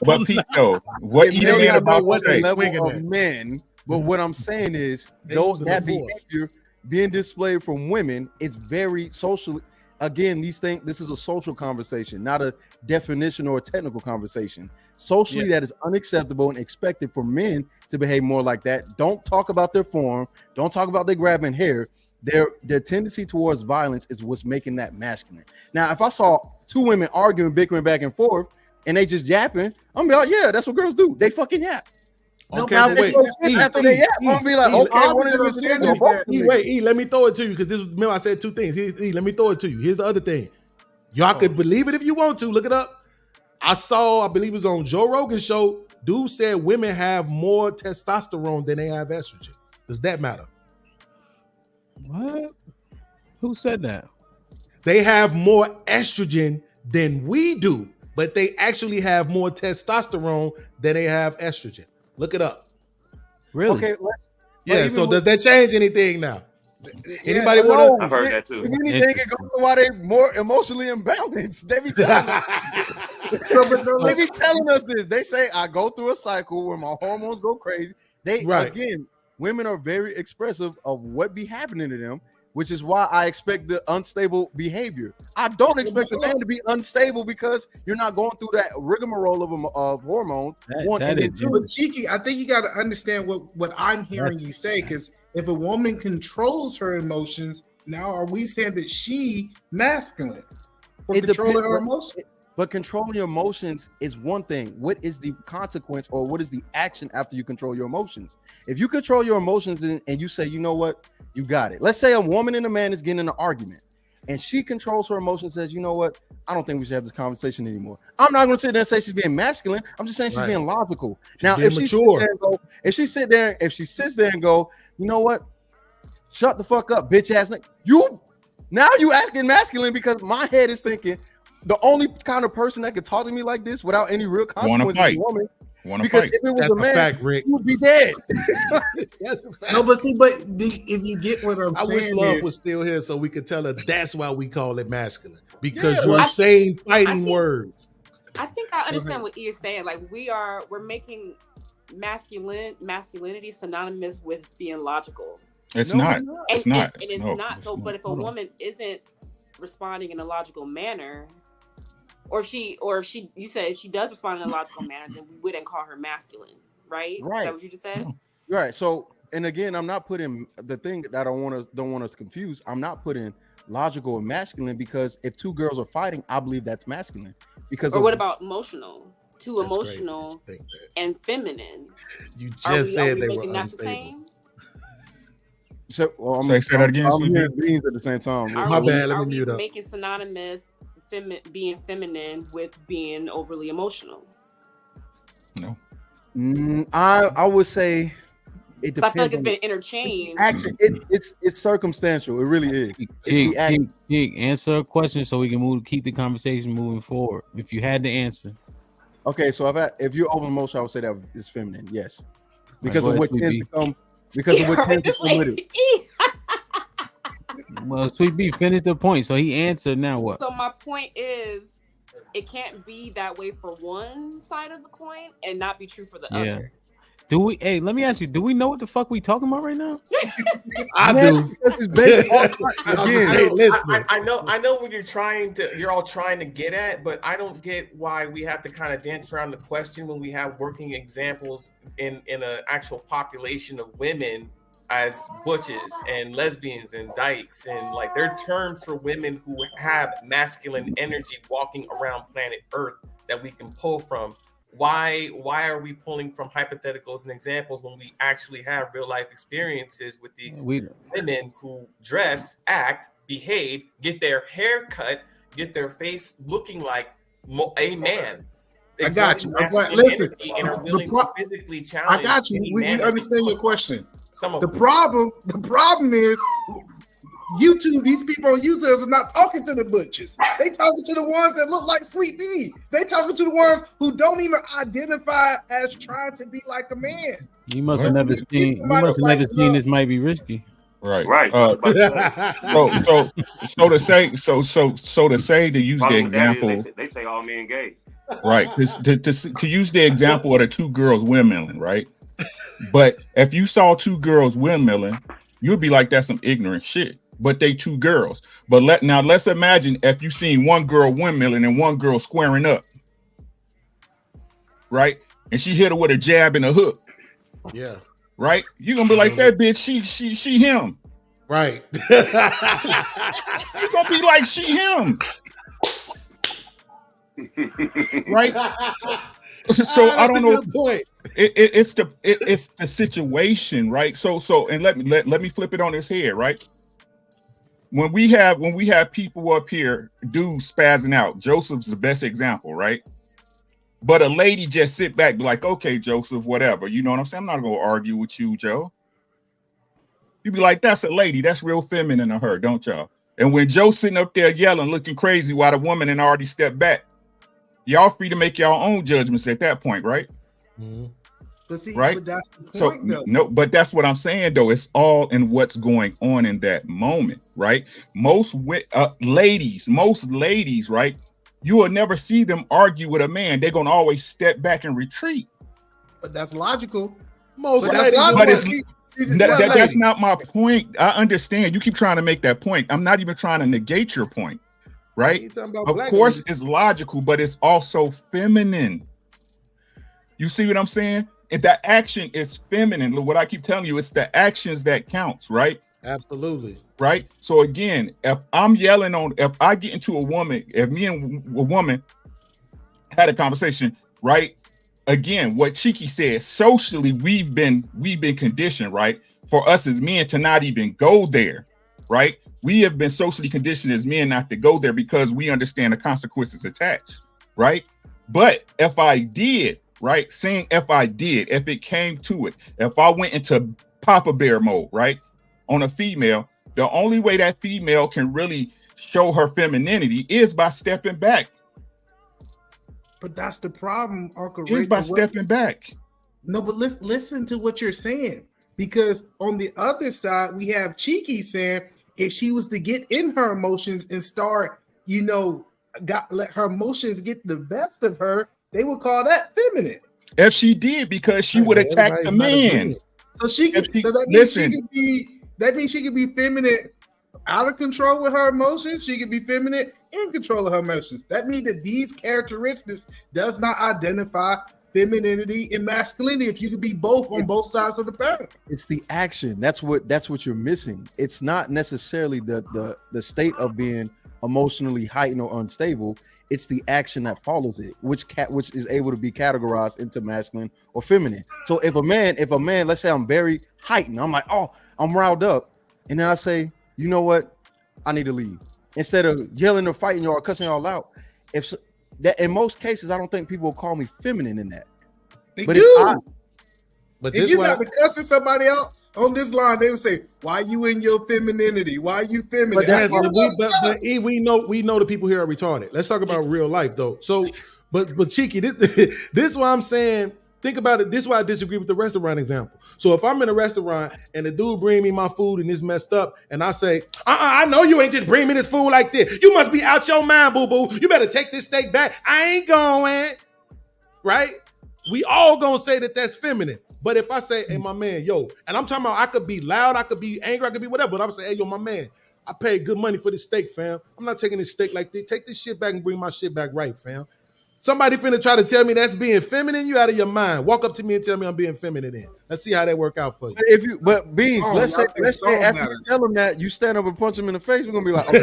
But Pico, what you mean about what the level of men? But what I'm saying is, that behavior being displayed from women, it's very social. Again, this is a social conversation, not a definition or a technical conversation. Socially, that is unacceptable and expected for men to behave more like that. Don't talk about their form. Don't talk about their grabbing hair. Their tendency towards violence is what's making that masculine. Now, if I saw two women arguing, bickering back and forth, and they just yapping, I'm gonna be like, yeah, that's what girls do. They fucking yap. Okay, now, after they yap, I'm gonna be like, okay, let me throw it to you because remember I said two things. Let me throw it to you. Here's the other thing. Y'all could believe it if you want to. Look it up. I believe it was on Joe Rogan's show. Dude said women have more testosterone than they have estrogen. Does that matter? What? Who said that? They have more estrogen than we do, but they actually have more testosterone than they have estrogen. Look it up. Really? Okay. Yeah. So does that change anything now? Anybody want to? I've heard that too. If anything, it goes to why they more emotionally imbalanced. They be telling us this. They say I go through a cycle where my hormones go crazy. Again, women are very expressive of what be happening to them, which is why I expect the unstable behavior. I don't expect a man to be unstable because you're not going through that rigmarole of hormones. But Cheeky, I think you got to understand what I'm hearing you say, because if a woman controls her emotions, now are we saying that she masculine for controlling her emotions? But controlling your emotions is one thing. What is the consequence or what is the action after you control your emotions? If you control your emotions and you say, you know what, you got it. Let's say a woman and a man is getting in an argument and she controls her emotions, says, you know what, I don't think we should have this conversation anymore. I'm not going to sit there and say she's being masculine. I'm just saying she's being logical. Now, if she sits there and go, you know what, shut the fuck up, bitch ass nigga. Now you acting masculine because my head is thinking, the only kind of person that could talk to me like this without any real consequences is a woman. Because if it was a man, he would be dead. No, but if you get what I'm saying, I wish Love was still here so we could tell her that's why we call it masculine, because you're saying fighting words. I think I understand what E is saying. Like we're making masculinity synonymous with being logical. It's not. It's not. And it's not. So, but if a woman isn't responding in a logical manner, or you said if she does respond in a logical manner, then we wouldn't call her masculine, right? Right. Is that what you just said? Right. So, and again, I'm not putting the thing that I don't want us confused. I'm not putting logical and masculine, because if two girls are fighting, I believe that's masculine. Because what about emotional? Too emotional and feminine. You just said they were unstable. So, say that again. I'm hearing beans at the same time. My bad. Let me mute up. Making synonymous being feminine with being overly emotional? No. I would say it depends. I feel like it's been interchanged. Actually, it's circumstantial. It really is. Answer a question so we can keep the conversation moving forward. If you had to answer. Okay, so if you're over emotional, I would say that is feminine. Yes, because of what tends to come. Because of what tends to come with it. Well, Sweet B finished the point, so he answered. Now what? So my point is, it can't be that way for one side of the coin and not be true for the other. Do we? Hey, let me ask you. Do we know what the fuck we talking about right now? I do. I know what you're all trying to get at, but I don't get why we have to kind of dance around the question when we have working examples in an actual population of women as butches and lesbians and dykes, and like they're terms for women who have masculine energy walking around planet Earth that we can pull from. Why are we pulling from hypotheticals and examples when we actually have real life experiences with these women who dress, act, behave, get their hair cut, get their face looking like a man? I got you. Listen, physically challenge. I got you. We understand your question. The problem is YouTube. These people on YouTube are not talking to the butchers. They talking to the ones that look like Sweet D. They talking to the ones who don't even identify as trying to be like a man. You must have never seen. You must have never seen This Might Be Risky. Right. So to say to use the example, they say all men gay. Right. To use the example of the two girls windmilling, right? But if you saw two girls windmilling, you'd be like, that's some ignorant shit. But they two girls. But let's imagine if you seen one girl windmilling and one girl squaring up, right? And she hit her with a jab and a hook. Yeah. Right? You're gonna be like, that bitch, she him. Right. You're gonna be like, she him. Right? So I don't know. Point. It's the situation, right? So and let me flip it on his head, right? When we have people up here, dudes spazzing out. Joseph's the best example, right? But a lady just sit back, be like, okay, Joseph, whatever. You know what I'm saying? I'm not gonna argue with you, Joe. You be like, that's a lady, that's real feminine of her, don't y'all? And when Joe's sitting up there yelling, looking crazy while the woman had already stepped back, y'all free to make y'all own judgments at that point, right? Mm-hmm. But see, right? But that's the point, though. No, but that's what I'm saying, though. It's all in what's going on in that moment, right? Most ladies, right? You will never see them argue with a man. They're gonna always step back and retreat. But that's logical. That's not my point. I understand. You keep trying to make that point. I'm not even trying to negate your point, right? Of course, it's logical, but it's also feminine. You see what I'm saying? And that action is feminine. Look, what I keep telling you, it's the actions that counts, right? Absolutely. Right. So again, if I'm yelling if I get into a woman, if me and a woman had a conversation, right? Again, what Cheeky said, socially, we've been conditioned, right? For us as men to not even go there, right? We have been socially conditioned as men not to go there because we understand the consequences attached, right? But if I did, right? Saying if it came to it, if I went into Papa Bear mode, right? On a female, the only way that female can really show her femininity is by stepping back. But that's the problem, Uncle Rick. Is by stepping back. No, but listen to what you're saying. Because on the other side, we have Cheeky saying if she was to get in her emotions and start, let her emotions get the best of her, they would call that feminine. If she did, because she would attack the man. So that means she could be feminine, out of control with her emotions. She could be feminine, in control of her emotions. That means that these characteristics does not identify femininity and masculinity. If you could be both on both sides of the parent, it's the action. That's what you're missing. It's not necessarily the state of being emotionally heightened or unstable. It's the action that follows it, which is able to be categorized into masculine or feminine. So if a man, let's say I'm very heightened, I'm like, oh, I'm riled up, and then I say, you know what, I need to leave. Instead of yelling or fighting y'all, or cussing y'all out. In most cases, I don't think people will call me feminine in that. But do. But if you got to cussing somebody else on this line, they would say, "Why you in your femininity? Why you feminine?" But we know the people here are retarded. Let's talk about real life though. So, but Cheeky, this is why I'm saying. Think about it. This is why I disagree with the restaurant example. So if I'm in a restaurant and the dude bring me my food and it's messed up, and I say, I know you ain't just bring me this food like this. You must be out your mind, boo-boo. You better take this steak back. I ain't going. Right? We all gonna say that that's feminine. But if I say, hey, my man, yo, and I'm talking about I could be loud, I could be angry, I could be whatever, but I'm saying, hey, yo, my man, I paid good money for this steak, fam. I'm not taking this steak like this. Take this shit back and bring my shit back right, fam. Somebody finna try to tell me that's being feminine, you out of your mind. Walk up to me and tell me I'm being feminine then. Let's see how that work out for you. But Beans, let's say after you tell them that, you stand up and punch them in the face, we're gonna be like, okay,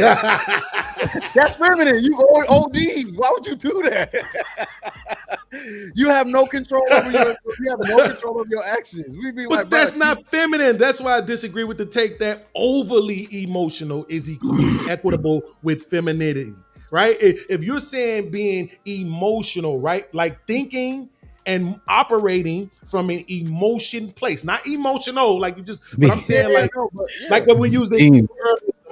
that's feminine. You OD. Why would you do that? You have no control over your actions. We'd be but that's not feminine. That's why I disagree with the take that overly emotional is equitable with femininity. Right? If you're saying being emotional, right? Like thinking and operating from an emotion place, not emotional, like you just, but I'm saying like what we use the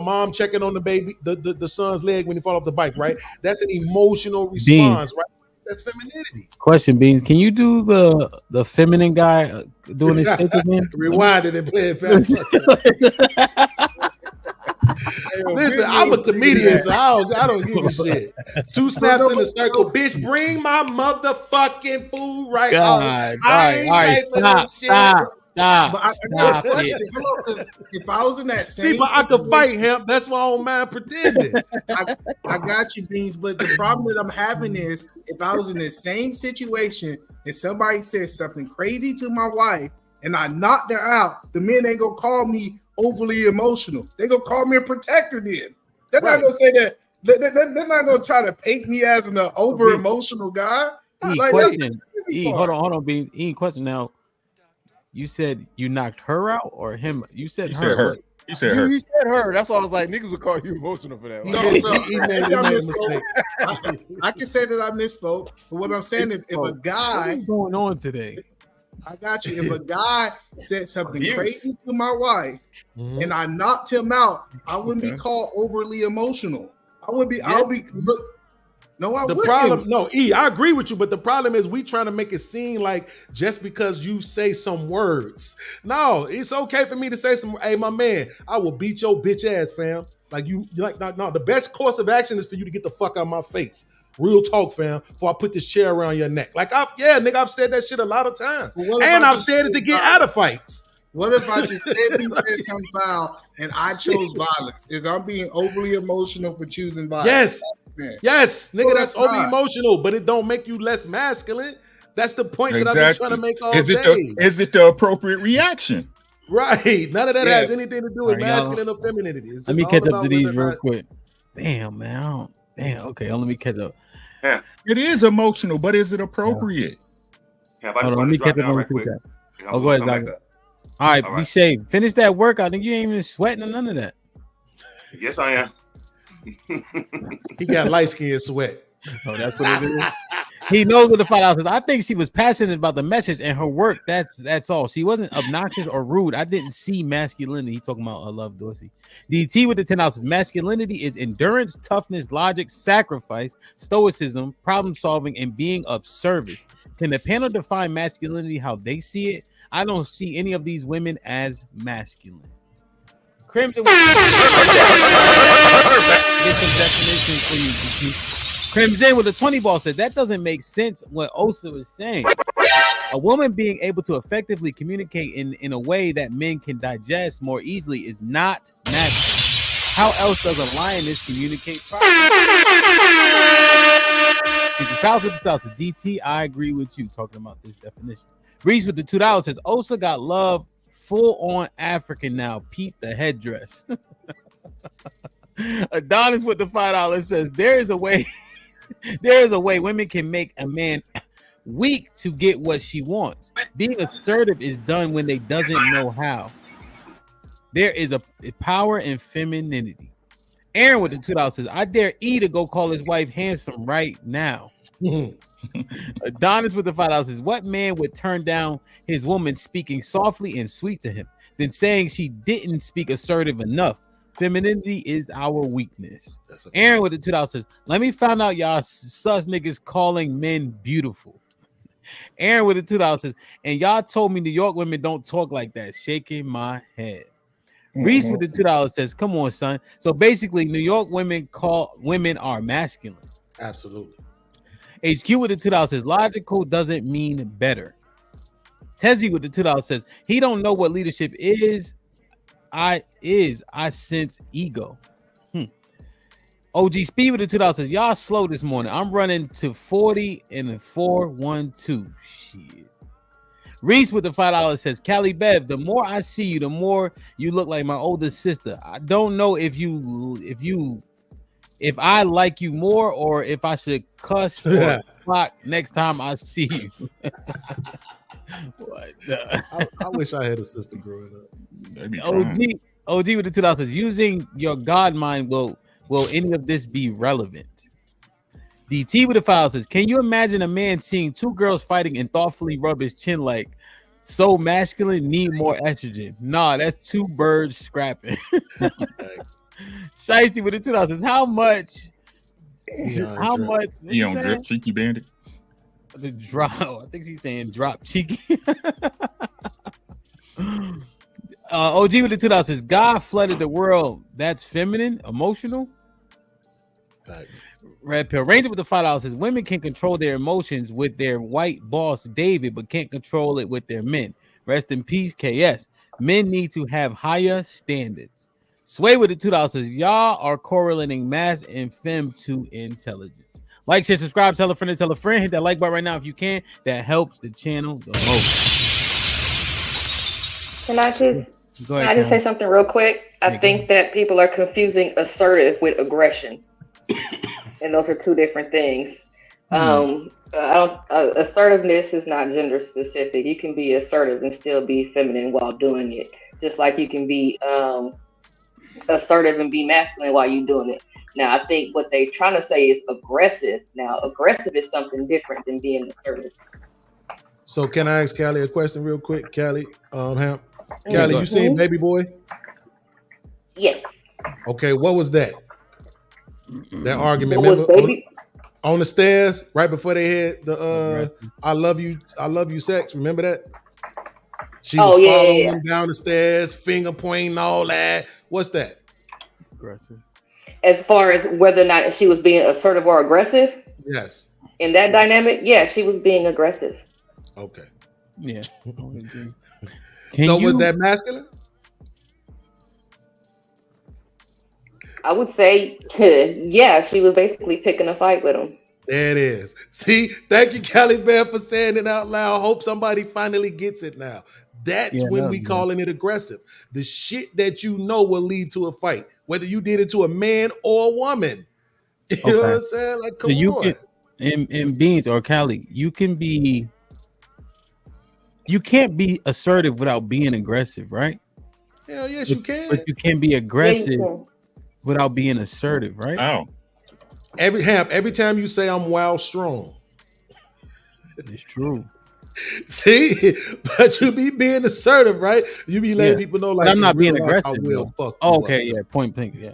mom checking on the baby, the son's leg when he fall off the bike, right? That's an emotional response, right? That's femininity. Question, Beans. Can you do the feminine guy doing his shit again? Rewind it and play it back. Listen, I'm a comedian, so I don't give a shit. 2 snaps in a circle, bitch. Bring my motherfucking food right God, all right, stop. But I got a question. If I was in that same but I could fight him. That's why I don't mind pretending. I got you, Beans. But the problem that I'm having is if I was in the same situation and somebody says something crazy to my wife and I knocked her out, the men ain't gonna call me overly emotional. They gonna call me a protector then. They're not gonna say that. They're not gonna try to paint me as an over emotional guy. Hold on, Beans. Question now. You said you knocked her out or him? You said her. He said her. He said her. That's why I was like, niggas would call you emotional for that. No, I can say that I misspoke. But what I'm saying is, if a guy, what's going on today? I got you. If a guy said something crazy to my wife and I knocked him out, I wouldn't be called overly emotional. I would be. Yeah. I'll be. Look, no, I wouldn't. Problem. No, I agree with you, but the problem is we trying to make it seem like just because you say some words. No, it's okay for me to say some. Hey, my man, I will beat your bitch ass, fam. Like you like no. The best course of action is for you to get the fuck out of my face. Real talk, fam. Before I put this chair around your neck. Like I've said that shit a lot of times, and I've said it to get out of fights. What if I just said something foul and I chose violence? Is I'm being overly emotional for choosing violence? Yes, nigga, that's overly emotional, but it don't make you less masculine. That's the point that I've been trying to make all day. Is it the appropriate reaction? Right. None of that has anything to do with masculine or femininity. Let me catch up to these real quick. Damn, man. Okay, let me catch up. Yeah. It is emotional, but is it appropriate? Hold on, let me catch up real quick. Go ahead, Doctor. All right, be safe. Finish that workout. You ain't even sweating or none of that. Yes, I am. He got light skin sweat. Oh, that's what it is. He knows what the $5 is. I think she was passionate about the message and her work. That's all. She wasn't obnoxious or rude. I didn't see masculinity. He talking about I love Dorsey. DT with the $10. Masculinity is endurance, toughness, logic, sacrifice, stoicism, problem solving, and being of service. Can the panel define masculinity how they see it? I don't see any of these women as masculine. Crimson. Get some definitions for you. Crimson with the 20 ball says that doesn't make sense what Osa was saying. A woman being able to effectively communicate in a way that men can digest more easily is not masculine. How else does a lioness communicate properly? DT, I agree with you talking about this definition. Reese with the $2 says Osa got love full on African now. Peep the headdress. Adonis with the $5 says there is a way women can make a man weak to get what she wants. Being assertive is done when they doesn't know how. There is a power in femininity. Aaron with the $2 says I dare E to go call his wife handsome right now. Adonis with the $5 says what man would turn down his woman speaking softly and sweet to him than saying she didn't speak assertive enough? Femininity is our weakness. Aaron with the $2 says let me find out y'all sus niggas calling men beautiful. Aaron with the $2 says and y'all told me New York women don't talk like that. Shaking my head. Reese with the $2 says come on son. So basically New York women are masculine. Absolutely. HQ with the $2 says logical doesn't mean better. Tezzy with the $2 says he don't know what leadership is. I sense ego. OG Speed with the $2 says y'all slow this morning. I'm running to 40 in a 4-1-2. Shit. Reese with the $5 says Callie Bev, the more I see you, the more you look like my older sister. I don't know if I like you more or if I should cuss or clock next time I see you. What I wish I had a sister growing up. OG with the $2 says using your God mind will any of this be relevant? DT with the $5 says, can you imagine a man seeing two girls fighting and thoughtfully rub his chin like so masculine, need more estrogen? Nah, that's two birds scrapping. Shiesty with the $2 says, how much? You don't drip, cheeky bandit. The drop. I think she's saying drop cheeky. OG with the $2 says, God flooded the world. That's feminine, emotional. Thanks. Red Pill Ranger with the $5 says, women can control their emotions with their white boss David, but can't control it with their men. Rest in peace, KS. Men need to have higher standards. Sway with the $2 says, y'all are correlating mass and femme to intelligence. Like, share, subscribe, tell a friend, and tell a friend. Hit that like button right now if you can. That helps the channel the most. Can I just say something real quick? I think that people are confusing assertive with aggression. And those are two different things. Assertiveness is not gender specific. You can be assertive and still be feminine while doing it. Just like you can be assertive and be masculine while you're doing it. Now, I think what they're trying to say is aggressive. Now, aggressive is something different than being assertive. So can I ask Callie a question real quick? Callie, Callie, you seen Baby Boy? Yes. Okay, what was that? That argument, remember, on the stairs right before they had the I love you sex. Remember that? She was following him down the stairs, finger pointing, all that. What's that? Aggressive. As far as whether or not she was being assertive or aggressive? Yes. In that dynamic, yeah, she was being aggressive. Okay. Yeah. Was that masculine? I would say, yeah, she was basically picking a fight with him. There it is. See, thank you, Callie Bear, for saying it out loud. Hope somebody finally gets it now. That's when we calling it aggressive. The shit that you know will lead to a fight, whether you did it to a man or a woman. You know what I'm saying? Like, come on. In Beans or Callie, you can't be assertive without being aggressive, right? Hell yes, you can. But you can be aggressive without being assertive, right? Oh. Every time you say I'm wild strong. It's true. See, but you be being assertive, right? You be letting people know, like, but I'm not being aggressive. I will fuck you okay, up. Yeah, point blank, yeah.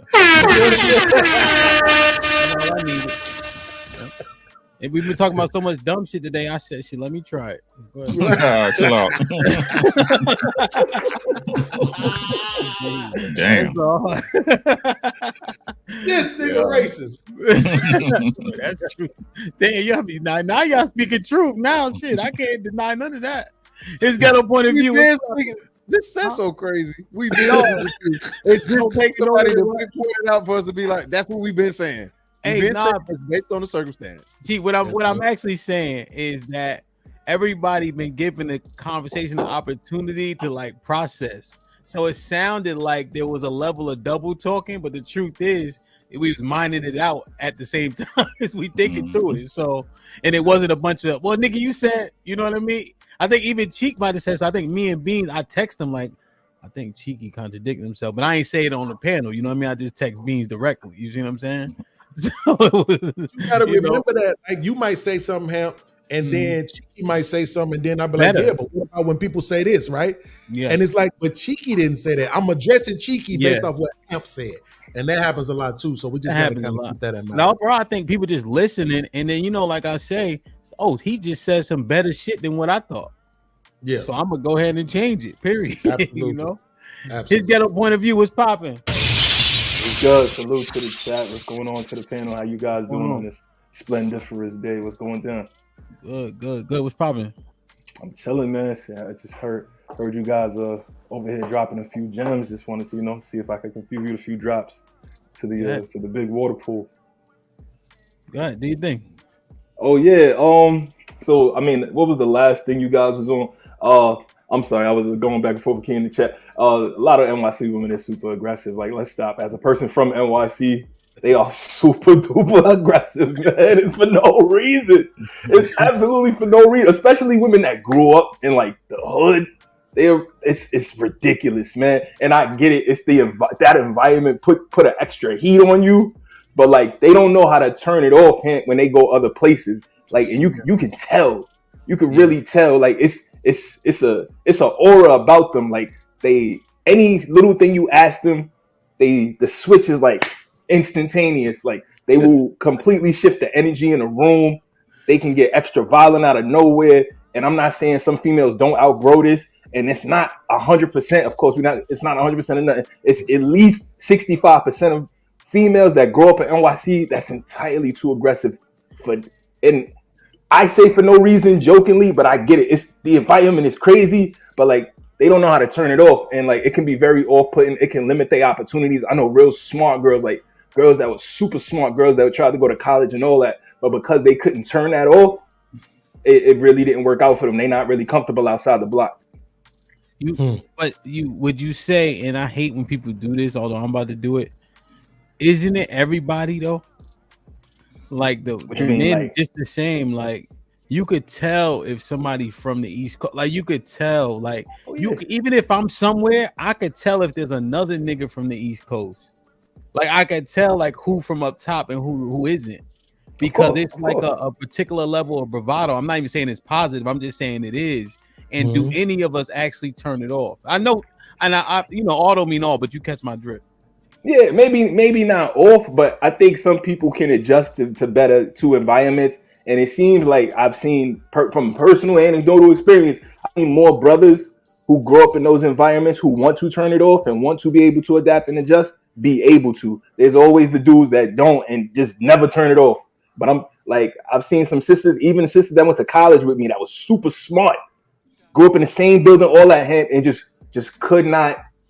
And we've been talking about so much dumb shit today. I said, "Shit, let me try it." Go ahead. Chill out. Damn. This nigga racist. That's true. Damn, y'all be now y'all speaking truth. Now, shit, I can't deny none of that. It's got a point of view. That's so crazy. We be all it just takes somebody to point it out for us to be like, that's what we've been saying. Based on the circumstance. See, what I'm actually saying is that everybody been given the conversation an opportunity to like process. So it sounded like there was a level of double talking, but the truth is we was minding it out at the same time as we thinking through it. So, and it wasn't a bunch of, well, nigga, you said, you know what I mean? I think even Cheek might have said, so I think me and Beans, I text him like, I think Cheeky contradicted himself, but I ain't say it on the panel. You know what I mean? I just text Beans directly. You see what I'm saying? So, you gotta remember that. Like, you might say something, Hamp, and then Cheeky might say something, and then I'll be like, yeah, but what about when people say this, right? Yeah. And it's like, but Cheeky didn't say that. I'm addressing Cheeky based off what Hamp said. And that happens a lot too. So we just gotta kind of keep that in mind. No, bro, I think people just listening, and then, you know, like I say, oh, he just said some better shit than what I thought. Yeah. So I'm gonna go ahead and change it, period. You know? Absolutely. His ghetto point of view was popping. Good. Salute to the chat. What's going on to the panel? How you guys doing on this splendiferous day? What's going down? Good. What's popping? I'm chilling, man. See, I just heard you guys over here dropping a few gems. Just wanted to, see if I could contribute a few drops to the big water pool. What do you think? Oh yeah. So I mean, what was the last thing you guys was on? I'm sorry, I was going back and forth with Key in the chat. A lot of NYC women are super aggressive. Like, let's stop. As a person from NYC, they are super duper aggressive, man. It's for no reason. It's absolutely for no reason. Especially women that grew up in like the hood. It's ridiculous, man. And I get it. It's that environment put an extra heat on you. But like they don't know how to turn it off when they go other places. Like, and you can tell. You can really tell. Like it's a aura about them. Like any little thing you ask them, the switch is like instantaneous. Like they will completely shift the energy in the room. They can get extra violent out of nowhere. And I'm not saying some females don't outgrow this. And it's not 100%. Of course, it's not 100% of nothing. It's at least 65% of females that grow up in NYC that's entirely too aggressive and I say for no reason jokingly, but I get it. It's the environment is crazy, but like they don't know how to turn it off, and like it can be very off-putting. It can limit their opportunities. I know real smart girls, like girls that were super smart, girls that would try to go to college and all that, but because they couldn't turn that off, it really didn't work out for them. They're not really comfortable outside the block. Would you say, and I hate when people do this, although I'm about to do it, isn't it everybody though? Like the men like, just the same. Like you could tell if somebody from the East Coast, like you could tell, like even if I'm somewhere, I could tell if there's another nigga from the East Coast. Like I could tell like who from up top and who isn't, because it's like a particular level of bravado. I'm not even saying it's positive. I'm just saying it is. And do any of us actually turn it off? I know, and I all don't mean all, but you catch my drift. Yeah, maybe not off, but I think some people can adjust to environments. And it seems like I've seen from personal anecdotal experience, I mean more brothers who grow up in those environments who want to turn it off and want to be able to adapt and adjust, be able to. There's always the dudes that don't and just never turn it off. But I'm like, I've seen some sisters, even sisters that went to college with me that was super smart, grew up in the same building, all that, and just couldn't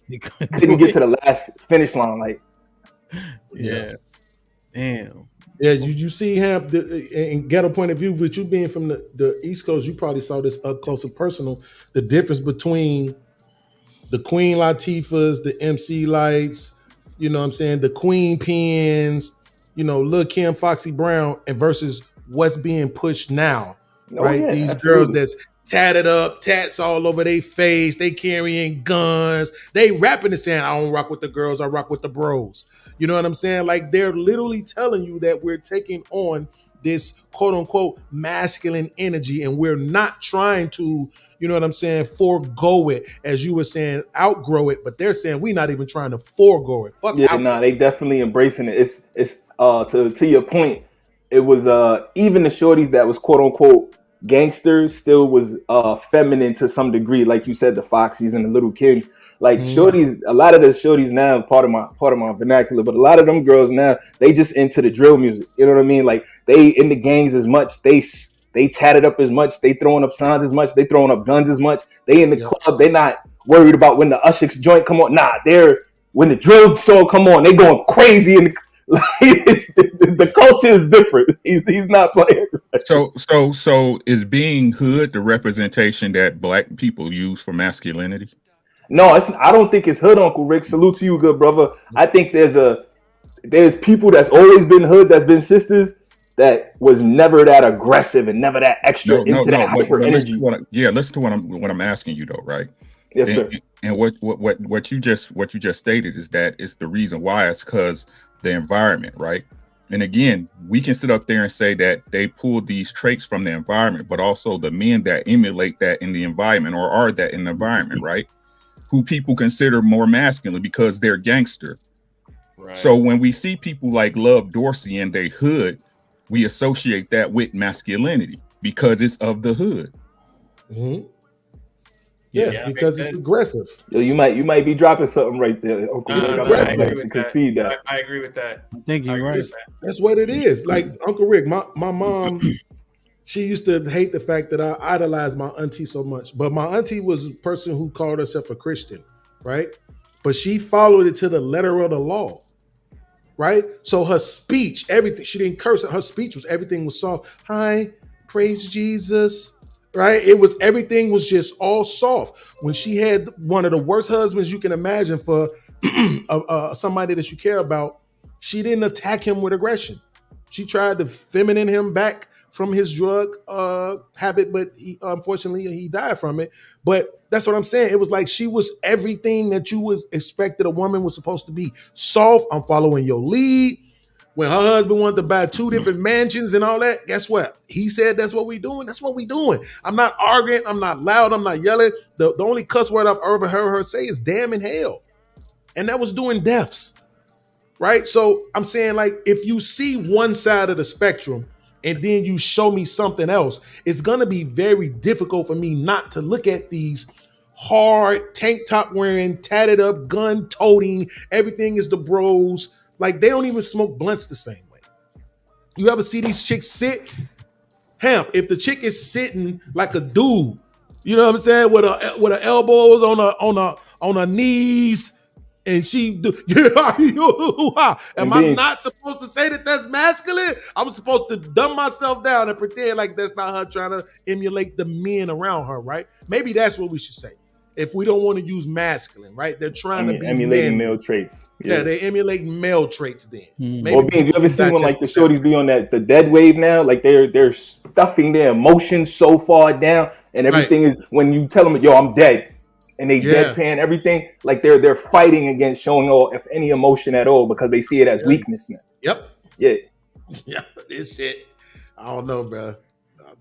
get to the last finish line. Like, yeah, damn. Yeah, you see him and get a point of view, with you being from the East Coast, you probably saw this up close and personal. The difference between the Queen Latifahs, the MC Lights, you know what I'm saying, the Queen Pens, Lil Kim, Foxy Brown, and versus what's being pushed now, right? Yeah, these absolutely. girls that's tatted up, tats all over their face, they carrying guns, they rapping and saying, I don't rock with the girls, I rock with the bros. You know what I'm saying? Like they're literally telling you that we're taking on this quote unquote masculine energy and we're not trying to, you know what I'm saying, forego it, as you were saying, outgrow it, but they're saying we're not even trying to forego it. They definitely embracing it. It's to your point, it was even the shorties that was quote unquote gangsters still was feminine to some degree, like you said, the Foxies and the Little Kims. Like shorties, a lot of the shorties now part of my vernacular, but a lot of them girls now, they just into the drill music. You know what I mean? Like they in the gangs as much, they tatted up as much, they throwing up signs as much, they throwing up guns as much. They in the club, they not worried about when the Usher's joint come on. Nah, when the drill song come on, they going crazy in the culture is different. He's not playing. So is being hood the representation that black people use for masculinity? No, I don't think it's hood, Uncle Rick. Salute to you, good brother. I think there's people that's always been hood, that's been sisters, that was never that aggressive and never that extra that hyper energy. Listen to what I'm asking you though, right? Yes, sir. And what you just stated is that it's the reason why. It's because the environment, right? And again, we can sit up there and say that they pulled these traits from the environment, but also the men that emulate that in the environment or are that in the environment, right? Who people consider more masculine because they're gangster. Right. So when we see people like Love Dorsey and they hood, we associate that with masculinity because it's of the hood. Mm-hmm. Yes, because it's aggressive. Yo, you might be dropping something right there. I agree with that. I think you're right. That's what it is. Like Uncle Rick, my mom she used to hate the fact that I idolized my auntie so much. But my auntie was a person who called herself a Christian, right? But she followed it to the letter of the law, right? So her speech, everything, she didn't curse. Her speech was, everything was soft. Hi, praise Jesus, right? It was, everything was just all soft. When she had one of the worst husbands you can imagine for somebody that you care about, she didn't attack him with aggression. She tried to feminine him back from his drug habit, but unfortunately he died from it. But that's what I'm saying. It was like she was everything that you would expect that a woman was supposed to be. Soft, I'm following your lead. When her husband wanted to buy 2 different mansions and all that, guess what? He said that's what we doing. That's what we doing. I'm not arguing. I'm not loud. I'm not yelling. The only cuss word I've ever heard her say is damn and hell. And that was doing deaths. Right? So I'm saying, like, if you see one side of the spectrum and then you show me something else, it's going to be very difficult for me not to look at these hard tank top wearing, tatted up, gun toting, everything is the bros. Like, they don't even smoke blunts the same way. You ever see these chicks sit? Hemp, if the chick is sitting like a dude, you know what I'm saying, with her elbows on her knees, and she do, am I not supposed to say that that's masculine? I'm supposed to dumb myself down and pretend like that's not her trying to emulate the men around her, right? Maybe that's what we should say. If we don't want to use masculine, right? They're trying to be emulating male traits. Yeah, they emulate male traits then. Maybe Or Beans, you ever seen when like the shorties be on the dead wave now? Like they're stuffing their emotions so far down, and everything is, when you tell them, yo, I'm dead, and they deadpan everything, like they're fighting against showing if any emotion at all, because they see it as weakness now. Yep. Yeah. Yeah, this shit. I don't know, bro.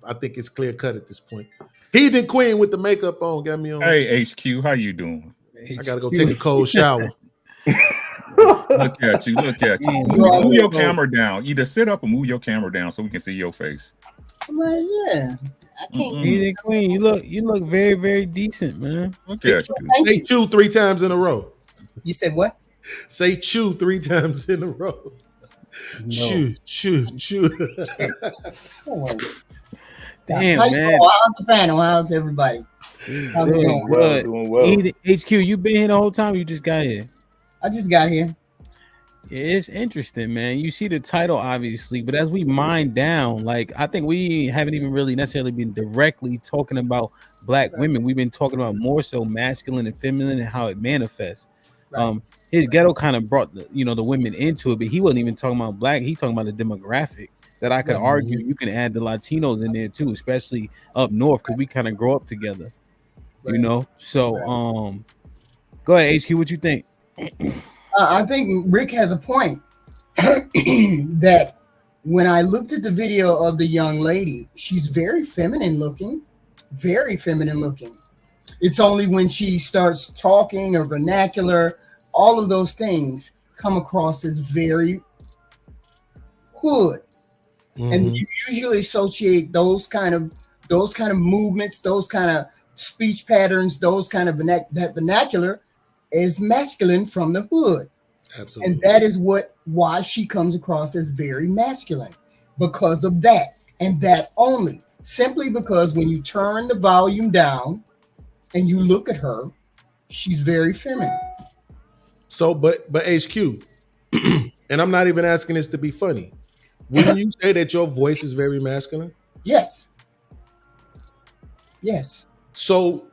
I think it's clear cut at this point. Heathen Queen with the makeup on got me on. Hey, HQ, how you doing? I gotta go take a cold shower. Look at you. Move your camera down. Either sit up or move your camera down so we can see your face. Well, yeah. I can't. Heathen Queen, you look very, very decent, man. Look at you. Say chew 3 times in a row. You said what? Say chew 3 times in a row. No. Chew. Damn, how man. How's the panel? How's everybody? How's it going? Doing well. HQ, you been here the whole time? You just got here? I just got here. Yeah, it's interesting, man. You see the title, obviously, but as we mine down, like, I think we haven't even really necessarily been directly talking about black women. We've been talking about more so masculine and feminine and how it manifests. Right. His ghetto kind of brought the women into it, but he wasn't even talking about black. He talking about the demographic that I could argue you can add the Latinos in there too, especially up north, because we kind of grow up together, you know. So, go ahead, HQ. What you think? I think Rick has a point that when I looked at the video of the young lady, she's very feminine looking, very feminine looking. It's only when she starts talking or vernacular, all of those things come across as very hood. Mm-hmm. And you usually associate those kind of movements, those kind of speech patterns, those kind of that vernacular as masculine from the hood. Absolutely. And that is why she comes across as very masculine, because of that and that only. Simply because when you turn the volume down and you look at her, she's very feminine. So, but HQ, and I'm not even asking this to be funny. Wouldn't you say that your voice is very masculine? Yes. Yes. So,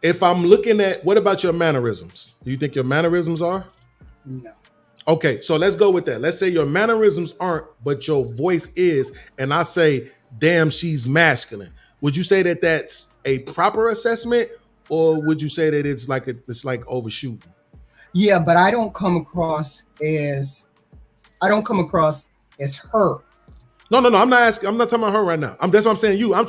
if I'm looking at, what about your mannerisms? Do you think your mannerisms are? No. Okay, so let's go with that. Let's say your mannerisms aren't, but your voice is, and I say, damn, she's masculine. Would you say that that's a proper assessment, or would you say that it's like overshooting? Yeah, but I don't come across as her. No. I'm not asking. I'm not talking about her right now. That's what I'm saying. What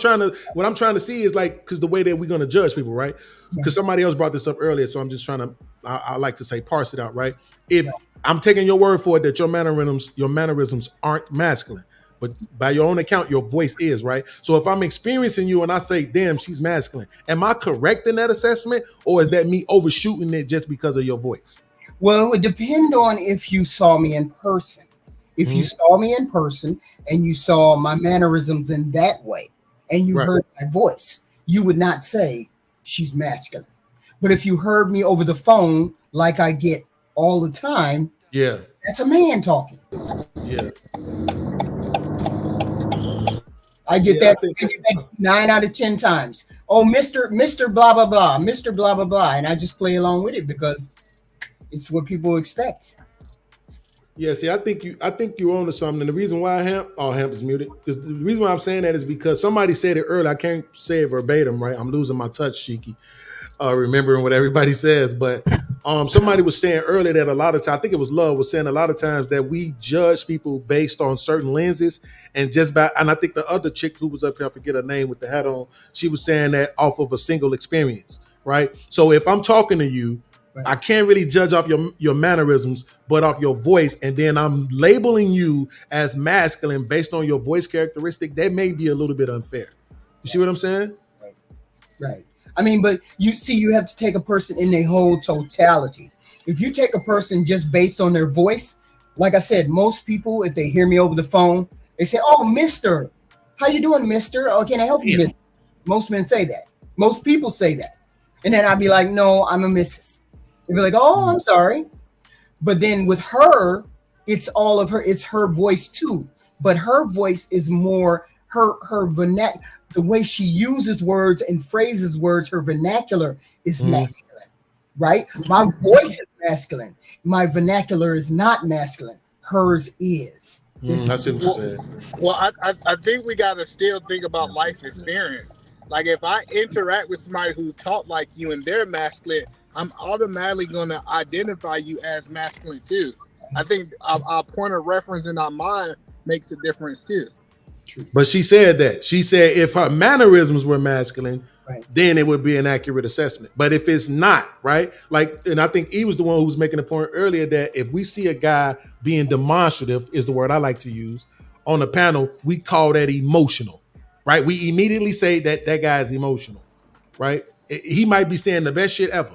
I'm trying to see is like, because the way that we're gonna judge people, right? Because somebody else brought this up earlier, so I'm just trying to. I like to say parse it out, right? If I'm taking your word for it that your mannerisms aren't masculine, but by your own account, your voice is, right? So if I'm experiencing you and I say, damn, she's masculine, am I correct in that assessment, or is that me overshooting it just because of your voice? Well, it would depend on if you saw me in person. If you saw me in person and you saw my mannerisms in that way, and you heard my voice, you would not say she's masculine. But if you heard me over the phone, like I get all the time, that's a man talking. Yeah. I get that 9 out of 10 times. Oh, Mr. blah, blah, blah, Mr. blah, blah, blah. And I just play along with it because it's what people expect. Yeah, see, I think you're on to something. And the reason why Hamp is muted. Because the reason why I'm saying that is because somebody said it earlier. I can't say it verbatim, right? I'm losing my touch, Shiki. Remembering what everybody says. But somebody was saying earlier that a lot of times, I think it was Love, was saying a lot of times that we judge people based on certain lenses and I think the other chick who was up here, I forget her name with the hat on, she was saying that off of a single experience, right? So if I'm talking to you, I can't really judge off your mannerisms, but off your voice, and then I'm labeling you as masculine based on your voice characteristic. That may be a little bit unfair. You see what I'm saying? Right. I mean, but you have to take a person in their whole totality. If you take a person just based on their voice, like I said, most people, if they hear me over the phone, they say, "Oh, Mister, how you doing, Mister? Oh, can I help you, Mister?" Most men say that. Most people say that, and then I'd be like, "No, I'm a Mrs." They'd be like, "Oh, I'm sorry," but then with her, it's all of her. It's her voice too, but her voice is more her vernacular. The way she uses words and phrases words, her vernacular is masculine, right? My voice is masculine. My vernacular is not masculine. Hers is. That's what you said. Well, I think we got to still think about life experience. Like if I interact with somebody who talk like you and they're masculine, I'm automatically going to identify you as masculine too. I think our point of reference in our mind makes a difference too. But she said that. She said if her mannerisms were masculine, then it would be an accurate assessment. But if it's not, right? Like, and I think he was the one who was making the point earlier that if we see a guy being demonstrative, is the word I like to use, on the panel, we call that emotional, right? We immediately say that guy is emotional, right? He might be saying the best shit ever,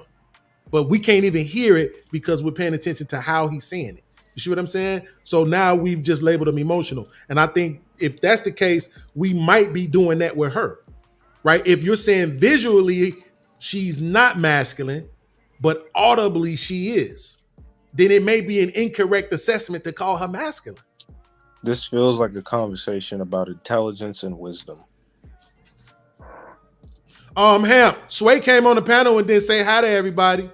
but we can't even hear it because we're paying attention to how he's saying it. You see what I'm saying? So now we've just labeled him emotional. And I think if that's the case, we might be doing that with her, right? If you're saying visually she's not masculine, but audibly she is, then it may be an incorrect assessment to call her masculine. This feels like a conversation about intelligence and wisdom. Hamp, Sway came on the panel and didn't say hi to everybody.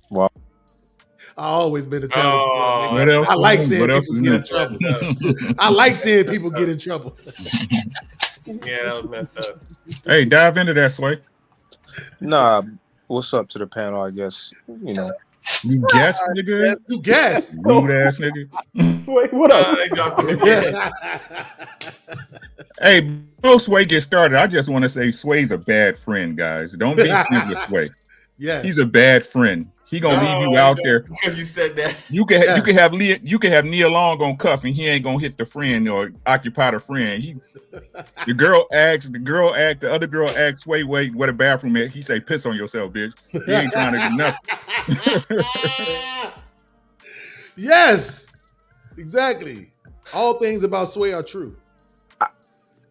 Wow. I always been a talented. I like seeing people get in trouble. I like seeing people get in trouble. Yeah, that was messed up. Hey, dive into that, Sway. Nah, what's up to the panel? I guess you know. You guess, nigga. You guess, rude ass nigga. Sway, what up? Hey, before Sway gets started, I just want to say Sway's a bad friend, guys. Don't be friends with Sway. Yes, he's a bad friend. He gonna leave you out there because you said that. You can have Neil Long on cuff and he ain't gonna hit the friend or occupy the friend. The other girl asked Sway where the bathroom is. He say piss on yourself, bitch. He ain't trying to do nothing. Yes, exactly. All things about Sway are true.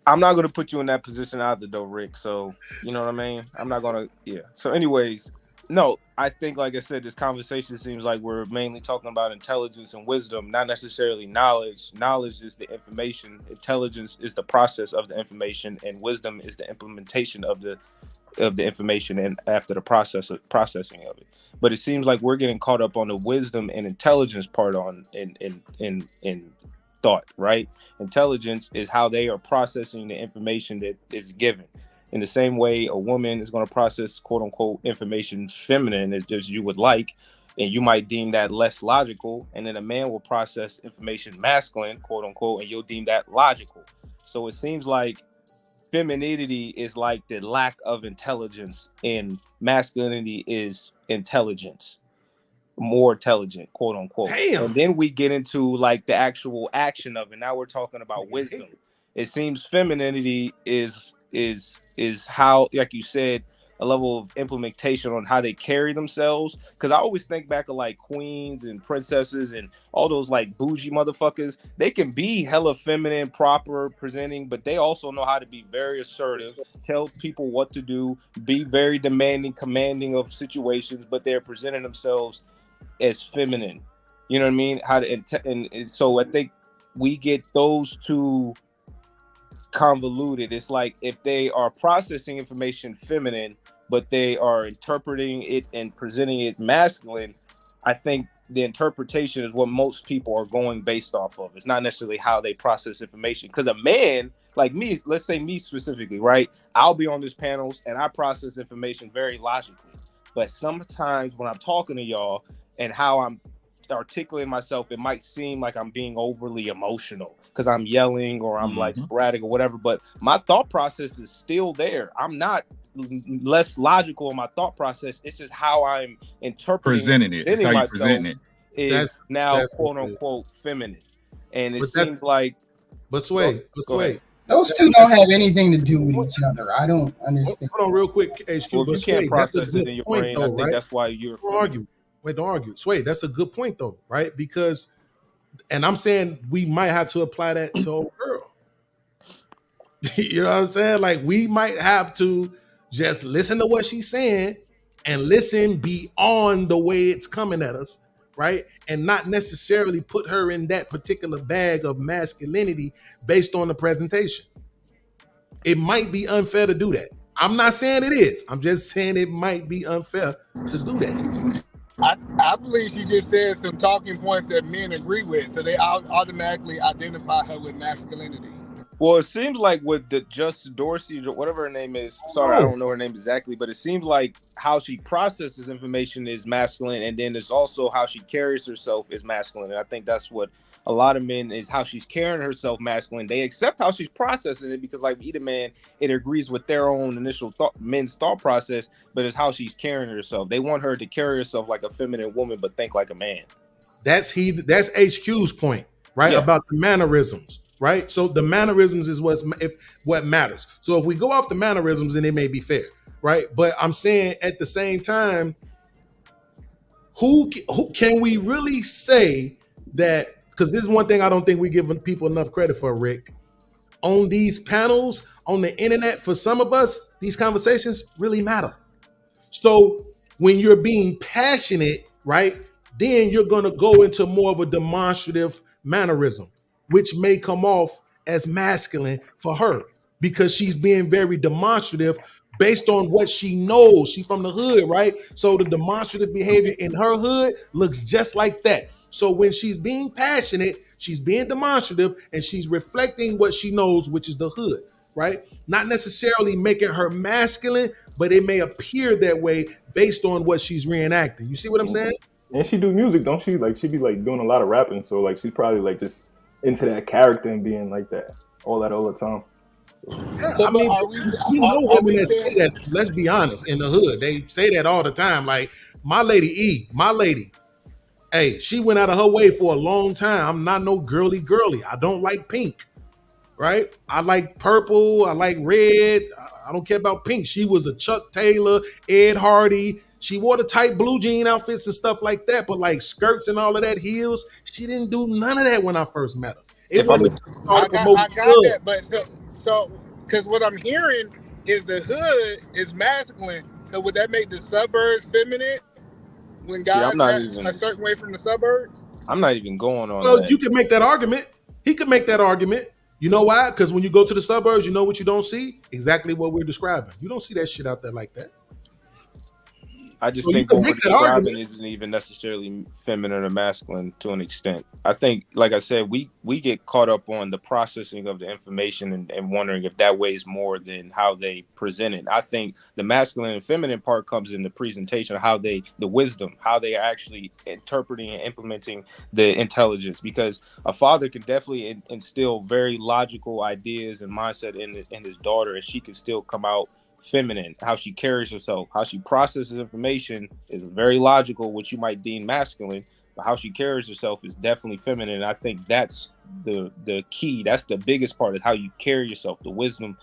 I'm not gonna put you in that position either, though, Rick. So you know what I mean. I'm not gonna. Yeah. So, anyways. No, I think, like I said, this conversation seems like we're mainly talking about intelligence and wisdom, not necessarily knowledge. Knowledge is the information, intelligence is the process of the information, and wisdom is the implementation of the information and after the processing of it. But it seems like we're getting caught up on the wisdom and intelligence part in thought, right? Intelligence is how they are processing the information that is given. In the same way, a woman is going to process "quote unquote" information feminine as you would like, and you might deem that less logical. And then a man will process information masculine, "quote unquote," and you'll deem that logical. So it seems like femininity is like the lack of intelligence, and masculinity is intelligence, more intelligent, "quote unquote." Damn. And then we get into like the actual action of it. Now we're talking about wisdom. It seems femininity is how, like you said, a level of implementation on how they carry themselves. Because I always think back of like queens and princesses and all those like bougie motherfuckers. They can be hella feminine, proper, presenting, but they also know how to be very assertive, tell people what to do, be very demanding, commanding of situations, but they're presenting themselves as feminine. You know what I mean? And so I think we get those two convoluted. It's like if they are processing information feminine, but they are interpreting it and presenting it masculine, I think the interpretation is what most people are going based off of. It's not necessarily how they process information. Because a man like me, let's say me specifically, right? I'll be on these panels and I process information very logically. But sometimes when I'm talking to y'all and how I'm articulating myself, it might seem like I'm being overly emotional because I'm yelling or I'm like sporadic or whatever. But my thought process is still there. I'm not less logical in my thought process. It's just how I'm interpreting presenting it. It's how you present it. Is now quote unquote feminine, and it seems like. But Sway. Those two don't have anything to do with each other. I don't understand. Hold on, real quick, HQ. Well, if you can't process it in your brain, though, I think that's why you're. Don't argue. Wait, don't argue. Sway, that's a good point though, right? Because, and I'm saying we might have to apply that to old girl. You know what I'm saying? Like we might have to just listen to what she's saying and listen beyond the way it's coming at us, right? And not necessarily put her in that particular bag of masculinity based on the presentation. It might be unfair to do that. I'm not saying it is. I'm just saying it might be unfair to do that. I believe she just said some talking points that men agree with, so they automatically identify her with masculinity. Well, it seems like with the Just Dorsey, whatever her name is, sorry, I don't know her name exactly, but it seems like how she processes information is masculine, and then there's also how she carries herself is masculine. And I think that's what a lot of men is, how she's carrying herself masculine. They accept how she's processing it because, like either man, it agrees with their own initial men's thought process, but it's how she's carrying herself. They want her to carry herself like a feminine woman, but think like a man. That's HQ's point, right? Yeah. About the mannerisms. Right, so the mannerisms is what matters. So if we go off the mannerisms, then it may be fair, right? But I'm saying at the same time, who can we really say that? Because this is one thing I don't think we give people enough credit for, Rick. On these panels, on the internet, for some of us, these conversations really matter. So when you're being passionate, right, then you're gonna go into more of a demonstrative mannerism, which may come off as masculine for her because she's being very demonstrative based on what she knows. She's from the hood, right? So the demonstrative behavior in her hood looks just like that. So when she's being passionate, she's being demonstrative and she's reflecting what she knows, which is the hood, right? Not necessarily making her masculine, but it may appear that way based on what she's reenacting. You see what I'm saying? And she do music, don't she? Like she be like doing a lot of rapping. So like she's probably like just into that character and being like that all the time. Yeah, so, I mean, we know women that say that. Let's be honest, in the hood, they say that all the time. Like my lady, hey, she went out of her way for a long time. I'm not no girly. I don't like pink, right? I like purple. I like red. I don't care about pink. She was a Chuck Taylor, Ed Hardy. She wore the tight blue jean outfits and stuff like that, but like skirts and all of that, heels, she didn't do none of that when I first met her. I got that, but so because what I'm hearing is the hood is masculine. So would that make the suburbs feminine when guys are a certain way from the suburbs? I'm not even going on. Well, you can make that argument. He could make that argument. You know why? Because when you go to the suburbs, you know what you don't see? Exactly what we're describing. You don't see that shit out there like that. I just think what we're describing isn't even necessarily feminine or masculine to an extent. I think, like I said, we get caught up on the processing of the information and wondering if that weighs more than how they present it. I think the masculine and feminine part comes in the presentation, the wisdom, how they are actually interpreting and implementing the intelligence. Because a father can definitely instill very logical ideas and mindset in his daughter, and she can still come out feminine. How she carries herself, how she processes information is very logical, which you might deem masculine, but how she carries herself is definitely feminine. And I think that's the key. That's the biggest part, is how you carry yourself, the wisdom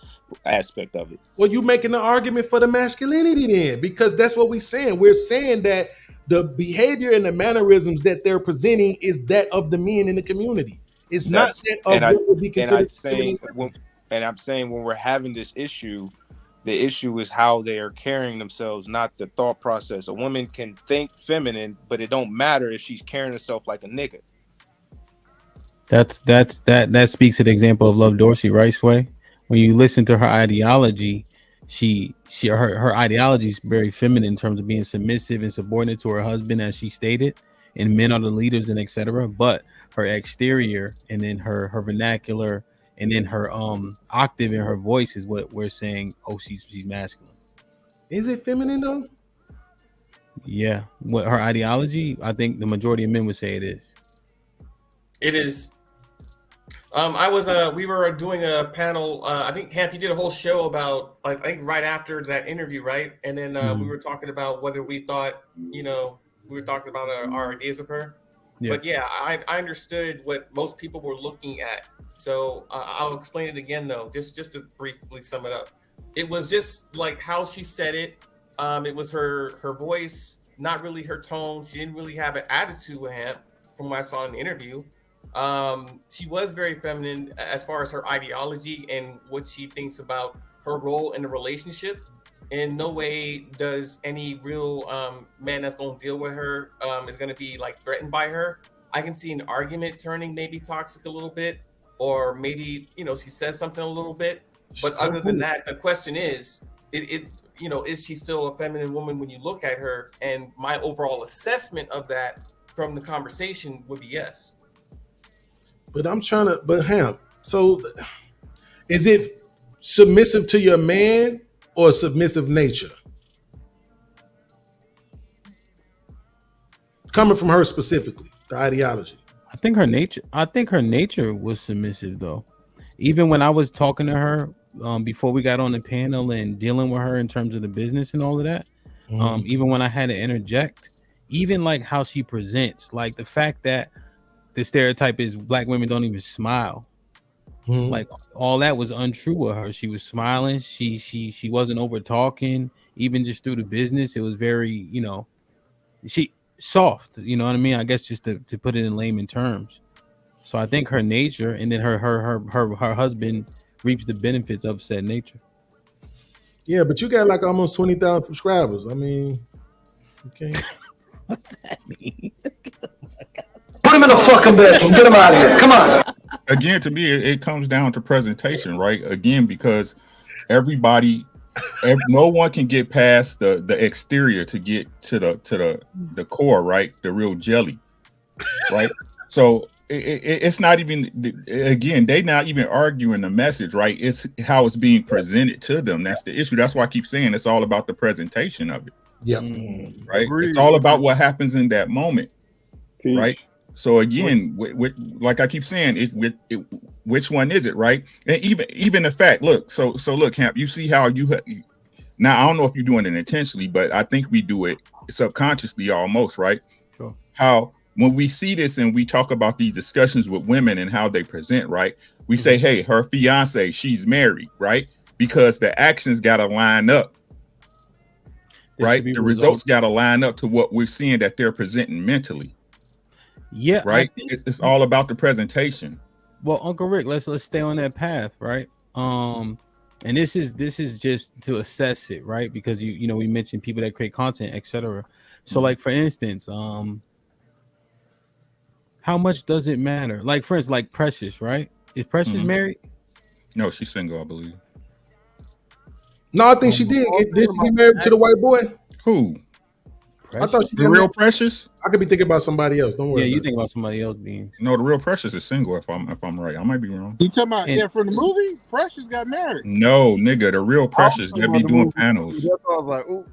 aspect of it. Well, you making the argument for the masculinity then, because that's what we're saying. We're saying that the behavior and the mannerisms that they're presenting is that of the men in the community. It's not that of what would be considered feminine. And I'm saying when we're having this issue, the issue is how they are carrying themselves, not the thought process. A woman can think feminine, but it don't matter if she's carrying herself like a nigga. That speaks to the example of Love Dorsey, right, Sway? When you listen to her ideology, her ideology is very feminine in terms of being submissive and subordinate to her husband, as she stated, and men are the leaders and etc. But her exterior and then her vernacular and then her octave in her voice is what we're saying. Oh, she's masculine. Is it feminine though? Yeah. What her ideology? I think the majority of men would say it is. It is. We were doing a panel. I think Hamp, you did a whole show about, I think right after that interview, right? And then we were talking about whether we thought, we were talking about our ideas of her. Yeah. But yeah, I understood what most people were looking at. So I'll explain it again though, just to briefly sum it up. It was just like how she said it. It was her voice, not really her tone. She didn't really have an attitude with Hamp from what I saw in the interview. She was very feminine as far as her ideology and what she thinks about her role in the relationship. In no way does any real man that's going to deal with her is going to be like threatened by her. I can see an argument turning maybe toxic a little bit, or maybe she says something a little bit. But other than that, the question is, is she still a feminine woman when you look at her? And my overall assessment of that from the conversation would be yes. But Ham, so is it submissive to your man or submissive nature? Coming from her specifically, the ideology. I think her nature was submissive though. Even when I was talking to her before we got on the panel and dealing with her in terms of the business and all of that, even when I had to interject, even like how she presents, like the fact that the stereotype is black women don't even smile. Like all that was untrue with her. She was smiling. She wasn't over talking. Even just through the business, it was very, she soft. You know what I mean? I guess just to put it in layman terms. So I think her nature, and then her husband reaps the benefits of said nature. Yeah, but you got like almost 20,000 subscribers. I mean, okay. What's that mean? Put him in a fucking bedroom. Get him out of here. Come on. Again, to me, it comes down to presentation, right? Again, because no one can get past the exterior to get to the core, right? The real jelly, right? So it's not even, again, they're not even arguing the message, right? It's how it's being presented to them. That's the issue. That's why I keep saying it's all about the presentation of it. Yeah. Right. It's all about what happens in that moment. Right. So again, like I keep saying, which one is it, right? And even the fact, look, so look, Hamp, you see how now I don't know if you're doing it intentionally, but I think we do it subconsciously almost, right? Sure. How when we see this and we talk about these discussions with women and how they present, right? We say, hey, her fiance, she's married, right? Because the actions got to line up, right? The results got to line up to what we're seeing that they're presenting mentally. Yeah, right. It's all about the presentation. Well, Uncle Rick, let's stay on that path, right? And this is just to assess it, right? Because we mentioned people that create content, etc. So, like for instance, how much does it matter? Like for instance, like Precious, right? Is Precious married? No, she's single, I believe. No, I think she did. Did she get married to the white boy? Who? Precious? I thought she the real Precious. I could be thinking about somebody else. Don't worry. Yeah, you think about somebody else being. No, the real Precious is single. If I'm right, I might be wrong. You talking about from the movie? Precious got married. No, nigga, the real Precious. They be doing panels. That's why I was like, ooh.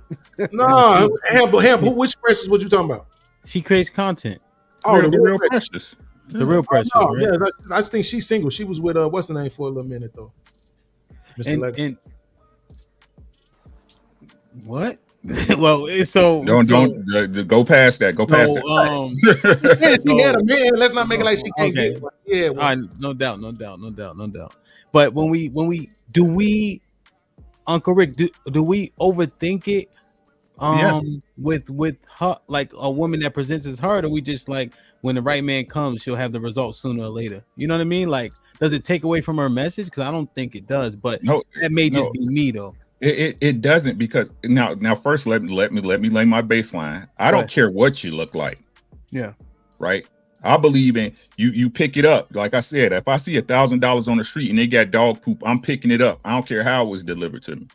No, Ham, which Precious? What you talking about? She creates content. Oh, the real Precious. The real Precious. No, right? Yeah, I just think she's single. She was with what's her name for a little minute though. And what? Well, so don't go past that. Go past that. She had a man. Let's not make it like she can't get one. Yeah, well. All right, no doubt. But when we do we, Uncle Rick, do we overthink it? Yes. With her, like a woman that presents as her, or we just like when the right man comes, she'll have the results sooner or later. You know what I mean? Like, does it take away from her message? Because I don't think it does. But that may just be me though. It doesn't, because now first let me lay my baseline. I don't care what you look like. Yeah. Right. I believe in you pick it up. Like I said, if I see $1,000 on the street and they got dog poop, I'm picking it up. I don't care how it was delivered to me.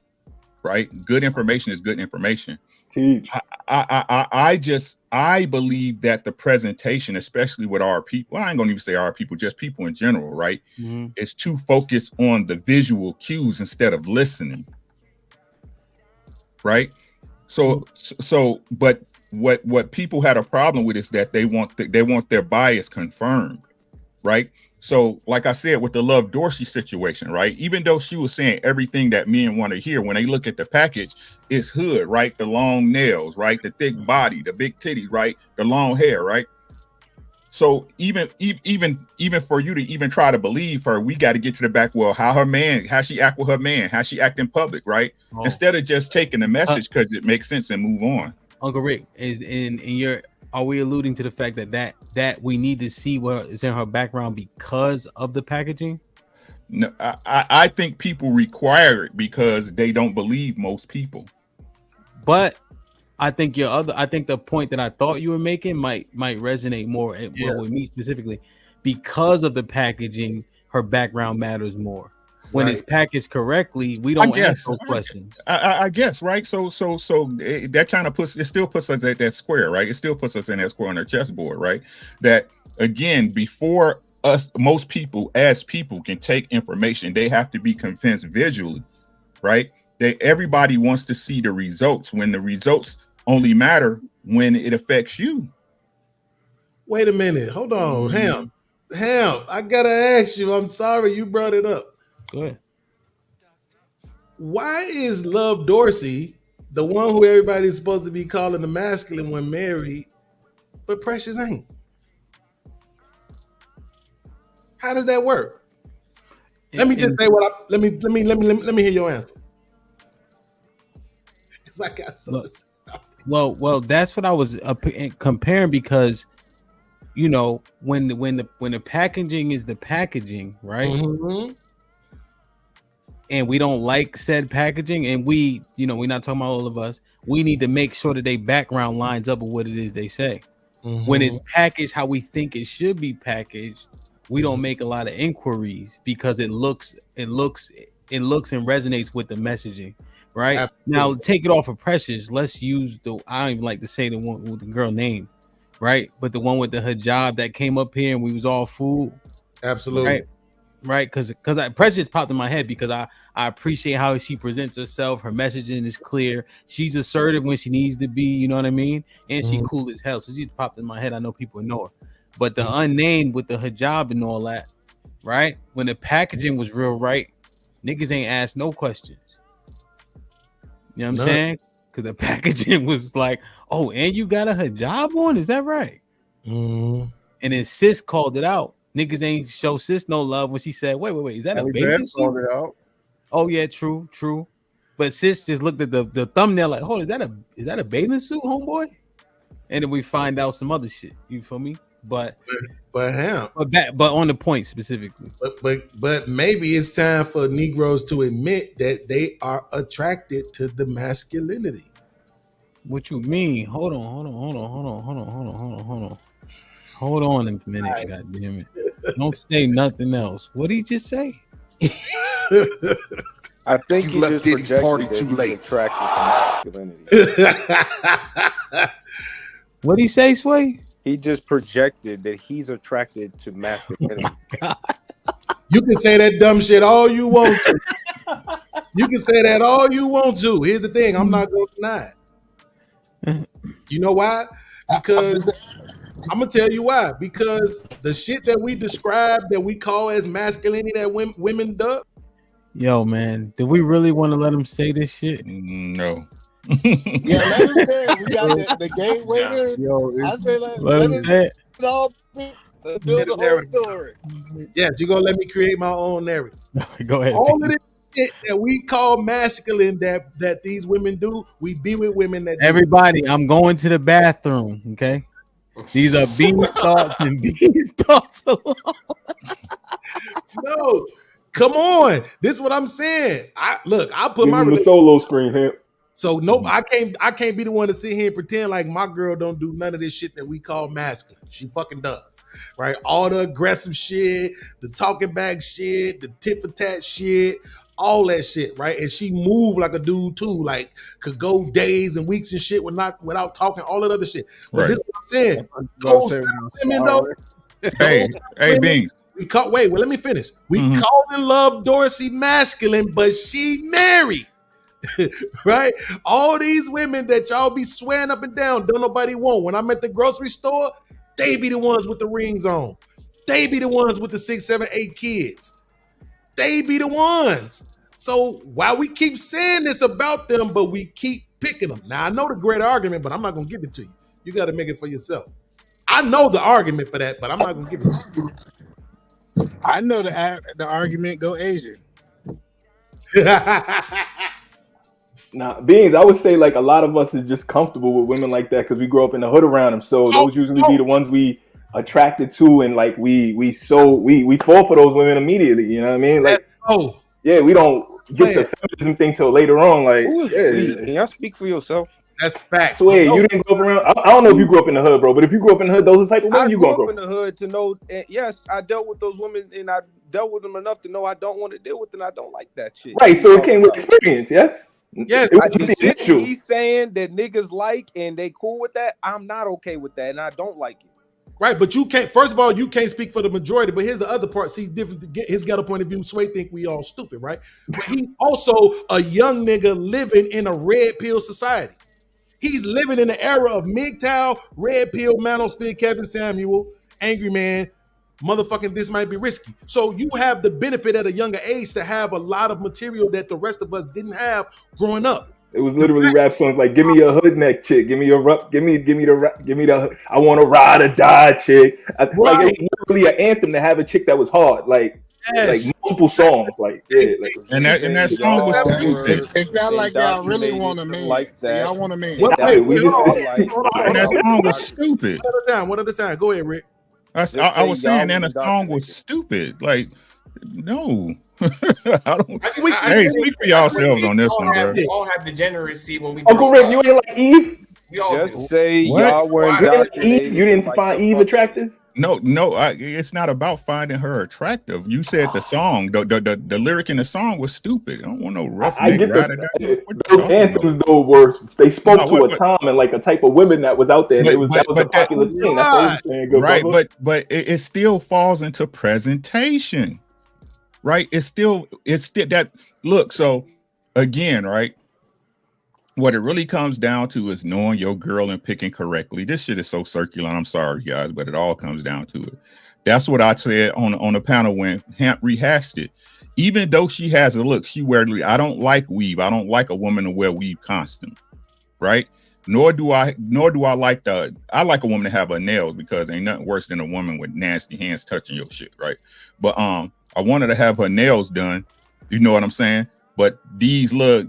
Right. Good information is good information. Teach. I believe that the presentation, especially with our people, I ain't gonna even say our people, just people in general, right, is too focused on the visual cues instead of listening. Right. So but what people had a problem with is that they want their bias confirmed. Right. So like I said, with the Love Dorsey situation, right, even though she was saying everything that men want to hear, when they look at the package, it's hood, right, the long nails, right, the thick body, the big titties, right, the long hair, right. So even for you to even try to believe her, we got to get to the back. Well, how she act with her man, how she act in public, right? Instead of just taking the message because it makes sense and move on. Uncle Rick, are we alluding to the fact that we need to see what is in her background because of the packaging? No, I think people require it because they don't believe most people. But I think the point that I thought you were making might resonate more with me specifically. Because of the packaging, her background matters more. When it's packaged correctly, we don't ask those questions. I guess, right? So that kind of still puts us at that square, right? It still puts us in that square on our chessboard, right? That again, before most people as people can take information, they have to be convinced visually, right? Everybody wants to see the results, when the results only matter when it affects you. Wait a minute, hold on, Ham, I gotta ask you. I'm sorry you brought it up. Go ahead. Why is Love Dorsey the one who everybody's supposed to be calling the masculine when married, but Precious ain't? How does that work? Let me just say let me hear your answer. Because I got something. Well, that's what I was comparing, because you know when the packaging is the packaging, right? Mm-hmm. And we don't like said packaging, and we're not talking about all of us. We need to make sure that their background lines up with what it is they say. Mm-hmm. When it's packaged how we think it should be packaged, we don't make a lot of inquiries because it looks and resonates with the messaging, right? Absolutely. Now take it off of Precious. Let's use I don't even like to say the one with the girl name, right? But the one with the hijab that came up here and we was all fooled. Absolutely. Right, because Precious popped in my head because I appreciate how she presents herself. Her messaging is clear. She's assertive when she needs to be. You know what I mean? And she cool as hell. So she just popped in my head. I know people know her, but the unnamed with the hijab and all that, right? When the packaging was real right, niggas ain't asked no questions. You know what I'm saying? Because the packaging was like, oh, and you got a hijab on? Is that right? And then Sis called it out. Niggas ain't show Sis no love when she said, wait, is that a bathing suit? Oh yeah, true. But Sis just looked at the thumbnail like, hold, is that a bathing suit, homeboy? And then we find out some other shit. You feel me? But on the point specifically. But maybe it's time for Negroes to admit that they are attracted to the masculinity. What you mean? Hold on. Hold on a minute, God damn it. Don't say nothing else. What did he just say? I think he just projected party too late. Attracted to masculinity. What did he say, Sway? He just projected that he's attracted to masculinity. Oh, you can say that dumb shit all you want to. You can say that all you want to. Here's the thing, I'm not going to deny it. You know why? Because I'm gonna tell you why. Because the shit that we describe, that we call as masculinity, that women duck. Yo, man, do we really want to let him say this shit? No. Yeah, let him say it. We got the gate waiter. I say let him say it all. Build the whole story. Yes, you're gonna let me create my own narrative. Go ahead. All of this shit that we call masculine that these women do, we be with women that do. Everybody, I'm going to the bathroom. Okay, these are Bean's thoughts and Bean's thoughts alone. No, come on. This is what I'm saying. I put Give my him the solo screen here. So nope, I can't be the one to sit here and pretend like my girl don't do none of this shit that we call masculine. She fucking does, right? All the aggressive shit, the talking back shit, the tit for tat shit, all that shit, right? And she moved like a dude too, like could go days and weeks and shit without talking, all that other shit. But Right. this is what I'm saying. Those women though, Hey, Beans. let me finish. We call and love Dorsey masculine, but she married. Right? All these women that y'all be swearing up and down, don't nobody want. When I'm at the grocery store, they be the ones with the rings on. They be the ones with the 6, 7, 8 kids. They be the ones. So while we keep saying this about them, but we keep picking them. Now I know the great argument, but I'm not gonna give it to you. You got to make it for yourself. I know the argument for that, but I'm not gonna give it to you. I know the argument. Go Asian. Nah, Beans, I would say like a lot of us is just comfortable with women like that because we grew up in the hood around them. So those usually be the ones we attracted to, and like we fall for those women immediately. You know what I mean? Like, yeah, we don't get the feminism thing till later on. Like, Can y'all speak for yourself? That's fact. So wait, you didn't grow up around? I don't know if you grew up in the hood, bro. But if you grew up in the hood, those are the type of women you grew gonna up in grow. the hood to know. Yes, I dealt with those women, and I dealt with them enough to know I don't want to deal with them. I don't like that shit. Right. So it came with experience. Yes. Yes, It was just the the shit initial. he's saying that niggas like and they cool with that. I'm not okay with that, and I don't like it. Right, but you can't. First of all, you can't speak for the majority. But here's the other part. See, different. To get his ghetto point of view. Sway think we all stupid, right? But he's also a young nigga living in a red pill society. He's living in the era of MGTOW, red pill, manosphere, Kevin Samuel, angry man, motherfucking. This might be risky. So you have the benefit at a younger age to have a lot of material that the rest of us didn't have growing up. It was literally rap songs like "Give me a hood neck chick, give me the I want to ride or die chick." Like it was literally an anthem to have a chick that was hard, like multiple songs, like and that song was stupid. It sounds like y'all really want a man. Like that. Y'all want a man. And that song was stupid. One at a time. Go ahead, Rick. I was saying that the song was stupid. Like, no. I don't. Hey, speak for yourselves on this one, bro. We all have degeneracy when we. Uncle Rick, you ain't like Eve? We all Just say What? y'all were indoctrinated. You didn't find Eve attractive? No, it's not about finding her attractive. You said the song, the lyric in the song was stupid. I don't want no rough I nigga get those anthems though were they spoke to a time and like a type of women that was out there. And that was a popular thing. That's what I'm saying. Good right, brother. but it still falls into presentation, right? It's still that look. So again, right. What it really comes down to is knowing your girl and picking correctly. This shit is so circular. I'm sorry, guys, but it all comes down to it. That's what I said on the panel when Hamp rehashed it. Even though she has a look, I don't like weave. I don't like a woman to wear weave constantly, right? Nor do I like I like a woman to have her nails because ain't nothing worse than a woman with nasty hands touching your shit, right? But I wanted to have her nails done. You know what I'm saying? But these look.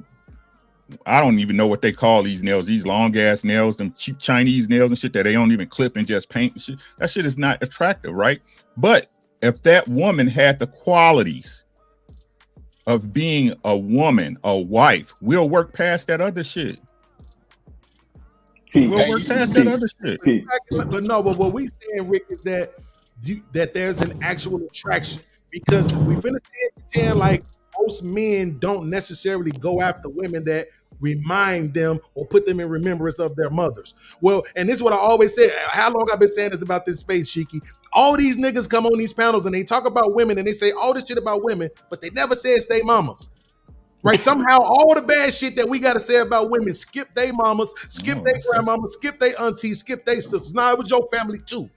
I don't even know what they call these nails, these long ass nails, them cheap Chinese nails and shit that they don't even clip and just paint and shit. That shit is not attractive, right? But if that woman had the qualities of being a woman, a wife, we'll work past that other shit. We'll work past that other shit. But what we saying, Rick, is that there's an actual attraction because we finna pretend like most men don't necessarily go after women that remind them or put them in remembrance of their mothers. Well, and this is what I always say. How long I've been saying this about this space, Shiki. All these niggas come on these panels and they talk about women and they say all this shit about women, but they never say it's they mamas. Right? Somehow all the bad shit that we got to say about women, skip they mamas, skip they grandmamas, skip they aunties, skip they sisters. Nah, it was your family too.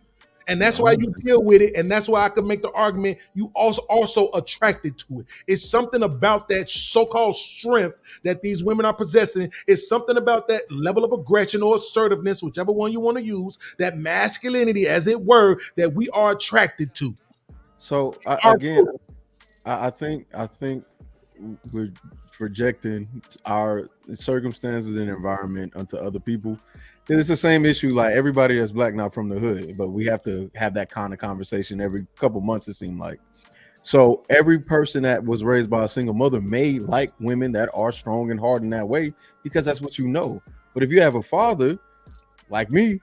And that's why you deal with it, and that's why I could make the argument you also attracted to it. It's something about that so-called strength that these women are possessing. It's something about that level of aggression or assertiveness, whichever one you want to use, that masculinity, as it were, that we are attracted to. So I think we're projecting our circumstances and environment onto other people. It's the same issue, like everybody that's black not from the hood, but we have to have that kind of conversation every couple months, it seems like. So every person that was raised by a single mother may like women that are strong and hard in that way because that's what you know. But if you have a father like me,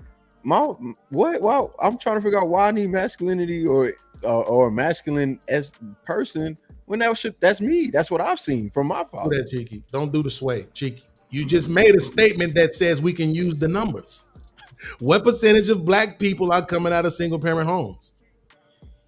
I'm trying to figure out why I need masculinity or a masculine as person when that's me. That's what I've seen from my father. Do that, Cheeky. Don't do the sway, Cheeky. You just made a statement that says we can use the numbers. What percentage of black people are coming out of single parent homes?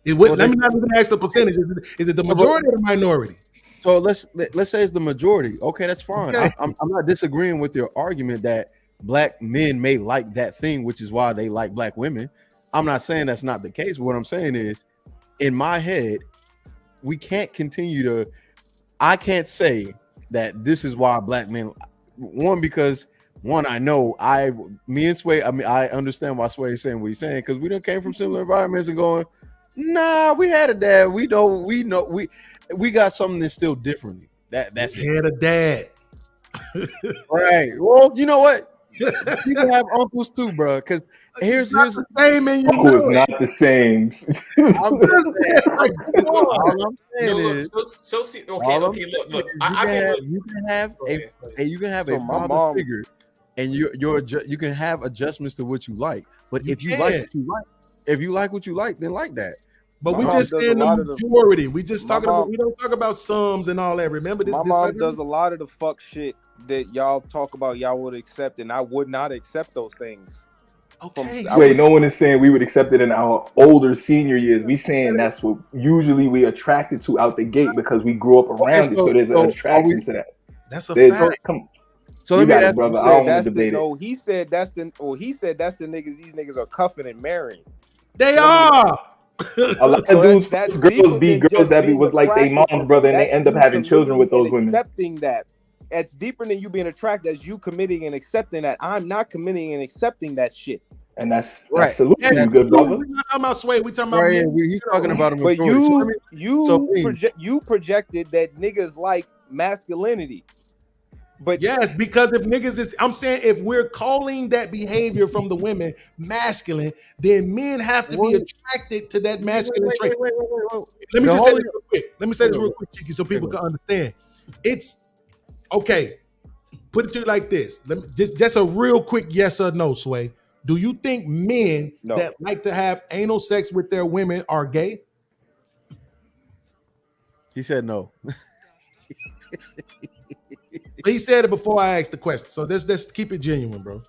Let me not even ask the percentage. Is it the majority or the minority? So let's say it's the majority. Okay, that's fine. Okay. I'm not disagreeing with your argument that black men may like that thing, which is why they like black women. I'm not saying that's not the case. What I'm saying is, in my head, we can't continue to. I can't say that this is why black men. Because I know me and Sway. I mean, I understand why Sway is saying what he's saying because we done came from similar environments and going, nah, we had a dad. We know, we got something that's still differently. That's we had a dad, right? Well, you know what? You can have uncles too, bro. Because here's the same, and you uncle is not the same. I'm just saying, all I'm saying is, you can have a father figure, and you can have adjustments to what you like. But if you like what you like, then like that. But we just saying the majority. We just talking about. We don't talk about sums and all that. Remember this. My mom does a lot of the fuck shit that y'all talk about. Y'all would accept, and I would not accept those things. Okay. Wait, no one is saying we would accept it in our older senior years. We saying that's what usually we attracted to out the gate because we grew up around it. So there's an attraction to that. That's a fact. So let me ask, brother. I don't want to debate it. No, he said that's the niggas. These niggas are cuffing and marrying. They are. A lot of dudes, girls be girls that was like their mom's brother, and they end up having children with those women. Accepting that. It's deeper than you being attracted as you committing and accepting that. I'm not committing and accepting that shit. And that's salute to you, good brother. We're not talking about Sway. We talking about he's talking about him. But you projected that niggas like masculinity. But yes, because if niggas is, I'm saying if we're calling that behavior from the women masculine, then men have to be attracted to that masculine trait. Wait. Let me just say this real quick. Let me say this real quick, Kiki, so people can understand. It's okay. Put it to you like this. Just a real quick yes or no, Sway. Do you think men that like to have anal sex with their women are gay? He said no. He said it before I asked the question. So let's keep it genuine, bro.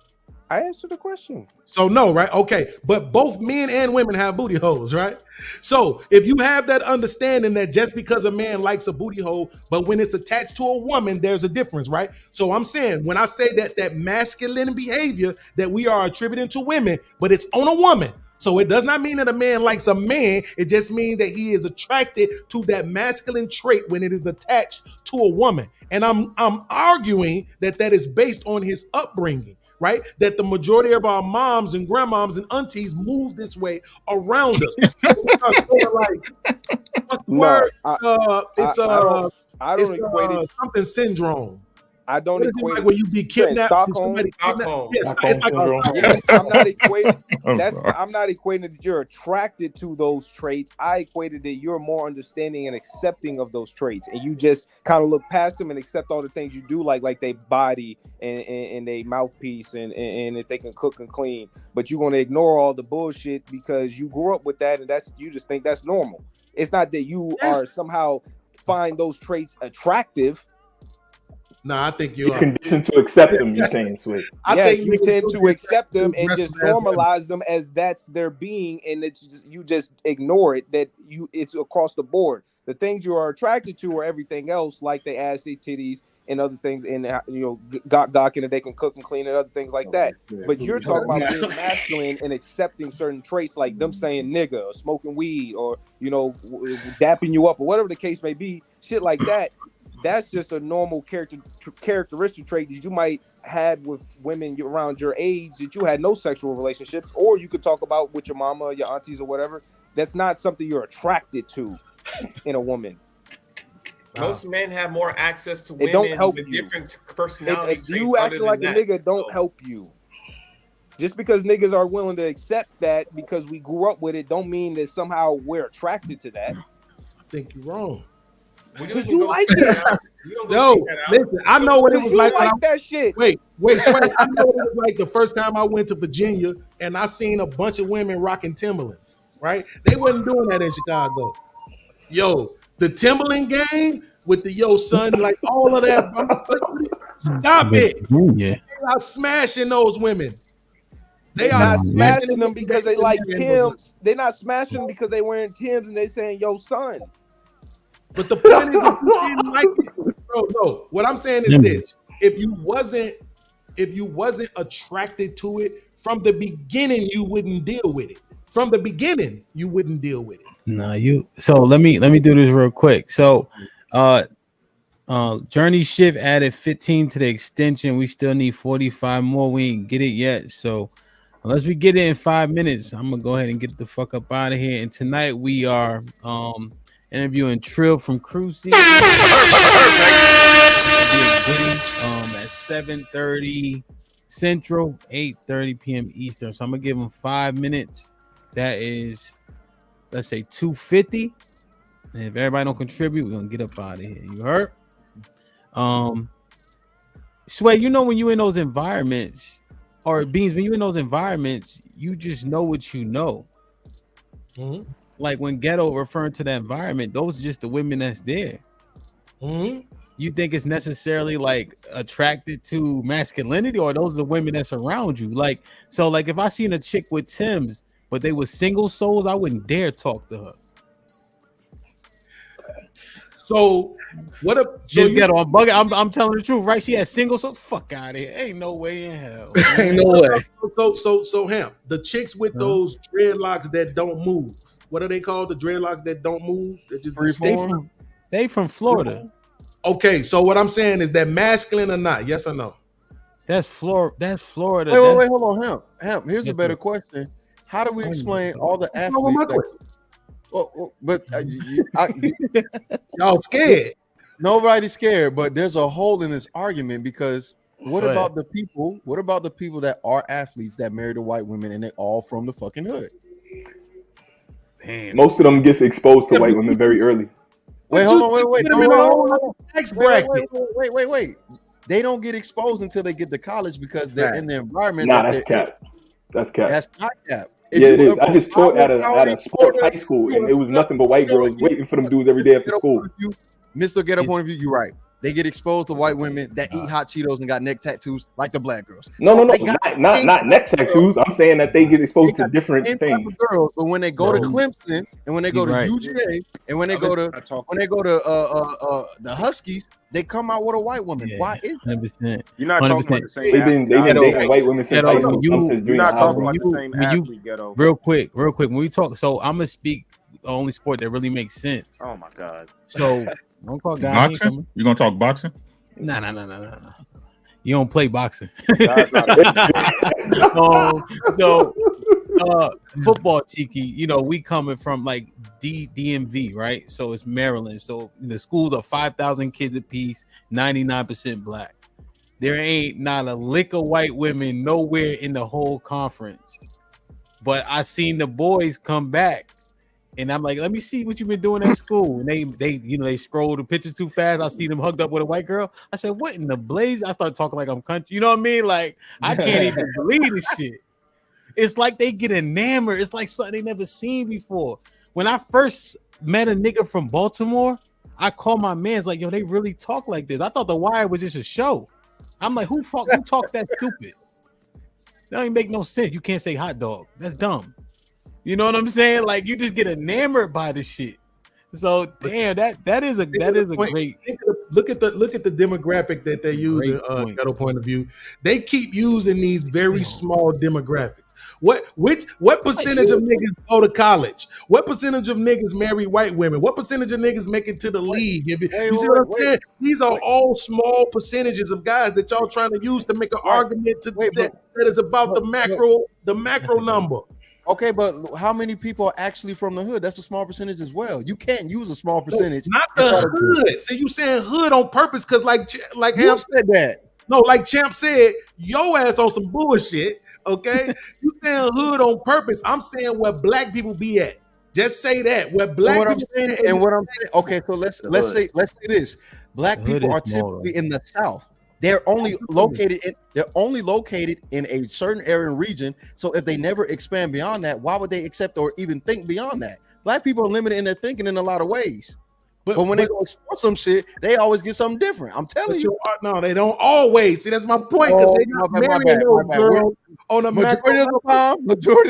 I answered the question. So no, right? Okay. But both men and women have booty holes, right? So if you have that understanding that just because a man likes a booty hole, but when it's attached to a woman, there's a difference, right? So I'm saying when I say that masculine behavior that we are attributing to women, but it's on a woman. So it does not mean that a man likes a man. It just means that he is attracted to that masculine trait when it is attached to a woman. And I'm arguing that is based on his upbringing, right? That the majority of our moms and grandmoms and aunties move this way around us. I don't equate it. Something syndrome. I don't equate like when you be kidnapped. Stockholm. Yes, I'm not equating that you're attracted to those traits. I equated that you're more understanding and accepting of those traits, and you just kind of look past them and accept all the things you do, like they body and they mouthpiece and if they can cook and clean. But you're gonna ignore all the bullshit because you grew up with that, and you just think that's normal. It's not that you are somehow find those traits attractive. Nah, I think you're conditioned to accept them. You're saying, Sway. Yes, you tend to accept them and just normalize them as that's their being, and it's just, you just ignore it. That it's across the board. The things you are attracted to are everything else, like the ass, the titties, and other things, and gawking and they can cook and clean and other things like that. But you're talking about being masculine and accepting certain traits, like them saying nigga or smoking weed or dapping you up or whatever the case may be, shit like that. That's just a normal characteristic trait that you might had with women around your age that you had no sexual relationships, or you could talk about with your mama, your aunties, or whatever. That's not something you're attracted to in a woman. Most men have more access to It don't women help with you. different personality If traits. you other acting like than a that. nigga, don't help you. Just because niggas are willing to accept that because we grew up with it, don't mean that somehow we're attracted to that. I think you're wrong. Because you like it. No, listen, I know what it was like. That shit. Wait, Sway, I know what it was like the first time I went to Virginia and I seen a bunch of women rocking Timberlands, right? They wasn't doing that in Chicago. Yo, the Timberland game with the son, like all of that. Stop it. Yeah. They are smashing those women. They're not smashing them because they like Timbs. They're not smashing them because they wearing Timbs and they saying, yo, son. But the point is, if you didn't like it, bro, no. What I'm saying is this: if you wasn't attracted to it from the beginning, you wouldn't deal with it. From the beginning, you wouldn't deal with it. No, you. So let me do this real quick. So, Journey Shift added 15 to the extension. We still need 45 more. We ain't get it yet. So, unless we get it in 5 minutes, I'm gonna go ahead and get the fuck up out of here. And tonight we are interviewing Trill from Cruise. At 7:30 Central, 8:30 p.m. Eastern. So I'm gonna give him 5 minutes. That is, let's say 2:50. And if everybody don't contribute, we're gonna get up out of here. You heard? Sway, when you in those environments, or Beans, when you in those environments, you just know what you know. Mm-hmm. Like when Ghetto referring to the environment, those are just the women that's there. Mm-hmm. You think it's necessarily like attracted to masculinity, or those are the women that's around you? Like, so like if I seen a chick with Timbs, but they were single souls, I wouldn't dare talk to her. So what if Ghetto? I'm telling the truth, right? She had single souls. Fuck out of here. Ain't no way in hell. Ain't no way. So Ham, the chicks with those dreadlocks that don't move. What are they called? The dreadlocks that don't move? That just they from Florida. Okay, so what I'm saying is that masculine or not? Yes or no? That's Florida. Wait, hold on, Ham. Here's a better question. How do we explain all the athletes? Y'all scared? Nobody's scared, but there's a hole in this argument because what about the people? What about the people that are athletes that marry the white women and they all from the fucking hood? Damn. Most of them gets exposed to white women very early. Wait. They don't get exposed until they get to college because they're in the environment. Nah, that's cap. That's cap. That's not cap. Yeah, it is. I just taught at a sports high school, and it was nothing but white girls waiting for them dudes every day after school. Mr. Get a point of view, you're right. They get exposed to white women that eat hot Cheetos and got neck tattoos like the black girls. No, not neck tattoos. I'm saying that they get exposed to different things. Girls, but when they go to Clemson and when they go to UGA and when they go to the Huskies, they come out with a white woman. Yeah, why is that? You're not talking about the same. They've been dating white women since high school. You're not talking about the same athlete, Ghetto. Real quick. When we talk, so I'm gonna speak the only sport that really makes sense. Oh my god. So don't call guys. Boxing? You gonna talk boxing? No. You don't play boxing. Football, Cheeky. We coming from like DMV, right? So it's Maryland. So the schools are 5,000 kids apiece, 99% black. There ain't not a lick of white women nowhere in the whole conference. But I seen the boys come back. And I'm like, let me see what you've been doing at school. And they scroll the pictures too fast. I see them hugged up with a white girl. I said, what in the blaze? I start talking like I'm country. You know what I mean? Like, I can't even believe this shit. It's like they get enamored. It's like something they never seen before. When I first met a nigga from Baltimore, I call my man's like, yo, they really talk like this. I thought The Wire was just a show. I'm like, who talks that stupid? That don't even make no sense. You can't say hot dog. That's dumb. You know what I'm saying? Like, you just get enamored by the shit. So damn, that is a great look at the demographic that they use in ghetto point of view. They keep using these very small demographics. What percentage of niggas go to college? What percentage of niggas marry white women? What percentage of niggas make it to the league? You see what I'm saying? These are all small percentages of guys that y'all trying to use to make an argument that is about the macro number. Okay, but how many people are actually from the hood? That's a small percentage as well. You can't use a small percentage. Not the hood. See, you saying hood on purpose because like you said that. No, like Champ said, your ass on some bullshit. Okay, you saying hood on purpose. I'm saying where black people be at. Just say that where black what people. I'm saying, and what I'm saying. Okay, so let's say this. Black people are typically in the South. They're only located in a certain area and region. So if they never expand beyond that, why would they accept or even think beyond that? Black people are limited in their thinking in a lot of ways. But when they go explore some shit, they always get something different. I'm telling you. No, they don't always. See, that's my point. Because they not marrying those girls on a majority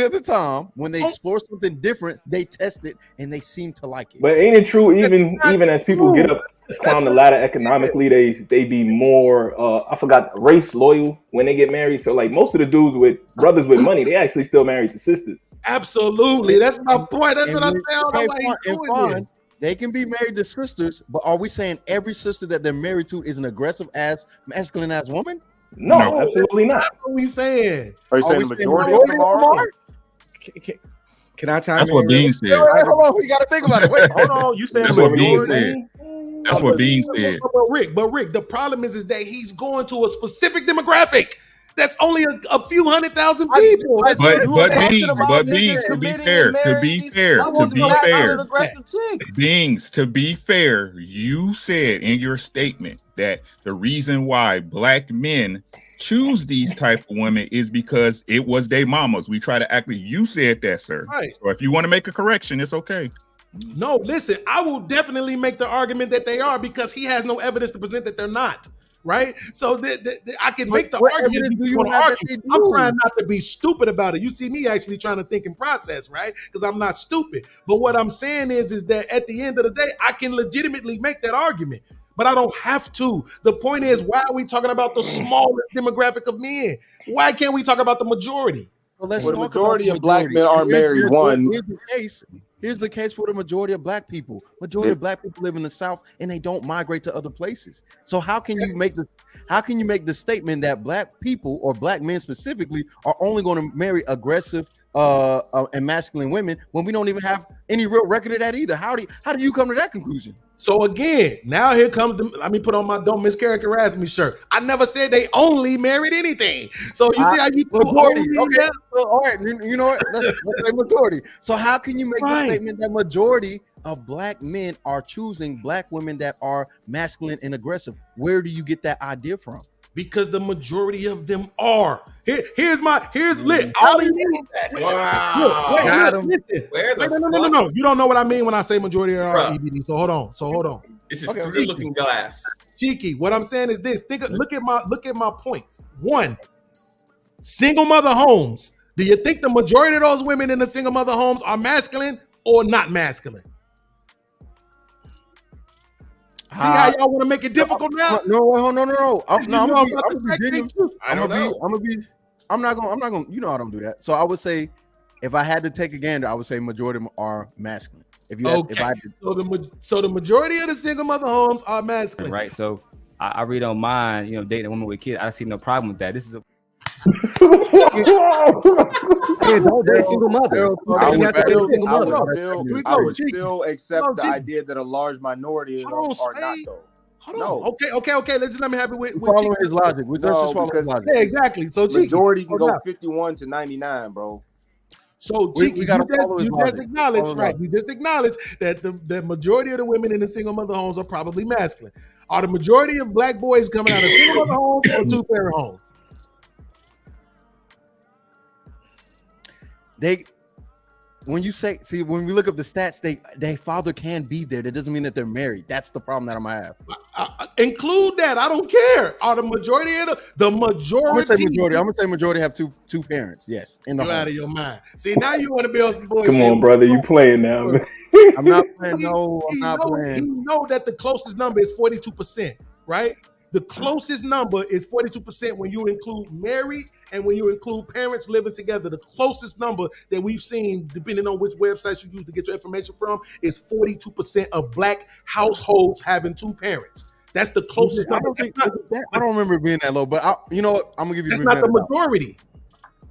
of the time, when they explore something different, they test it and they seem to like it. But ain't it true? Even as people get up, climb the ladder economically, they be more I forgot, race loyal when they get married. So like most of the dudes with brothers with money, they actually still married to sisters. Absolutely, that's my point. That's what I'm saying. They can be married to sisters, but are we saying every sister that they're married to is an aggressive ass, masculine ass woman? No, absolutely not. That's what we saying. Are you saying the majority of them are? Can I chime in? That's what Bean said. Hold on, we got to think about it. Wait, hold on. You saying that's what Bean said. That's what Bean said. But Rick, the problem is that he's going to a specific demographic. That's only a few 100,000 people. But Beans, to be fair, you said in your statement that the reason why black men choose these type of women is because it was their mamas. We try to act like you said that, sir. Right. So if you want to make a correction, it's okay. No, listen, I will definitely make the argument that they are because he has no evidence to present that they're not. Right, so I can make the argument. I'm trying not to be stupid about it. You see me actually trying to think and process, right? Because I'm not stupid. But what I'm saying is that at the end of the day, I can legitimately make that argument, but I don't have to. The point is, why are we talking about the smallest demographic of men? Why can't we talk about the majority? Well, the majority of black men are married. Here's the case for the majority of black people. Majority of black people live in the South and they don't migrate to other places. So how can you make the statement that black people or black men specifically are only going to marry aggressive and masculine women when we don't even have any real record of that either? How do you come to that conclusion? So again, now here comes let me put on my "Don't Mischaracterize Me" shirt. I never said they only married anything. So you see how you majority. Okay, so, all right. You know what? Let's say majority. So how can you make the statement that majority of black men are choosing black women that are masculine and aggressive? Where do you get that idea from? Because the majority of them are. Here's lit. All he needs. No. You don't know what I mean when I say majority are EBD. So hold on. This is through looking glass. Cheeky. What I'm saying is this. Look at my points. One, single mother homes. Do you think the majority of those women in the single mother homes are masculine or not masculine? See how y'all want to make it difficult now? No. I'm not gonna. You know I don't do that. So I would say, if I had to take a gander, I would say majority of them are masculine. So the majority of the single mother homes are masculine, right? So I really don't mind, dating a woman with kids. I see no problem with that. This is a They're single mothers. I would still accept the idea that a large minority are not though. Hold on. Okay. Let me have it with following his logic. We just follow his logic. Yeah, exactly. So majority can go 51 to 99, bro. So you just acknowledge, right? You just acknowledge that the majority of the women in the single mother homes are probably masculine. Are the majority of black boys coming out of single mother homes or two-parent homes? when you say, see, when we look up the stats, they father can be there. That doesn't mean that they're married. That's the problem that I'm gonna have. Include that. I don't care. Are the majority of the majority? I'm gonna say majority have two parents. Yes, in the You're home. out of your mind. See, now you want to be on some bullshit. Come on, brother. You playing now, man. I'm not playing. No, I'm not playing. He know that the closest number is 42%, right? The closest number is 42% when you include married and when you include parents living together. The closest number that we've seen, depending on which websites you use to get your information from, is 42% of Black households having two parents. That's the closest number. I don't remember it being that low, but you know what? I'm gonna give you. That's not the majority.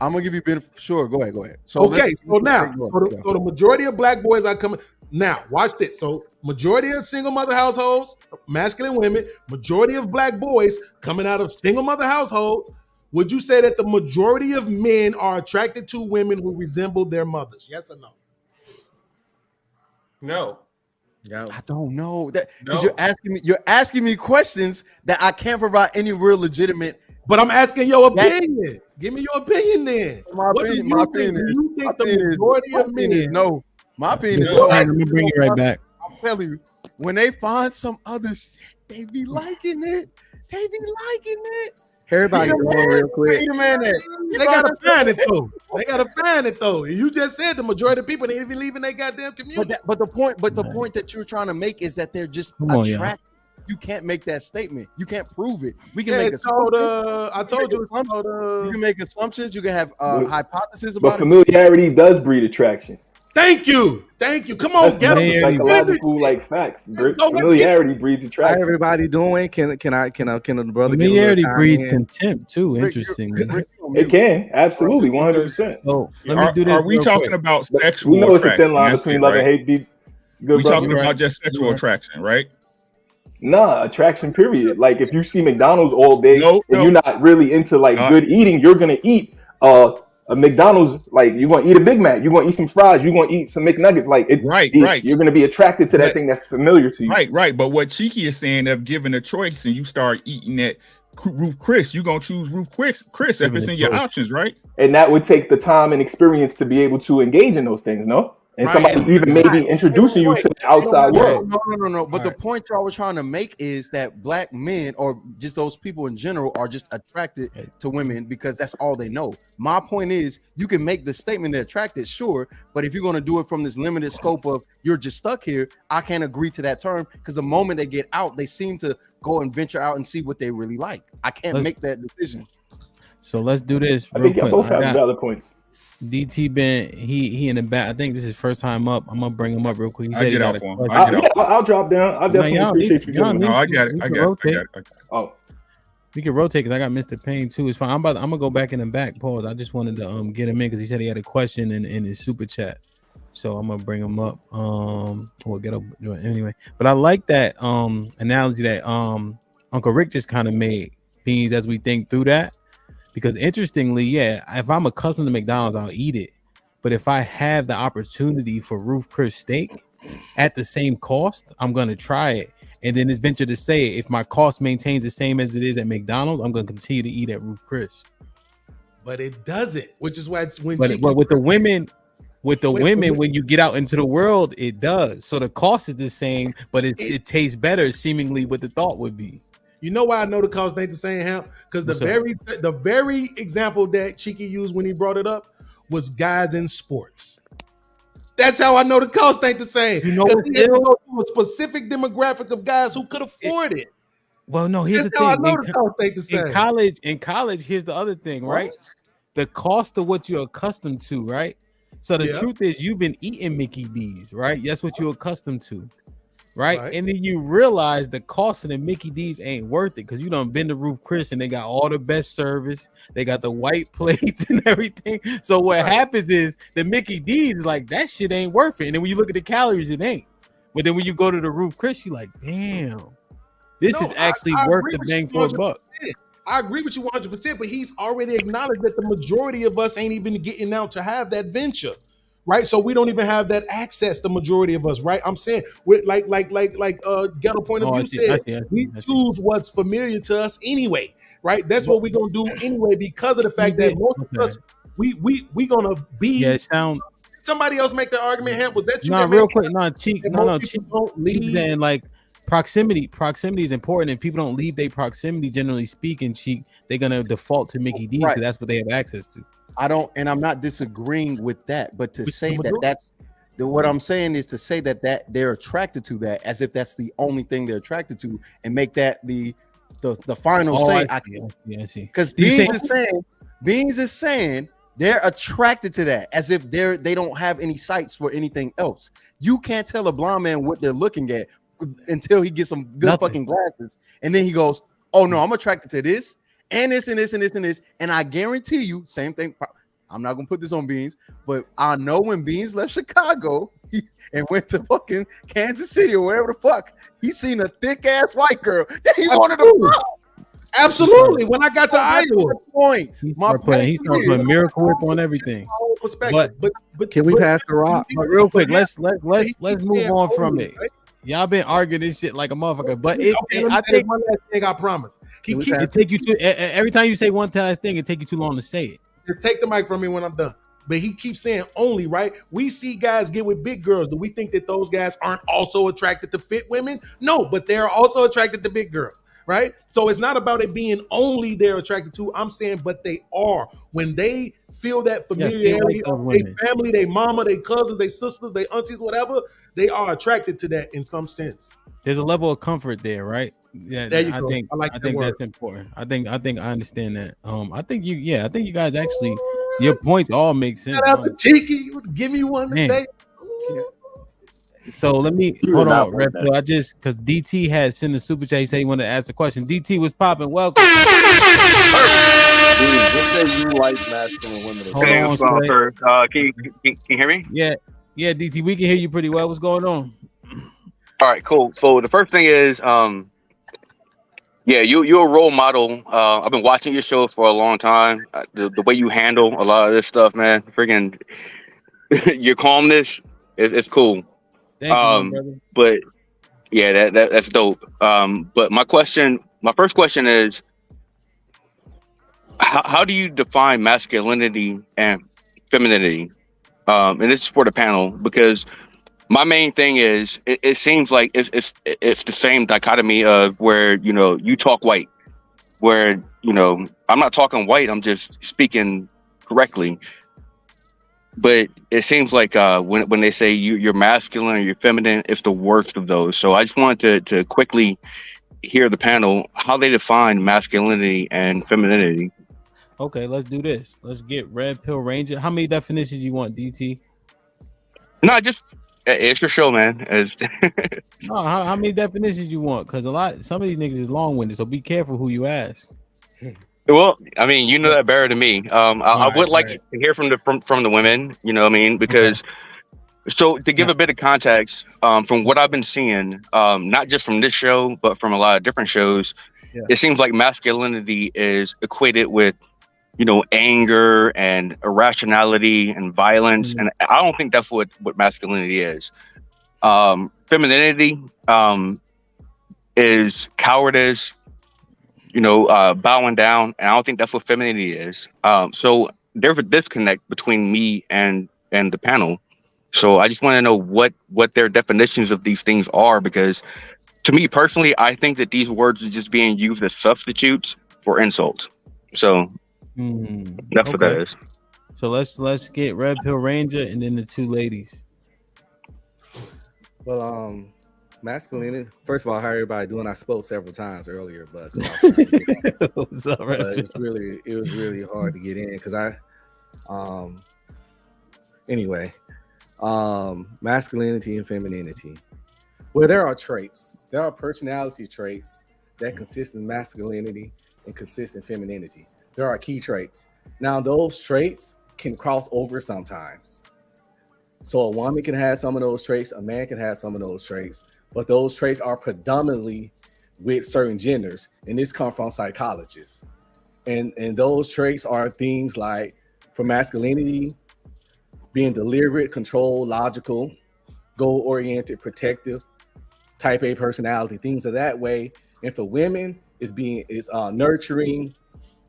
I'm gonna give you sure. Go ahead. So the majority of Black boys are coming. Now, watch this. So, majority of single mother households, masculine women, majority of Black boys coming out of single mother households. Would you say that the majority of men are attracted to women who resemble their mothers? Yes or no? No. I don't know that because you're asking me questions that I can't provide any real legitimate. But I'm asking your opinion. Give me your opinion then. My opinion is the majority of men? No. My opinion is I'm gonna bring you right back. I'm telling you, when they find some other shit, they be liking it. They be liking it. Everybody go real quick. Wait a minute. They gotta find it though. You just said the majority of people ain't even leaving their goddamn community. But the point that you're trying to make is that they're just attracted. You can't make that statement. You can't prove it. We can make assumptions. I told you. You can make assumptions. You can have hypotheses about it. But familiarity does breed attraction. Thank you. Come on, get a psychological fact. Familiarity breeds attraction. How everybody doing? Can the brother? Familiarity breeds contempt too. Interesting. It can absolutely 100%. Oh, let me do this. Are we talking about sexual? We know it's a thin line between love and hate. We talking about just sexual attraction, right? Nah, attraction. Period. Like if you see McDonald's all day and you're not really into good eating, you're gonna eat a McDonald's, like you're gonna eat a Big Mac, you're gonna eat some fries, you're gonna eat some McNuggets, right. You're gonna be attracted to that thing that's familiar to you. Right. But what Cheeky is saying, of given a choice and you start eating that Ruth Chris, you're gonna choose Ruth Chris if it's in your options, right? And that would take the time and experience to be able to engage in those things, no? And somebody even maybe introducing you to the outside world. No. But the point y'all were trying to make is that Black men, or just those people in general, are just attracted to women because that's all they know. My point is, you can make the statement they're attracted, sure, but if you're going to do it from this limited scope of you're just stuck here, I can't agree to that term because the moment they get out, they seem to go and venture out and see what they really like. I can't make that decision. So let's do this. I think y'all both have valid points. DT Ben, he in the back. I think this is first time up. I'm gonna bring him up real quick. He said I get off one. I'll drop down. I definitely appreciate you. No, I got it. Oh, we can rotate because I got Mr. Payne too. It's fine. I'm gonna go back in the back. Pause. I just wanted to get him in because he said he had a question in his super chat. So I'm gonna bring him up. We'll get up anyway. But I like that analogy that Uncle Rick just kind of made, Beans, as we think through that. Because interestingly, if I'm accustomed to McDonald's, I'll eat it. But if I have the opportunity for Ruth Chris steak at the same cost, I'm going to try it. And then it's venture to say, if my cost maintains the same as it is at McDonald's, I'm going to continue to eat at Ruth Chris. But it doesn't, which is why when but with the women, when you get out into the world, it does. So the cost is the same, but it tastes better, seemingly, what the thought would be. You know why I know the cost ain't the same, Hamp? Because the very example that Cheeky used when he brought it up was guys in sports. That's how I know the cost ain't the same. You know, he had to go to a specific demographic of guys who could afford it. Well, no, here's That's the how thing. I know the cost ain't the same. In college, here's the other thing, right? The cost of what you're accustomed to, right? So the truth is, you've been eating Mickey D's, right? That's what you're accustomed to. Right? And then you realize the cost of the Mickey D's ain't worth it because you done been to Ruth Chris and they got all the best service. They got the white plates and everything. So what happens is the Mickey D's is like, that shit ain't worth it. And then when you look at the calories, it ain't. But then when you go to the Ruth Chris, you're like, damn, this is actually worth the bang for a buck. I agree with you 100%, but he's already acknowledged that the majority of us ain't even getting out to have that venture. Right, so we don't even have that access. The majority of us, right? I'm saying, we're like Ghetto Point of View said, we choose what's familiar to us anyway, right? That's what we're gonna do anyway because of the fact that most of us, we gonna be Somebody else make the argument. Hamp, was that you? No, that real made quick. No, Cheek. that No, most Cheek. people don't Cheek leave? saying like proximity. Proximity is important, and people don't leave their proximity. Generally speaking, Cheek, they're gonna default to Mickey D's because that's what they have access to. I don't, and I'm not disagreeing with that, but to say that that's what I'm saying is to say that they're attracted to that as if that's the only thing they're attracted to, and make that the final say. I see. Because Beans is saying they're attracted to that as if they don't have any sights for anything else. You can't tell a blind man what they're looking at until he gets some good fucking glasses, and then he goes, "Oh no, I'm attracted to this and this and this and this and this." And I guarantee you, same thing. I'm not gonna put this on Beans, but I know when Beans left Chicago and went to fucking Kansas City or wherever the fuck, he seen a thick ass white girl that he wanted to fuck. Absolutely. When I got to Iowa, point. He started putting Miracle Whip on everything. But can we pass the rock? But real quick, let's move on from it. Y'all been arguing this shit like a motherfucker, but I think one last thing. I promise. It take you to every time you say one last thing, it take you too long to say it. Just take the mic from me when I'm done. But he keeps saying only, right? We see guys get with big girls. Do we think that those guys aren't also attracted to fit women? No, but they're also attracted to big girls, right? So it's not about it being only they're attracted to. I'm saying, but they are. When they feel that familiarity of their family, their mama, their cousins, their sisters, their aunties, whatever, they are attracted to that in some sense. There's a level of comfort there, right? Yeah, there you I go. think that's important. I think I understand that. I think you guys actually, your points all make sense. Cheeky, give me one today. So let me hold on, Red Pill. I just because DT had sent a super chat. He said he wanted to ask a question. DT was popping. Welcome. Just say you like masculine women. Hey, what's going on, sir? Can you hear me? Yeah, DT, we can hear you pretty well. What's going on? All right, cool. So the first thing is, you're a role model. I've been watching your show for a long time. The way you handle a lot of this stuff, man, freaking your calmness is cool. Thank you, brother. But yeah, that's dope. But my first question is, how do you define masculinity and femininity? And this is for the panel, because my main thing is it seems like it's the same dichotomy of where, you talk white, where, I'm not talking white, I'm just speaking correctly. But it seems like when they say you're masculine or you're feminine, it's the worst of those. So I just wanted to quickly hear the panel how they define masculinity and femininity. Okay, let's do this. Let's get Red Pill Ranger. How many definitions you want, DT? No, it's your show, man. No, how many definitions you want? Because some of these niggas is long-winded, so be careful who you ask. Well, I mean, you know that better than me. I would like to hear from the women. You know what I mean? Because so to give a bit of context, from what I've been seeing, not just from this show, but from a lot of different shows, it seems like masculinity is equated with, anger and irrationality and violence, and I don't think that's what masculinity is. Femininity is cowardice, bowing down, and I don't think that's what femininity is. So there's a disconnect between me and the panel. So I just want to know what their definitions of these things are, because to me personally, I think that these words are just being used as substitutes for insults. So that's what that is. So let's get Red Pill Ranger and then the two ladies. Well, masculinity. First of all, how everybody doing? I spoke several times earlier, but what's up, Red Pill? It was really hard to get in because masculinity and femininity. Well, there are traits. There are personality traits that consist in masculinity and consist in femininity. There are key traits. Now, those traits can cross over sometimes. So a woman can have some of those traits, a man can have some of those traits, but those traits are predominantly with certain genders, and this comes from psychologists. And those traits are things like, for masculinity, being deliberate, controlled, logical, goal-oriented, protective, type A personality, things of that way. And for women, it's nurturing,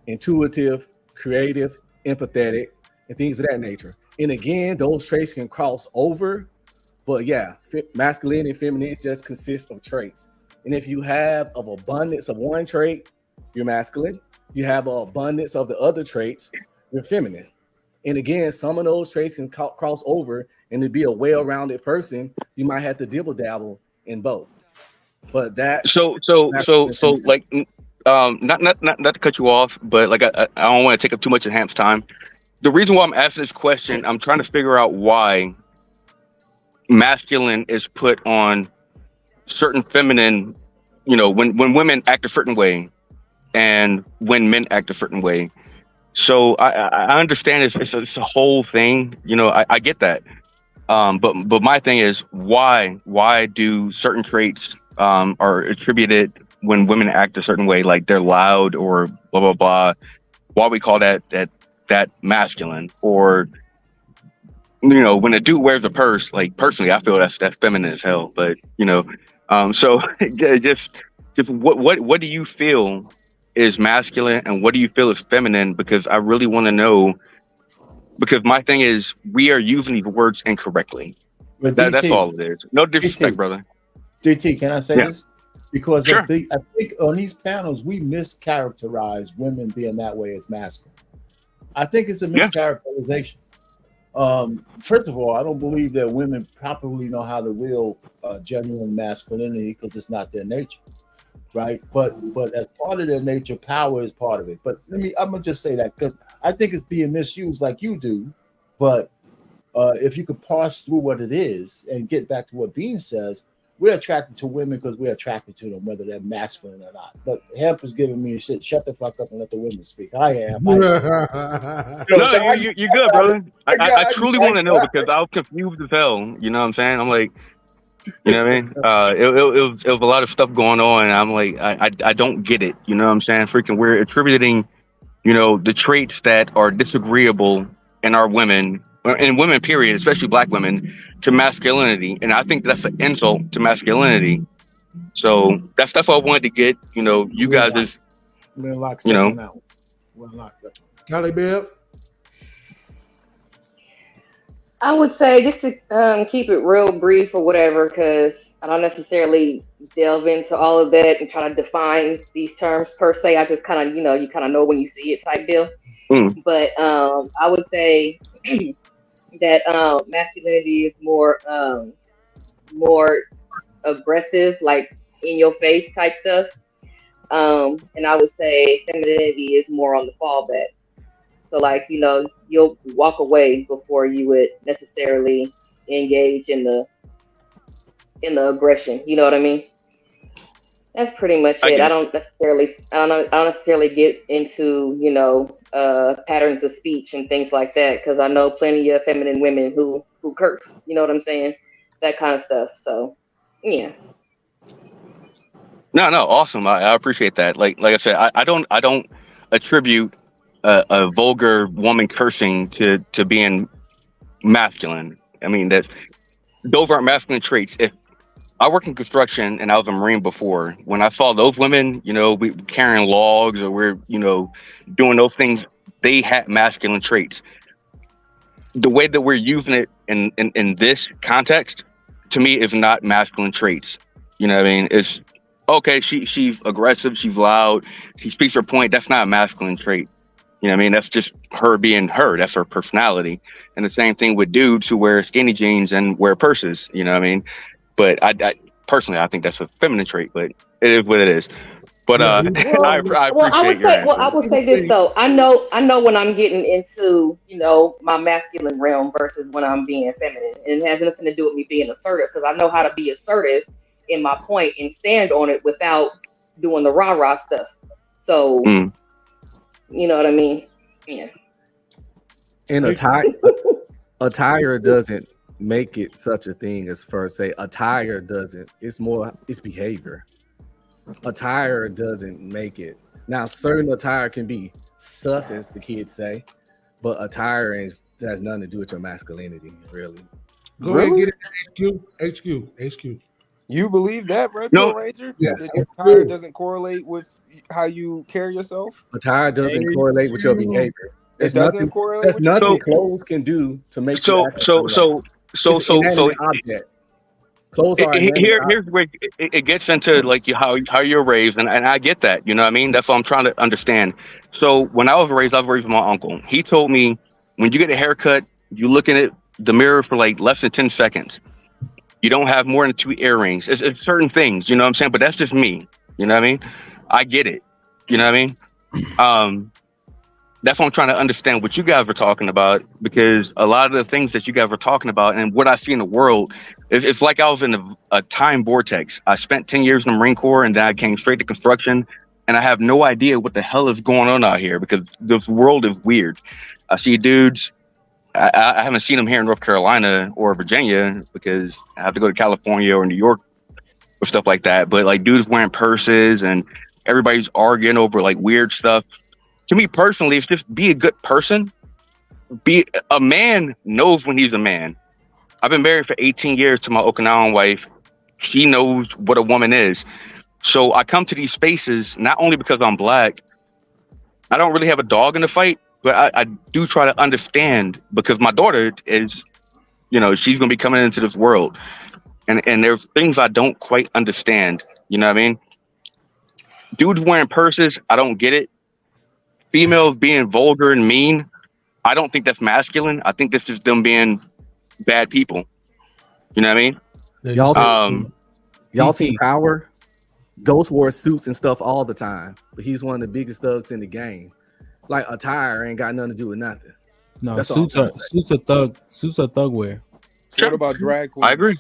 intuitive, creative, empathetic, and things of that nature. And again, those traits can cross over. But yeah, masculinity and femininity just consist of traits. And if you have an abundance of one trait, you're masculine. You have an abundance of the other traits, you're feminine. And again, some of those traits can cross over, and to be a well-rounded person, you might have to dibble dabble in both. But that so like not to cut you off, but like I don't want to take up too much of Hamp's time. The reason why I'm asking this question, I'm trying to figure out why masculine is put on certain feminine, when women act a certain way and when men act a certain way. So I understand it's a whole thing, I get that. But my thing is why do certain traits are attributed when women act a certain way, like they're loud or blah blah blah? Why we call that masculine? Or when a dude wears a purse, like personally, I feel that's feminine as hell. But so just what do you feel is masculine and what do you feel is feminine? Because I really want to know. Because my thing is, we are using these words incorrectly. But That's all it is. No disrespect, brother. DT, can I say this? Because sure. I think on these panels, we mischaracterize women being that way as masculine. I think it's a mischaracterization. First of all, I don't believe that women properly know how to wield genuine masculinity because it's not their nature, right? But as part of their nature, power is part of it. But I'm gonna just say that because I think it's being misused like you do. But if you could parse through what it is and get back to what Bean says, we're attracted to women because we're attracted to them, whether they're masculine or not. But Hemp is giving me shit. Shut the fuck up and let the women speak. I am. No, you're good, brother. I truly want to know because I was confused as hell. You know what I'm saying? I'm like, you know what I mean? It was a lot of stuff going on, and I'm like, I don't get it. You know what I'm saying? Freaking, we're attributing, the traits that are disagreeable in our women, in women, period, especially Black women, to masculinity, and I think that's an insult to masculinity. So that's all I wanted to get. You guys is, Cali Bev. I would say just to keep it real brief or whatever, because I don't necessarily delve into all of that and try to define these terms per se. I just kind of, you kind of know when you see it type deal. But I would say that masculinity is more aggressive, like in your face type stuff. And I would say femininity is more on the fallback. So like, you'll walk away before you would necessarily engage in the aggression. You know what I mean? That's pretty much it. I don't necessarily get into, patterns of speech and things like that, because I know plenty of feminine women who curse, you know what I'm saying? That kind of stuff. So yeah. No, awesome. I appreciate that. Like I said, I don't attribute a vulgar woman cursing to being masculine. I mean, those aren't masculine traits. If I work in construction and I was a Marine before, when I saw those women, we carrying logs or we're, doing those things, they had masculine traits. The way that we're using it in this context, to me, is not masculine traits. You know what I mean? It's okay. She's aggressive. She's loud. She speaks her point. That's not a masculine trait. You know what I mean? That's just her being her. That's her personality. And the same thing with dudes who wear skinny jeans and wear purses. You know what I mean? But I personally, I think that's a feminine trait, but it is what it is. But I appreciate your answer. I would say this though. I know when I'm getting into, my masculine realm versus when I'm being feminine. And it has nothing to do with me being assertive, because I know how to be assertive in my point and stand on it without doing the rah-rah stuff. So you know what I mean? Yeah. And attire doesn't make it such a thing as per se. Attire doesn't. It's behavior. Attire doesn't make it. Now, certain attire can be sus, as the kids say, but attire has nothing to do with your masculinity, really. Go ahead and get it. HQ. You believe that, Red No. Pill Ranger? Yeah. That your attire doesn't correlate with how you carry yourself? Attire doesn't correlate with your behavior. There's doesn't nothing. correlate There's with your nothing dick? clothes can do to make you So act a so certain way. so so It's so an so inanimate object. Clothes are inanimate here's where it gets into like how you're raised, and I get that. You know what I mean? That's what I'm trying to understand. So when I was raised with my uncle. He told me when you get a haircut, you look in it the mirror for like less than 10 seconds. You don't have more than 2 earrings. It's certain things, you know what I'm saying? But that's just me. You know what I mean? I get it. You know what I mean? That's what I'm trying to understand what you guys were talking about, because a lot of the things that you guys were talking about and what I see in the world, it's like I was in a time vortex. I spent 10 years in the Marine Corps, and then I came straight to construction, and I have no idea what the hell is going on out here because this world is weird. I see dudes. I haven't seen them here in North Carolina or Virginia because I have to go to California or New York or stuff like that. But like dudes wearing purses and everybody's arguing over like weird stuff. To me personally, it's just be a good person. Be a man knows when he's a man. I've been married for 18 years to my Okinawan wife. She knows what a woman is. So I come to these spaces not only because I'm black. I don't really have a dog in the fight, but I do try to understand because my daughter is, she's going to be coming into this world. And there's things I don't quite understand. You know what I mean? Dudes wearing purses, I don't get it. Females being vulgar and mean, I don't think that's masculine. I think that's just them being bad people. You know what I mean? Y'all seen Power? Ghost wore suits and stuff all the time, but he's one of the biggest thugs in the game. Like attire ain't got nothing to do with nothing. No, That's suits are thug wear. So what about drag queens? I agree.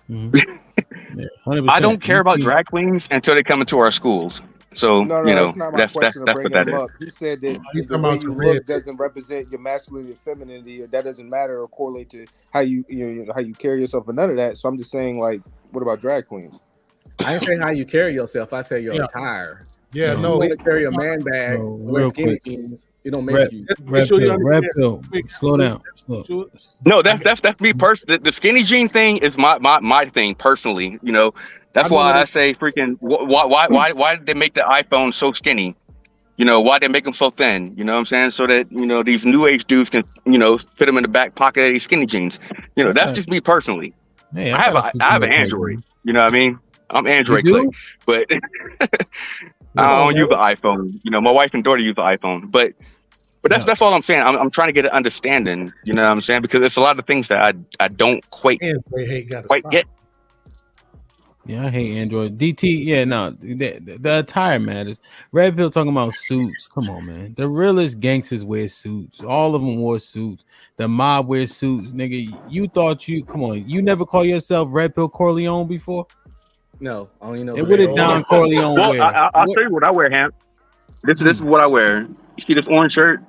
Yeah, 100%. I don't care about drag queens until they come into our schools. So No, that's not my that's question. what that is. Up. He said that the way you look doesn't represent your masculinity or femininity, or that doesn't matter or correlate to how you how you carry yourself, or none of that. So I'm just saying, like, what about drag queens? I didn't say how you carry yourself. I say your attire. Yeah, You want to carry a man bag, wear skinny jeans. It don't make you. Red pill. Slow down. Slow. No, that's me personally. The skinny jean thing is my thing personally. That's why I say freaking why did they make the iPhone so skinny? Why they make them so thin? You know what I'm saying? So that these new age dudes can fit them in the back pocket of these skinny jeans. That's just me personally. Hey, I have an Android. You know what I mean? I'm Android click, but I don't use the iPhone. My wife and daughter use the iPhone, but that's all I'm saying. I'm trying to get an understanding. You know what I'm saying? Because there's a lot of things that I don't quite get. Yeah, I hate Android. DT, yeah, no, the attire matters. Red Pill talking about suits. Come on, man. The realest gangsters wear suits. All of them wore suits. The mob wear suits. Nigga, you never call yourself Red Pill Corleone before? No, I only know. And what did Don Corleone Well, wear? I'll show you what I wear, Hamp. This is what I wear. You see this orange shirt?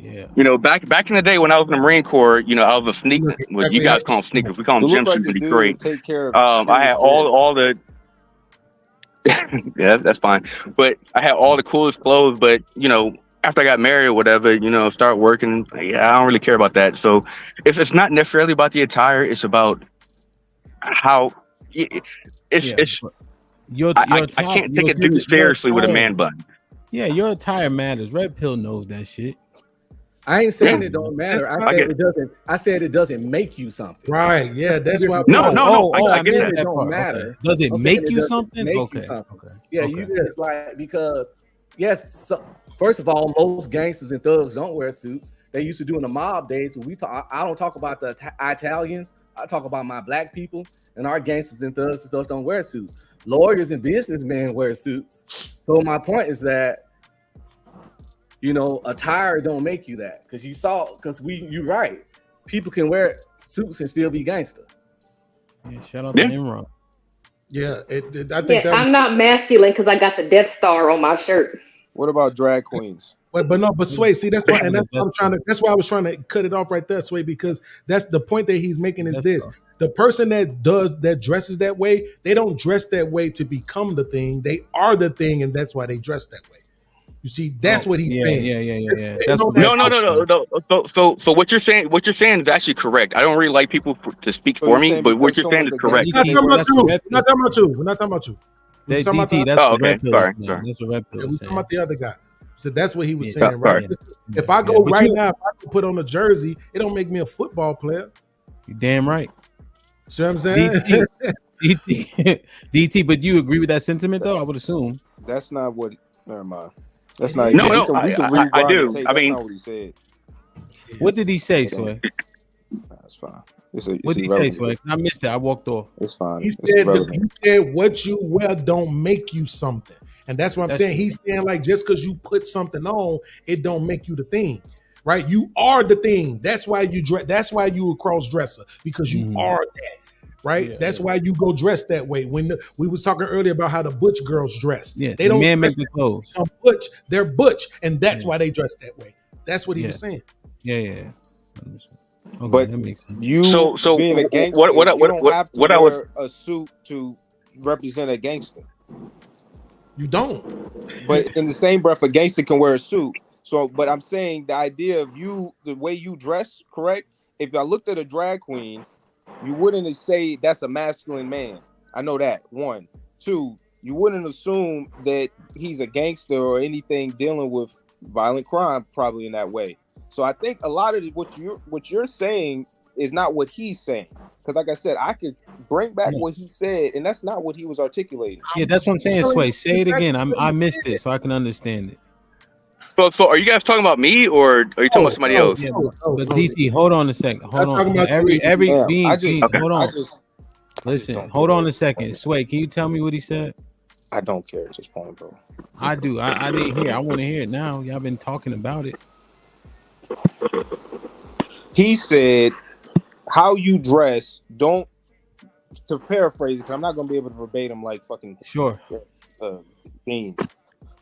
Yeah. Back in the day when I was in the Marine Corps, I was a sneaker. Well, you guys call them sneakers. We call them gym shoes in Detroit. I had all the. Yeah, that's fine. But I had all the coolest clothes. But after I got married or whatever, start working. Yeah, I don't really care about that. So it's not necessarily about the attire. It's about how. I can't take a dude seriously with a man bun. Yeah, your attire matters. Red Pill knows that shit. I ain't saying it don't matter. I said it doesn't make you something. Right? Yeah, that's why. No. I get it that. don't matter. Okay. Does it make you something? Okay. Yeah, you just like because first of all, most gangsters and thugs don't wear suits. They used to do in the mob days. When I don't talk about the Italians. I talk about my black people. And our gangsters and thugs and stuff don't wear suits. Lawyers and businessmen wear suits. So my point is that, attire don't make you that. Because you're right. People can wear suits and still be gangster. Yeah, shout out to Imran. Yeah, I think I'm not masculine because I got the Death Star on my shirt. What about drag queens? But Sway, see, that's why, and that's why I was trying to cut it off right there, Sway, because that's the point that he's making is this: the person that dresses that way, they don't dress that way to become the thing; they are the thing, and that's why they dress that way. You see, that's what he's saying. Yeah. No. So what you're saying is actually correct. I don't really like people to speak for me, but what you're saying is correct. We're not talking about you. DT, that's okay. Sorry. We're talking about the other guy. So that's what he was Yeah. saying, right? Sorry. If I go Yeah, but right you- now, if I could put on a jersey, it don't make me a football player. You damn right. See what I'm saying? DT, but you agree with that sentiment though? I would assume. That's not what. Never mind. That's not. No, we no, can I rewind the do. tape. I That's mean, not what he said. What did he say, Sway? That's fine. What did he say, Sway? I missed it. I walked off. It's fine. He said what you wear don't make you something. And that's what I'm saying. He's saying like just because you put something on, it don't make you the thing. Right? You are the thing. That's why you dress. That's why you a cross dresser, because you are that. Right? Yeah, that's why you go dressed that way. When we was talking earlier about how the butch girls dress. Yeah, they don't man dress make the clothes. butch. They're butch, and that's why they dress that way. That's what he was saying. Yeah. Okay, But that makes sense. you So being a gangster, what you don't have to what I wear was a suit to represent a gangster. You don't. But in the same breath, a gangster can wear a suit. So, but I'm saying the idea of you, the way you dress, correct? If I looked at a drag queen, you wouldn't say that's a masculine man. I know that. 1, 2, you wouldn't assume that he's a gangster or anything dealing with violent crime, probably in that way. So I think a lot of what you're saying is not what he's saying. Because like I said, I could bring back what he said, and that's not what he was articulating. Yeah, that's what I'm saying, Sway. Say it again. I missed it, so I can understand it. So are you guys talking about me, or are you talking about somebody else? Yeah, but DT, hold on a second. Hold on. Hold on. Listen, hold on a second. Sway, can you tell me what he said? I don't care at this point, bro. I do. I didn't hear. I want to hear it now. Y'all been talking about it. He said, "How you dress, don't." To paraphrase, because I'm not gonna be able to verbatim like fucking Beans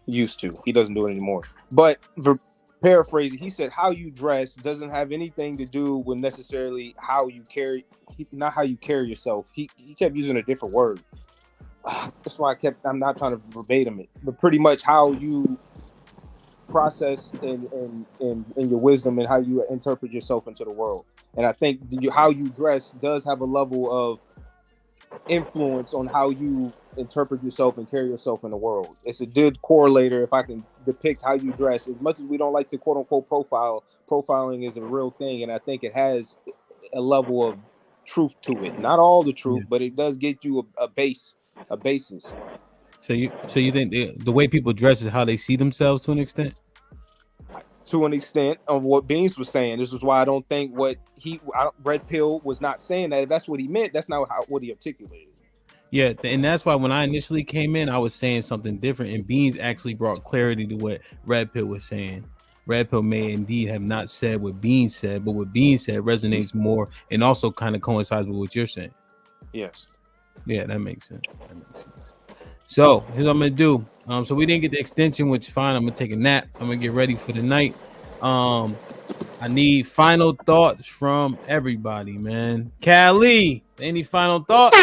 used to. He doesn't do it anymore. But paraphrasing, he said, "How you dress doesn't have anything to do with necessarily how you carry, not how you carry yourself." He kept using a different word. That's why I'm not trying to verbatim it, but pretty much how you process in your wisdom and how you interpret yourself into the world. And I think how you dress does have a level of influence on how you interpret yourself and carry yourself in the world. It's a good correlator if I can depict how you dress. As much as we don't like the quote unquote profiling is a real thing, and I think it has a level of truth to it. Not all the truth, but it does get you a basis. So you think the way people dress is how they see themselves to an extent? To an extent of what Beans was saying. This is why I don't think Red Pill was not saying that. If that's what he meant, that's not what he articulated. Yeah, and that's why when I initially came in, I was saying something different, and Beans actually brought clarity to what Red Pill was saying. Red Pill may indeed have not said what Beans said, but what Beans said resonates more and also kind of coincides with what you're saying. Yes. Yeah, that makes sense. So here's what I'm gonna do. So we didn't get the extension, which is fine. I'm gonna take a nap. I'm gonna get ready for the night. I need final thoughts from everybody, man. Callie, any final thoughts?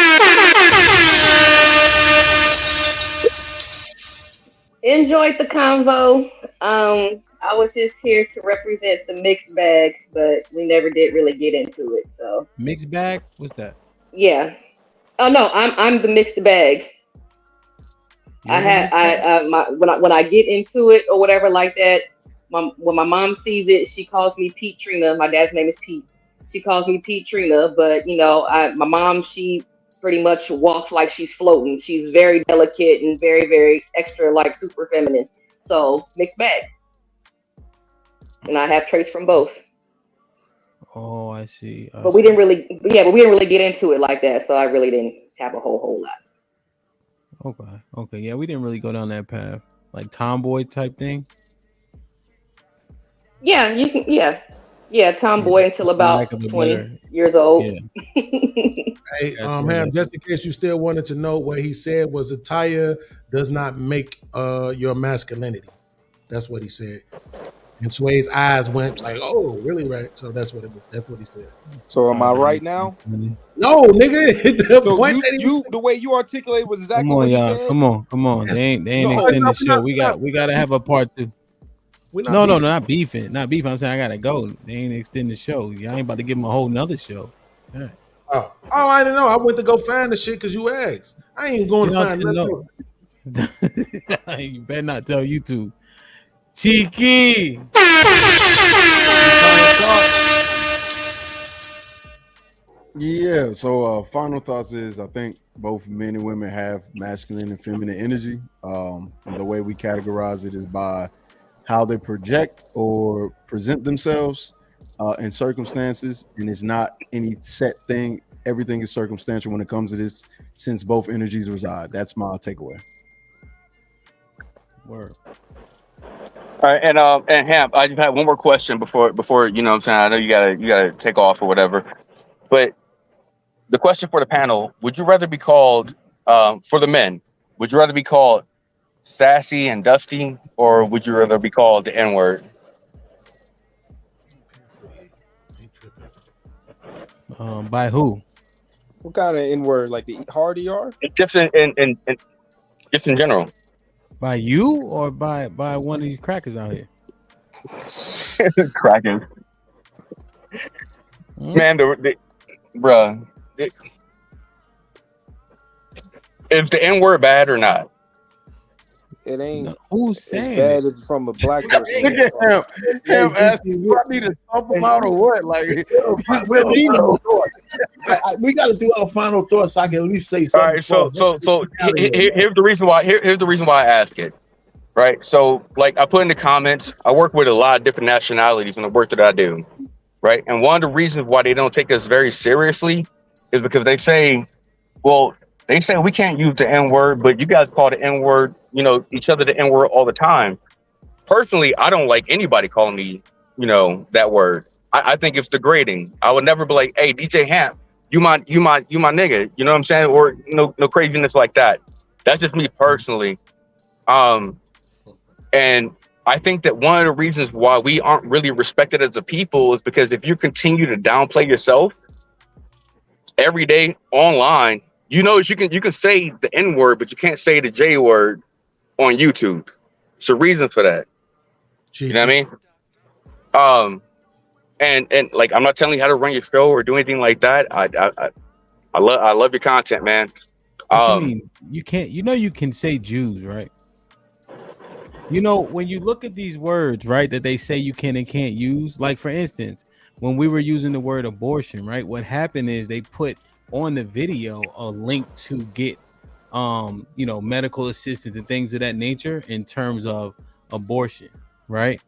Enjoyed the convo. I was just here to represent the mixed bag, but we never did really get into it. So mixed bag? What's that? Yeah. Oh no, I'm the mixed bag. When I get into it or whatever like that, when my mom sees it, she calls me Pete Trina. My dad's name is Pete. She calls me Pete Trina, but my mom, she pretty much walks like she's floating. She's very delicate and very, very extra, like super feminine. So mixed bag. And I have traits from both. Oh, I see. But we didn't really get into it like that. So I really didn't have a whole lot. Okay. Yeah, we didn't really go down that path, like tomboy type thing. Yeah, you can. Yeah, tomboy until about 20 years old. Yeah. Hey, Ham, just in case you still wanted to know, what he said was attire does not make your masculinity. That's what he said. And Sway's eyes went like, "Oh, really?" Right. So that's what he said. So am I right now? No, nigga. The way you articulate was exactly Come on, what you y'all. said. Come on. They ain't extending the show. We gotta have a part 2. No, not beefing. I'm saying I gotta go. They ain't extending the show. Y'all ain't about to give them a whole nother show. All right. Oh, I didn't know. I went to go find the shit because you asked. I ain't going to find nothing. You better not tell YouTube. Cheeky. Yeah. So final thoughts is I think both men and women have masculine and feminine energy. The way we categorize it is by how they project or present themselves in circumstances, and it's not any set thing. Everything is circumstantial when it comes to this, since both energies reside. That's my takeaway. Word. All right, and Hamp, I just had one more question before you know what I'm saying. I know you gotta take off or whatever, but the question for the panel: would you rather be called for the men? Would you rather be called sassy and dusty, or would you rather be called the N-word? By who? What kind of N-word? Like the hard ER? Just in just in general. By you or by one of these crackers out here? Crackers. Man, bruh. Is the N-word bad or not? It ain't. Who's it's saying bad it? if it's from a black person. Look at him asking, do I need to stomp him out or what? Like, we got to do our final thoughts so I can at least say All something. right, so here's the reason why. Here's the reason why I ask it. Right. So, like I put in the comments, I work with a lot of different nationalities in the work that I do. Right. And one of the reasons why they don't take us very seriously is because they say we can't use the N-word, but you guys call the N-word, each other the N-word all the time. Personally, I don't like anybody calling me, that word. I think it's degrading. I would never be like, hey, DJ Hamp, you my nigga. You know what I'm saying? Or no craziness like that. That's just me personally. And I think that one of the reasons why we aren't really respected as a people is because if you continue to downplay yourself every day online, you can say the N-word, but you can't say the J word on YouTube. It's a reason for that. You know what I mean? And like I'm not telling you how to run your show or do anything like that. I love your content, man. What you mean? You can't. You can say Jews, right? When you look at these words, right, that they say you can and can't use. Like for instance, when we were using the word abortion, right? What happened is they put on the video a link to get medical assistance and things of that nature in terms of abortion, right?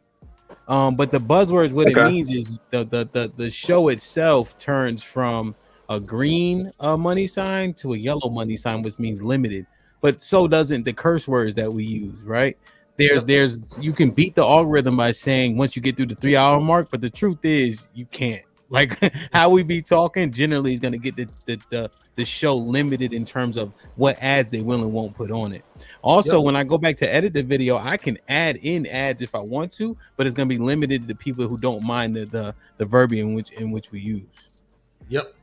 But the buzzwords, what it means is the show itself turns from a green money sign to a yellow money sign, which means limited, but so doesn't the curse words that we use, right? There's you can beat the algorithm by saying once you get through the 3-hour mark, but the truth is you can't. Like how we be talking generally is going to get the show limited in terms of what ads they will and won't put on it. Also, when I go back to edit the video, I can add in ads if I want to, but it's going to be limited to people who don't mind the verbiage in which we use. Yep.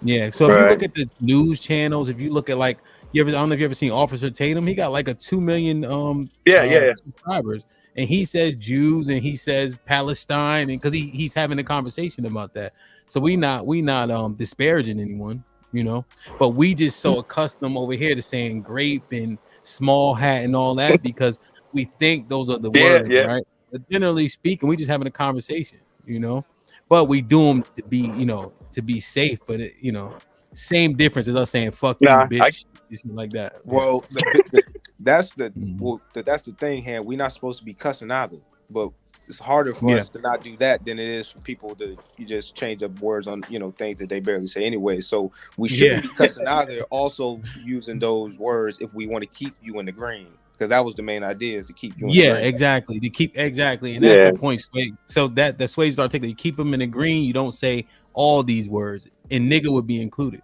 Yeah. So if you look at the news channels, if you look at I don't know if you ever seen Officer Tatum, he got like a 2 million subscribers, and he says Jews and he says Palestine, and because he's having a conversation about that. So we not disparaging anyone, but we just so accustomed over here to saying grape and small hat and all that because we think those are the words, right? But generally speaking, we just having a conversation, but we do them to be, to be safe, but same difference as us saying fuck you, bitch. Something like that. Well, that's the thing, Ham. We're not supposed to be cussing either, but it's harder for us to not do that than it is for people to just change up words on things that they barely say anyway. So we shouldn't be cussing either. Also using those words if we want to keep you in the green, because that was the main idea, is to keep you in the green. Exactly, to keep and that's the point, Sway. So that the Sway's articulate, you keep them in the green. You don't say all these words, and nigga would be included.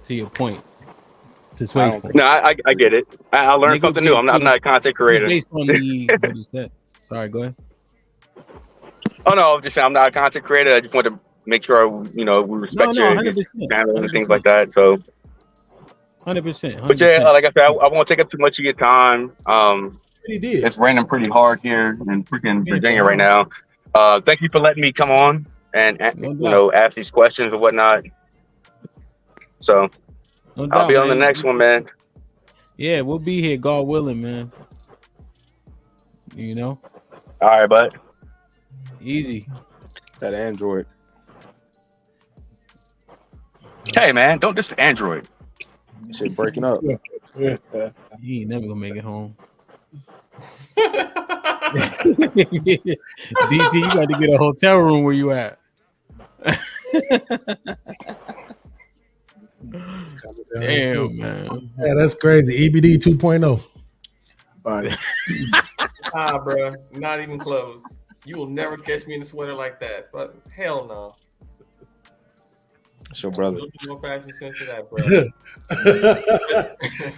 To your point, to Sway's point. No, I get it. I learned something new. I'm not a content creator. Based on what he said. Sorry, go ahead. Oh no, I'm just saying I'm not a content creator. I just want to make sure we respect your channel and things like that. So 100%. But yeah, like I said, I won't take up too much of your time. It's raining pretty hard here in freaking Virginia right now. Thank you for letting me come on and ask these questions and whatnot. So I'll be on the next one, man. Yeah, we'll be here, God willing, man. You know. All right, bud. Easy. That Android. Hey, man, don't diss the Android. Shit breaking up. He ain't never gonna make it home. DT, you got to get a hotel room where you at. Damn, man. Yeah, that's crazy. EBD 2.0. Nah, bro, not even close. You will never catch me in a sweater like that. But hell no. That's your brother. No fashion sense to that, bro.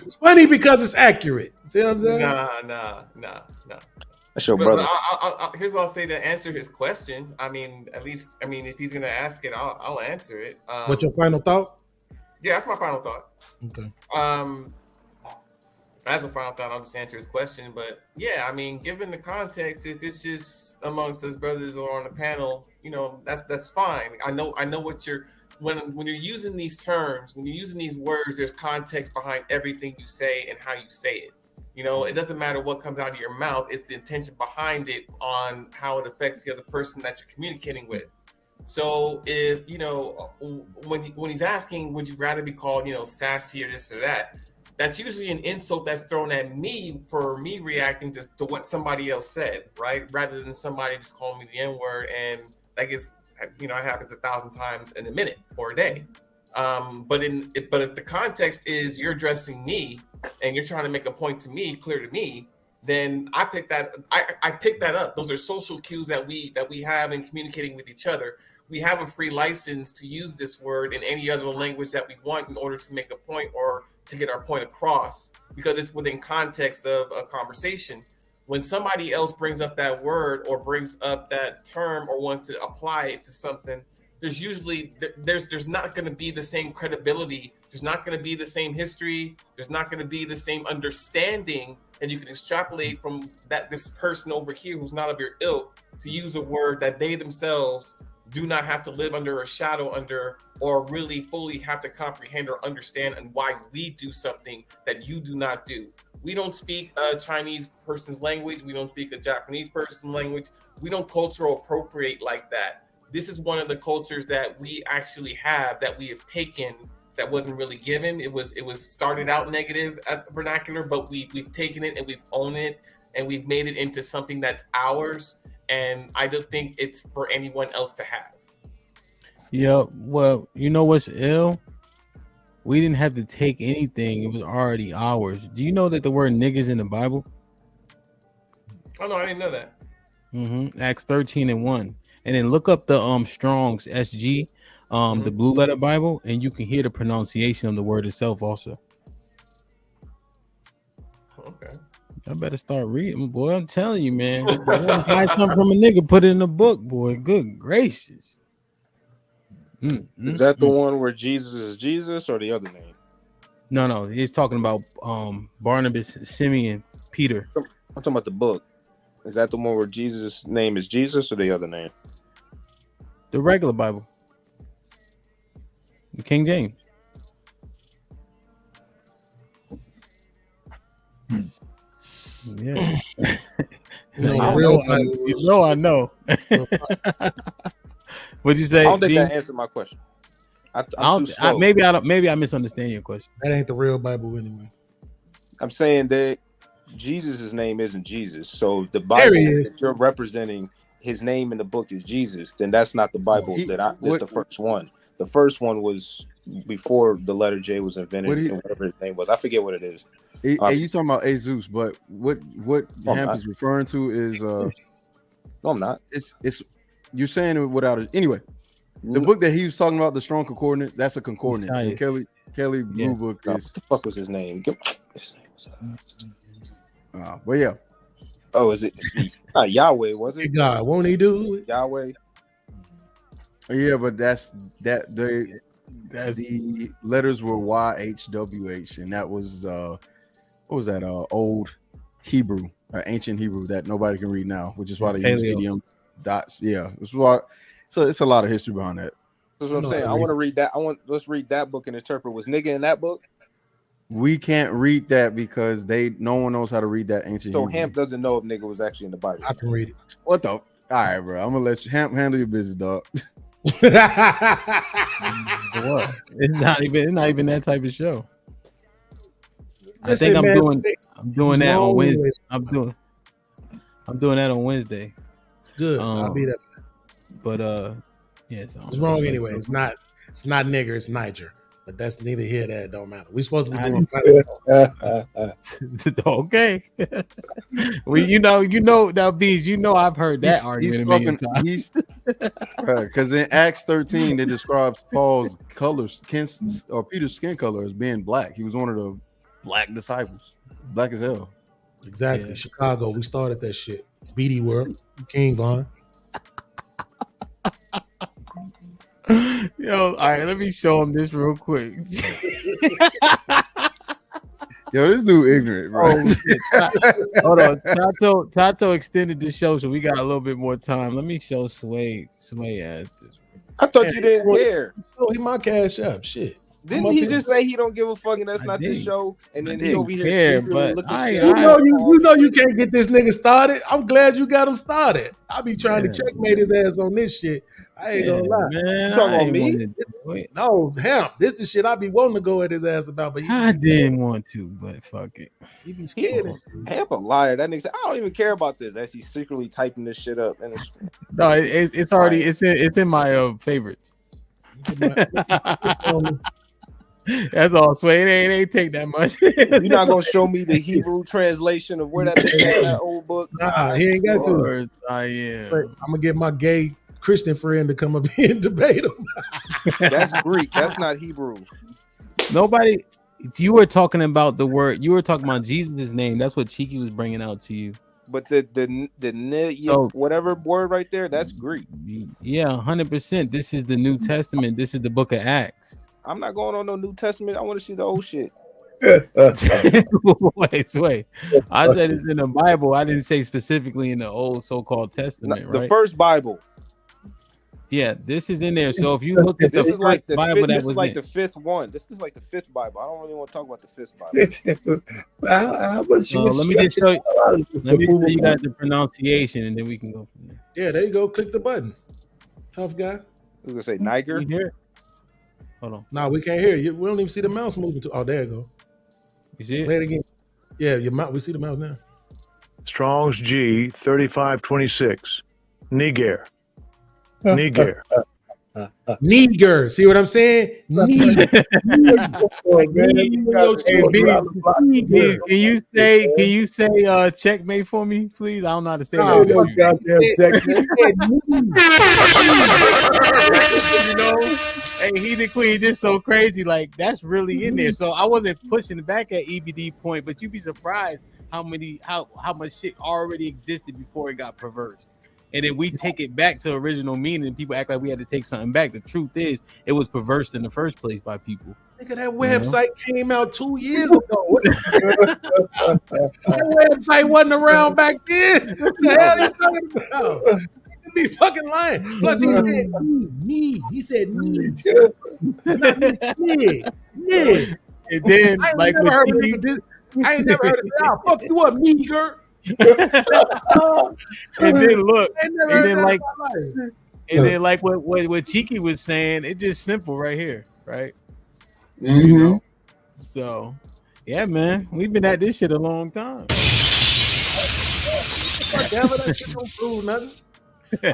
It's funny because it's accurate. See what I'm saying? Nah. That's your But brother. here's what I'll say to answer his question. I mean, if he's gonna ask it, I'll answer it. What's your final thought? Yeah, that's my final thought. Okay. As a final thought, I'll just answer his question. But yeah, I mean, given the context, if it's just amongst us brothers or on the panel, you know, that's fine. I know what you're when you're using these terms, when you're using these words, there's context behind everything you say and how you say it. You know, it doesn't matter what comes out of your mouth, it's the intention behind it on how it affects the other person that you're communicating with. So if, you know, when he's asking, would you rather be called, you know, sassy or this or that, that's usually an insult that's thrown at me for me reacting to what somebody else said, right? Rather than somebody just calling me the N-word, and that gets, you know, it happens 1,000 times in a minute or a day. But if the context is you're addressing me and you're trying to make a point to me, clear to me, then I pick that up. Those are social cues that we have in communicating with each other. We have a free license to use this word in any other language that we want in order to make a point or to get our point across, because it's within context of a conversation. When somebody else brings up that word or brings up that term or wants to apply it to something, there's usually there's not going to be the same credibility. There's not going to be the same history. There's not going to be the same understanding that you can extrapolate from this person over here who's not of your ilk to use a word that they themselves do not have to live under a shadow under, or really fully have to comprehend or understand, and why we do something that you do not do. We don't speak a Chinese person's language. We don't speak a Japanese person's language. We don't cultural appropriate like that. This is one of the cultures that we actually have, that we have taken, that wasn't really given. It was started out negative at the vernacular, but we've taken it and we've owned it and we've made it into something that's ours. And I don't think it's for anyone else to have. Yeah, well, you know what's ill? We didn't have to take anything. It was already ours. Do you know that the word niggas in the Bible? Oh, no, I didn't know that. Acts 13:1. And then look up the Strong's SG, the blue letter Bible, and you can hear the pronunciation of the word itself also. Okay. I better start reading, boy. I'm telling you, man. You want to buy something from a nigga, put it in a book, boy. Good gracious. Is that the one where Jesus is Jesus, or the other name? No. He's talking about Barnabas, Simeon, Peter. I'm talking about the book. Is that the one where Jesus' name is Jesus, or the other name? The regular Bible. The King James. Yeah. I know. What'd you say? I don't think that answered my question. Maybe I misunderstand your question. That ain't the real Bible anyway. I'm saying that Jesus' name isn't Jesus. So if the Bible that you're representing, his name in the book is Jesus, then that's not the Bible this the first one. The first one was before the letter J was invented, and whatever his name was. I forget what it is. You talking about Jesus, but what Hamp is referring to is no, I'm not. It's you're saying it without it. Anyway, the book that he was talking about, the Strong Concordance, that's a concordance. And Kelly Blue Book is what the fuck was his name? His name was well, yeah. Oh, is it Yahweh? Was it God? Won't he do it? Yahweh? Yeah, but the letters were YHWH, and that was what was that? Old Hebrew, ancient Hebrew that nobody can read now, which is why they use idiom dots. Yeah, so it's a lot of history behind that. That's what I'm saying. I want to read that. Let's read that book and interpret. Was nigga in that book? We can't read that because no one knows how to read that ancient So Hebrew. Hamp doesn't know if nigga was actually in the Bible. I can read it. What the? All right, bro. I'm gonna let you handle your business, dog. What? It's not even that type of show. I think I'm doing that on Wednesday. I'm doing that on Wednesday. Good. I'll be there. But yeah, so it's wrong anyway. It's not nigger, it's Niger. But that's neither here nor there. It don't matter. We supposed to be doing okay. Well, you know now, Bees, I've heard that argument a million times. Because in Acts 13, they describe Paul's Peter's skin color as being black. He was one of the black disciples, black as hell. Exactly. Yeah. Chicago, we started that shit. BD World, King Von. Yo, all right, let me show him this real quick. Yo, this dude ignorant, bro. Hold on. Tato extended the show, so we got a little bit more time. Let me show Sway ass this. I thought you didn't care. Oh, he my cash up. Shit. Didn't he just say he don't give a fuck and that's not the show? And then he over here secretly looking shit. You know you can't get this nigga started. I'm glad you got him started. I'll be trying to checkmate his ass on this shit. I ain't gonna lie. Man, you talking on me? No, Hamp. This the shit I be wanting to go at his ass about, but I didn't want to, but fuck it. He be scared. Hamp a liar. That nigga said, I don't even care about this. As he's secretly typing this shit up. And no, it's already it's in my favorites. That's all, Sway. It ain't take that much. You're not gonna show me the Hebrew translation of where that is in that old book? Nah, he ain't got to. I am. I'm gonna get my gay Christian friend to come up here and debate him. That's Greek. That's not Hebrew. Nobody. You were talking about the word. You were talking about Jesus' name. That's what Cheeky was bringing out to you. But the whatever word right there, that's Greek. Yeah, 100%. This is the New Testament. This is the Book of Acts. I'm not going on no New Testament. I want to see the old shit. Wait. I said it's in the Bible. I didn't say specifically in the old so-called Testament. The first Bible. Yeah, this is in there. So if you look at the Bible, this is like the fifth one. This is like the fifth Bible. I don't really want to talk about the fifth Bible. Let me just show you. Let me show you guys the pronunciation, and then we can go from there. Yeah, there you go. Click the button. Tough guy. Who's gonna say Niger? Hold on. Nah, we can't hear you. We don't even see the mouse moving. Oh, there you go. You see it? Play it again. Yeah, your mouse. We see the mouse now. Strong's G 3526. Niger. Niger. Niger. See what I'm saying? Niger. Can you say checkmate for me, please? I don't know how to say that. You know, hey, he the queen, just so crazy. Like that's really in there. So I wasn't pushing back at EBD point, but you'd be surprised how much shit already existed before it got perverse. And then we take it back to original meaning, and people act like we had to take something back. The truth is, it was perverse in the first place by people. Nigga, that website came out 2 years ago. That website wasn't around back then. What the hell are you talking about? You be fucking lying. Plus, he said me. He said me. Yeah. And then, I ain't never heard of it. Fuck you up, me, girl. And then look, and then like what Cheeky was saying, it's just simple right here, right? Mm-hmm. You know? So yeah, man, we've been at this shit a long time. Damn it, that shit don't prove nothing.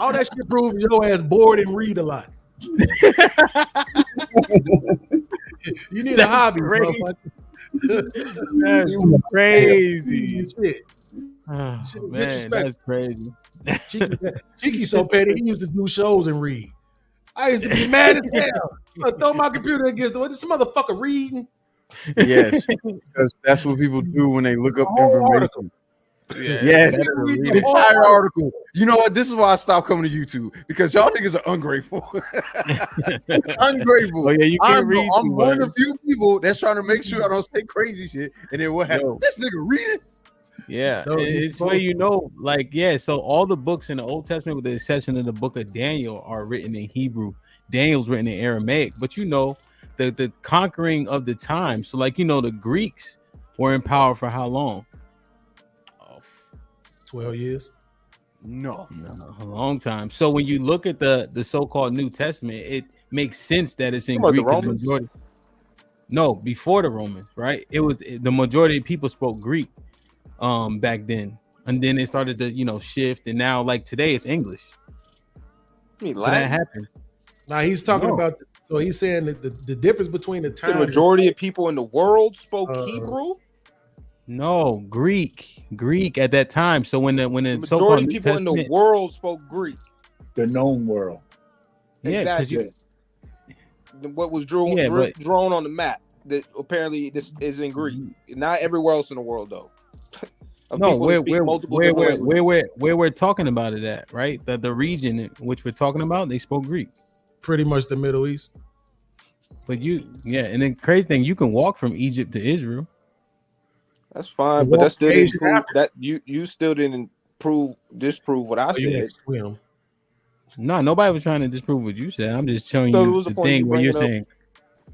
All that shit proves your ass bored and read a lot. You need a hobby, bro. That's crazy. Shit. Oh, man, that's crazy. Cheeky's so petty. He used to do shows and read. I used to be mad as hell. I throw my computer against the wall. This motherfucker reading. Yes, because that's what people do when they look up information. Yes, the entire article. You know what? This is why I stopped coming to YouTube, because y'all niggas are ungrateful. Ungrateful. Oh, yeah, you can't read. I'm one of the few people that's trying to make sure I don't say crazy shit. And then what happened? This nigga reading. Yeah, it's where you know, like, yeah. So all the books in the Old Testament, with the exception of the book of Daniel, are written in Hebrew. Daniel's written in Aramaic, but you know, the conquering of the time. So like, the Greeks were in power for how long? 12 years. No, a long time. So when you look at the so-called New Testament, it makes sense that it's in What, the Greek. 'Cause Romans? majority, no, before the Romans, right? It was the majority of people spoke Greek back then, and then it started to shift, and now like today it's English. You mean So Latin? that happened. Now he's talking about. So he's saying that the difference between the The time. majority of people in the world spoke Hebrew. No, Greek at that time. So when the Majority so-called of New people in the Testament, world spoke Greek. The known world. yeah, because Exactly. What was drawn on the map that apparently this is in Greek. Not everywhere else in the world though. no, where we're talking about it at, right? The region in which we're talking about, they spoke Greek. Pretty much the Middle East. But and the crazy thing, you can walk from Egypt to Israel. That's fine, but that still didn't prove that you still didn't disprove what I said. No, nobody was trying to disprove what you said. I'm just showing So it you was the the point thing you where you're bringing up. saying,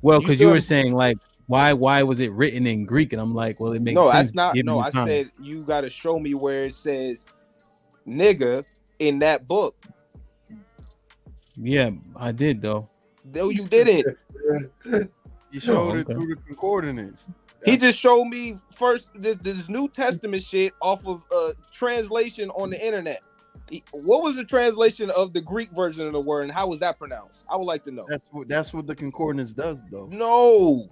well, You because still you were haven't- saying like, why was it written in Greek? And I'm like, well, it makes No, sense. that's not. given No, the I time. said you got to show me where it says nigga in that book. Yeah, I did though. No, you didn't. He showed Oh, it okay. through the concordance. He just showed me first this New Testament shit off of translation on the internet. What was the translation of the Greek version of the word, and how was that pronounced? I would like to know. That's what the concordance does, though. No,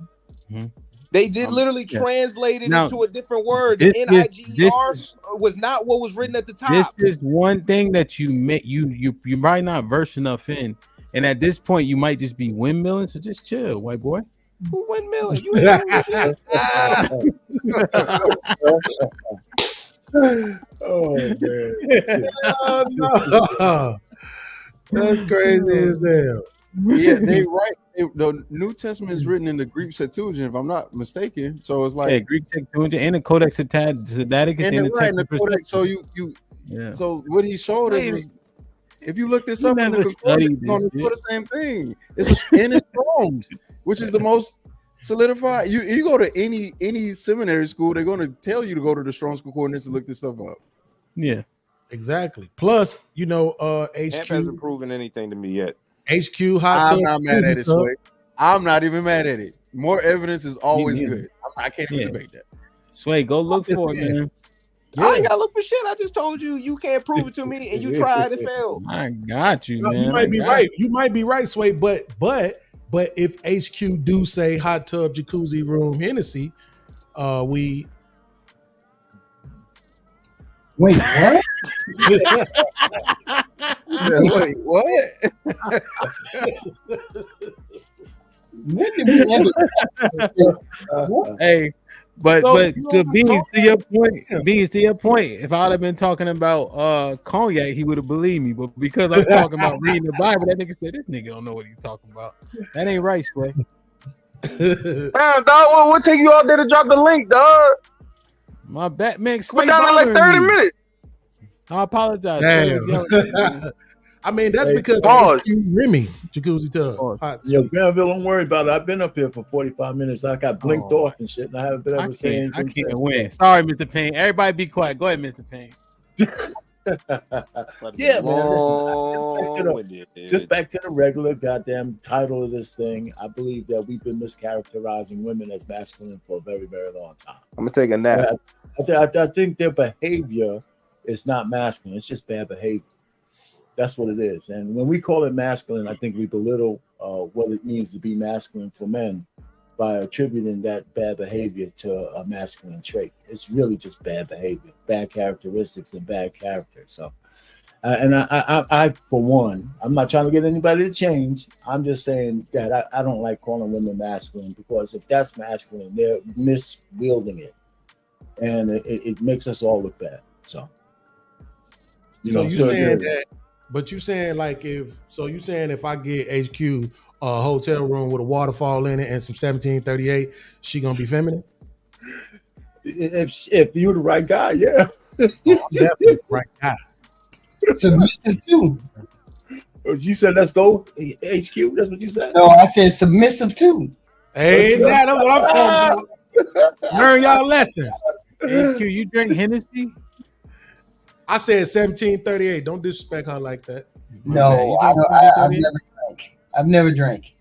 they did literally translate it into a different word. The NIGER was not what was written at the top. This is one thing that you might not verse enough in, and at this point you might just be windmilling. So just chill, white boy. Who windmilling? You ain't doing shit. Oh man. Oh, no. That's crazy as hell. Yeah, they right. The New Testament is written in the Greek Septuagint, if I'm not mistaken. So it's like Greek Septuagint and the Codex Sinaiticus and and the right in the Textus Codex. So so what he showed us was, if you look this up in the concordance, it's going to do the same thing. It's Strong's, which is the most solidified. You go to any seminary school, they're going to tell you to go to the Strong's Concordance and look this stuff up. Yeah, exactly. Plus, HQ Hamp hasn't proven anything to me yet. HQ hot I'm tub. not mad at it, Sway. I'm not even mad at it. More evidence is always good. I can't even debate that. Sway, go look for it, man. I ain't gotta look for shit. I just told you can't prove it to me, and you tried and failed. I got you, No, man. you might be right. You might be right, Sway. But if HQ do say hot tub, jacuzzi room, Hennessy, we. Wait, what? Wait, what? When did we end it? Hey, but to Beans, to your point, if I'd have been talking about cognac, he would have believed me. But because I'm talking about reading the Bible, that nigga said this nigga don't know what he's talking about. That ain't right, Sway. Man, dog, we'll take you all there to drop the link, dog. My Batman Sway We're down in like 30 minutes. I apologize. Damn. I mean, that's because pause. HQ Remy jacuzzi tub. Hot Yo, tub. Granville, don't worry about it. I've been up here for 45 minutes. I got blinked off and shit, and I haven't been able to say anything. I can't win. Sorry, Mr. Payne. Everybody be quiet. Go ahead, Mr. Payne. Yeah, man. Listen, just back to the regular goddamn title of this thing. I believe that we've been mischaracterizing women as masculine for a very, very long time. I'm gonna take a nap. I think their behavior is not masculine. It's just bad behavior. That's what it is. And when we call it masculine, I think we belittle what it means to be masculine for men by attributing that bad behavior to a masculine trait. It's really just bad behavior, bad characteristics, and bad character. So, and I, for one, I'm not trying to get anybody to change. I'm just saying that I don't like calling women masculine, because if that's masculine, they're miswielding it, and it makes us all look bad. So, saying that, but you saying like if I get HQ a hotel room with a waterfall in it and some 1738, she gonna be feminine? If you're the right guy, yeah. I'm definitely the right guy. Submissive too. You said let's go HQ. That's what you said. No, I said submissive too. Hey, that's what I'm talking about. Learn y'all lessons. HQ, you drink Hennessy? I said 1738. Don't disrespect her like that. No, I've never drank. I've never drank.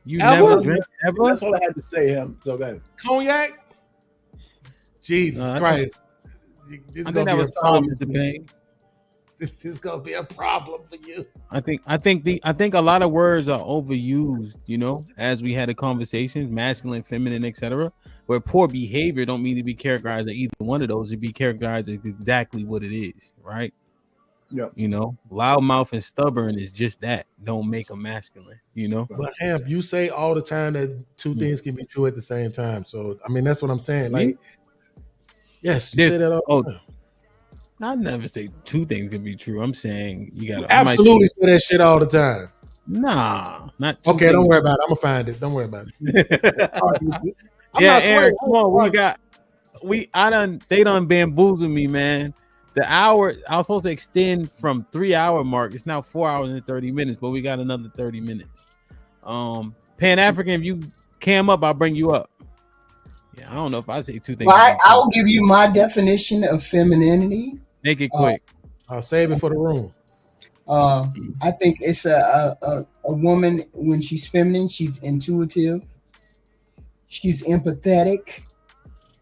You Ever? never drink ever? That's all I had to say. Him. So go ahead. Cognac? Jesus Christ. This I is think gonna that be was a problem. Mr. Payne. This is gonna be a problem for you. I think a lot of words are overused, you know, as we had a conversation, masculine, feminine, etc. Where poor behavior don't mean to be characterized as either one of those. It be characterized as exactly what it is, right? Yep. You know, loudmouth and stubborn is just that. Don't make them masculine, you know. But Hamp, you say all the time that two things can be true at the same time. So I mean, that's what I'm saying. Me? Like, yes, you say that all the time. I never say two things can be true. I'm saying you gotta Absolutely say that shit all the time. Nah, not two okay. things. Don't worry about it. I'm gonna find it. Don't worry about it. I'm Yeah, not Aaron, swearing. come on. They done bamboozled me, man. The hour I was supposed to extend from 3 hour mark. It's now 4 hours and 30 minutes, but we got another 30 minutes. Pan African, if you cam up, I'll bring you up. Yeah, I don't know if I say two things. Well, I will give you my definition of femininity. Make it quick. I'll save it for the room. I think it's a woman when she's feminine, she's intuitive, she's empathetic,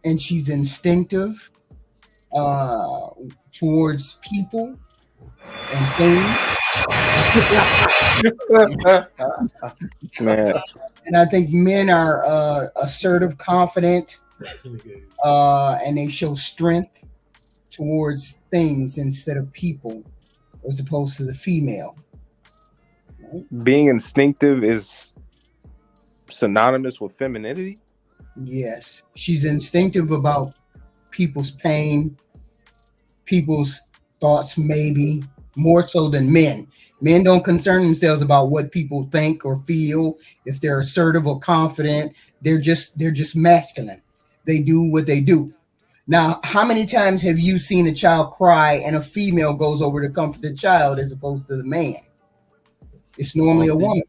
and she's instinctive towards people and things. Man. And I think men are assertive, confident, and they show strength towards things instead of people, as opposed to the female. Being instinctive is synonymous with femininity? Yes. She's instinctive about people's pain, people's thoughts, maybe more so than men. Men don't concern themselves about what people think or feel. If they're assertive or confident, they're just masculine. They do what they do. Now, how many times have you seen a child cry and a female goes over to comfort the child as opposed to the man? It's normally a woman.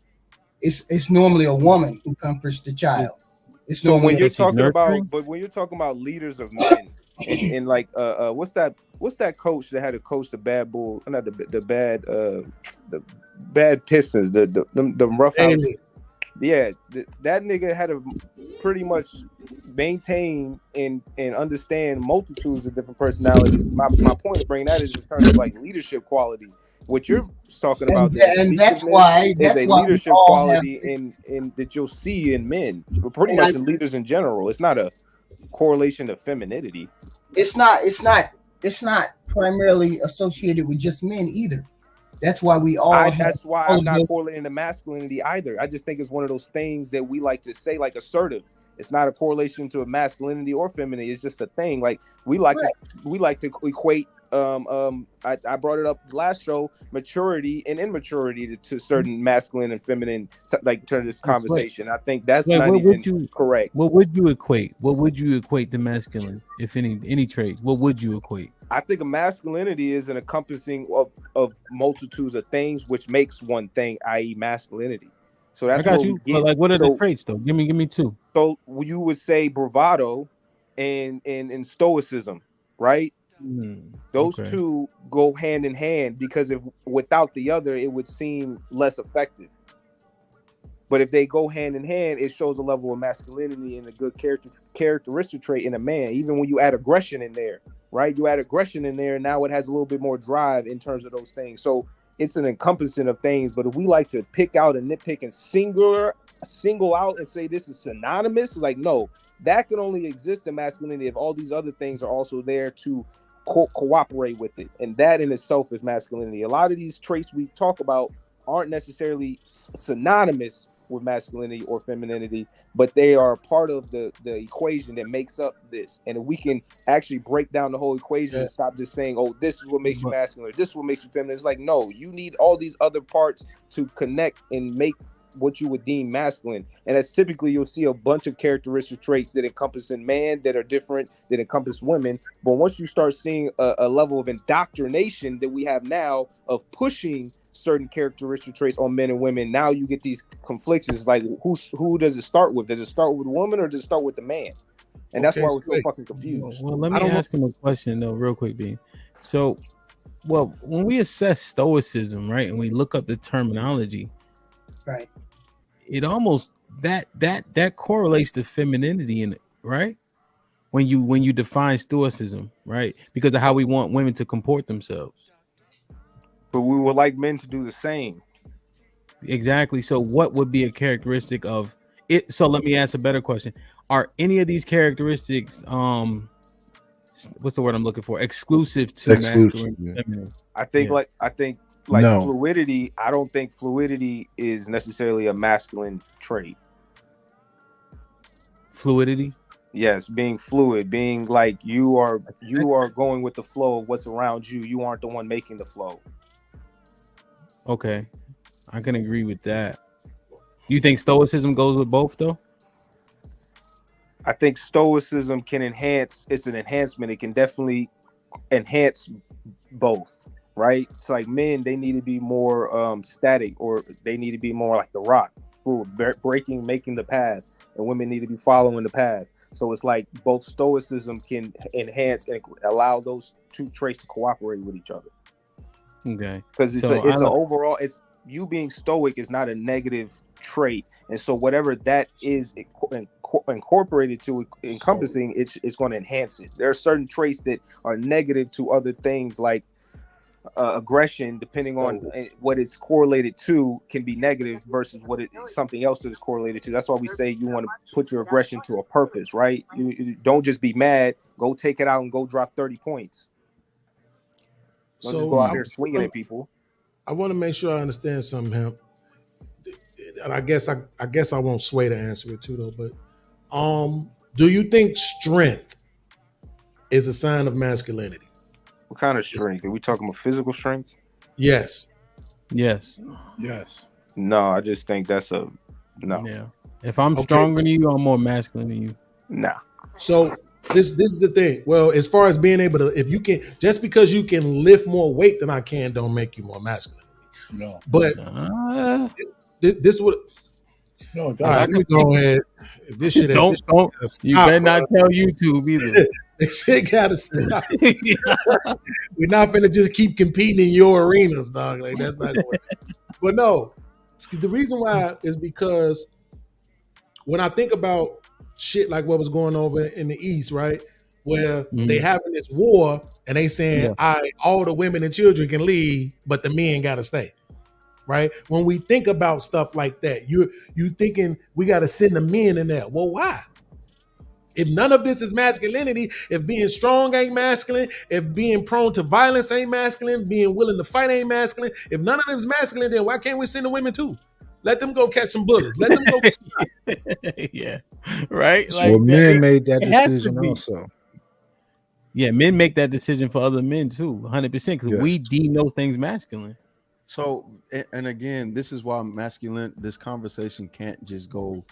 It's normally a woman who comforts the child. It's So when you're talking nurturing? about, but when you're talking about leaders of men, and like what's that coach that had to coach the bad bull, not the bad Pistons, the rough house. Yeah, that nigga had to pretty much maintain and understand multitudes of different personalities. My point of bringing that is in terms of like leadership qualities. What you're talking about, and that's why is a we leadership all quality in that you'll see in men, but pretty much in leaders in general. It's not a correlation to femininity. It's not primarily associated with just men either. That's why we all. That's why I'm not correlating to masculinity either. I just think it's one of those things that we like to say, like assertive. It's not a correlation to a masculinity or femininity. It's just a thing. Like we like to equate. I brought it up last show. Maturity and immaturity to certain masculine and feminine turn this conversation. I think that's not even correct. What would you equate? What would you equate to masculine, if any traits? What would you equate? I think a masculinity is an encompassing of multitudes of things, which makes one thing, i.e., masculinity. So that's I got you. But like, what are the traits though? Give me two. So you would say bravado and stoicism, right? Those two go hand in hand, because if without the other, it would seem less effective. But if they go hand in hand, it shows a level of masculinity and a good characteristic trait in a man. Even when you add aggression in there, right? You add aggression in there, and now it has a little bit more drive in terms of those things. So it's an encompassing of things. But if we like to pick out and nitpick and single out and say this is synonymous, like no, that can only exist in masculinity if all these other things are also there to cooperate with it, and that in itself is masculinity. A lot of these traits we talk about aren't necessarily synonymous with masculinity or femininity, but they are part of the equation that makes up this. And if we can actually break down the whole equation and stop just saying, oh, this is what makes you masculine, or this is what makes you feminine, it's like, no, you need all these other parts to connect and make what you would deem masculine. And that's typically, you'll see a bunch of characteristic traits that encompass in man that are different, that encompass women. But once you start seeing a level of indoctrination that we have now of pushing certain characteristic traits on men and women. Now you get these conflicts. Like who does it start with? Does it start with the woman or does it start with the man? And that's why we're so fucking confused. Well, let me ask him a question though, real quick, B. So, well, when we assess stoicism, right, and we look up the terminology, right, it almost that correlates to femininity in it, right? When you define stoicism, right, because of how we want women to comport themselves. But we would like men to do the same. Exactly. So, what would be a characteristic of it? So, let me ask a better question: are any of these characteristics, what's the word I'm looking for? Exclusive to masculine and feminine? I think No. fluidity. I don't think fluidity is necessarily a masculine trait. Fluidity. Yes, being fluid, being like you are going with the flow of what's around you. You aren't the one making the flow. Okay, I can agree with that. You think stoicism goes with both though? I think stoicism can enhance. It's an enhancement. It can definitely enhance both. Right? It's like men, they need to be more static, or they need to be more like the rock, full breaking, making the path, and women need to be following the path. So it's like both stoicism can enhance and allow those two traits to cooperate with each other. Okay, Because it's an overall. It's you being stoic is not a negative trait, and so whatever that is incorporated to encompassing, it's going to enhance it. There are certain traits that are negative to other things, like aggression, depending on what it's correlated to, can be negative versus what something else that is correlated to. That's why we say you want to put your aggression to a purpose, right? You don't just be mad. Go take it out and go drop 30 points. Don't just go out here swinging at people. I want to make sure I understand something, Hemp. And I guess I won't sway to answer it too, though. But do you think strength is a sign of masculinity? What kind of strength? Are we talking about physical strength? Yes. Yes. No, I just think that's a no. Yeah. If I'm stronger than you, I'm more masculine than you. Nah. So this is the thing. Well, as far as being able to, if you can, just because you can lift more weight than I can, don't make you more masculine. No. But this would. No, all right, let me go ahead. If this shit don't. You better not tell YouTube either. This shit gotta stop. We're not finna just keep competing in your arenas, dog. Like that's not going. But no, the reason why is because when I think about shit like what was going over in the East, right, where they having this war and they saying, all the women and children can leave, but the men gotta stay. Right? When we think about stuff like that, you thinking we gotta send the men in there. Well, why? If none of this is masculinity, if being strong ain't masculine, if being prone to violence ain't masculine, being willing to fight ain't masculine, if none of them is masculine, then why can't we send the women too? Let them go catch some bullets. Let them go. Yeah, right. So like, men made that decision also. Yeah, men make that decision for other men too, 100%, because we deem those things masculine. So, and again, this is why this conversation can't just go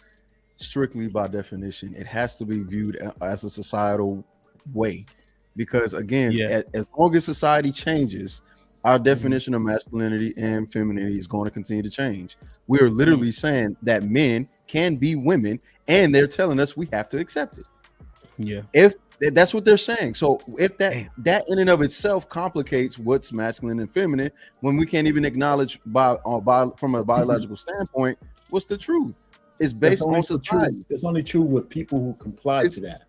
strictly by definition. It has to be viewed as a societal way, because again, as long as society changes, our definition of masculinity and femininity is going to continue to change. We are literally saying that men can be women, and they're telling us we have to accept it. Yeah. If that's what they're saying. So if that in and of itself complicates what's masculine and feminine, when we can't even acknowledge from a biological standpoint, what's the truth? It's based on society. It's only true with people who comply to that.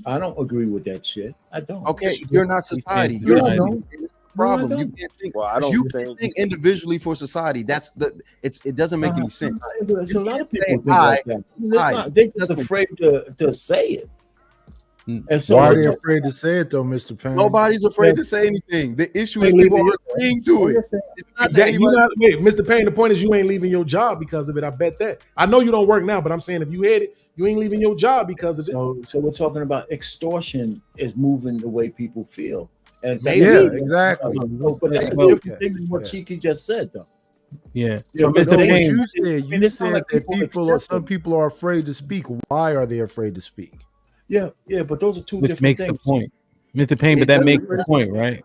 I don't agree with that shit. I don't. Okay, you're not society. You're the problem. You can't think. Well, I don't think individually for society. That's it doesn't make any sense. There's a lot of people think like that. They're just afraid to say it. And so why are they afraid to say it though, Mr. Payne? Nobody's afraid to say anything. The issue is people are agreeing to it. It's not wait, Mr. Payne, the point is you ain't leaving your job because of it. I bet that. I know you don't work now, but I'm saying if you had it, you ain't leaving your job because of it. So we're talking about extortion is moving the way people feel. And exactly. But that's a different thing than what Chiki just said, though. Yeah. So Mr. Payne, you said that some people are afraid to speak. Why are they afraid to speak? Yeah, but those are two Which different makes things. the point, Mr. Payne. But that makes the point, right?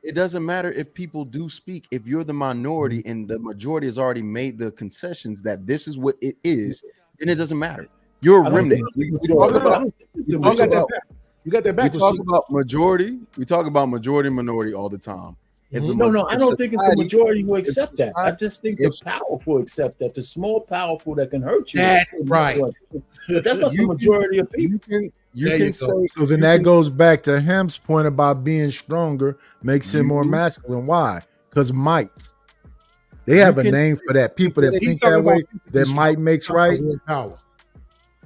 it doesn't matter if people do speak. If you're the minority and the majority has already made the concessions that this is what it is, then it doesn't matter. You're a remnant. We talk about majority. We talk about majority minority all the time. I don't think it's the majority who accept that. I just think the powerful accept that. The small powerful that can hurt you. That's right. But that's not the majority of people. You can say so. Then that goes back to him's point about being stronger makes him more masculine. Why? Because might. They have a name for that. People that think that way, that might makes right. Power.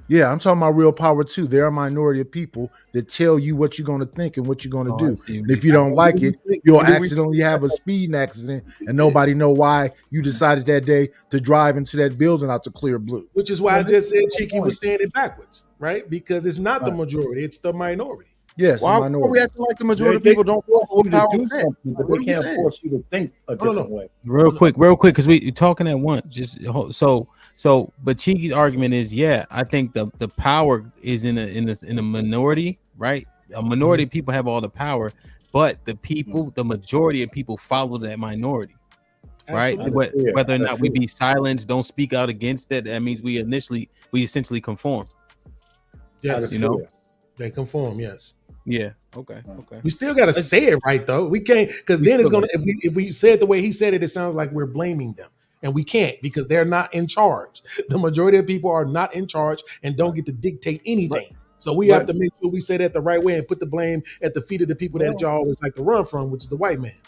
Yeah, I'm talking about real power too. There are a minority of people that tell you what you're going to think and what you're going to do. And if you don't like it, you'll accidentally have a speeding accident and nobody know why you decided that day to drive into that building out the clear blue. Which is why I just said Cheeky was saying it backwards, right? Because it's not the majority, it's the minority. Yes, why are we acting like the majority of people don't know what power is? But they can't force you to think a different way. Real quick, because we're talking at once. Just but Cheeky's argument is, yeah, I think the power is in a minority, right? A minority of people have all the power, but the majority of people follow that minority, right? Whether or not we be silenced, don't speak out against it, that means we essentially conform. Yes, they conform. Yes. Yeah. Okay. We still got to say it right though. We can't, because then it's gonna. If we say it the way he said it, it sounds like we're blaming them. And we can't, because they're not in charge. The majority of people are not in charge and don't get to dictate anything. So we have to make sure we say that the right way and put the blame at the feet of the people that y'all always like to run from, which is the white man.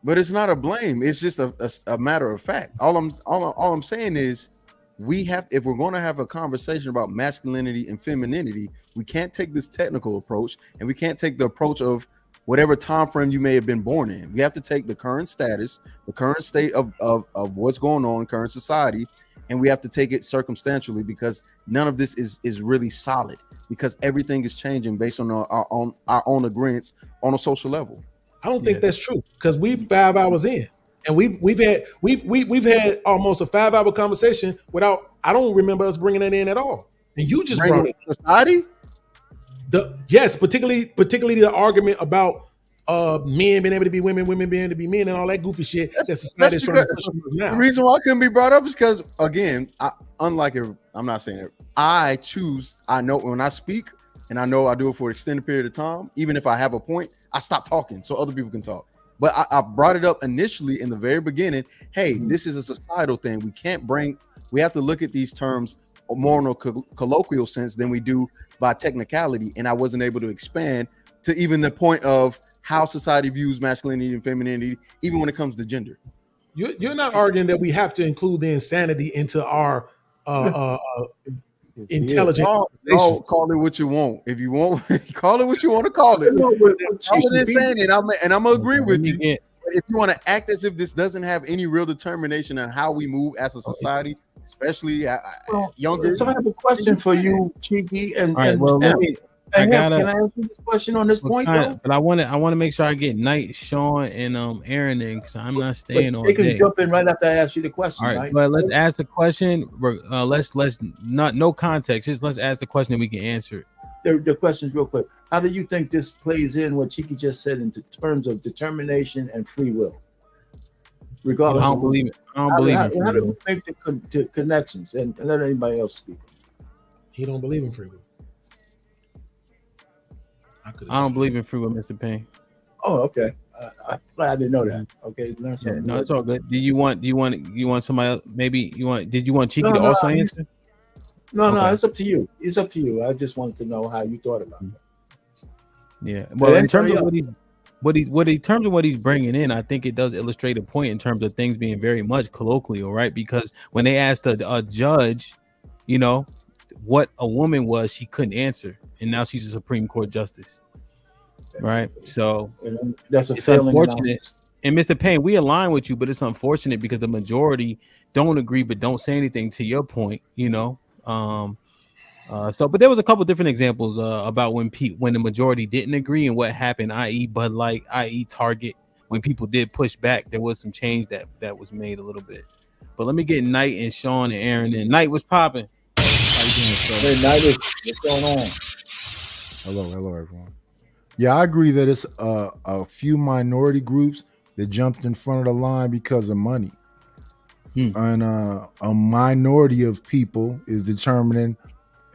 But it's not a blame. It's just a matter of fact. All I'm saying is, if we're going to have a conversation about masculinity and femininity, we can't take this technical approach, and we can't take the approach of whatever time frame you may have been born in. We have to take the current status, the current state of what's going on in current society, and we have to take it circumstantially, because none of this is really solid, because everything is changing based on our own agreements on a social level. I don't think that's true, because we're 5 hours in, and we've had almost a 5-hour conversation without. I don't remember us bringing it in at all, and you just brought it. Society. Yes, particularly the argument about men being able to be women, women being able to be men, and all that goofy shit. The reason why it couldn't be brought up is because, again, I'm not saying it. I know when I speak, and I know I do it for an extended period of time. Even if I have a point, I stop talking so other people can talk. But I brought it up initially in the very beginning. Hey, this is a societal thing. We have to look at these terms more in a colloquial sense than we do by technicality, and I wasn't able to expand to even the point of how society views masculinity and femininity, even when it comes to gender. You're not arguing that we have to include the insanity into our intelligent. Call it what you want. If you want, call it what you want to call it. Call it insanity, and I'm gonna agree with you. If you want to act as if this doesn't have any real determination on how we move as a society, especially younger. So I have a question for you, Cheeky, and can I answer this question on this point, though? But I want to make sure I get Knight, Sean, and Aaron in, because I'm not staying all day. They can jump in right after I ask you the question. All right, but let's ask the question. Let's not no context. Just let's ask the question and we can answer it. The question's real quick. How do you think this plays in what Cheeky just said in terms of determination and free will? Regardless, I don't believe it. I don't believe in free will. How do we make the connections and let anybody else speak? He don't believe in free will. I don't believe in free will, Mr. Payne. Oh, okay. I didn't know that. Okay, no, it's all good. Do you want somebody else? Maybe did you want Cheeky to also answer? No, it's up to you. It's up to you. I just wanted to know how you thought about it. Yeah. Well, in terms of what he's bringing in, I think it does illustrate a point in terms of things being very much colloquial, right? Because when they asked a judge, what a woman was, she couldn't answer, and now she's a Supreme Court justice, right? So that's it's unfortunate. And Mr. Payne, we align with you, but it's unfortunate because the majority don't agree, but don't say anything. To your point, but there was a couple different examples about when the majority didn't agree and what happened, i.e. Bud Light, i.e. Target. When people did push back, there was some change that was made a little bit. But let me get Knight and Sean and Aaron in. Knight, what's popping? Hey, Knight, what's going on? Hello, everyone. Yeah, I agree that it's a few minority groups that jumped in front of the line because of money. And a minority of people is determining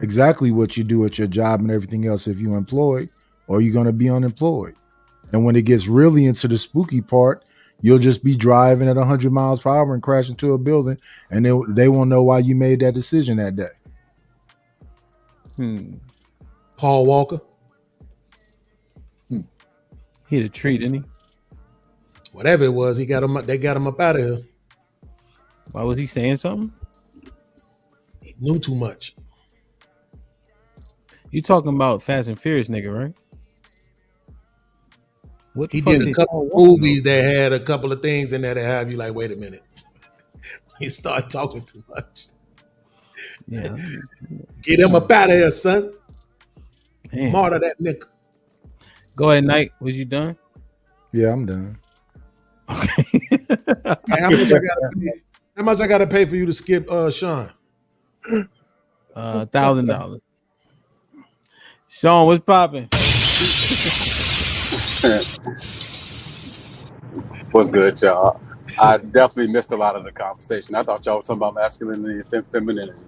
exactly what you do at your job and everything else if you're employed or you're going to be unemployed. And when it gets really into the spooky part, you'll just be driving at 100 miles per hour and crash into a building, and they won't know why you made that decision that day. Paul Walker. He had a treat, didn't he? Whatever it was, they got him up out of here. Why was he saying something? He knew too much. You talking about Fast and Furious nigga, right? What He did a couple of movies that had a couple of things in there that have you like, wait a minute. He started talking too much. Yeah. Get him up out of here, son. Damn. Martyr that nigga. Go ahead, Knight. Was you done? Yeah, I'm done. Hey, how much I gotta pay for you to skip Sean? $1,000. Sean, what's popping? What's good, y'all? I definitely missed a lot of the conversation. I thought y'all were talking about masculinity and femininity.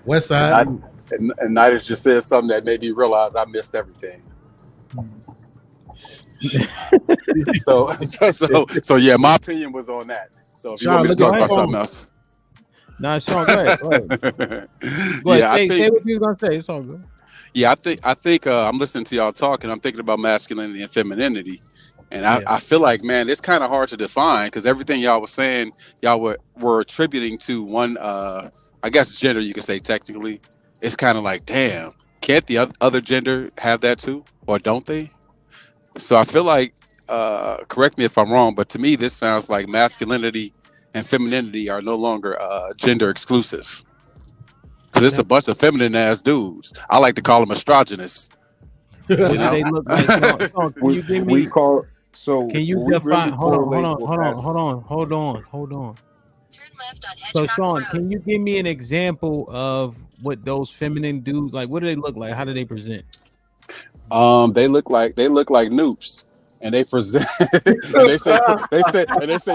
West Side. And Nida just said something that made me realize I missed everything. So yeah, my opinion was on that. So if you want me to talk about something else. Nah, Sean, go ahead. Go ahead. Say what you was gonna say. It's all good. Yeah, I think I'm listening to y'all talk, and I'm thinking about masculinity and femininity, and I feel like, man, it's kind of hard to define because everything y'all was saying, y'all were attributing to one, I guess, gender. You could say technically, it's kind of like, damn, can't the other gender have that too, or don't they? So I feel like, correct me if I'm wrong, but to me, this sounds like masculinity and femininity are no longer gender exclusive. Because it's a bunch of feminine ass dudes. I like to call them androgynous. What do they look like? Can you give me? Can you define? Hold on. So Sean, can you give me an example of what those feminine dudes like? What do they look like? How do they present? They look like noobs. And they present, and they say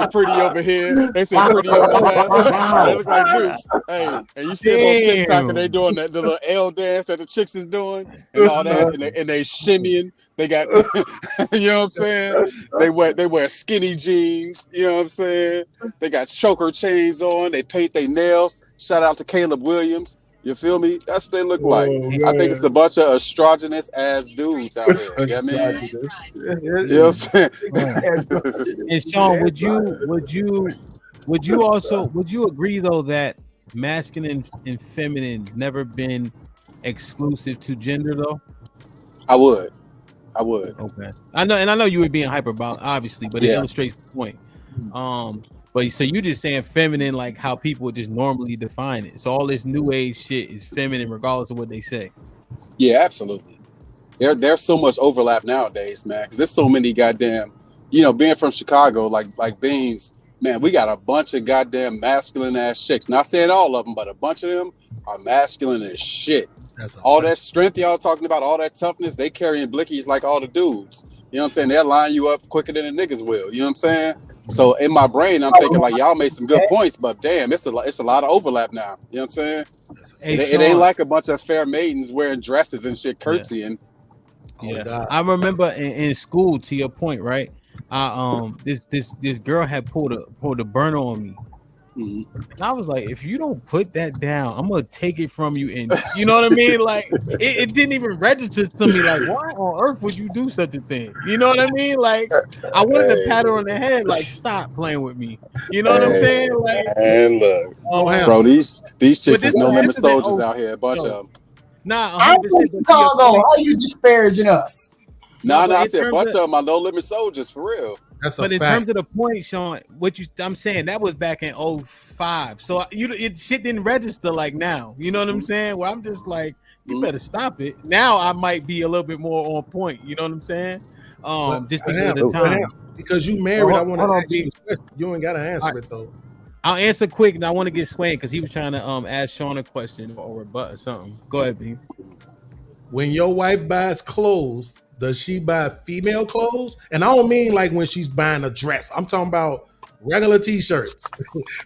pretty over here. They say pretty over there. They look like dudes. Hey, and you see them on TikTok and they doing the little L dance that the chicks is doing and all that, and they shimmying. They got, you know what I'm saying? They wear skinny jeans. You know what I'm saying? They got choker chains on. They paint their nails. Shout out to Caleb Williams. You feel me? That's what they look like. I think it's a bunch of androgynous ass dudes out there. You know what I mean? You know what I'm saying? And Sean, would you agree though that masculine and feminine never been exclusive to gender though? I would. Okay. I know you were being hyperbolic, obviously, but it illustrates the point. But so you just saying feminine, like how people would just normally define it. So all this new age shit is feminine, regardless of what they say. Yeah, absolutely. There's so much overlap nowadays, man. Because there's so many goddamn, being from Chicago, like Beans, man, we got a bunch of goddamn masculine ass chicks. Not saying all of them, but a bunch of them are masculine as shit. All that strength y'all talking about, all that toughness, they carrying blickies like all the dudes. You know what I'm saying? They'll line you up quicker than the niggas will. You know what I'm saying? So in my brain, I'm thinking like y'all made some good points, but damn, it's a lot of overlap now. You know what I'm saying? It ain't like a bunch of fair maidens wearing dresses and shit, curtsying. Yeah, I remember in school. To your point, right? This girl had pulled a burner on me. Mm-hmm. And I was like, if you don't put that down, I'm gonna take it from you. And you know what I mean? Like it didn't even register to me. Like, why on earth would you do such a thing? You know what I mean? Like, I wanted to pat her on the head, like, stop playing with me. You know what I'm saying? Like, and look, bro, these chicks is no limit soldiers out here. A bunch of them. Nah, I'm from Chicago. How you disparaging us? Nah, I said a bunch of them are no limit soldiers for real. But in terms of the point, Sean, I'm saying that was back in 2005. So shit didn't register like now. You know what I'm saying? Well, I'm just like, you better stop it. Now I might be a little bit more on point. You know what I'm saying? Just because of the time. Because you married, I want to ask you a question. You ain't got to answer it though. I'll answer quick, and I want to get Swain because he was trying to ask Sean a question or rebut or something. Go ahead, B. When your wife buys clothes Does she buy female clothes? And I don't mean like when she's buying a dress. I'm talking about regular t-shirts,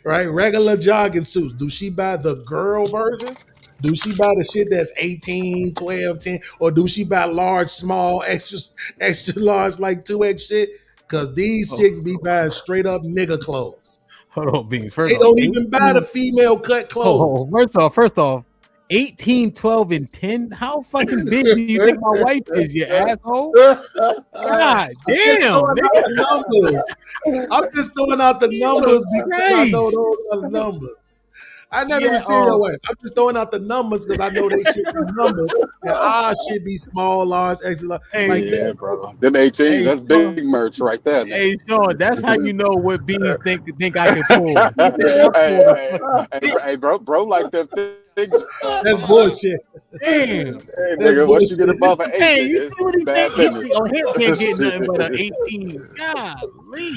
right? Regular jogging suits. Do she buy the girl versions? Do she buy the shit that's 18, 12, 10? Or do she buy large, small, extra large, like 2X shit? Because these chicks be buying straight up nigga clothes. Hold on, Beans. First They off, don't even buy the female cut clothes. First off, 18, 12, and 10. How fucking big do you think my wife is, you asshole? God damn, I'm just throwing out the numbers because I know those are the numbers. I never even seen your wife. I'm just throwing out the numbers because I know they should be numbers. And ours should be small, large, extra large. Hey, like yeah, bro. Them 18s, that's big merch right there. Man. Hey, Sean, that's how you know what Beans think I can pull. hey, bro, like them things. That's bullshit. Damn. Hey, nigga, once you get above an 18, Hey, you it's see what he bad think? business. Him can't get nothing but an 18. Golly.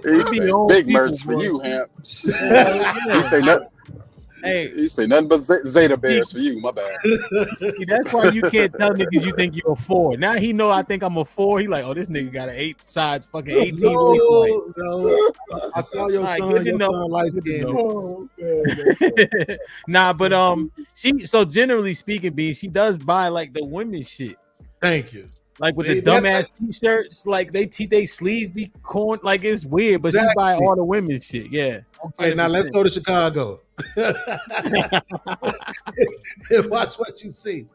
He said big merch for you, Hamp. He say nothing. Hey, you say nothing but Zeta Bears for you. My bad. See, that's why you can't tell niggas you think you're a 4. Now he know I think I'm a 4. He like, oh, this nigga got an 8 size fucking 18 waist weight. No. I saw your son. Your son light skinned. Nah, but she so generally speaking, B, she does buy like the women's shit. Thank you. Like with the dumbass t-shirts, like they sleeves be corn, like it's weird, but she buy all the women's shit. Yeah. Okay, 100%. Now let's go to Chicago. Watch what you see.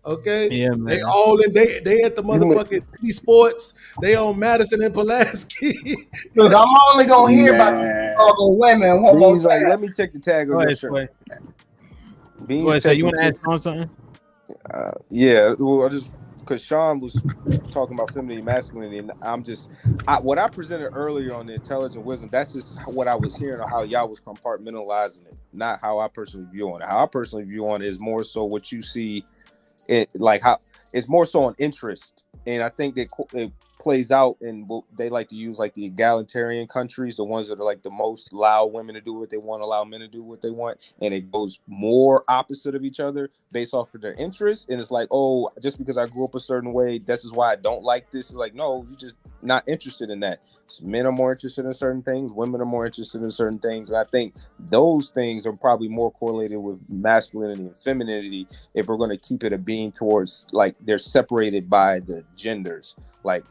Okay. Yeah, man. They all in. They at the motherfucking City Sports. They on Madison and Pulaski. Look, I'm only gonna hear about the Chicago women one more time. Like, let me check the tag on your shirt. So you want to ask Sean something? Yeah. Well, I just. Because Sean was talking about femininity, masculinity, and what I presented earlier on the intelligent wisdom, that's just what I was hearing, or how y'all was compartmentalizing it, not how I personally view on it. How I personally view on it is more so what you see, it like how it's more so on interest, and I think that it plays out in what they like to use, like the egalitarian countries, the ones that are like the most allow women to do what they want, allow men to do what they want, and it goes more opposite of each other based off of their interests. And it's like, oh, just because I grew up a certain way, this is why I don't like this. It's like, no, you're just not interested in that. So men are more interested in certain things, women are more interested in certain things, and I think those things are probably more correlated with masculinity and femininity if we're going to keep it a being towards, like, they're separated by the genders. Like,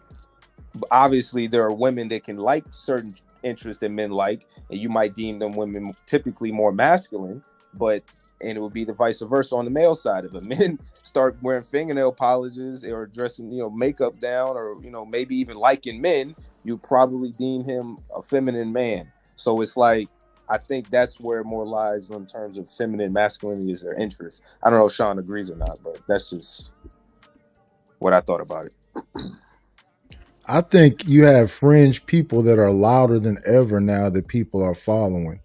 obviously there are women that can like certain interests that men like, and you might deem them women typically more masculine, and it would be the vice versa on the male side of it. Men start wearing fingernail polishes or dressing, makeup down, or, maybe even liking men, you probably deem him a feminine man. So it's like, I think that's where more lies in terms of feminine masculinity is their interest. I don't know if Sean agrees or not, but that's just what I thought about it. I think you have fringe people that are louder than ever now that people are following.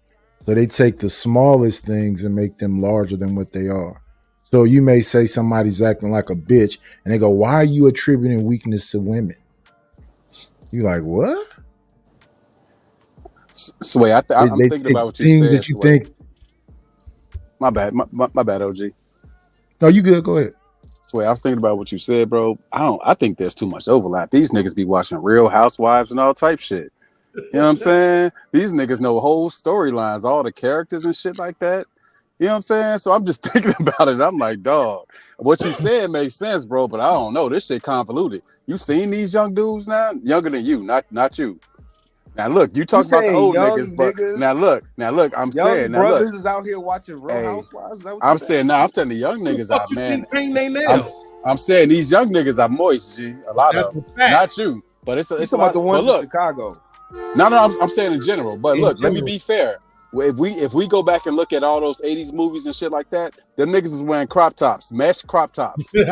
So they take the smallest things and make them larger than what they are. So you may say somebody's acting like a bitch, and they go, why are you attributing weakness to women? You're like, what? Sway, I'm thinking about what you things said. That you think. My bad, my bad, OG. No, you good. Go ahead. Sway, I was thinking about what you said, bro. I think there's too much overlap. These niggas be watching Real Housewives and all type shit. You know what I'm saying? These niggas know whole storylines, all the characters and shit like that. You know what I'm saying? So I'm just thinking about it. I'm like, dog, what you said makes sense, bro, but I don't know. This shit convoluted. You seen these young dudes now? Younger than you, not you. Now look, you talk about the old niggas, but now look, I'm saying, now brothers look, is out here watching Real Housewives. I'm saying, I'm telling the young niggas out, man. nails. I'm saying these young niggas are moist, G. A lot of them, not you, but it's a lot. The ones in Chicago. No, I'm saying in general. But look, let me be fair. If we go back and look at all those 80s movies and shit like that, them niggas was wearing crop tops, mesh crop tops, and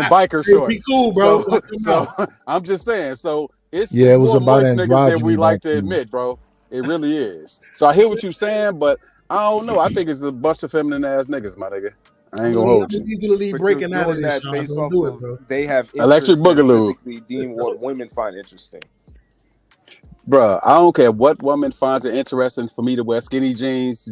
biker shorts. Be cool, bro. So I'm just saying. So it was about niggas than we like to then. admit, bro. It really is. So I hear what you're saying, but I don't know. I think it's a bunch of feminine ass niggas, my nigga. I ain't gonna hold you. Usually breaking out of this, that based Sean. off Do of it, bro. They have Electric Boogaloo. Deem what women find interesting. Bruh, I don't care what woman finds it interesting for me to wear skinny jeans.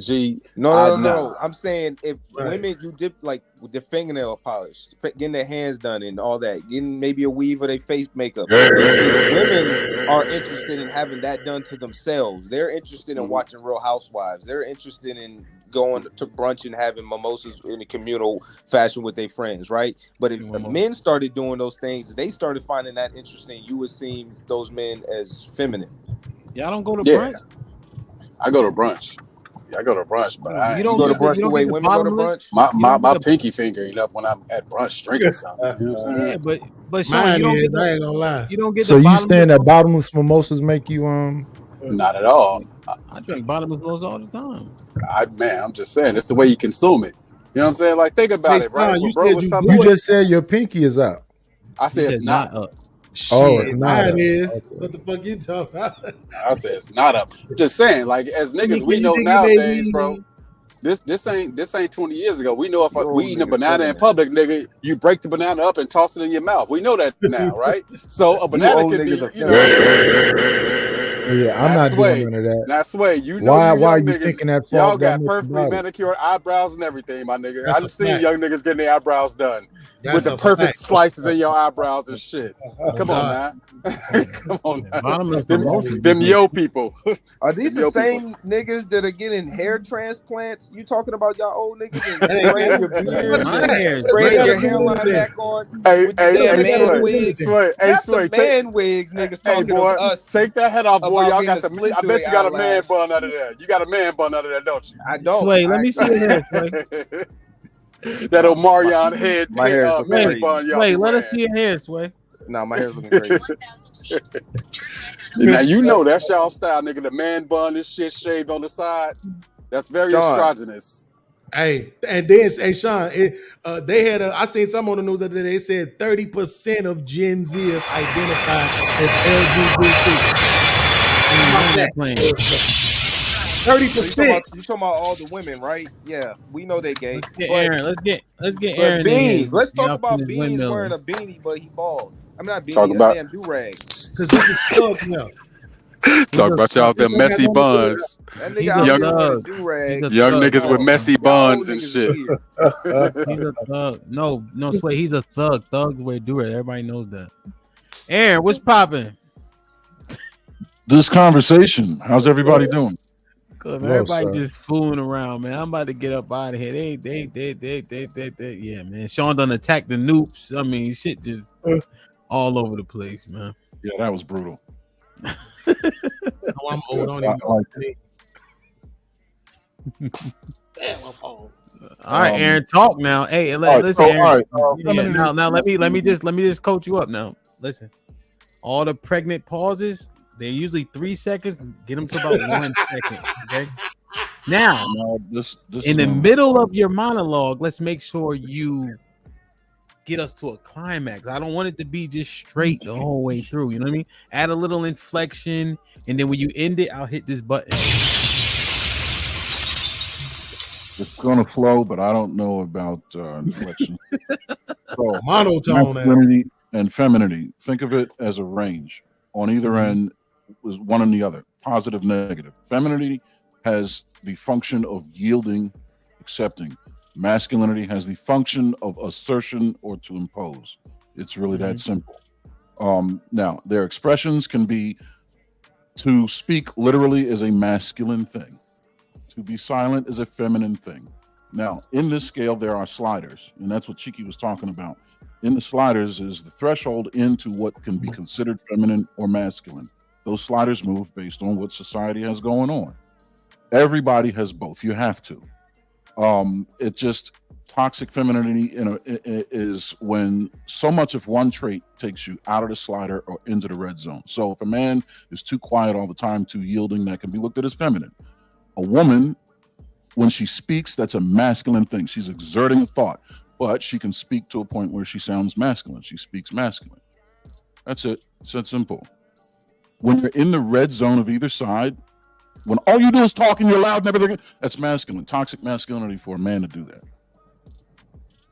No. I'm saying if women you dip like with their fingernail polish, getting their hands done and all that, getting maybe a weave of their face makeup. Women are interested in having that done to themselves. They're interested in watching Real Housewives. They're interested in going to brunch and having mimosas in a communal fashion with their friends, right? But if men started doing those things, they started finding that interesting, you would see those men as feminine. Y'all don't go to brunch? I go to brunch. I go to brunch, but you don't go to brunch the way women go to brunch. My pinky fingering up when I'm at brunch drinking something. You know what I'm saying? Yeah, but Sean, you don't get I ain't gonna lie. You don't get So the you saying that bottomless mimosas make you Not at all. I drink bottomless mimosas all the time. I'm just saying it's the way you consume it. You know what I'm saying? Like think about it, right? You just said your pinky is up. I said it's not up. Oh, it's not Mine up. is. Okay. What the fuck you talking about? I said it's not up. Just saying, like as niggas, we Can know you think nowadays, baby? bro. This ain't 20 years ago. We know if we eating a banana in public, nigga, you break the banana up and toss it in your mouth. We know that now, right? So a banana could be, Yeah, I'm not doing none of that. Now, Sway, you know why you are young you niggas, thinking that y'all fault got perfectly manicured eyebrows and everything, my nigga. I done seen young niggas getting their eyebrows done with the perfect slices in your eyebrows and shit. Come on, man. Come on, man. Them yo people. Are these Them the yo same peoples. niggas that are getting hair transplants? You talking about y'all old niggas and spraying your beard, spraying your hairline back on with the damn man wigs? Sway, Not Sway, the man wigs, niggas talking boy, to us. take that head off, boy. about Y'all being got a the. slit I through bet their you got a man eyelash. bun under there. You got a man bun under there, don't you? I don't. Sway, let me see your hair, Sway. That Omarion head, my hair is man crazy. bun, y'all. Wait, let us see your hair, Sway. Nah, my hair's looking crazy. Now you know that's y'all style, nigga. The man bun, this shit shaved on the side. That's very androgynous. Hey, and then, hey, Sean, they had I seen some on the news the other day. They said 30% of Gen Zers identify as LGBT. 30%. You talking about all the women, right? Yeah, we know they gay. Get Aaron. Let's get But Aaron. Beans. Let's Get talk up about in his Beans windmill. wearing a beanie, but he bald. I mean, not beanie, Talk a about- damn do-rag. Because this is thug now. Talk about y'all with them messy buns. That nigga out here with a do-rag. Young niggas with messy buns and shit. He's a thug. No, Sway. He's a thug. Thugs wear do-rag. Everybody knows that. Aaron, what's popping? This conversation. How's everybody doing? Good, man. Everybody just fooling around, man. I'm about to get up out of here. They. Yeah, man. Sean done attacked the noops. I mean, shit just all over the place, man. Yeah, that was brutal. I'm old on him. All right, Aaron, talk now. Hey, listen, Aaron. Now let me just coach you up now. Listen, all the pregnant pauses, they're usually 3 seconds. Get them to about 1 second. Okay. Now, this in the middle of your monologue, let's make sure you get us to a climax. I don't want it to be just straight the whole way through. You know what I mean? Add a little inflection, and then when you end it, I'll hit this button. It's gonna flow, but I don't know about inflection. So, monotone, masculinity and femininity. Think of it as a range. On either end was one and the other, positive, negative. Femininity has the function of yielding, accepting. Masculinity has the function of assertion or to impose. It's really that simple. Now, their expressions can be to speak literally is a masculine thing. To be silent is a feminine thing. Now, in this scale, there are sliders, and that's what Chiki was talking about. In the sliders is the threshold into what can be considered feminine or masculine. Those sliders move based on what society has going on. Everybody has both. You have to. It just toxic femininity is when so much of one trait takes you out of the slider or into the red zone. So if a man is too quiet all the time, too yielding, that can be looked at as feminine. A woman, when she speaks, that's a masculine thing. She's exerting a thought, but she can speak to a point where she sounds masculine. She speaks masculine. That's it. It's that simple. When you're in the red zone of either side, when all you do is talk and you're loud and everything, that's masculine. Toxic masculinity for a man to do that.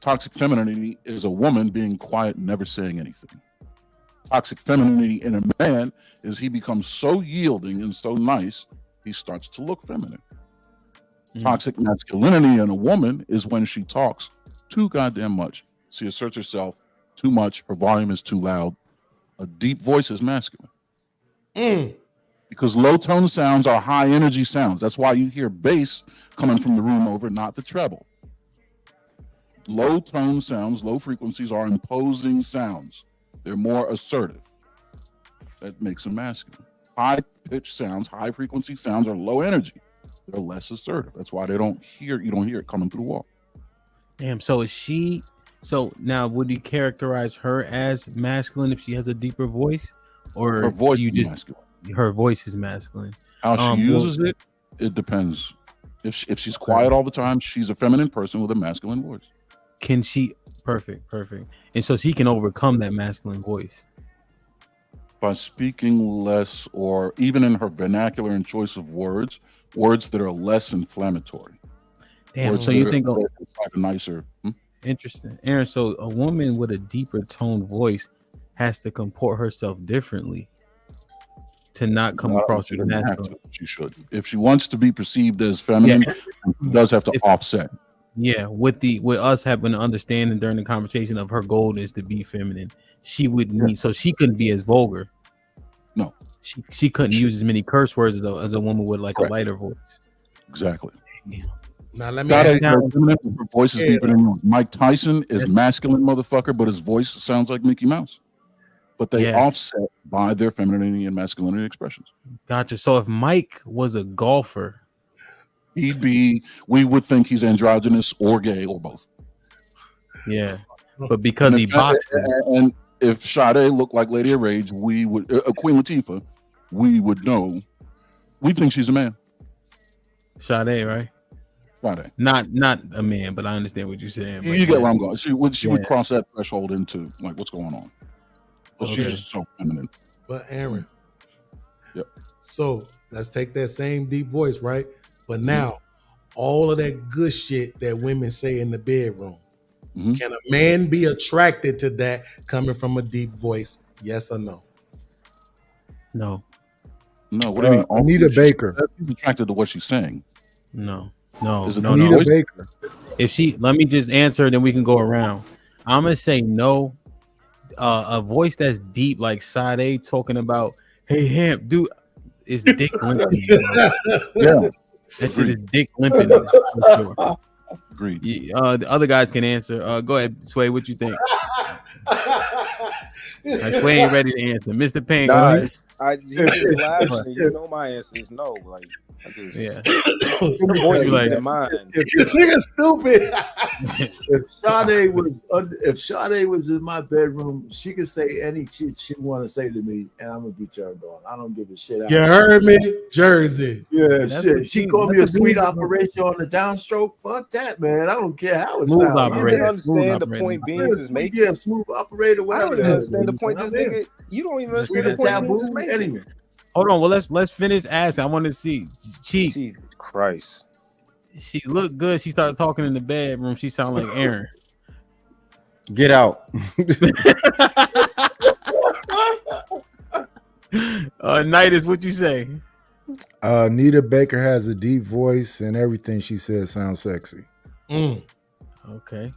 Toxic femininity is a woman being quiet and never saying anything. Toxic femininity in a man is he becomes so yielding and so nice, he starts to look feminine. Toxic masculinity in a woman is when she talks too goddamn much. She asserts herself too much. Her volume is too loud. A deep voice is masculine. Because low tone sounds are high energy sounds. That's why you hear bass coming from the room over, not the treble. Low tone sounds, low frequencies are imposing sounds. They're more assertive. That makes them masculine. High pitched sounds, high frequency sounds are low energy. They're less assertive. That's why you don't hear it coming through the wall. Damn. So is she? So now, would you characterize her as masculine if she has a deeper voice, or Her voice you is just masculine. her voice is masculine? How she uses it depends. If she's quiet all the time, she's a feminine person with a masculine voice. Can she? Perfect. And so she can overcome that masculine voice by speaking less, or even in her vernacular and choice of words that are less inflammatory. Damn. Words So you that think are nicer? Interesting, Aaron. So a woman with a deeper tone voice has to comport herself differently to not come across as masculine. She should. If she wants to be perceived as feminine, she does have to offset. Yeah, with us having an understanding during the conversation of her goal is to be feminine, she would need so she couldn't be as vulgar. No, she couldn't use as many curse words as a woman with like a lighter voice. Exactly. Yeah. Now let me ask her voice is deeper than yours. Mike Tyson is masculine motherfucker, but his voice sounds like Mickey Mouse. But they offset by their femininity and masculinity expressions. Gotcha. So if Mike was a golfer, we would think he's androgynous or gay or both. Yeah, but because he boxes, and if Sade looked like Lady of Rage, we would Queen Latifah, we would know. We think she's a man. Sade, right? Sade, not a man, but I understand what you're saying. You get where I'm going. She would cross that threshold into like what's going on. But she's just so feminine. But Aaron, yep. So let's take that same deep voice, right? But now, all of that good shit that women say in the bedroom, can a man be attracted to that coming from a deep voice? Yes or no? No. No. What do you mean? Anita Baker. She's attracted to what she's saying. No. Is it Anita Baker? If let me just answer, then we can go around. I'm gonna say no. A voice that's deep, like Sade talking about, "Hey, Hamp, dude," is dick limping. Yeah. That shit is dick limping. For sure. Agreed. The other guys can answer. Go ahead, Sway. What you think? Sway ain't ready to answer. Mr. Payne. I just laughing. You know my answer is no. Like, I just, Her voice like, in mind. This nigga stupid. If Sade was in my bedroom, she could say any shit she want to say to me, and I'm gonna be turned on. I don't give a shit. You heard me, Jersey. Yeah, shit. She called me a sweet operation on the downstroke. Fuck that, man. I don't care how it Smooth sounds. operator. You understand the point Beans is making? Yeah, smooth operator. I Whatever. don't even understand the point this nigga. You don't even understand the point Beans is making. Anyway. Hold on. Well, let's finish asking. I want to see Cheek. Jesus Christ. She looked good. She started talking in the bedroom. She sounded like Aaron. Get out. Nidus, what you say? Anita Baker has a deep voice, and everything she says sounds sexy. Okay.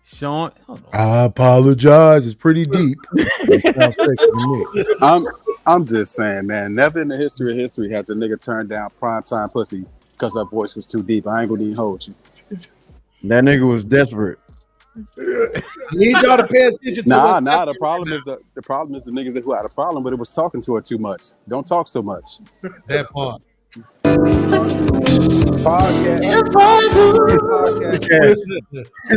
Sean, I apologize. It's pretty deep. It sounds sexy to me. I'm just saying, man. Never in the history of history has a nigga turned down primetime pussy because her voice was too deep. I ain't gonna even hold you. That nigga was desperate. I need y'all to pay attention to The problem is the niggas who had a problem, but it was talking to her too much. Don't talk so much. That part. This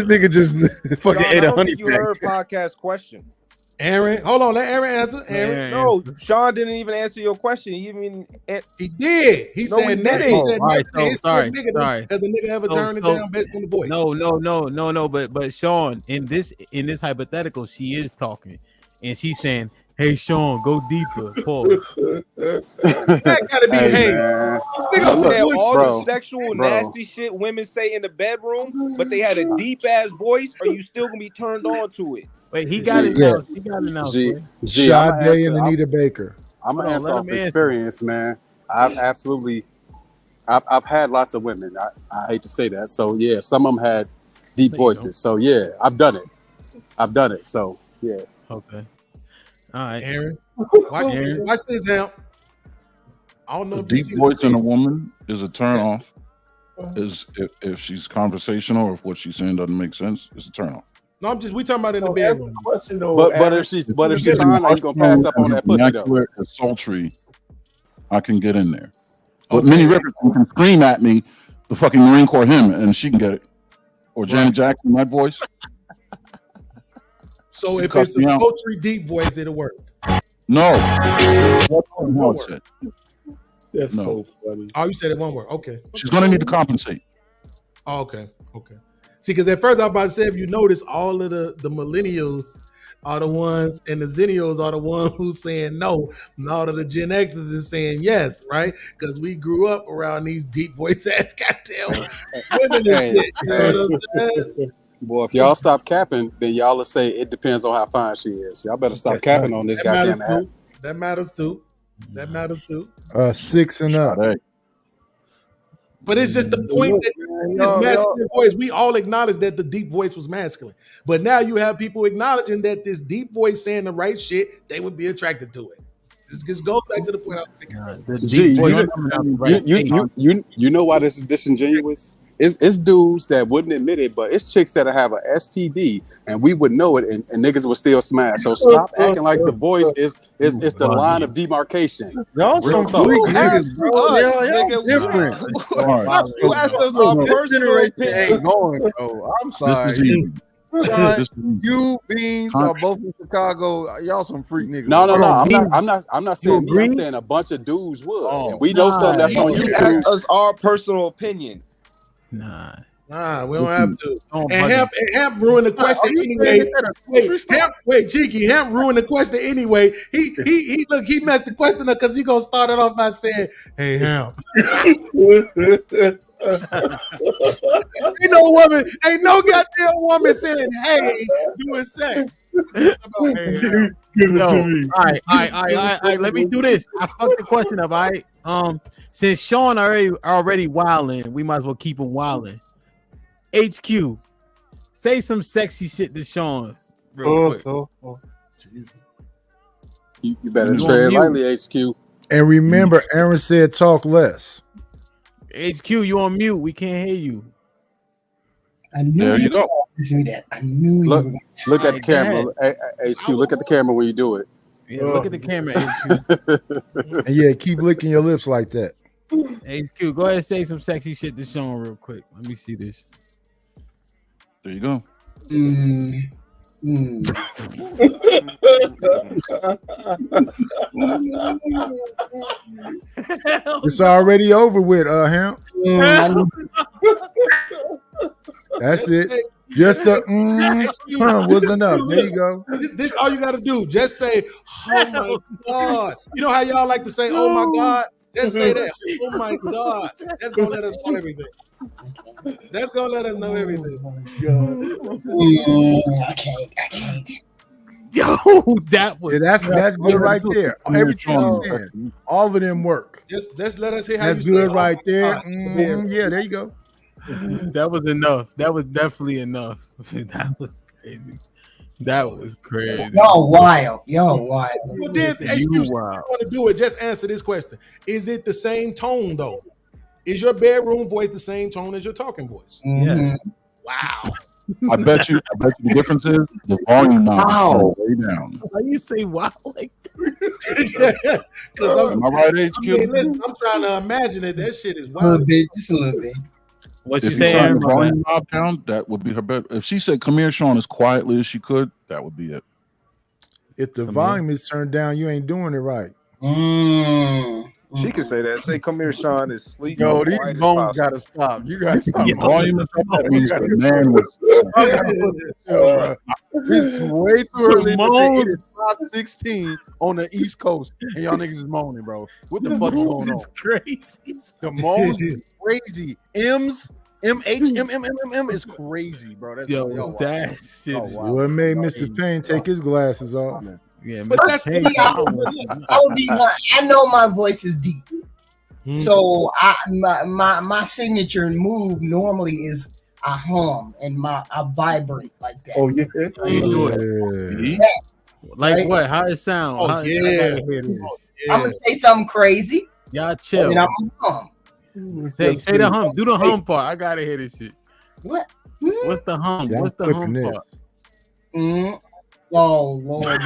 nigga just fucking ate a honey You heard podcast question. Aaron, hold on, let Aaron answer. Aaron. No, Sean didn't even answer your question. He did. He said that. He said, right, sorry. Has a nigga ever turned it down based on the voice? No. But Sean, in this hypothetical, she is talking, and she's saying, Hey Sean, go deeper. Pause. That gotta be Hey, hey. man. This nigga Look, said all bro, the sexual bro. nasty shit women say in the bedroom, but they had a deep ass voice. Are you still gonna be turned on to it? Wait, he got it G, now. He got it now, G, Sway. G. I'm gonna Sade answer. and Anita Baker. I'm Hold gonna on, answer let off him answer. experience, man. I've had lots of women. I hate to say that. So yeah, some of them had deep voices. So yeah, I've done it. So yeah. Okay. All right. Aaron, watch this now. I don't know A if you deep see voice the in a woman is a turn off. Is if she's conversational or if what she's saying doesn't make sense, it's a turn off. No, we talking about in the bedroom. Question though, But if she's fine, like you gonna pass up on that pussy though. Vernacular and sultry, I can get in there. But Minnie Riperton can scream at me, the fucking Marine Corps hymn, and she can get it. Or Janet Jackson, that voice. So if it's a sultry deep voice, it'll work. No. That's No. so funny. Oh, you said it won't work. Okay. She's gonna need to compensate. Oh, okay. See, because at first I was about to say, if you notice, all of the millennials are the ones, and the zennials are the ones who's saying no, and all of the Gen X's is saying yes, right? Because we grew up around these deep voice ass goddamn women and shit. You know what I'm saying? Boy, if y'all stop capping, then y'all will say it depends on how fine she is. Y'all better stop capping on this goddamn app. That matters too. 6 and up. But it's just the point that this masculine voice, we all acknowledge that the deep voice was masculine. But now you have people acknowledging that this deep voice saying the right shit, they would be attracted to it. This goes back to the point I was making. G, you know why this is disingenuous? It's dudes that wouldn't admit it, but it's chicks that have a STD and we would know it, and niggas would still smash. So stop acting like the voice is the line of demarcation. Y'all some freak niggas, bro. Y'all different. You asked us our personal opinion. Ain't going, bro. I'm sorry. You, Beans, are both in Chicago. Y'all some freak niggas. No. I'm not saying me. I'm saying a bunch of dudes would. And we know something that's on You YouTube. asked us our personal opinion. Nah, we don't have to. And Hamp ruined the question anyway. Wait, Cheeky, Hamp ruined the question anyway. He messed the question up because he gonna start it off by saying, "Hey, Hamp." Ain't no goddamn woman saying, "Hey," doing sex. Yo, all right. Let me do this. I fucked the question up. All right. Since Sean already wilding, we might as well keep him wilding. HQ, say some sexy shit to Sean real quick. You better tread lightly, HQ. And remember, Aaron said talk less. HQ, you on mute. We can't hear you. I knew there you go. I knew look at the camera. HQ, look at the camera when you do it. Yeah, look at the camera, HQ. And yeah, keep licking your lips like that. HQ, go ahead and say some sexy shit to Sean real quick. Let me see this. There you go. It's already over with, Hamp. That's it. Just a was enough. There you go. This all you got to do. Just say, "Oh my God." You know how y'all like to say, "Oh my God." Just say that. "Oh my God." That's gonna let us know everything. That's gonna let us know everything. I can't. Yo, that was that's good right there. Everything he's saying, all of them work. Just let us hear how that's you good say, right "Oh there. Yeah, there you go. That was enough. That was definitely enough. That was crazy. That was crazy. Y'all wild. Well, then, excuse me, if you want to do it, just answer this question. Is it the same tone, though? Is your bedroom voice the same tone as your talking voice? Yeah. Wow. I bet you the difference is the volume now way down. Why you say wow like that? Am I right, HQ? I mean, listen, I'm trying to imagine it. That shit is A wild. little bit, just a little bit. What If you turn the volume knob down, that would be her bed. If she said, "Come here, Sean," as quietly as she could, that would be it. If the volume is turned down, you ain't doing it right. She can say that. Say, "Come here, Sean," is sleeping. Yo, these bones gotta stop. You gotta stop. Volume is up. That means the man was. It's way too early. It is 5:16 on the East Coast, and y'all niggas is moaning, bro. What the fuck is going on? Crazy. The moans is crazy. M's, MH, M is crazy, bro. That's Yo, y'all that shit. Oh, is- wow. What made Mr. Payne take his glasses off? Yeah, But that's Payne- me. I would be. I know my voice is deep, so my signature move normally is I hum and I vibrate like that. Oh yeah. How you do it? That, Like right? what? How it sound? Oh, How, yeah. I gotta hear this. I'm gonna say something crazy. Y'all chill. And then I'm gonna hum. Say the hum. Do the hum part. I gotta hear this shit. What? What's the hum? Yeah, I'm What's the clipping hum this. part? Oh Lord.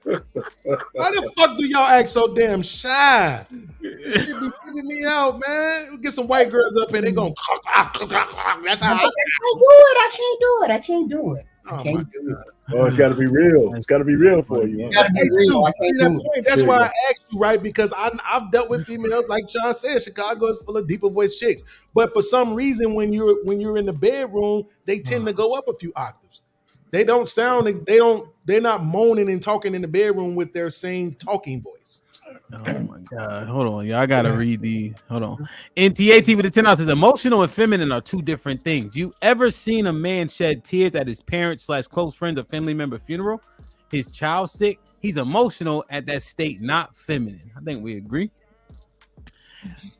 Why the fuck do y'all act so damn shy? This shit be freaking me out, man. We get some white girls up here, they gon' that's how I I can't do it. I can't do it. I can't do it. Oh, it's got to be real. It's got to be real for you. Gotta be real. I can't do it. That's why I asked you, right? Because I've dealt with females, like Sean said, Chicago is full of deeper voice chicks. But for some reason, when you're in the bedroom, they tend to go up a few octaves. They don't sound. They're not moaning and talking in the bedroom with their same talking voice. Oh my god! Hold on, y'all. I gotta read the. Hold on. NTAT with the 10 ounces. Emotional and feminine are two different things. You ever seen a man shed tears at his parents / close friend or family member funeral? His child sick. He's emotional at that state, not feminine. I think we agree.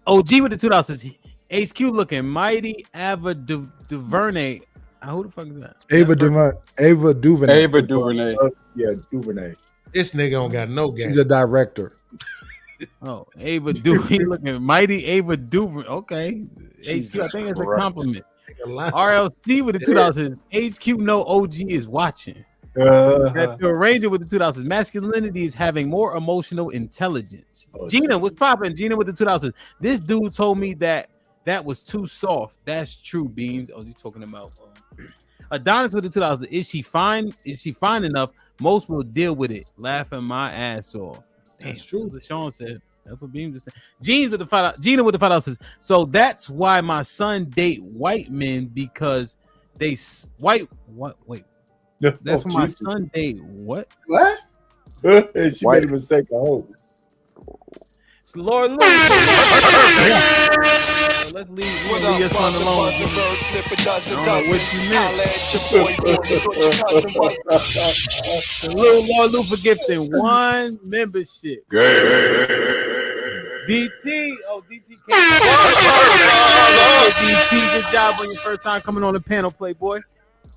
OG with the 2 ounces. HQ looking mighty. Ava DuVernay. Who the fuck is that? Ava DuVernay. Ava DuVernay. Yeah, DuVernay. This nigga don't got no game. She's a director. Oh, Ava DuVernay looking mighty. Ava DuVernay. Okay. HQ, I think it's a compliment. RLC with the $2. HQ no OG is watching. The Ranger with the $2. Masculinity is having more emotional intelligence. Gina, what's popping? Gina with the $2. This dude told me that was too soft. That's true, Beans. Oh, he's talking about Adonis with the $2. Is she fine? Is she fine enough? Most will deal with it. Laughing my ass off. That's true. What Sean said. That's what Beams is saying. Gina with the $5 says, so that's why my son date white men because they white. What? Wait. That's why my son date what? What? She made a mistake. I hope. It's Lord Luke. Let's leave your son alone. I don't know what you meant. Little Lord Luke for gifting 1 membership. DT. Oh, DT came. DT, good job on your first time coming on the panel, Playboy.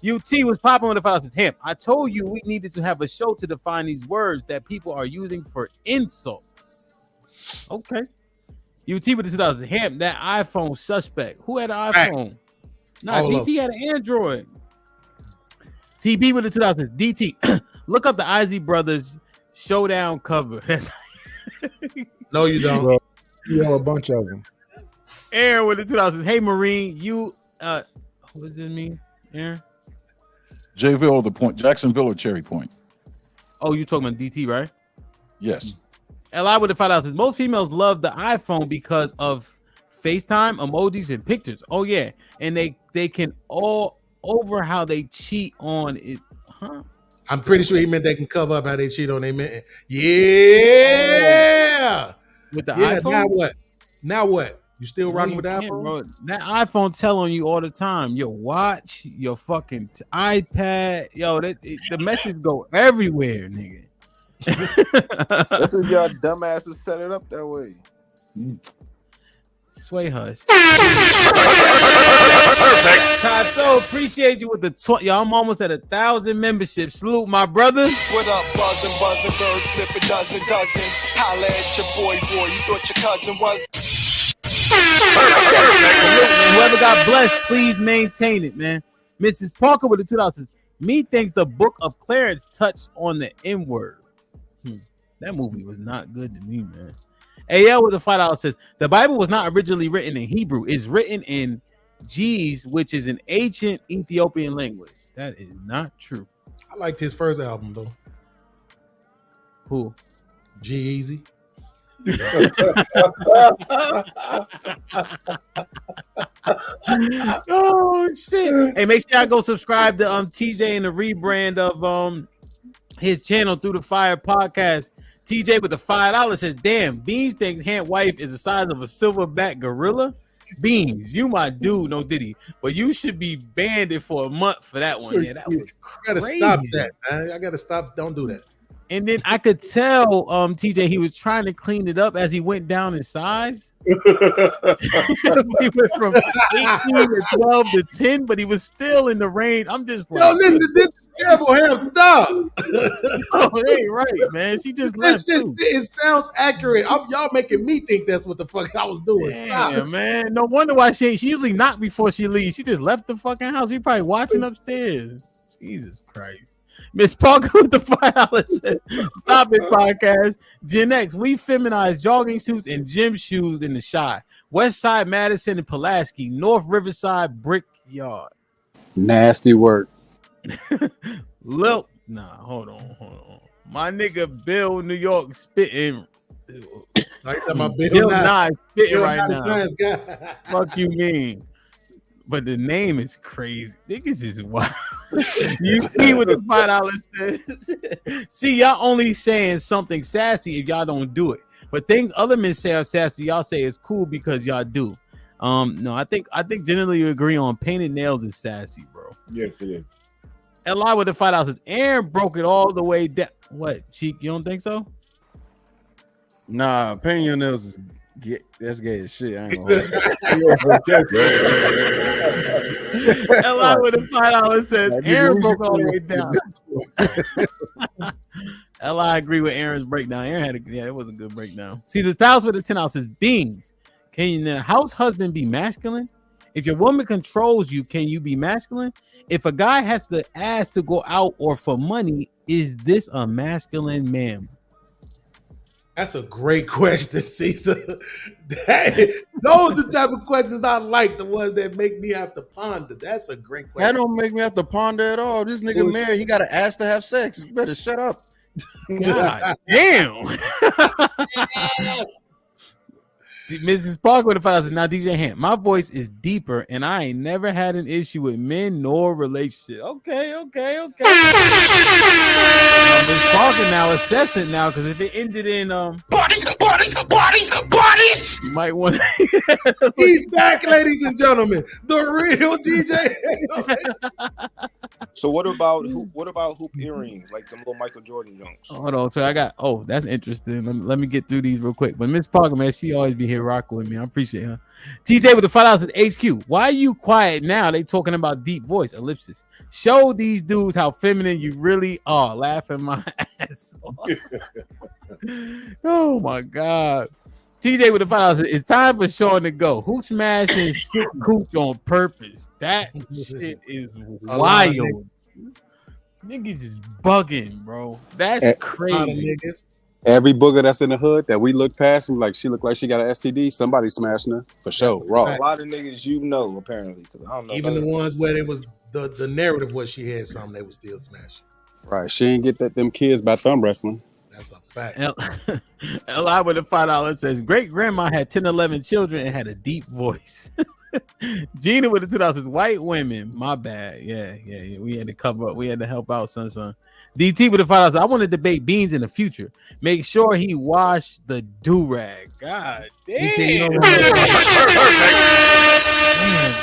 UT was popping on the file. Says, Hemp, I told you we needed to have a show to define these words that people are using for insults. Okay. UT with the 2000. Hemp, that iPhone suspect. Who had an iPhone? Nah, DT had an Android. TB with the 2000s. DT, look up the Izzy Brothers Showdown cover. No, you don't. Well, you have a bunch of them. Aaron with the 2000s. Hey, Marine, you what does it mean, Aaron? Jayville or the Point, Jacksonville or Cherry Point. Oh, you talking about DT, right? Yes. LI with the $5. Most females love the iPhone because of FaceTime, emojis, and pictures. Oh yeah, and they can all over how they cheat on it. Huh? I'm pretty sure he meant they can cover up how they cheat on their man. Yeah. With the yeah. iPhone. Now what? Now what? You still rocking with that iPhone? Bro. That iPhone tell on you all the time. Your watch, your fucking iPad. Yo, the message go everywhere, nigga. That's if y'all dumbasses set it up that way. Sway hush. Tato, appreciate you with the y'all. I'm almost at 1,000 memberships. Salute my brother. What up, buzzing, bird, flip a dozen. Holla at your boy, you thought your cousin was. Whoever got blessed, please maintain it, man. Mrs. Parker with the $2. Me thinks the Book of Clarence touched on the N-word. That movie was not good to me, man. AL with the $5 says the Bible was not originally written in Hebrew. It's written in Ge'ez, which is an ancient Ethiopian language. That is not true. I liked his first album though. Who? G-Eazy. Oh shit! Hey, make sure y'all go subscribe to TJ and the rebrand of his channel Through the Fire podcast. TJ with the $5 says, "Damn, Beans thinks Hant wife is the size of a silverback gorilla." Beans, you my dude, no Diddy, but you should be banned for a month for that one. Yeah, that was I gotta crazy. stop that, man. I gotta stop. Don't do that. And then I could tell TJ he was trying to clean it up as he went down in size. He went from 18 to 12 to 10, but he was still in the range. I'm just like, yo, listen, this is terrible. Ham, stop. Oh, it ain't right, man. She just left. It sounds accurate. Y'all making me think that's what the fuck I was doing. Damn, Stop, man. No wonder why she usually knock before she leaves. She just left the fucking house. She probably watching upstairs. Jesus Christ. Miss Parker with the $5 says, "Stop it, podcast. Gen X, we feminize jogging suits and gym shoes in the Shy. West Side, Madison, and Pulaski. North Riverside, Brickyard." Nasty work. Look, hold on. My nigga Bill, New York, spitting. Bill Nye spitting Bill right Nye, now. science guy. Fuck you mean? But the name is crazy. Niggas is wild. You see what the $5 says. See, y'all only saying something sassy if y'all don't do it. But things other men say are sassy, y'all say it's cool because y'all do. No, I think generally you agree on painted nails is sassy, bro. Yes, it is. Eli with the $5 says, "Aaron broke it all the way down." What, Cheek? You don't think so? Nah, painting your nails is that's gay as shit. I ain't gonna Eli with the $5 says, "Aaron broke all the way down." Eli agree with Aaron's breakdown. Aaron had it was a good breakdown. See, this pals with the $10 says, "Beans, can the house husband be masculine? If your woman controls you, can you be masculine? If a guy has to ask to go out or for money, is this a masculine man?" That's a great question, Caesar. Those are the type of questions I like, the ones that make me have to ponder. That's a great question. That don't make me have to ponder at all. This nigga married, he got to ask to have sex. You better shut up. God damn. Mrs. Parker with the $5 says, "Now DJ Hant, my voice is deeper and I ain't never had an issue with men nor relationship." Okay. Miss Parker now assess it now, because if it ended in bodies, you might want to. He's back, ladies and gentlemen. The real DJ. So what about hoop earrings, like them little Michael Jordan junks? Hold on, so I got. Oh, that's interesting. Let me get through these real quick. But Miss Parker, man, she always be here rocking with me. I appreciate her. TJ with the $5 at HQ. "Why are you quiet now? They talking about deep voice." Ellipsis. "Show these dudes how feminine you really are." Laughing my ass off. Oh my God. TJ with the $5 says, "It's time for Sean to go. Who smashing shit cooch on purpose? That shit is wild. Niggas is bugging, bro. That's crazy." Every booger that's in the hood that we look past and like she look like she got an STD, somebody smashing her for sure. Raw. A lot of niggas apparently, because I don't know. Even the ones where it was the narrative was she had something, they were still smashing. Right. She ain't get them kids by thumb wrestling. That's a fact. Li with the $5 says, "Great grandma had 10, 11 children and had a deep voice." Gina with the $2 says, "White women, my bad." Yeah. We had to cover up. We had to help out, son. DT with the $5 says, "I want to debate Beans in the future. Make sure he wash the do-rag." God damn. DT,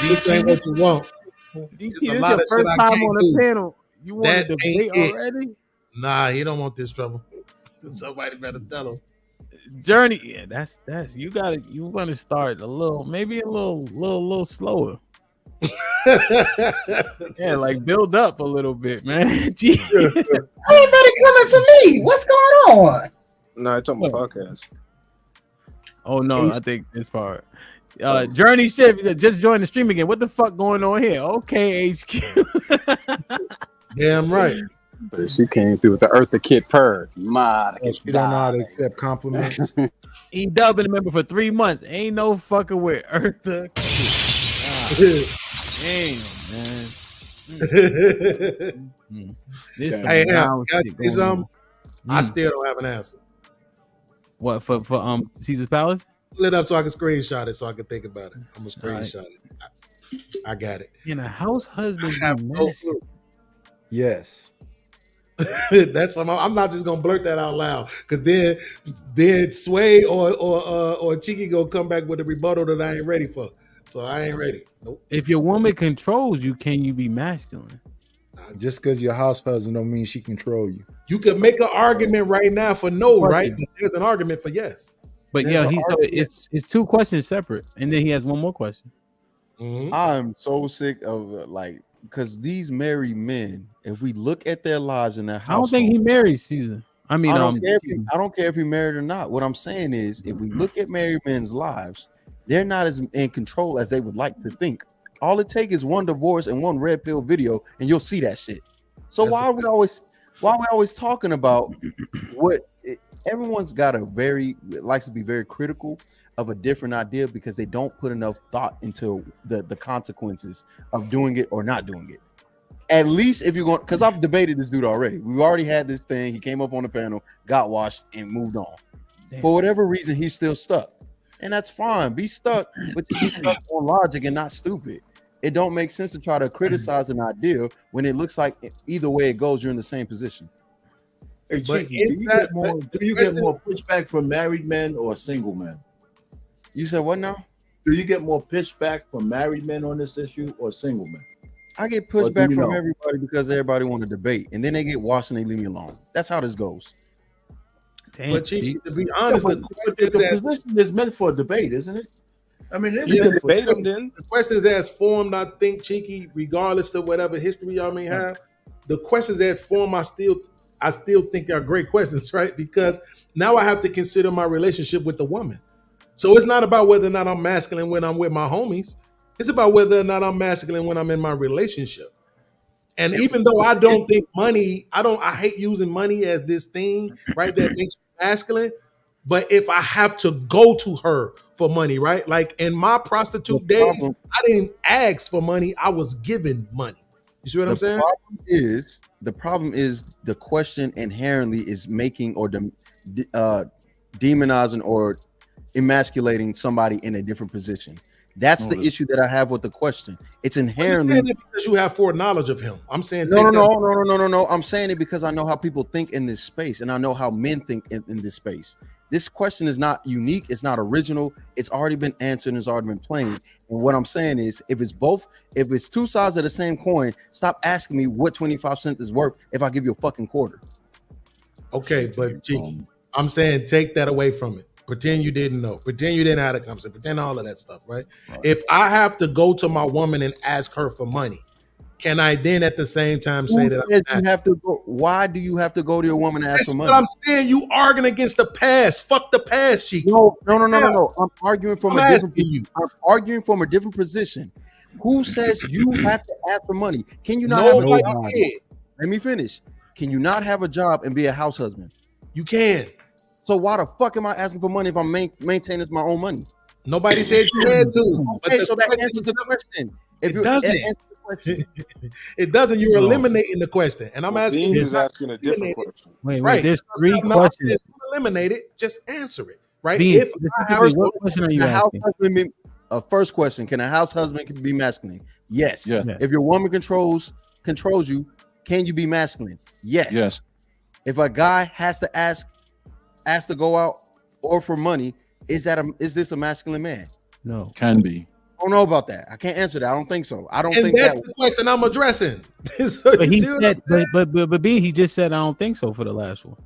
this ain't what you want. DT, this is your first time on the panel. You want to debate already? Nah, he don't want this trouble. Somebody better tell him. Journey, yeah, that's you want to start a little slower. Yeah, like build up a little bit, man. Anybody coming for me? What's going on? No, it's on my podcast. Oh no, I think this part. Journey said, "Just joined the stream again. What the fuck going on here?" Okay, HQ. Damn right. So she came through with the Eartha Kitt purr. She don't know how to accept compliments. E-Dub been a member for 3 months. Ain't no fucking with Eartha. Damn, man. Hey, I still don't have an answer. What for Caesar's Palace? pull it up so I can screenshot it so I can think about it. I'm gonna screenshot it. I got it. Can a house husband have be no masculine? Yes. That's I'm not just gonna blurt that out loud because then Sway or Cheeky gonna come back with a rebuttal that I ain't ready for. So I ain't ready. Nope. If your woman controls you, can you be masculine? Just because your house husband don't mean she control you. You could make an argument right now for no, right? But there's an argument for yes. But yeah, it's two questions separate, and then he has one more question. I'm so sick of because these married men, if we look at their lives in their house, I don't think he married Caesar. I mean, I don't care if he married or not. What I'm saying is, if we look at married men's lives, they're not as in control as they would like to think. All it takes is one divorce and one red pill video, and you'll see that shit. So why are we always talking about what everyone's got likes to be very critical of a different idea because they don't put enough thought into the consequences of doing it or not doing it. At least if you're going, because I've debated this dude already. We've already had this thing. He came up on the panel, got washed, and moved on. Damn. For whatever reason, he's still stuck. And that's fine. Be stuck, but be stuck on logic and not stupid. It don't make sense to try to criticize an idea when it looks like either way it goes, you're in the same position. Hey, Cheeky, do you get more pushback from married men or single men? You said what now? Do you get more pushback from married men on this issue or single men? I get pushback from everybody because everybody want to debate, and then they get washed and they leave me alone. That's how this goes. Damn, but Cheeky, to be honest, the position is meant for a debate, isn't it? I mean, the questions as formed, I think, Cheeky, regardless of whatever history y'all may have, the questions as formed, I still think are great questions, right? Because now I have to consider my relationship with the woman. So it's not about whether or not I'm masculine when I'm with my homies. It's about whether or not I'm masculine when I'm in my relationship. And even though I don't think money, I hate using money as this thing, right? That makes me masculine. But if I have to go to her for money, right? Like in my prostitute days, I didn't ask for money. I was given money. You see what I'm saying? The problem is the question inherently is making or demonizing or emasculating somebody in a different position. That's the issue that I have with the question. It's inherently because you have foreknowledge of him. I'm saying no. I'm saying it because I know how people think in this space, and I know how men think in this space. This question is not unique. It's not original. It's already been answered and it's already been played. And what I'm saying is, if it's two sides of the same coin, stop asking me what 25 cents is worth if I give you a fucking quarter. Okay, but Cheeky, I'm saying take that away from it. Pretend you didn't know. Pretend you didn't have the conversation. Pretend all of that stuff, right? If I have to go to my woman and ask her for money, can I then at the same time say that you have to go? Why do you have to go to your woman and ask for money? What I'm saying. You arguing against the past. Fuck the past, Cheeky. No. I'm arguing from a different. I'm arguing from a different position. Who says you have to ask for money? Can you not have a job? Let me finish. Can you not have a job and be a house husband? You can. So why the fuck am I asking for money if I'm maintaining my own money? Nobody said you had to. Okay, so that answers the question. It doesn't. It doesn't. You're eliminating the question, and I'm asking. Dean is asking a different question. Wait. There's three questions. Eliminate it. Just answer it. Right. Bean, what question are you asking? First question: can a house husband be masculine? Yes. Yeah. If your woman controls you, can you be masculine? Yes. Yes. If a guy has to ask to go out or for money, is this a masculine man? No. Can be. I don't know about that. I can't answer that. I don't think so. I don't think that's the question I'm addressing. But he said, but B, he just said I don't think so for the last one.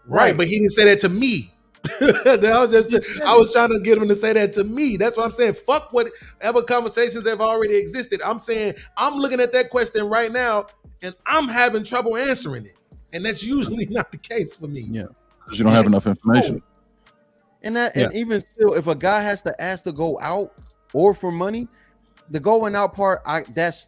Right, but he didn't say that to me. I was trying to get him to say that to me. That's what I'm saying. Fuck whatever conversations have already existed. I'm saying I'm looking at that question right now, and I'm having trouble answering it, and that's usually not the case for me. Yeah. Because you don't have enough information. And even still, if a guy has to ask to go out or for money, the going out part, yes,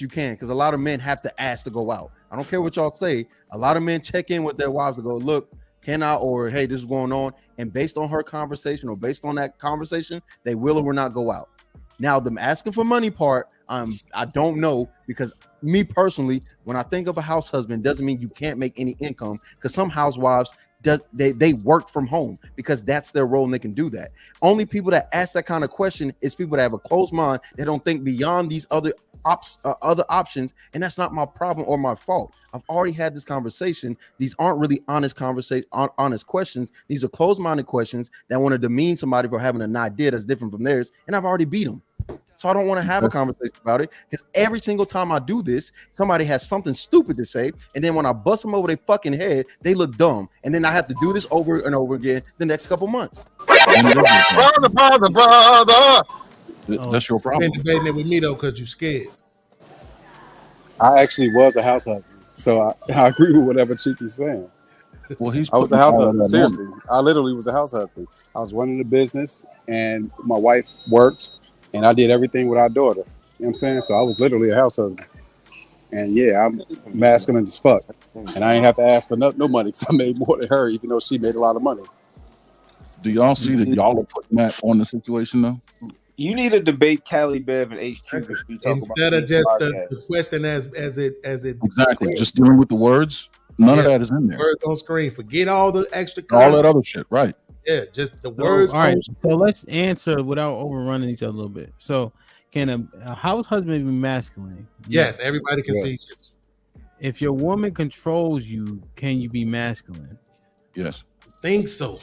you can, because a lot of men have to ask to go out. I don't care what y'all say. A lot of men check in with their wives to go, look, can I, or hey, this is going on. And based on her conversation or based on that conversation, they will or will not go out. Now, them asking for money part, I don't know, because me personally, when I think of a house husband, doesn't mean you can't make any income, because some housewives they work from home because that's their role and they can do that. Only people that ask that kind of question is people that have a closed mind, that don't think beyond these other options, and that's not my problem or my fault. I've already had this conversation. These aren't really honest questions. These are closed-minded questions that want to demean somebody for having an idea that's different from theirs, and I've already beat them. So I don't want to have a conversation about it, because every single time I do this, somebody has something stupid to say, and then when I bust them over their fucking head, they look dumb, and then I have to do this over and over again the next couple months. Brother. That's your problem. You've been debating it with me though, because you're scared. I actually was a house husband, so I agree with whatever Cheeky's saying. Well, I was a house husband. Seriously, I literally was a house husband. I was running the business, and my wife worked, and I did everything with our daughter. You know what I'm saying? So I was literally a house husband. And yeah, I'm masculine as fuck, and I ain't have to ask for no money because I made more than her, even though she made a lot of money. Do y'all see that y'all are putting that on the situation though? You need to debate Cali Bev and HQ instead of just the question as it exactly just dealing with the words. None of that is in there. Words on screen. Forget all the extra all that other shit, right? Yeah, just the words. All right, so let's answer without overrunning each other a little bit. So, can a house husband be masculine? Yes, everybody can see. If your woman controls you, can you be masculine? Yes. Think so.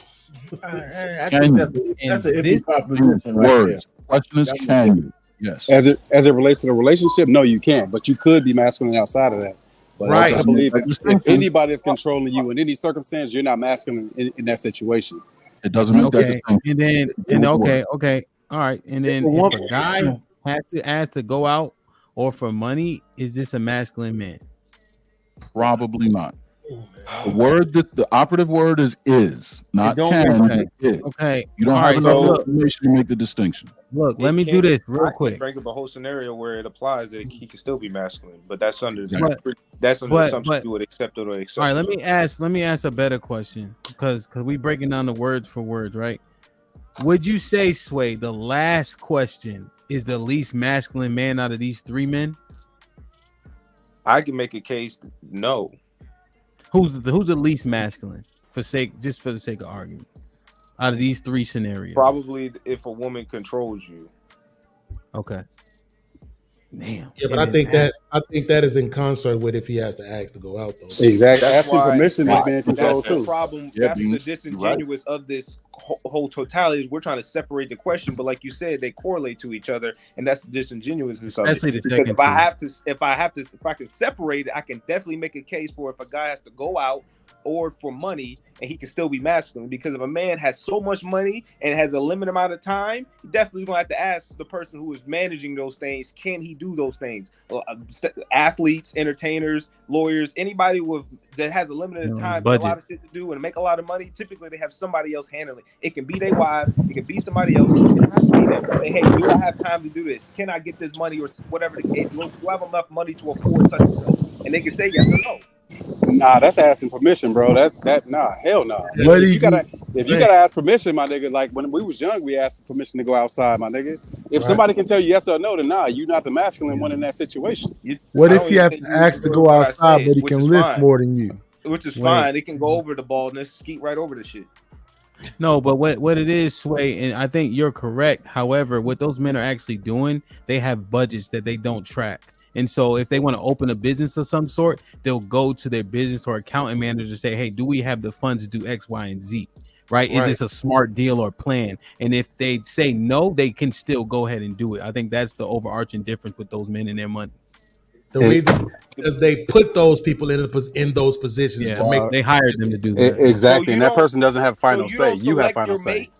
I think that's an iffy proposition. Words. Question is, can you? Yes. As it relates to the relationship, no, you can't. But you could be masculine outside of that. But right. I believe if anybody is controlling you in any circumstance, you're not masculine in that situation. It doesn't make that distinction. Okay. All right. And then if a guy has to ask to go out or for money, is this a masculine man? Probably not. The word that the operative word is not can. Okay. You don't have enough information to make the distinction. Look, let me do this real quick. Bring up a whole scenario where it applies that he can still be masculine, but that's under the assumption you would accept it or accept. All right, let me ask a better question because we breaking down the words for words, right? Would you say, Sway, the last question is the least masculine man out of these three men? I can make a case. No. Who's the least masculine for the sake of argument out of these three scenarios? Probably if a woman controls you. Okay. Damn. Yeah, but I think that is in concert with if he has to ask to go out though. Exactly. Asking permission is being controlled too. That's the problem. That's the disingenuous of this whole totality. Is we're trying to separate the question, but like you said, they correlate to each other, and that's the disingenuousness of it. Because if I can separate it, I can definitely make a case for if a guy has to go out or for money and he can still be masculine. Because if a man has so much money and has a limited amount of time, he definitely gonna have to ask the person who is managing those things, can he do those things? Athletes, entertainers, lawyers, anybody that has a limited time, a lot of shit to do and make a lot of money, typically they have somebody else handling it. It can be their wives, it can be somebody else. It don't have to be them. Say, hey, do I have time to do this? Can I get this money or whatever the case? Do I have enough money to afford such and such? And they can say yes or no. Nah, that's asking permission, bro. Hell no. If you gotta ask permission, my nigga. Like when we was young, we asked permission to go outside, my nigga. If somebody can tell you yes or no, then you're not the masculine one in that situation. What if you have to ask to go outside, but he can lift more than you? Which is fine. It can go over the baldness, skeet right over the shit. No, but what it is, Sway, and I think you're correct. However, what those men are actually doing, they have budgets that they don't track. And so if they want to open a business of some sort, they'll go to their business or accounting manager and say, hey, do we have the funds to do X, Y, and Z? Right? Is this a smart deal or plan? And if they say no, they can still go ahead and do it. I think that's the overarching difference with those men and their money. The reason is they put those people in those positions to make. They hired them to do that. Exactly, so and that person doesn't have final say. You have final say.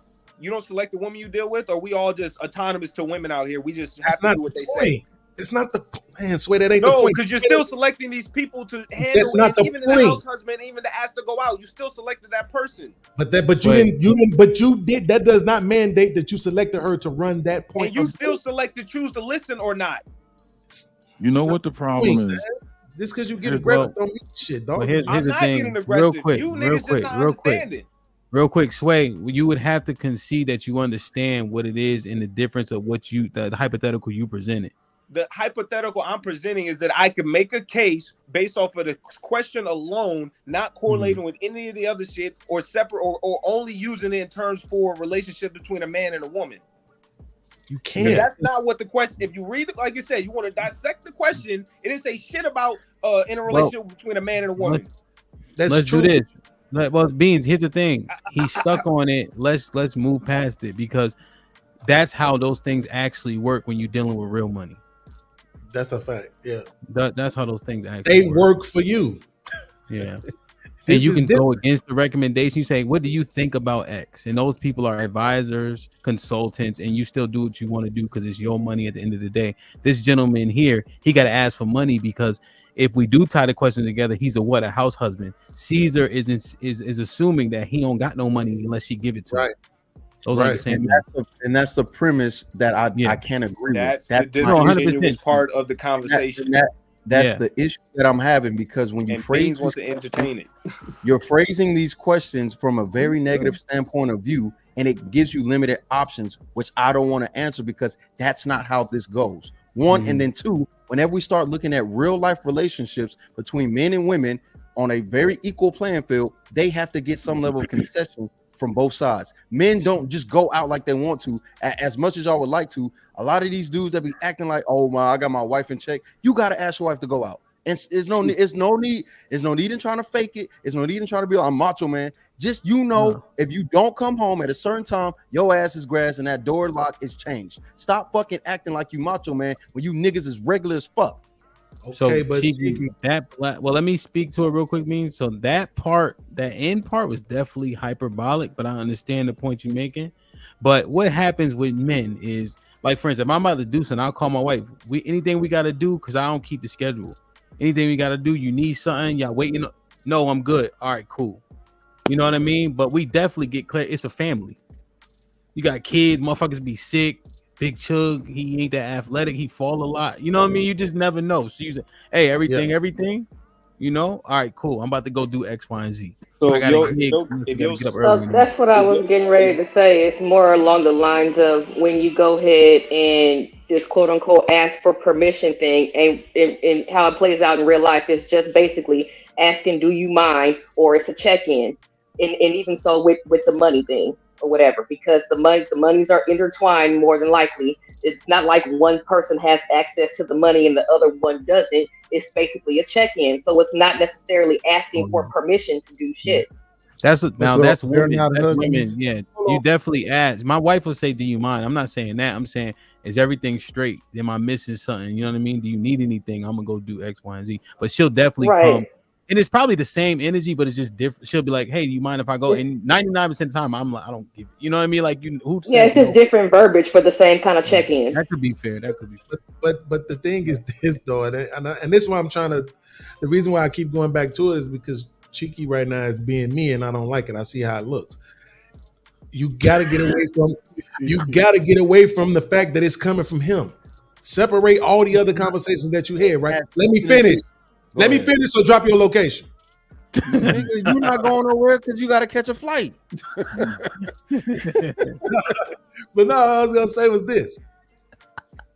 You don't select the woman you deal with, or we all just autonomous to women out here. We just have to do what they say. It's not the man. Swear that ain't the point. No, because you're still selecting these people to handle. That's not the even point. In the house husband, even to ask to go out, you still selected that person. But you did. That does not mandate that you selected her to run that point. And you still select to choose to listen or not. You know what the problem is? Just because you get aggressive don't mean shit, dog. Here's the thing. Real quick, Sway. You would have to concede that you understand what it is and the difference of what the hypothetical you presented. the hypothetical I'm presenting is that I could make a case based off of the question alone, not correlating with any of the other shit or separate or only using it in terms for a relationship between a man and a woman. You Because can't. that's not what the question. If you read it, like you said, you want to dissect the question. It didn't say shit about in a relationship between a man and a woman. Let's do this. Well, Beans, here's the thing. He's stuck on it. Let's move past it because that's how those things actually work when you're dealing with real money. That's a fact. Yeah. That's how those things actually work for you. Yeah. And you can go against the recommendation. You say, what do you think about X? And those people are advisors, consultants, and you still do what you want to do because it's your money at the end of the day. This gentleman here, he got to ask for money because if we do tie the question together, he's a house husband. Caesar is assuming that he don't got no money unless she give it to him. Those are the same. And that's the premise that I can't agree with. That's the disingenuous part of the conversation. That's the issue that I'm having because when you phrase want to entertain it, you're phrasing these questions from a very negative standpoint of view, and it gives you limited options, which I don't want to answer because that's not how this goes. One, and then two, whenever we start looking at real life relationships between men and women on a very equal playing field, they have to get some level of concession from both sides. Men don't just go out like they want to, as much as y'all would like to. A lot of these dudes that be acting like, oh I got my wife in check. You got to ask your wife to go out. And there's no need in trying to fake it. There's no need in trying to be like, I'm macho man. Just if you don't come home at a certain time, your ass is grass and that door lock is changed. Stop fucking acting like you macho man when you niggas is regular as fuck. Okay, but let me speak to it real quick, Mean. So that end part was definitely hyperbolic, but I understand the point you're making. But what happens with men is, like, for instance, if I'm about to do something, I'll call my wife. Anything we got to do, because I don't keep the schedule. Anything we got to do, you need something, y'all waiting. No, I'm good. All right, cool. You know what I mean? But we definitely get clear. It's a family. You got kids, motherfuckers be sick. Big Chug, he ain't that athletic. He fall a lot. You know what I mean? You just never know. So you say, hey, everything, you know? All right, cool. I'm about to go do X, Y, and Z. So I gotta get up early. That's what I was getting ready to say. It's more along the lines of when you go ahead and this quote unquote ask for permission thing, and how it plays out in real life is just basically asking, do you mind? Or it's a check-in. And even so with the money thing or whatever, because the monies are intertwined more than likely. It's not like one person has access to the money and the other one doesn't. It's basically a check-in. So it's not necessarily asking for permission to do shit. That's women. That's women. Yeah, you definitely ask. My wife will say, do you mind? I'm not saying that. I'm saying, is everything straight? Am I missing something? You know what I mean? Do you need anything? I'm gonna go do X, Y, and Z. But she'll definitely come. And it's probably the same energy, but it's just different. She'll be like, hey, do you mind if I go? And 99% of the time, I'm like, I don't give it. You know what I mean? Like, it's just different verbiage for the same kind of check-in. That could be fair. But the thing is this, though, and this is why I'm trying to, the reason why I keep going back to it is because Cheeky right now is being me, and I don't like it. I see how it looks. You got to get away from the fact that it's coming from him. Separate all the other conversations that you had, right? Let me finish. Let me finish, so drop your location. Nigga, you're not going nowhere because you got to catch a flight. But no, I was going to say was this.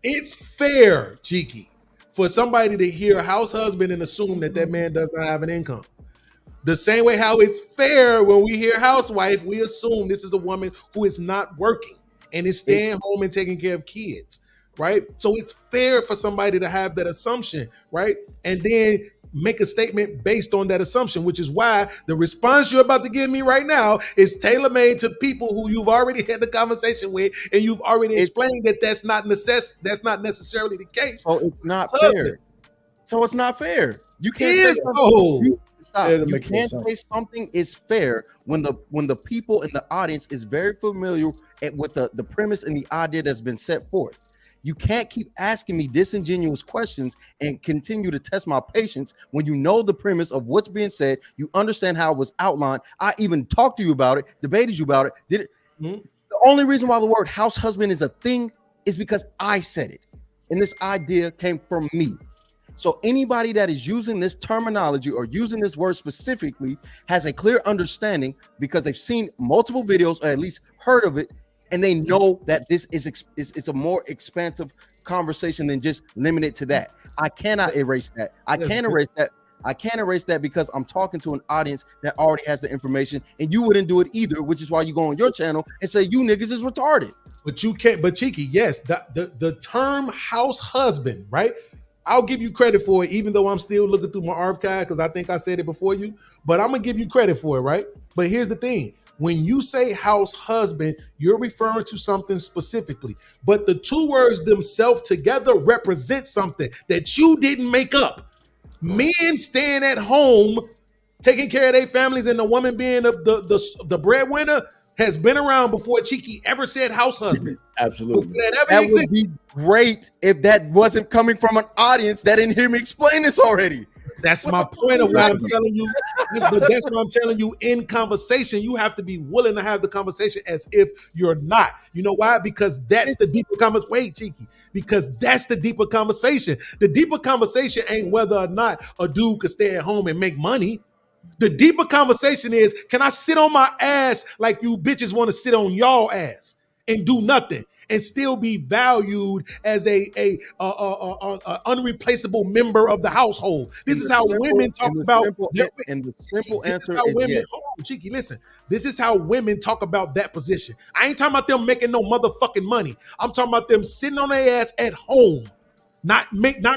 It's fair, Cheeky, for somebody to hear house husband and assume that man does not have an income. The same way how it's fair when we hear housewife, we assume this is a woman who is not working and is staying home and taking care of kids. Right? So it's fair for somebody to have that assumption, right? And then make a statement based on that assumption, which is why the response you're about to give me right now is tailor-made to people who you've already had the conversation with, and you've already explained that that's not necessarily the case. So it's not fair. So it's not fair. You can't say something. You can't say something is fair when the people in the audience is very familiar with the premise and the idea that's been set forth. You can't keep asking me disingenuous questions and continue to test my patience when you know the premise of what's being said. You understand how it was outlined. I even talked to you about it, debated you about it. The only reason why the word house husband is a thing is because I said it. And this idea came from me. So anybody that is using this terminology or using this word specifically has a clear understanding because they've seen multiple videos or at least heard of it. And they know that this is it's a more expansive conversation than just limit it to that. I cannot erase that. I can't erase that. I can't erase that because I'm talking to an audience that already has the information, and you wouldn't do it either, which is why you go on your channel and say you niggas is retarded. But you can't. But Cheeky, yes, the term house husband, right? I'll give you credit for it, even though I'm still looking through my archive because I think I said it before you. But I'm gonna give you credit for it, right? But here's the thing: when you say house husband, you're referring to something specifically. But the two words themselves together represent something that you didn't make up. Men staying at home, taking care of their families, and the woman being the breadwinner has been around before Cheeky ever said house husband. Absolutely. That would be great if that wasn't coming from an audience that didn't hear me explain this already. That's my point of what I'm telling you. That's what I'm telling you. In conversation, you have to be willing to have the conversation as if you're not. You know why? Because that's the deeper conversation. Wait, Cheeky. Because that's the deeper conversation. The deeper conversation ain't whether or not a dude could stay at home and make money. The deeper conversation is, can I sit on my ass like you bitches want to sit on y'all ass and do nothing and still be valued as a unreplaceable member of the household? This is how women talk about. And the simple answer is women, yes. hold on, Cheeky, listen. This is how women talk about that position. I ain't talking about them making no motherfucking money. I'm talking about them sitting on their ass at home. Not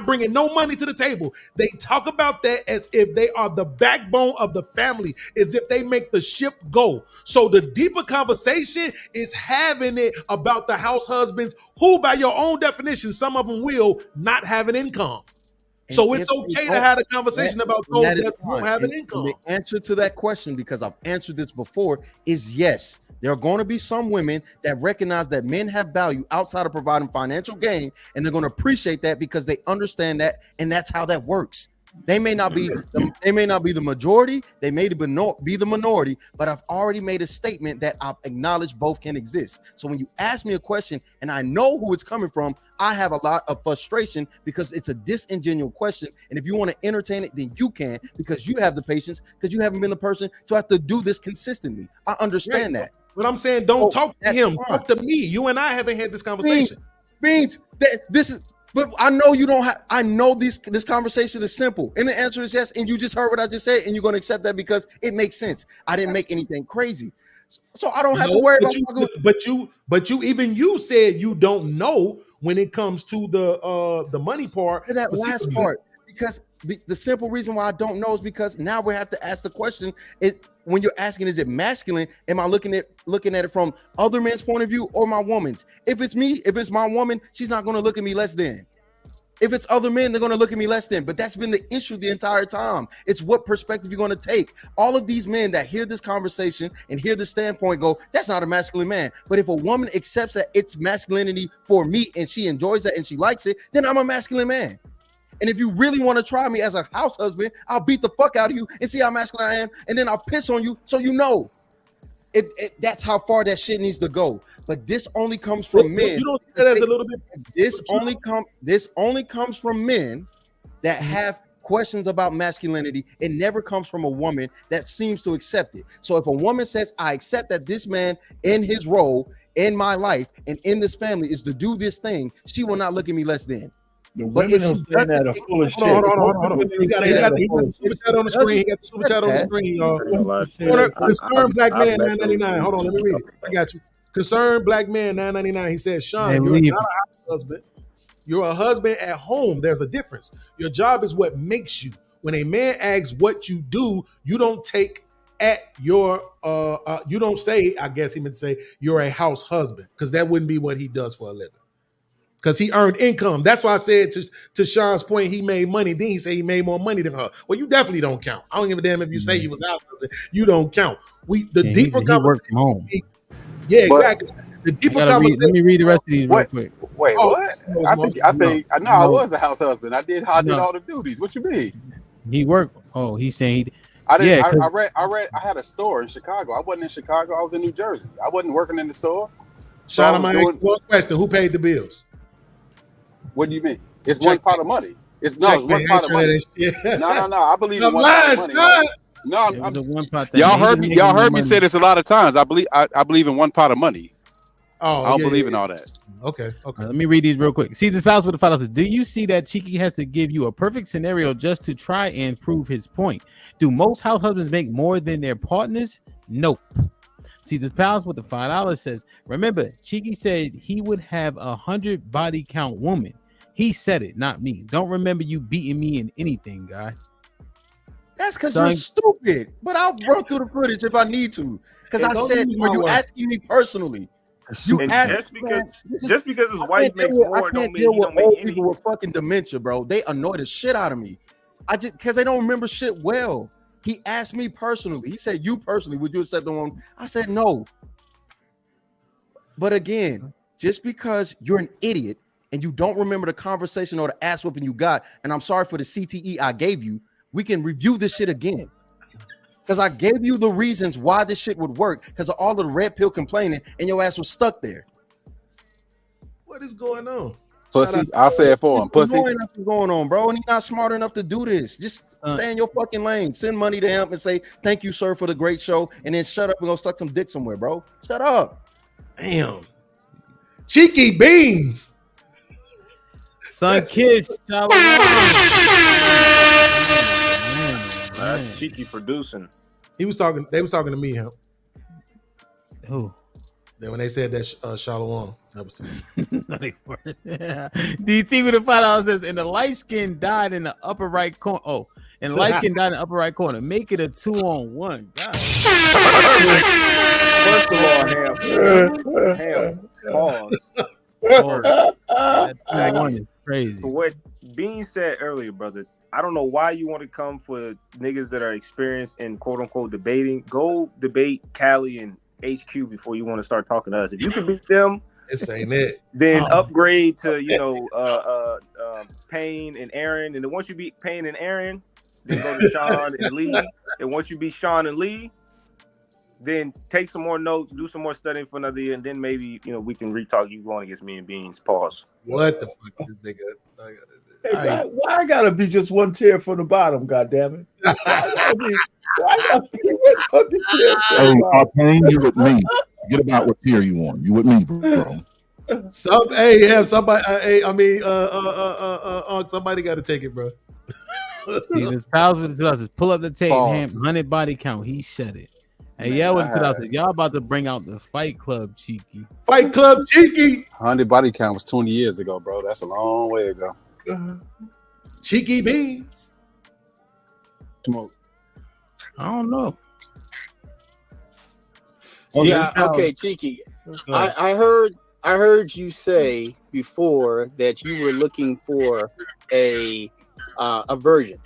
bringing no money to the table. They talk about that as if they are the backbone of the family, as if they make the ship go. So the deeper conversation is having it about the house husbands who, by your own definition, some of them will not have an income. So it's okay to have a conversation about those that don't have an income. The answer to that question, because I've answered this before, is yes. There are going to be some women that recognize that men have value outside of providing financial gain, and they're going to appreciate that because they understand that, and that's how that works. They may not be the majority, they may be the minority, but I've already made a statement that I've acknowledged both can exist. So when you ask me a question and I know who it's coming from, I have a lot of frustration because it's a disingenuous question. And if you want to entertain it, then you can, because you have the patience, because you haven't been the person to have to do this consistently. I understand that. But I'm saying, don't talk to him. Talk to me. You and I haven't had this conversation. But I know you don't have. I know this conversation is simple, and the answer is yes. And you just heard what I just said, and you're going to accept that because it makes sense. I didn't make anything crazy, so I don't have to worry about. But you said you don't know when it comes to the money part. That last part, because the simple reason why I don't know is because now we have to ask the question: when you're asking, is it masculine? Am I looking at it from other men's point of view or my woman's? If it's me, if it's my woman, she's not going to look at me less than. If it's other men, they're going to look at me less than. But that's been the issue the entire time. It's what perspective you're going to take. All of these men that hear this conversation and hear this standpoint go, that's not a masculine man. But if a woman accepts that it's masculinity for me and she enjoys that and she likes it, then I'm a masculine man. And if you really want to try me as a house husband, I'll beat the fuck out of you and see how masculine I am. And then I'll piss on you so you know. That's how far that shit needs to go. But this only comes from men. You don't see that as a little bit. This only comes from men that have questions about masculinity. It never comes from a woman that seems to accept it. So if a woman says, I accept that this man in his role in my life and in this family is to do this thing, she will not look at me less than. The women who say that are full of shit. Hold on. He got the super chat on the screen. He got the super chat on the screen, y'all. Concerned Black Man 999. Hold on, let me read it. I got you. Concerned Black Man 999. He says, Sean, you're not a husband. You're a husband at home. There's a difference. Your job is what makes you. When a man asks what you do, you don't take at your you don't say, I guess he meant to say, you're a house husband, because that wouldn't be what he does for a living. Because he earned income. That's why I said to Sean's point, he made money. Then he said he made more money than her. Well, you definitely don't count. I don't give a damn if you say he was out. You don't count. Deeper conversation. He home. Yeah, exactly. The deeper conversation. Let me read the rest of these real quick. Wait, what? I know I was a house husband. I did all the duties. What you mean? He worked. Oh, he's saying he. I didn't. I had a store in Chicago. I wasn't in Chicago. I was in New Jersey. I wasn't working in the store. Sean, I'm asking one question: who paid the bills? What do you mean? It's one pot of money. It's one pot of money. No. I believe in one pot of money. No, one pot. Y'all heard me say this a lot of times. I believe in one pot of money. Oh, I don't believe in all that. Okay. Let me read these real quick. Caesar's Palace with the $5 says, do you see that Cheeky has to give you a perfect scenario just to try and prove his point? Do most house husbands make more than their partners? Nope. Caesar's Palace with the $5 says, remember, Cheeky said he would have 100 body count woman. He said it, not me. Don't remember you beating me in anything, guy. That's because you're stupid. But I'll run through the footage if I need to. Because I said, are you asking me personally? Just because his wife makes more, don't mean he don't make any. People with fucking dementia, bro. They annoy the shit out of me. Because they don't remember shit well. He asked me personally. He said, you personally, would you accept the one? I said, no. But again, just because you're an idiot and you don't remember the conversation or the ass whooping you got, and I'm sorry for the CTE I gave you, we can review this shit again. Because I gave you the reasons why this shit would work because of all of the red pill complaining and your ass was stuck there. What is going on? Pussy, I'll say it for him. Pussy. Nothing going on, bro, and he's not smart enough to do this. Just stay in your fucking lane. Send money to him and say, thank you, sir, for the great show, and then shut up and go suck some dick somewhere, bro. Shut up. Damn. Cheeky beans. Son, kids. That's Cheeky producing. They was talking to me, huh? Who? Then when they said that Shalom, that was to me. DT with the $5 says, and the light skin died in the upper right corner. Oh, and the light skin died in the upper right corner. Make it a 2-on-1. God. First of all, Ham, pause. That one is crazy. What Bean said earlier, brother, I don't know why you want to come for niggas that are experienced in quote unquote debating. Go debate Cali and HQ before you want to start talking to us. If you can beat them, this ain't it. Then upgrade to Payne and Aaron, and then once you beat Payne and Aaron, then go to Sean and Lee. And once you beat Sean and Lee, then take some more notes, do some more studying for another year, and then maybe we can retalk you going against me and Beans. Pause. What the fuck is this nigga? Hey, why I gotta be just one tier from the bottom? God damn it! Why I gotta be one fucking tier from the bottom? Payne, you with me. Get about what tier you on. You with me, bro. Somebody. Somebody got to take it, bro. His pals with the $2 pull up the tape. Ham, 100 body count. He said it. Hey, yeah, with the $2 y'all about to bring out the Fight Club Cheeky. Fight Club Cheeky. 100 body count was 20 years ago, bro. That's a long way ago. Cheeky beans. Smoke. I don't know. Yeah, okay, Cheeky. I heard you say before that you were looking for a version,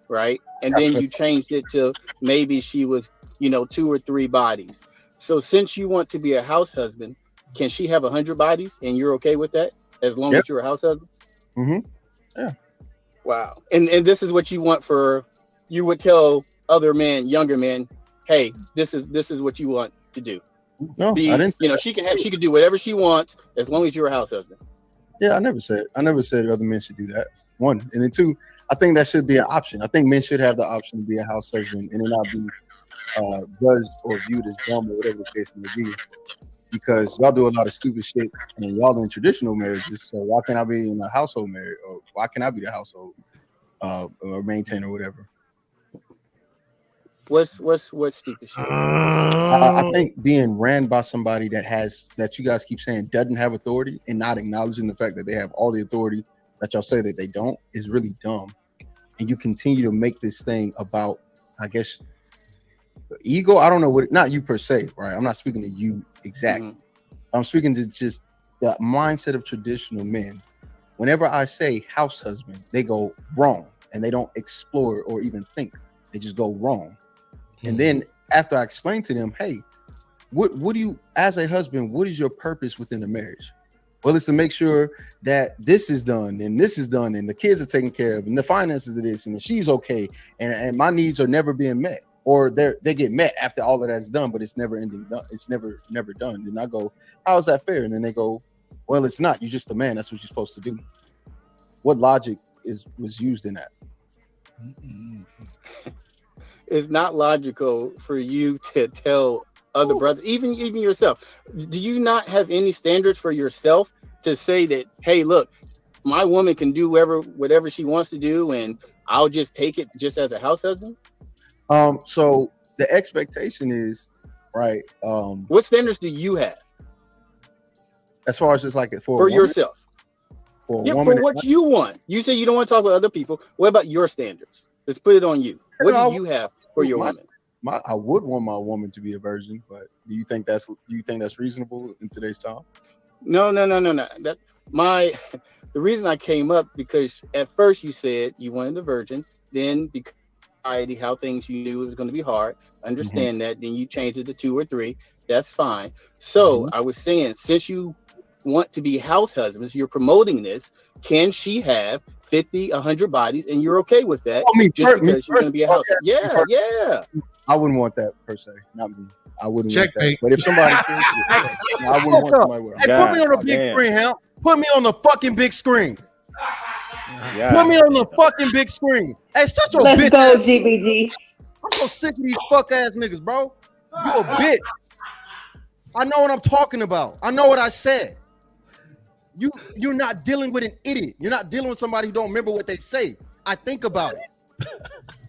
right? And then you changed it to maybe she was, 2 or 3 bodies. So since you want to be a house husband, can she have 100 bodies and you're okay with that as long as you're a house husband? Mm-hmm. Yeah. Wow. And this is what you want for, you would tell other men, younger men, hey, this is what you want to do. No, I didn't. She can do whatever she wants as long as you're a house husband. Yeah, I never said other men should do that. 1, and then 2, I think that should be an option. I think men should have the option to be a house husband and not be judged or viewed as dumb or whatever the case may be. Because y'all do a lot of stupid shit and y'all in traditional marriages. So why can't I be in a household marriage, or why can't I be the household or maintainer or whatever? What's stupid shit? I think being ran by somebody that you guys keep saying doesn't have authority and not acknowledging the fact that they have all the authority that y'all say that they don't is really dumb. And you continue to make this thing about, I guess, the ego. I don't know not you per se, right? I'm not speaking to you exactly. Mm-hmm. I'm speaking to just the mindset of traditional men. Whenever I say house husband, they go wrong and they don't explore or even think. They just go wrong. Mm-hmm. And then after I explain to them, hey, what do you, as a husband, what is your purpose within the marriage? Well, it's to make sure that this is done and this is done and the kids are taken care of and the finances of this and she's okay and my needs are never being met, or they get met after all of that's done, but it's never ending. It's never done. And I go, how is that fair? And then they go, well, it's not. You're just a man. That's what you're supposed to do. What logic was used in that? It's not logical for you to tell other brothers, even yourself. Do you not have any standards for yourself to say that, hey, look, my woman can do whatever she wants to do, and I'll just take it just as a house husband? So the expectation is, right? What standards do you have As far as just like for yourself? For yeah, for what you want. You say you don't want to talk with other people. What about your standards? Let's put it on you. What do you have for your woman? I would want my woman to be a virgin, but do you think that's reasonable in today's time? No. The reason I came up because at first you said you wanted a virgin, then because how things you knew it was going to be hard. Understand that. Then you changed it to 2 or 3. That's fine. So I was saying, since you want to be house husbands, you're promoting this. Can she have 50, 100 bodies, and you're okay with that? Just because you're going to be a house. Yeah. I wouldn't want that per se. Not me. I wouldn't want that. Checkmate. But if somebody, I wouldn't want somebody with. Hey, put me on the big screen, Hemp. Put me on the fucking big screen. Put me on the fucking big screen. Hey, shut your bitch. Let's go, GBG. I'm so sick of these fuck ass niggas, bro. You a bitch. I know what I'm talking about. I know what I said. You're not dealing with an idiot. You're not dealing with somebody who don't remember what they say. I think about it.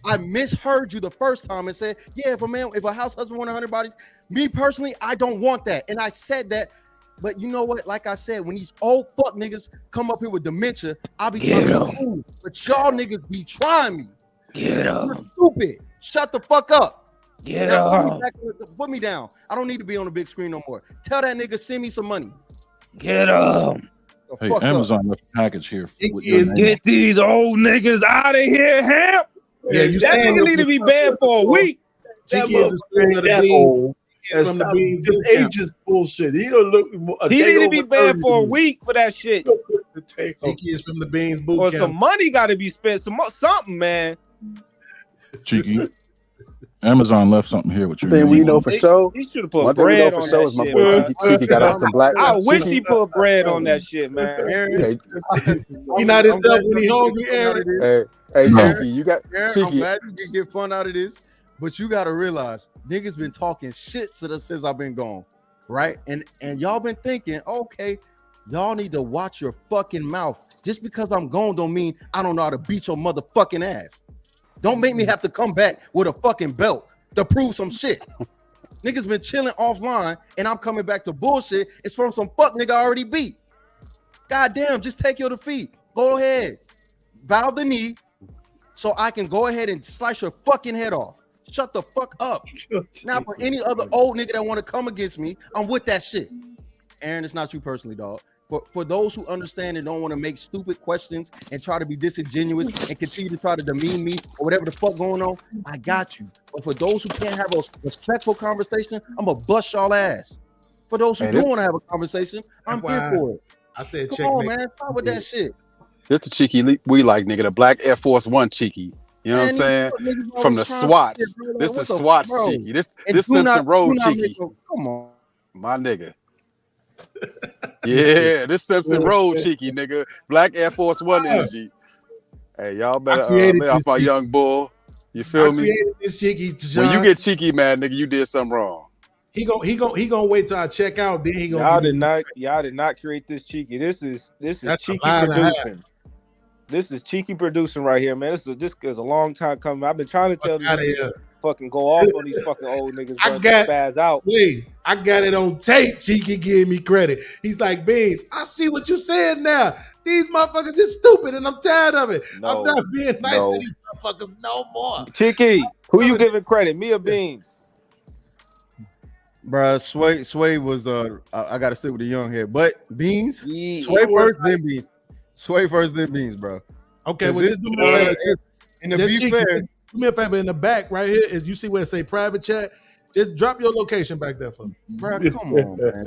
I misheard you the first time and said, yeah, if a house husband wants 100 bodies, me personally, I don't want that. And I said that, but you know what? Like I said, when these old fuck niggas come up here with dementia, I'll be cool. But y'all niggas be trying me. Get up. You're stupid. Shut the fuck up. Get up. Put me down. I don't need to be on the big screen no more. Tell that nigga send me some money. Get up. Hey, Amazon left a package here. Get these old niggas out of here, Hemp. Yeah, you that nigga need to be banned for a week. Cheeky is a student of the beans. From the beans. Just ages bullshit. He don't look. He need to be banned for a week for that shit. Cheeky is from the beans boot or camp. some money got to be spent. Something, man. Cheeky. Amazon left something here with you. Thing we know for sure. He should have put bread on that shit. My boy Cheeky got out some black. I wish he put bread on that shit, man. He not himself when he hungry, Aaron. Hey, Cheeky, you got Cheeky. I'm glad you can get fun out of this, but you got to realize niggas been talking shit since I've been gone, right? And y'all been thinking, okay, y'all need to watch your fucking mouth. Just because I'm gone don't mean I don't know how to beat your motherfucking ass. Don't make me have to come back with a fucking belt to prove some shit. Niggas been chilling offline and I'm coming back to bullshit. It's from some fuck nigga I already beat. Goddamn, just take your defeat. Go ahead. Bow the knee so I can go ahead and slice your fucking head off. Shut the fuck up. Now for any other old nigga that want to come against me, I'm with that shit. Aaron, it's not you personally, dog. For those who understand and don't want to make stupid questions and try to be disingenuous and continue to try to demean me or whatever the fuck going on, I got you. But for those who can't have a respectful conversation, I'm gonna bust y'all ass. For those who do want to have a conversation, I'm here for it. I said, come on, man, stop with that shit. This the Cheeky we like, nigga. The black Air Force One Cheeky. You know what I'm saying? From the SWATs. This the SWATs Cheeky. This Simpson Road Cheeky. Come on, my nigga. Yeah, this Simpson Road Cheeky, nigga. Black Air Force One energy. Hey, y'all better lay off my young bull. You feel me? This Cheeky, when you get cheeky, man, nigga, you did something wrong. He gonna wait till I check out. Then he gonna. Y'all did not create this Cheeky. This is Cheeky producing. This is Cheeky producing right here, man. This is a long time coming. I've been trying to tell these niggas fucking go off on these fucking old niggas. Spaz out. Wait, I got it on tape. Cheeky gave me credit. He's like, Beans, I see what you said now. These motherfuckers is stupid, and I'm tired of it. I'm not being nice to these motherfuckers no more. Cheeky, who you giving credit? Me or Beans? Bruh, Sway was I gotta sit with the young head, but Beans, Sway first, then Beans. Sway first, then Beans, bro. Okay, well, just do me a favor. And to be fair, do me a favor in the back right here. Is you see where it say private chat? Just drop your location back there for me, bro. Come on, man.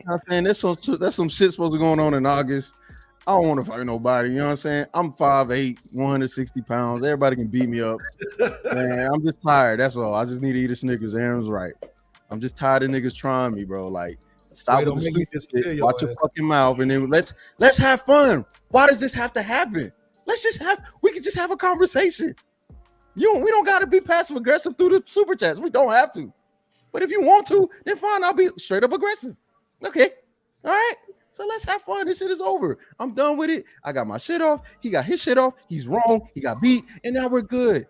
I'm saying that's some shit supposed to go on in August. I don't want to fight nobody. You know what I'm saying? I'm 5'8", 160 pounds. Everybody can beat me up. Man, I'm just tired. That's all. I just need to eat a Snickers. Aaron's right. I'm just tired of niggas trying me, bro. Like, stop with the stupid shit. Watch your fucking mouth, and then let's have fun. Why does this have to happen? We can just have a conversation. We don't got to be passive aggressive through the super chats. We don't have to. But if you want to, then fine. I'll be straight up aggressive. Okay. All right. So let's have fun. This shit is over. I'm done with it. I got my shit off. He got his shit off. He's wrong. He got beat. And now we're good.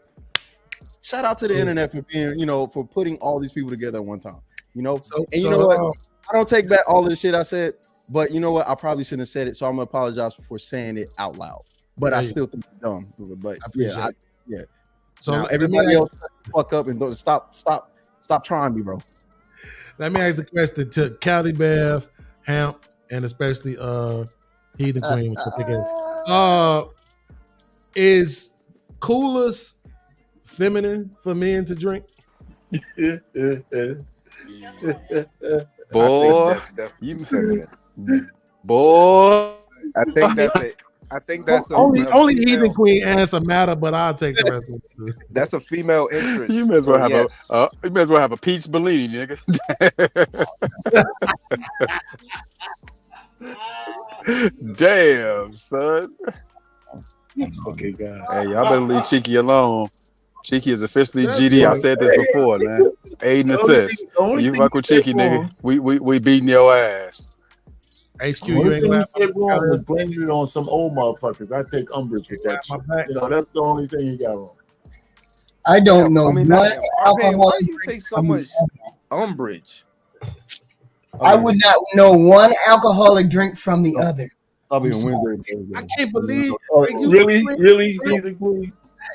Shout out to the internet for being, for putting all these people together at one time. You know what? I don't take back all of the shit I said, but you know what? I probably shouldn't have said it. So I'm gonna apologize for saying it out loud. But I still think it's dumb. But yeah. So now, everybody else fuck up and don't stop trying me, bro. Let me ask a question to Cali Bev, Hamp, and especially Heathen Queen, which I think is coolers feminine for men to drink? Boy, you feminine. Boy, I think that's it. I think that's only Heathen Queen answer matter, but I'll take the rest of it. That's a female interest. You may as well have a peach Bellini, nigga. Damn, son. Okay, God. Hey, y'all better leave Cheeky alone. Cheeky is officially GD. I said this before, man. Aid and assist. You fuck with Cheeky, nigga. We beating your ass. HQ, you ain't said wrong was blaming it on some old motherfuckers. I take umbrage with that shit. That's the only thing you got wrong. I don't know. Why do you take so much umbrage? I would not know one alcoholic drink from the other. I'll be on Wednesday. I can't believe. Really?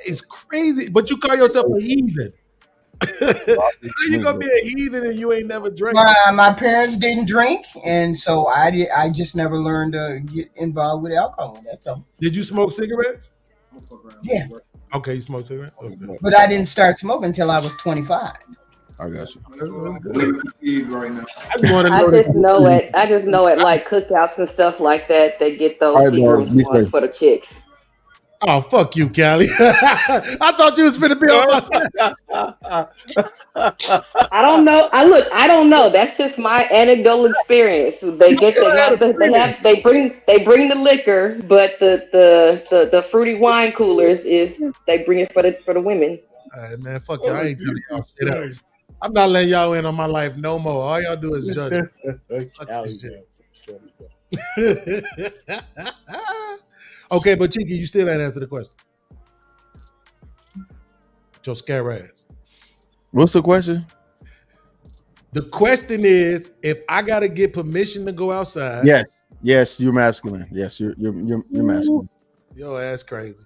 It's crazy. But you call yourself a heathen. How you gonna be a heathen and you ain't never drank? My parents didn't drink, and so I just never learned to get involved with alcohol. That's all. Did you smoke cigarettes? Yeah. Okay, you smoke cigarettes. Okay. But I didn't start smoking until I was 25. I got you. I just know it like cookouts and stuff like that. They get those Seagram's ones for the chicks. Oh, fuck you, Callie. I thought you was finna be on my side. I don't know. I don't know. That's just my anecdotal experience. They bring the liquor, but the fruity wine coolers they bring it for the women. All right, man, fuck you. I ain't telling y'all shit else. I'm not letting y'all in on my life no more. All y'all do is judge. Okay, but Cheeky, you still ain't answered the question. Your scare ass. What's the question? The question is, if I gotta get permission to go outside. Yes, you're masculine. Yes, you're masculine. Your ass crazy.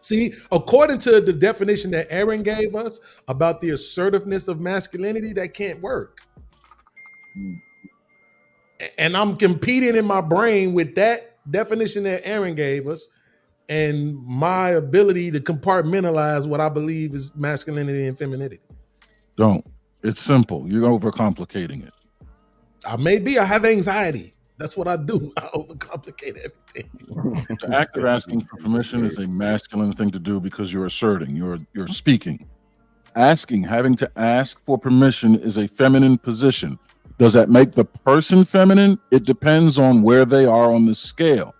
See, according to the definition that Aaron gave us about the assertiveness of masculinity, that can't work. And I'm competing in my brain with that definition that Aaron gave us and my ability to compartmentalize what I believe is masculinity and femininity. Don't. It's simple. You're overcomplicating it. I have anxiety. That's what I do. I overcomplicate everything. The act of asking for permission is a masculine thing to do because you're asserting, you're speaking. Having to ask for permission is a feminine position. Does that make the person feminine? It depends on where they are on the scale.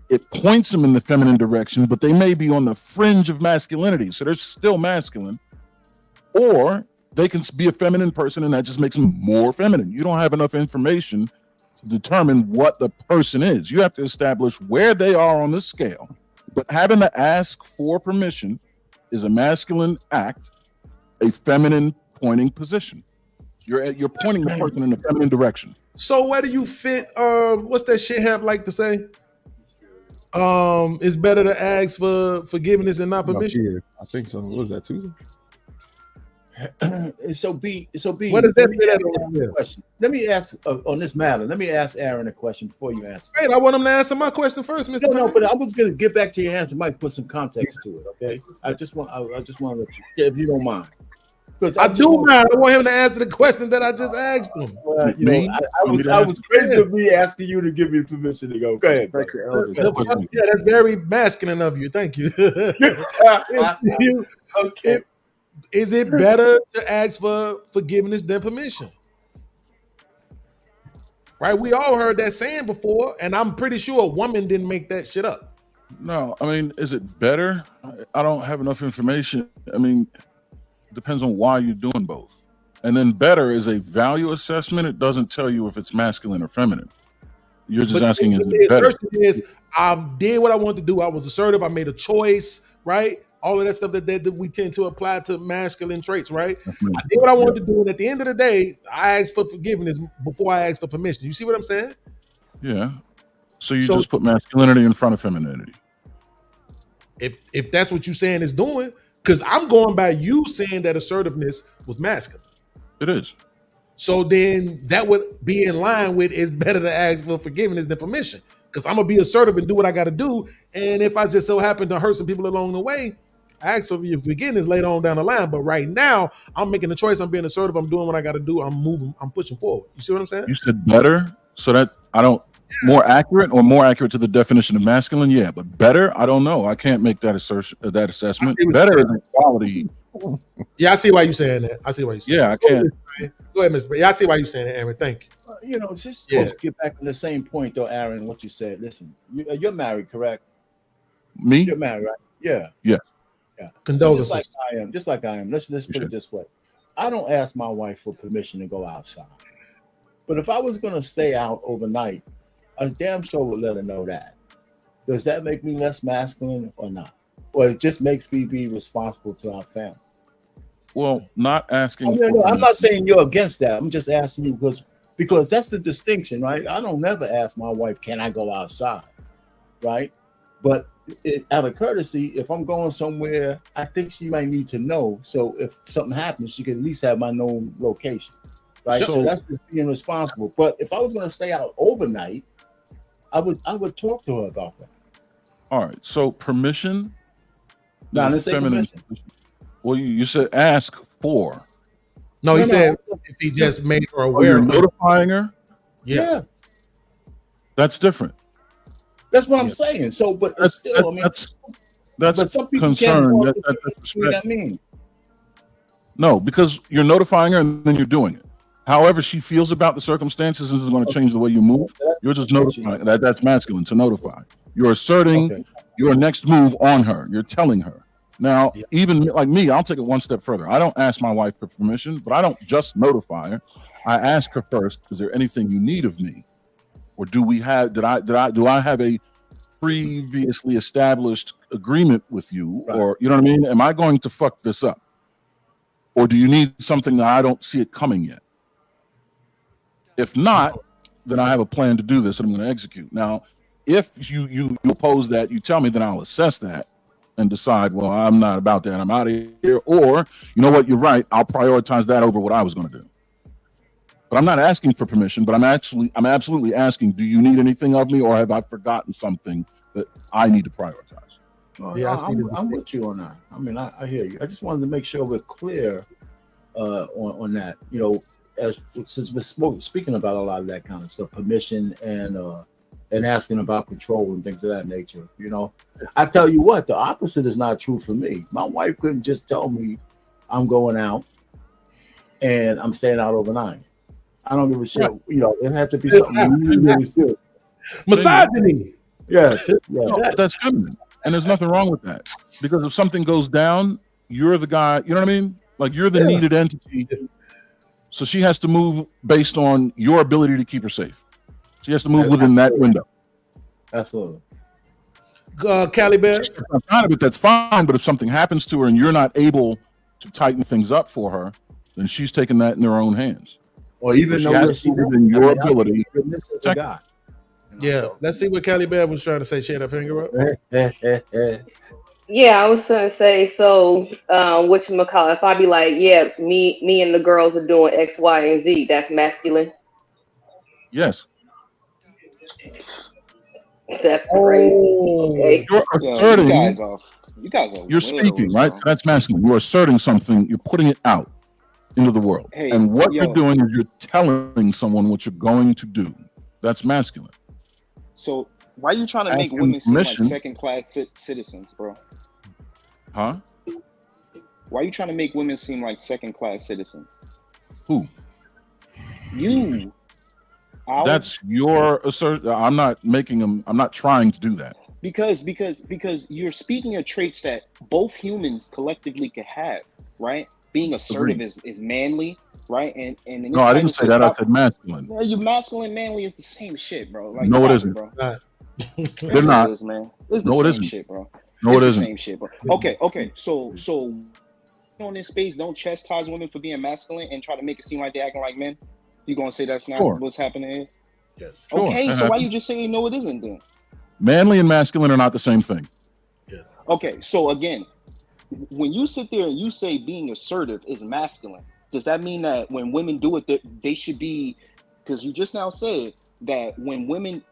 It points them in the feminine direction, but they may be on the fringe of masculinity, so they're still masculine. Or they can be a feminine person, and that just makes them more feminine. You don't have enough information to determine what the person is. You have to establish where they are on the scale. But having to ask for permission is a masculine act, a feminine pointing position. You're pointing the person in the feminine direction. So where do you fit? What's that shit Hamp like to say? It's better to ask for forgiveness and not permission. I think so. What was that, Tuesday? So B. What does that fit? Question. Let me ask on this matter. Let me ask Aaron a question before you answer. Wait, I want him to answer my question first, Mr. No, but I was going to get back to your answer. Might put some context to it. Okay. I just want to let you, if you don't mind. I do mind. I want him to answer the question that I just asked him. I was crazy of me asking you to give me permission to go. Go ahead. Yeah, that's very masculine of you. Thank you. Okay. Is it better to ask for forgiveness than permission? Right? We all heard that saying before, and I'm pretty sure a woman didn't make that shit up. No, I mean, is it better? I don't have enough information. I mean, it depends on why you're doing both. And then better is a value assessment. It doesn't tell you if it's masculine or feminine. You're just asking, is it better? Is I did what I wanted to do. I was assertive. I made a choice, right? All of that stuff that we tend to apply to masculine traits, right? I did what I wanted to do, and at the end of the day, I asked for forgiveness before I asked for permission. You see what I'm saying? Yeah. So you just put masculinity in front of femininity. If that's what you're saying is doing, because I'm going by you saying that assertiveness was masculine. It is. So then that would be in line with it's better to ask for forgiveness than permission. Because I'm gonna be assertive and do what I gotta do. And if I just so happen to hurt some people along the way, I ask for your forgiveness later on down the line. But right now, I'm making a choice. I'm being assertive. I'm doing what I gotta do. I'm moving. I'm pushing forward. You see what I'm saying? You said better, so that I don't more accurate to the definition of masculine. Yeah, but better, I don't know. I can't make that assertion, that assessment. Better is equality. Yeah, I see why you're saying that. I see why you're saying. Yeah, I can't. Go ahead, Mr. Yeah, I see why you're saying that, Aaron. Thank you. Just to get back on the same point, though, Aaron, what you said. Listen, you're married, correct? Me? You're married, right? Yeah. Yeah. Yeah. Condolences. So just like I am. Let's put it this way. I don't ask my wife for permission to go outside. But if I was going to stay out overnight, I damn sure would let her know that. Does that make me less masculine or not? Or it just makes me be responsible to our family? Well, not asking. I'm not saying you're against that. I'm just asking you because that's the distinction, right? I don't never ask my wife, can I go outside? Right? But out of courtesy, if I'm going somewhere, I think she might need to know. So if something happens, she can at least have my known location. Right. So that's just being responsible. But if I was going to stay out overnight, I would talk to her about that. All right. So permission. No, let's say permission. Well, you said ask for. No, he said if he just made her aware. You're notifying her? Yeah. That's different. That's what I'm saying. So, but that's still, that's but some people concern. Can't that's what that mean? No, because you're notifying her and then you're doing it. However she feels about the circumstances isn't going to change the way you move. You're just notifying. That's masculine, to notify. You're asserting your next move on her. You're telling her. Now, even like me, I'll take it one step further. I don't ask my wife for permission, but I don't just notify her. I ask her first, is there anything you need of me? Or do I have a previously established agreement with you? Right. Or, you know what I mean? Am I going to fuck this up? Or do you need something that I don't see it coming yet? If not, then I have a plan to do this and I'm going to execute. Now, if you oppose that, you tell me, then I'll assess that and decide, well, I'm not about that, I'm out of here. Or, you know what, you're right, I'll prioritize that over what I was going to do. But I'm not asking for permission, but I'm absolutely asking, do you need anything of me, or have I forgotten something that I need to prioritize? I'm with you on that. I mean, I hear you. I just wanted to make sure we're clear on that. You know, since we're speaking about a lot of that kind of stuff, permission and asking about control and things of that nature. You know, I tell you what, the opposite is not true for me. My wife couldn't just tell me I'm going out and I'm staying out overnight. I don't give a shit. You know, it had to be something really serious. Misogyny. Yes. No, that's feminine. And there's nothing wrong with that. Because if something goes down, you're the guy, you know what I mean? Like, you're the needed entity. So she has to move based on your ability to keep her safe. She has to move within that window. Absolutely. Cali Bear. That's fine. But if something happens to her and you're not able to tighten things up for her, then she's taking that in her own hands. Or even though she's within your ability. Yeah, let's see what Cali Bear was trying to say. Share that finger up. Yeah, I was gonna say, so whatchamacallit, if I be like, yeah, me and the girls are doing X, Y, and Z, that's masculine. Yes. That's great. Okay. You're asserting. You guys are you're speaking, right? So that's masculine. You're asserting something. You're putting it out into the world. Hey, and what you're doing is you're telling someone what you're going to do. That's masculine. So why are you trying to make women seem like second-class citizens, bro? Huh? Why are you trying to make women seem like second-class citizens? Who? You. That's your assert. I'm not making them. I'm not trying to do that. because you're speaking of traits that both humans collectively could have, right? Being assertive is manly, right? And in this No, I didn't say that. I said masculine. Yeah, you masculine, manly is the same shit, bro. Like, no, it isn't, bro. They're not. It is, man. It's the No, it same isn't. shit, bro. No, it's it the isn't. Same shit, bro. Okay. So on this space, don't chastise women for being masculine and try to make it seem like they're acting like men. You gonna say that's not what's happening here? Yes. Sure, okay, so why you just saying no? It isn't then. Manly and masculine are not the same thing. Yes. Okay, so again, when you sit there and you say being assertive is masculine, does that mean that when women do it, they should be? Because you just now said that when women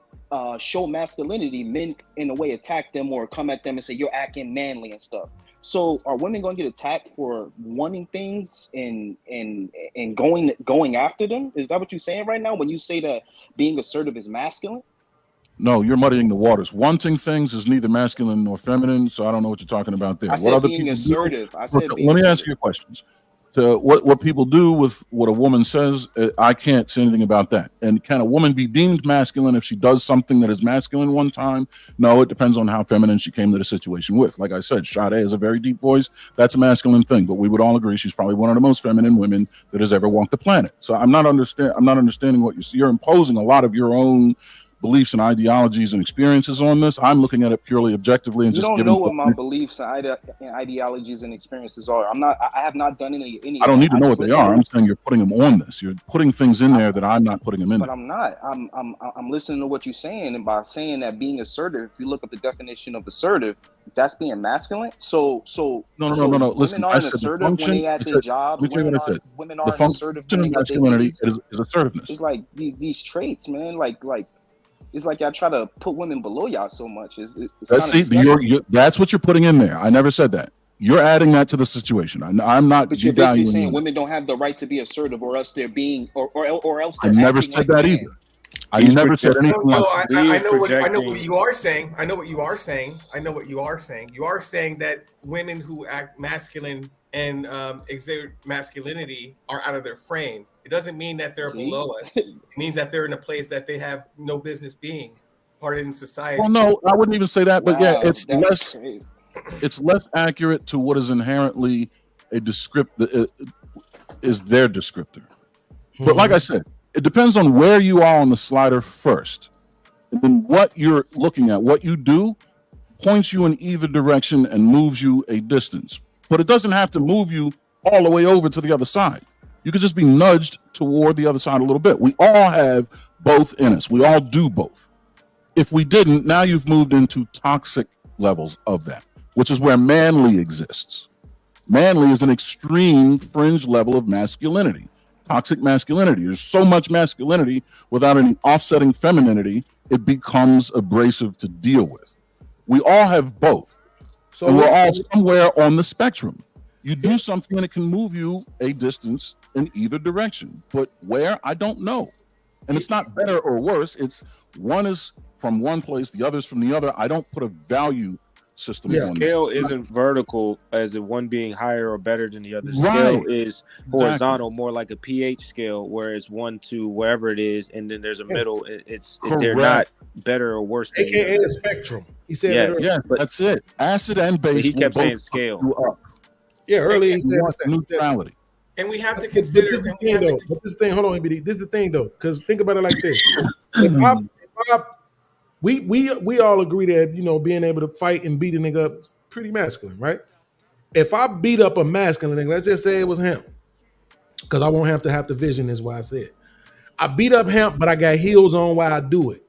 show masculinity, men in a way attack them or come at them and say you're acting manly and stuff. So are women going to get attacked for wanting things and going after them? Is that what you're saying right now when you say that being assertive is masculine? No, you're muddying the waters. Wanting things is neither masculine nor feminine, so I don't know what you're talking about there. I said being assertive. I said let me answer your questions. To what people do with what a woman says, I can't say anything about that. And can a woman be deemed masculine if she does something that is masculine one time? No, it depends on how feminine she came to the situation with. Like I said, Sade has a very deep voice. That's a masculine thing, but we would all agree she's probably one of the most feminine women that has ever walked the planet. So I'm not understanding what you're imposing a lot of your own beliefs and ideologies and experiences on this. I'm looking at it purely objectively and you just don't giving. know what my beliefs and ideologies and experiences are. I have not done any. I don't need to know what they are. I'm saying you're putting them on this. You're putting things in there that I'm not putting them in. But I'm not. I'm listening to what you're saying, and by saying that being assertive, if you look up the definition of assertive, that's being masculine. So no. Listen, women aren't assertive when they at their jobs. Women aren't assertive when they get masculinity is assertiveness. It's like these traits, man. Like it's like y'all try to put women below y'all so much. That's what you're putting in there. I never said that. You're adding that to the situation. I'm not. But you're basically saying women don't have the right to be assertive, or else they're being, or else. I never said that either. I never said anything. I know what you are saying. I know what you are saying. You are saying that women who act masculine and exert masculinity are out of their frame. It doesn't mean that they're below us. It means that they're in a place that they have no business being part in society. Well, no, I wouldn't even say that. But yeah, it's less. It's less accurate to what is inherently a descriptor. Is their descriptor. But like I said, it depends on where you are on the slider first, and then what you're looking at. What you do points you in either direction and moves you a distance. But it doesn't have to move you all the way over to the other side. You could just be nudged toward the other side a little bit. We all have both in us. We all do both. If we didn't, now you've moved into toxic levels of that, which is where manly exists. Manly is an extreme fringe level of masculinity, toxic masculinity. There's so much masculinity without any offsetting femininity, it becomes abrasive to deal with. We all have both. So we're all somewhere on the spectrum. You do something and it can move you a distance in either direction. But where, I don't know. And it's not better or worse. It's one is from one place, the other's from the other. I don't put a value system the on scale that. isn't vertical as if one being higher or better than the other. Right. Scale is horizontal, more like a pH scale, where it's 1 to wherever it is, and then there's a middle. They're not better or worse than AKA a spectrum. He said yes, that's it. Acid and base. He kept saying scale. Yeah, earlier he said neutrality. And we have to consider. This is the thing. Hold on, EBD. This is the thing though, because think about it like this: we all agree that being able to fight and beat a nigga up is pretty masculine, right? If I beat up a masculine nigga, let's just say it was him, because I won't have to have the vision. Is why I said I beat up him, but I got heels on while I do it.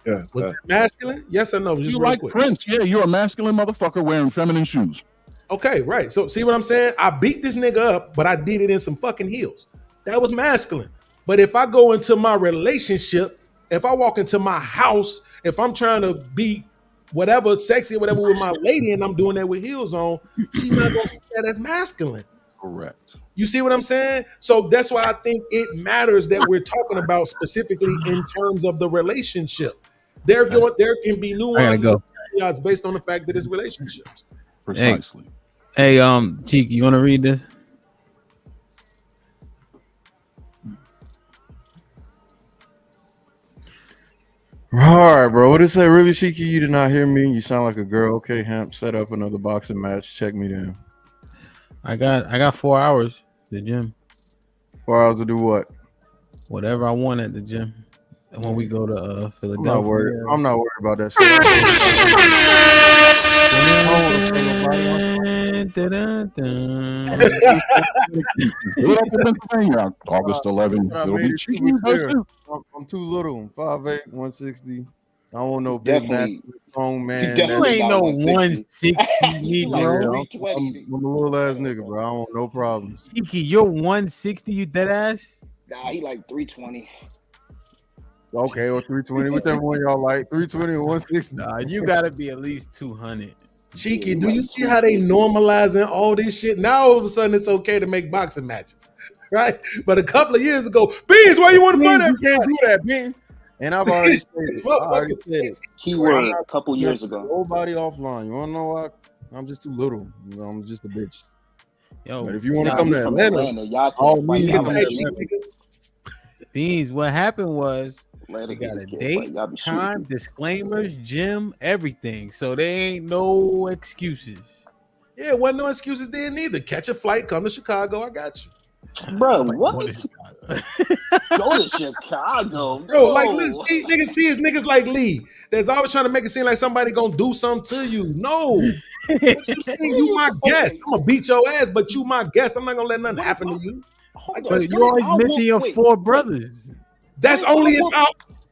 Yeah, was that masculine? Yes or no? Just you real like quick. Prince? Yeah, you're a masculine motherfucker wearing feminine shoes. Okay, right. So see what I'm saying? I beat this nigga up, but I did it in some fucking heels. That was masculine. But if I go into my relationship, if I walk into my house, if I'm trying to be whatever, sexy or whatever with my lady, and I'm doing that with heels on, she's not gonna see that as masculine. Correct. You see what I'm saying? So that's why I think it matters that we're talking about specifically in terms of the relationship. There can be nuances based on the fact that it's relationships. Precisely. Hey, Cheeky, you want to read this? All right, bro. What did it say? Really, Cheeky? You did not hear me. You sound like a girl. Okay, Hemp. Set up another boxing match. Check me down. I got 4 hours at the gym. 4 hours to do what? Whatever I want at the gym. And when we go to Philadelphia, I'm not worried about that shit. August 11th. It'll be cheeky. I'm too little. I'm 5'8", 160. I don't want no big man, strong man. You ain't no 160 Negro. I'm a little ass nigga, bro. I don't want no problems. Cheeky, you're 160. You dead ass? Nah, he like 320. Okay, or 320, whichever one y'all like. 320 or 160. Nah, you gotta be at least 200. Cheeky, do you see how they normalizing all this shit? Now all of a sudden it's okay to make boxing matches, right? But a couple of years ago, Beans, why you want to fight that? You can't do that, Beans. And I've already said it. Keyword a couple years ago. Nobody offline. You wanna know why? I'm just too little. You know, I'm just a bitch. Yo, but if you want to come to Atlanta, all me. Beans, what happened was we got a date, time, disclaimers, gym, everything. So there ain't no excuses. Yeah, wasn't no excuses there neither. Catch a flight, come to Chicago. I got you. Bro, what? Go to Chicago. Bro, like niggas see is niggas like Lee. There's always trying to make it seem like somebody gonna do something to you. No. What you think? You my guest. I'm gonna beat your ass, but you my guest. I'm not gonna let nothing happen to you. But you always mention your 4 brothers. That's only if I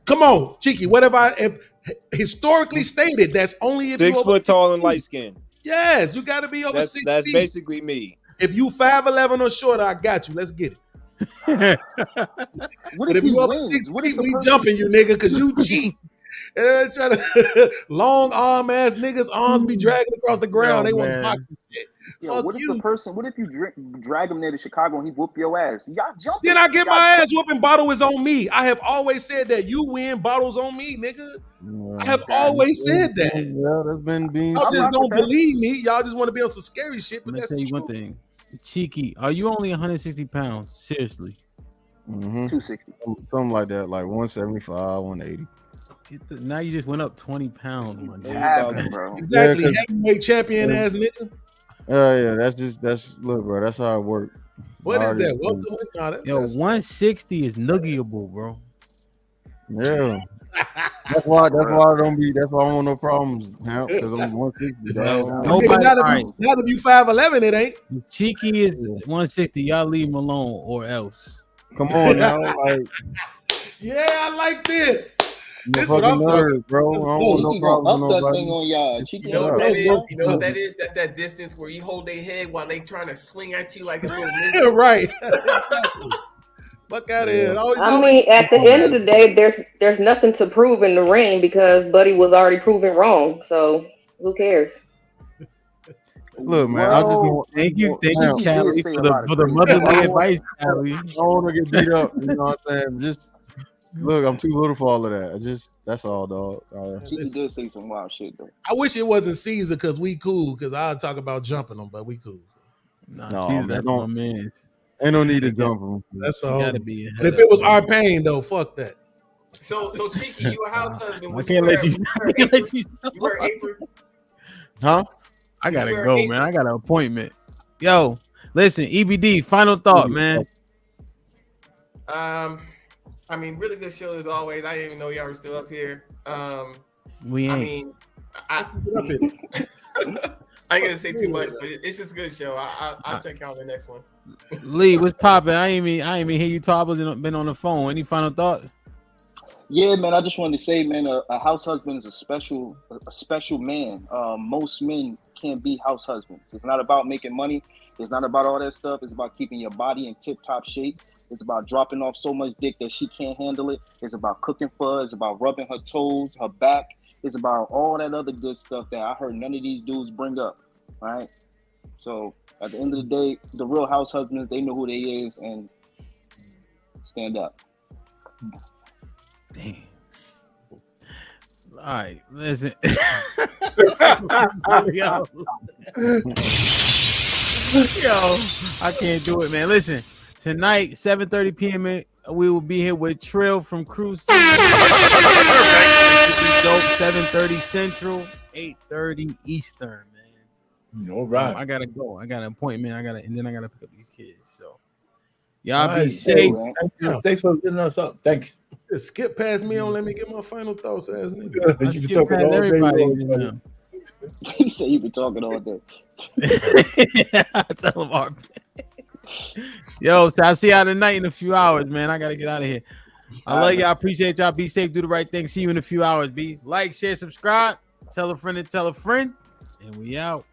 come on, Cheeky. Whatever if historically stated, that's only if 6 foot tall and light skinned. Yes, you gotta be over 6 That's feet. basically me. If you 5'11" or shorter, I got you. Let's get it. But if you over 6 feet, we jumping you, nigga, because you cheat. And they're trying to long arm ass niggas, arms be dragging across the ground. They want boxing shit. Yo, what if the person? What if you drag him there to Chicago and he whoop your ass? Y'all jump. Then I get my ass whooping. Bottle is on me. I have always said that. You win. Bottles on me, nigga. I have always said that. Yeah, that's been being. Y'all just don't believe me. Y'all just want to be on some scary shit. But Let me that's tell you one thing. Cheeky, are you only 160 pounds? Seriously. 260. Something like that, like 175, 180. Now you just went up 20 pounds, my dude. Bro. Exactly. Yeah, heavyweight champion ass nigga. Yeah, that's look, bro. That's how it works. What is that? Yo, 160 is nuggable, bro. Yeah. That's why I don't be. That's why I don't want no problems, because I'm 160. Not if you 5'11", it ain't. Cheeky is 160. Y'all leave him alone, or else. Come on now, like. Yeah, I like this. This is what I'm talking, bro. I don't want no problem with nobody. On y'all. You know what that is? You know what that is? That's that distance where you hold their head while they trying to swing at you like a little nigga. Right. Fuck out of here. I mean, at the end of the day, there's nothing to prove in the ring because Buddy was already proven wrong. So who cares? Look, man, I just want thank you, Callie, for the motherly advice, Callie. I don't want to get beat up. You know what I'm saying? Just look, I'm too little for all of that. That's all, dog. She did say some wild shit though. I wish it wasn't Caesar because we cool. Because I'll talk about jumping them, but we cool. No, Caesar, that's my man. Ain't no need to jump them. That's the whole. And if it was our pain though, fuck that. So Cheeky, you a house husband? I can't let you. You wear apron? Huh? I gotta go, man. I got an appointment. Yo, listen, EBD. Final thought, man. I mean, really good show as always. I didn't even know y'all were still up here. We ain't. I mean, I ain't gonna say too much, but it's just a good show. I'll check out the next one. Lee, what's popping? I ain't even hear you talk. I wasn't been on the phone. Any final thought? Yeah, man. I just wanted to say, man, a house husband is a special man. Most men can't be house husbands. It's not about making money. It's not about all that stuff. It's about keeping your body in tip-top shape. It's about dropping off so much dick that she can't handle it. It's about cooking for her. It's about rubbing her toes, her back. It's about all that other good stuff that I heard none of these dudes bring up, right? So at the end of the day, the real house husbands, they know who they is and stand up. Damn. All right, listen. Yo, I can't do it, man. Listen, tonight, 7:30 p.m. We will be here with Trill from Cruise. 7:30 Central, 8:30 Eastern, man. All right. I gotta go. I got an appointment. and then I gotta pick up these kids. So y'all be safe. Thanks for giving us up. Thank you. Skip past me. Don't let me get my final thoughts, ass nigga. You been talking all everybody. He said you been talking all day. Tell him our Yo, so I'll see y'all tonight in a few hours, man. I gotta get out of here. I love y'all. Appreciate y'all. Be safe. Do the right thing. See you in a few hours. Be like, share, subscribe. Tell a friend and tell a friend. And we out.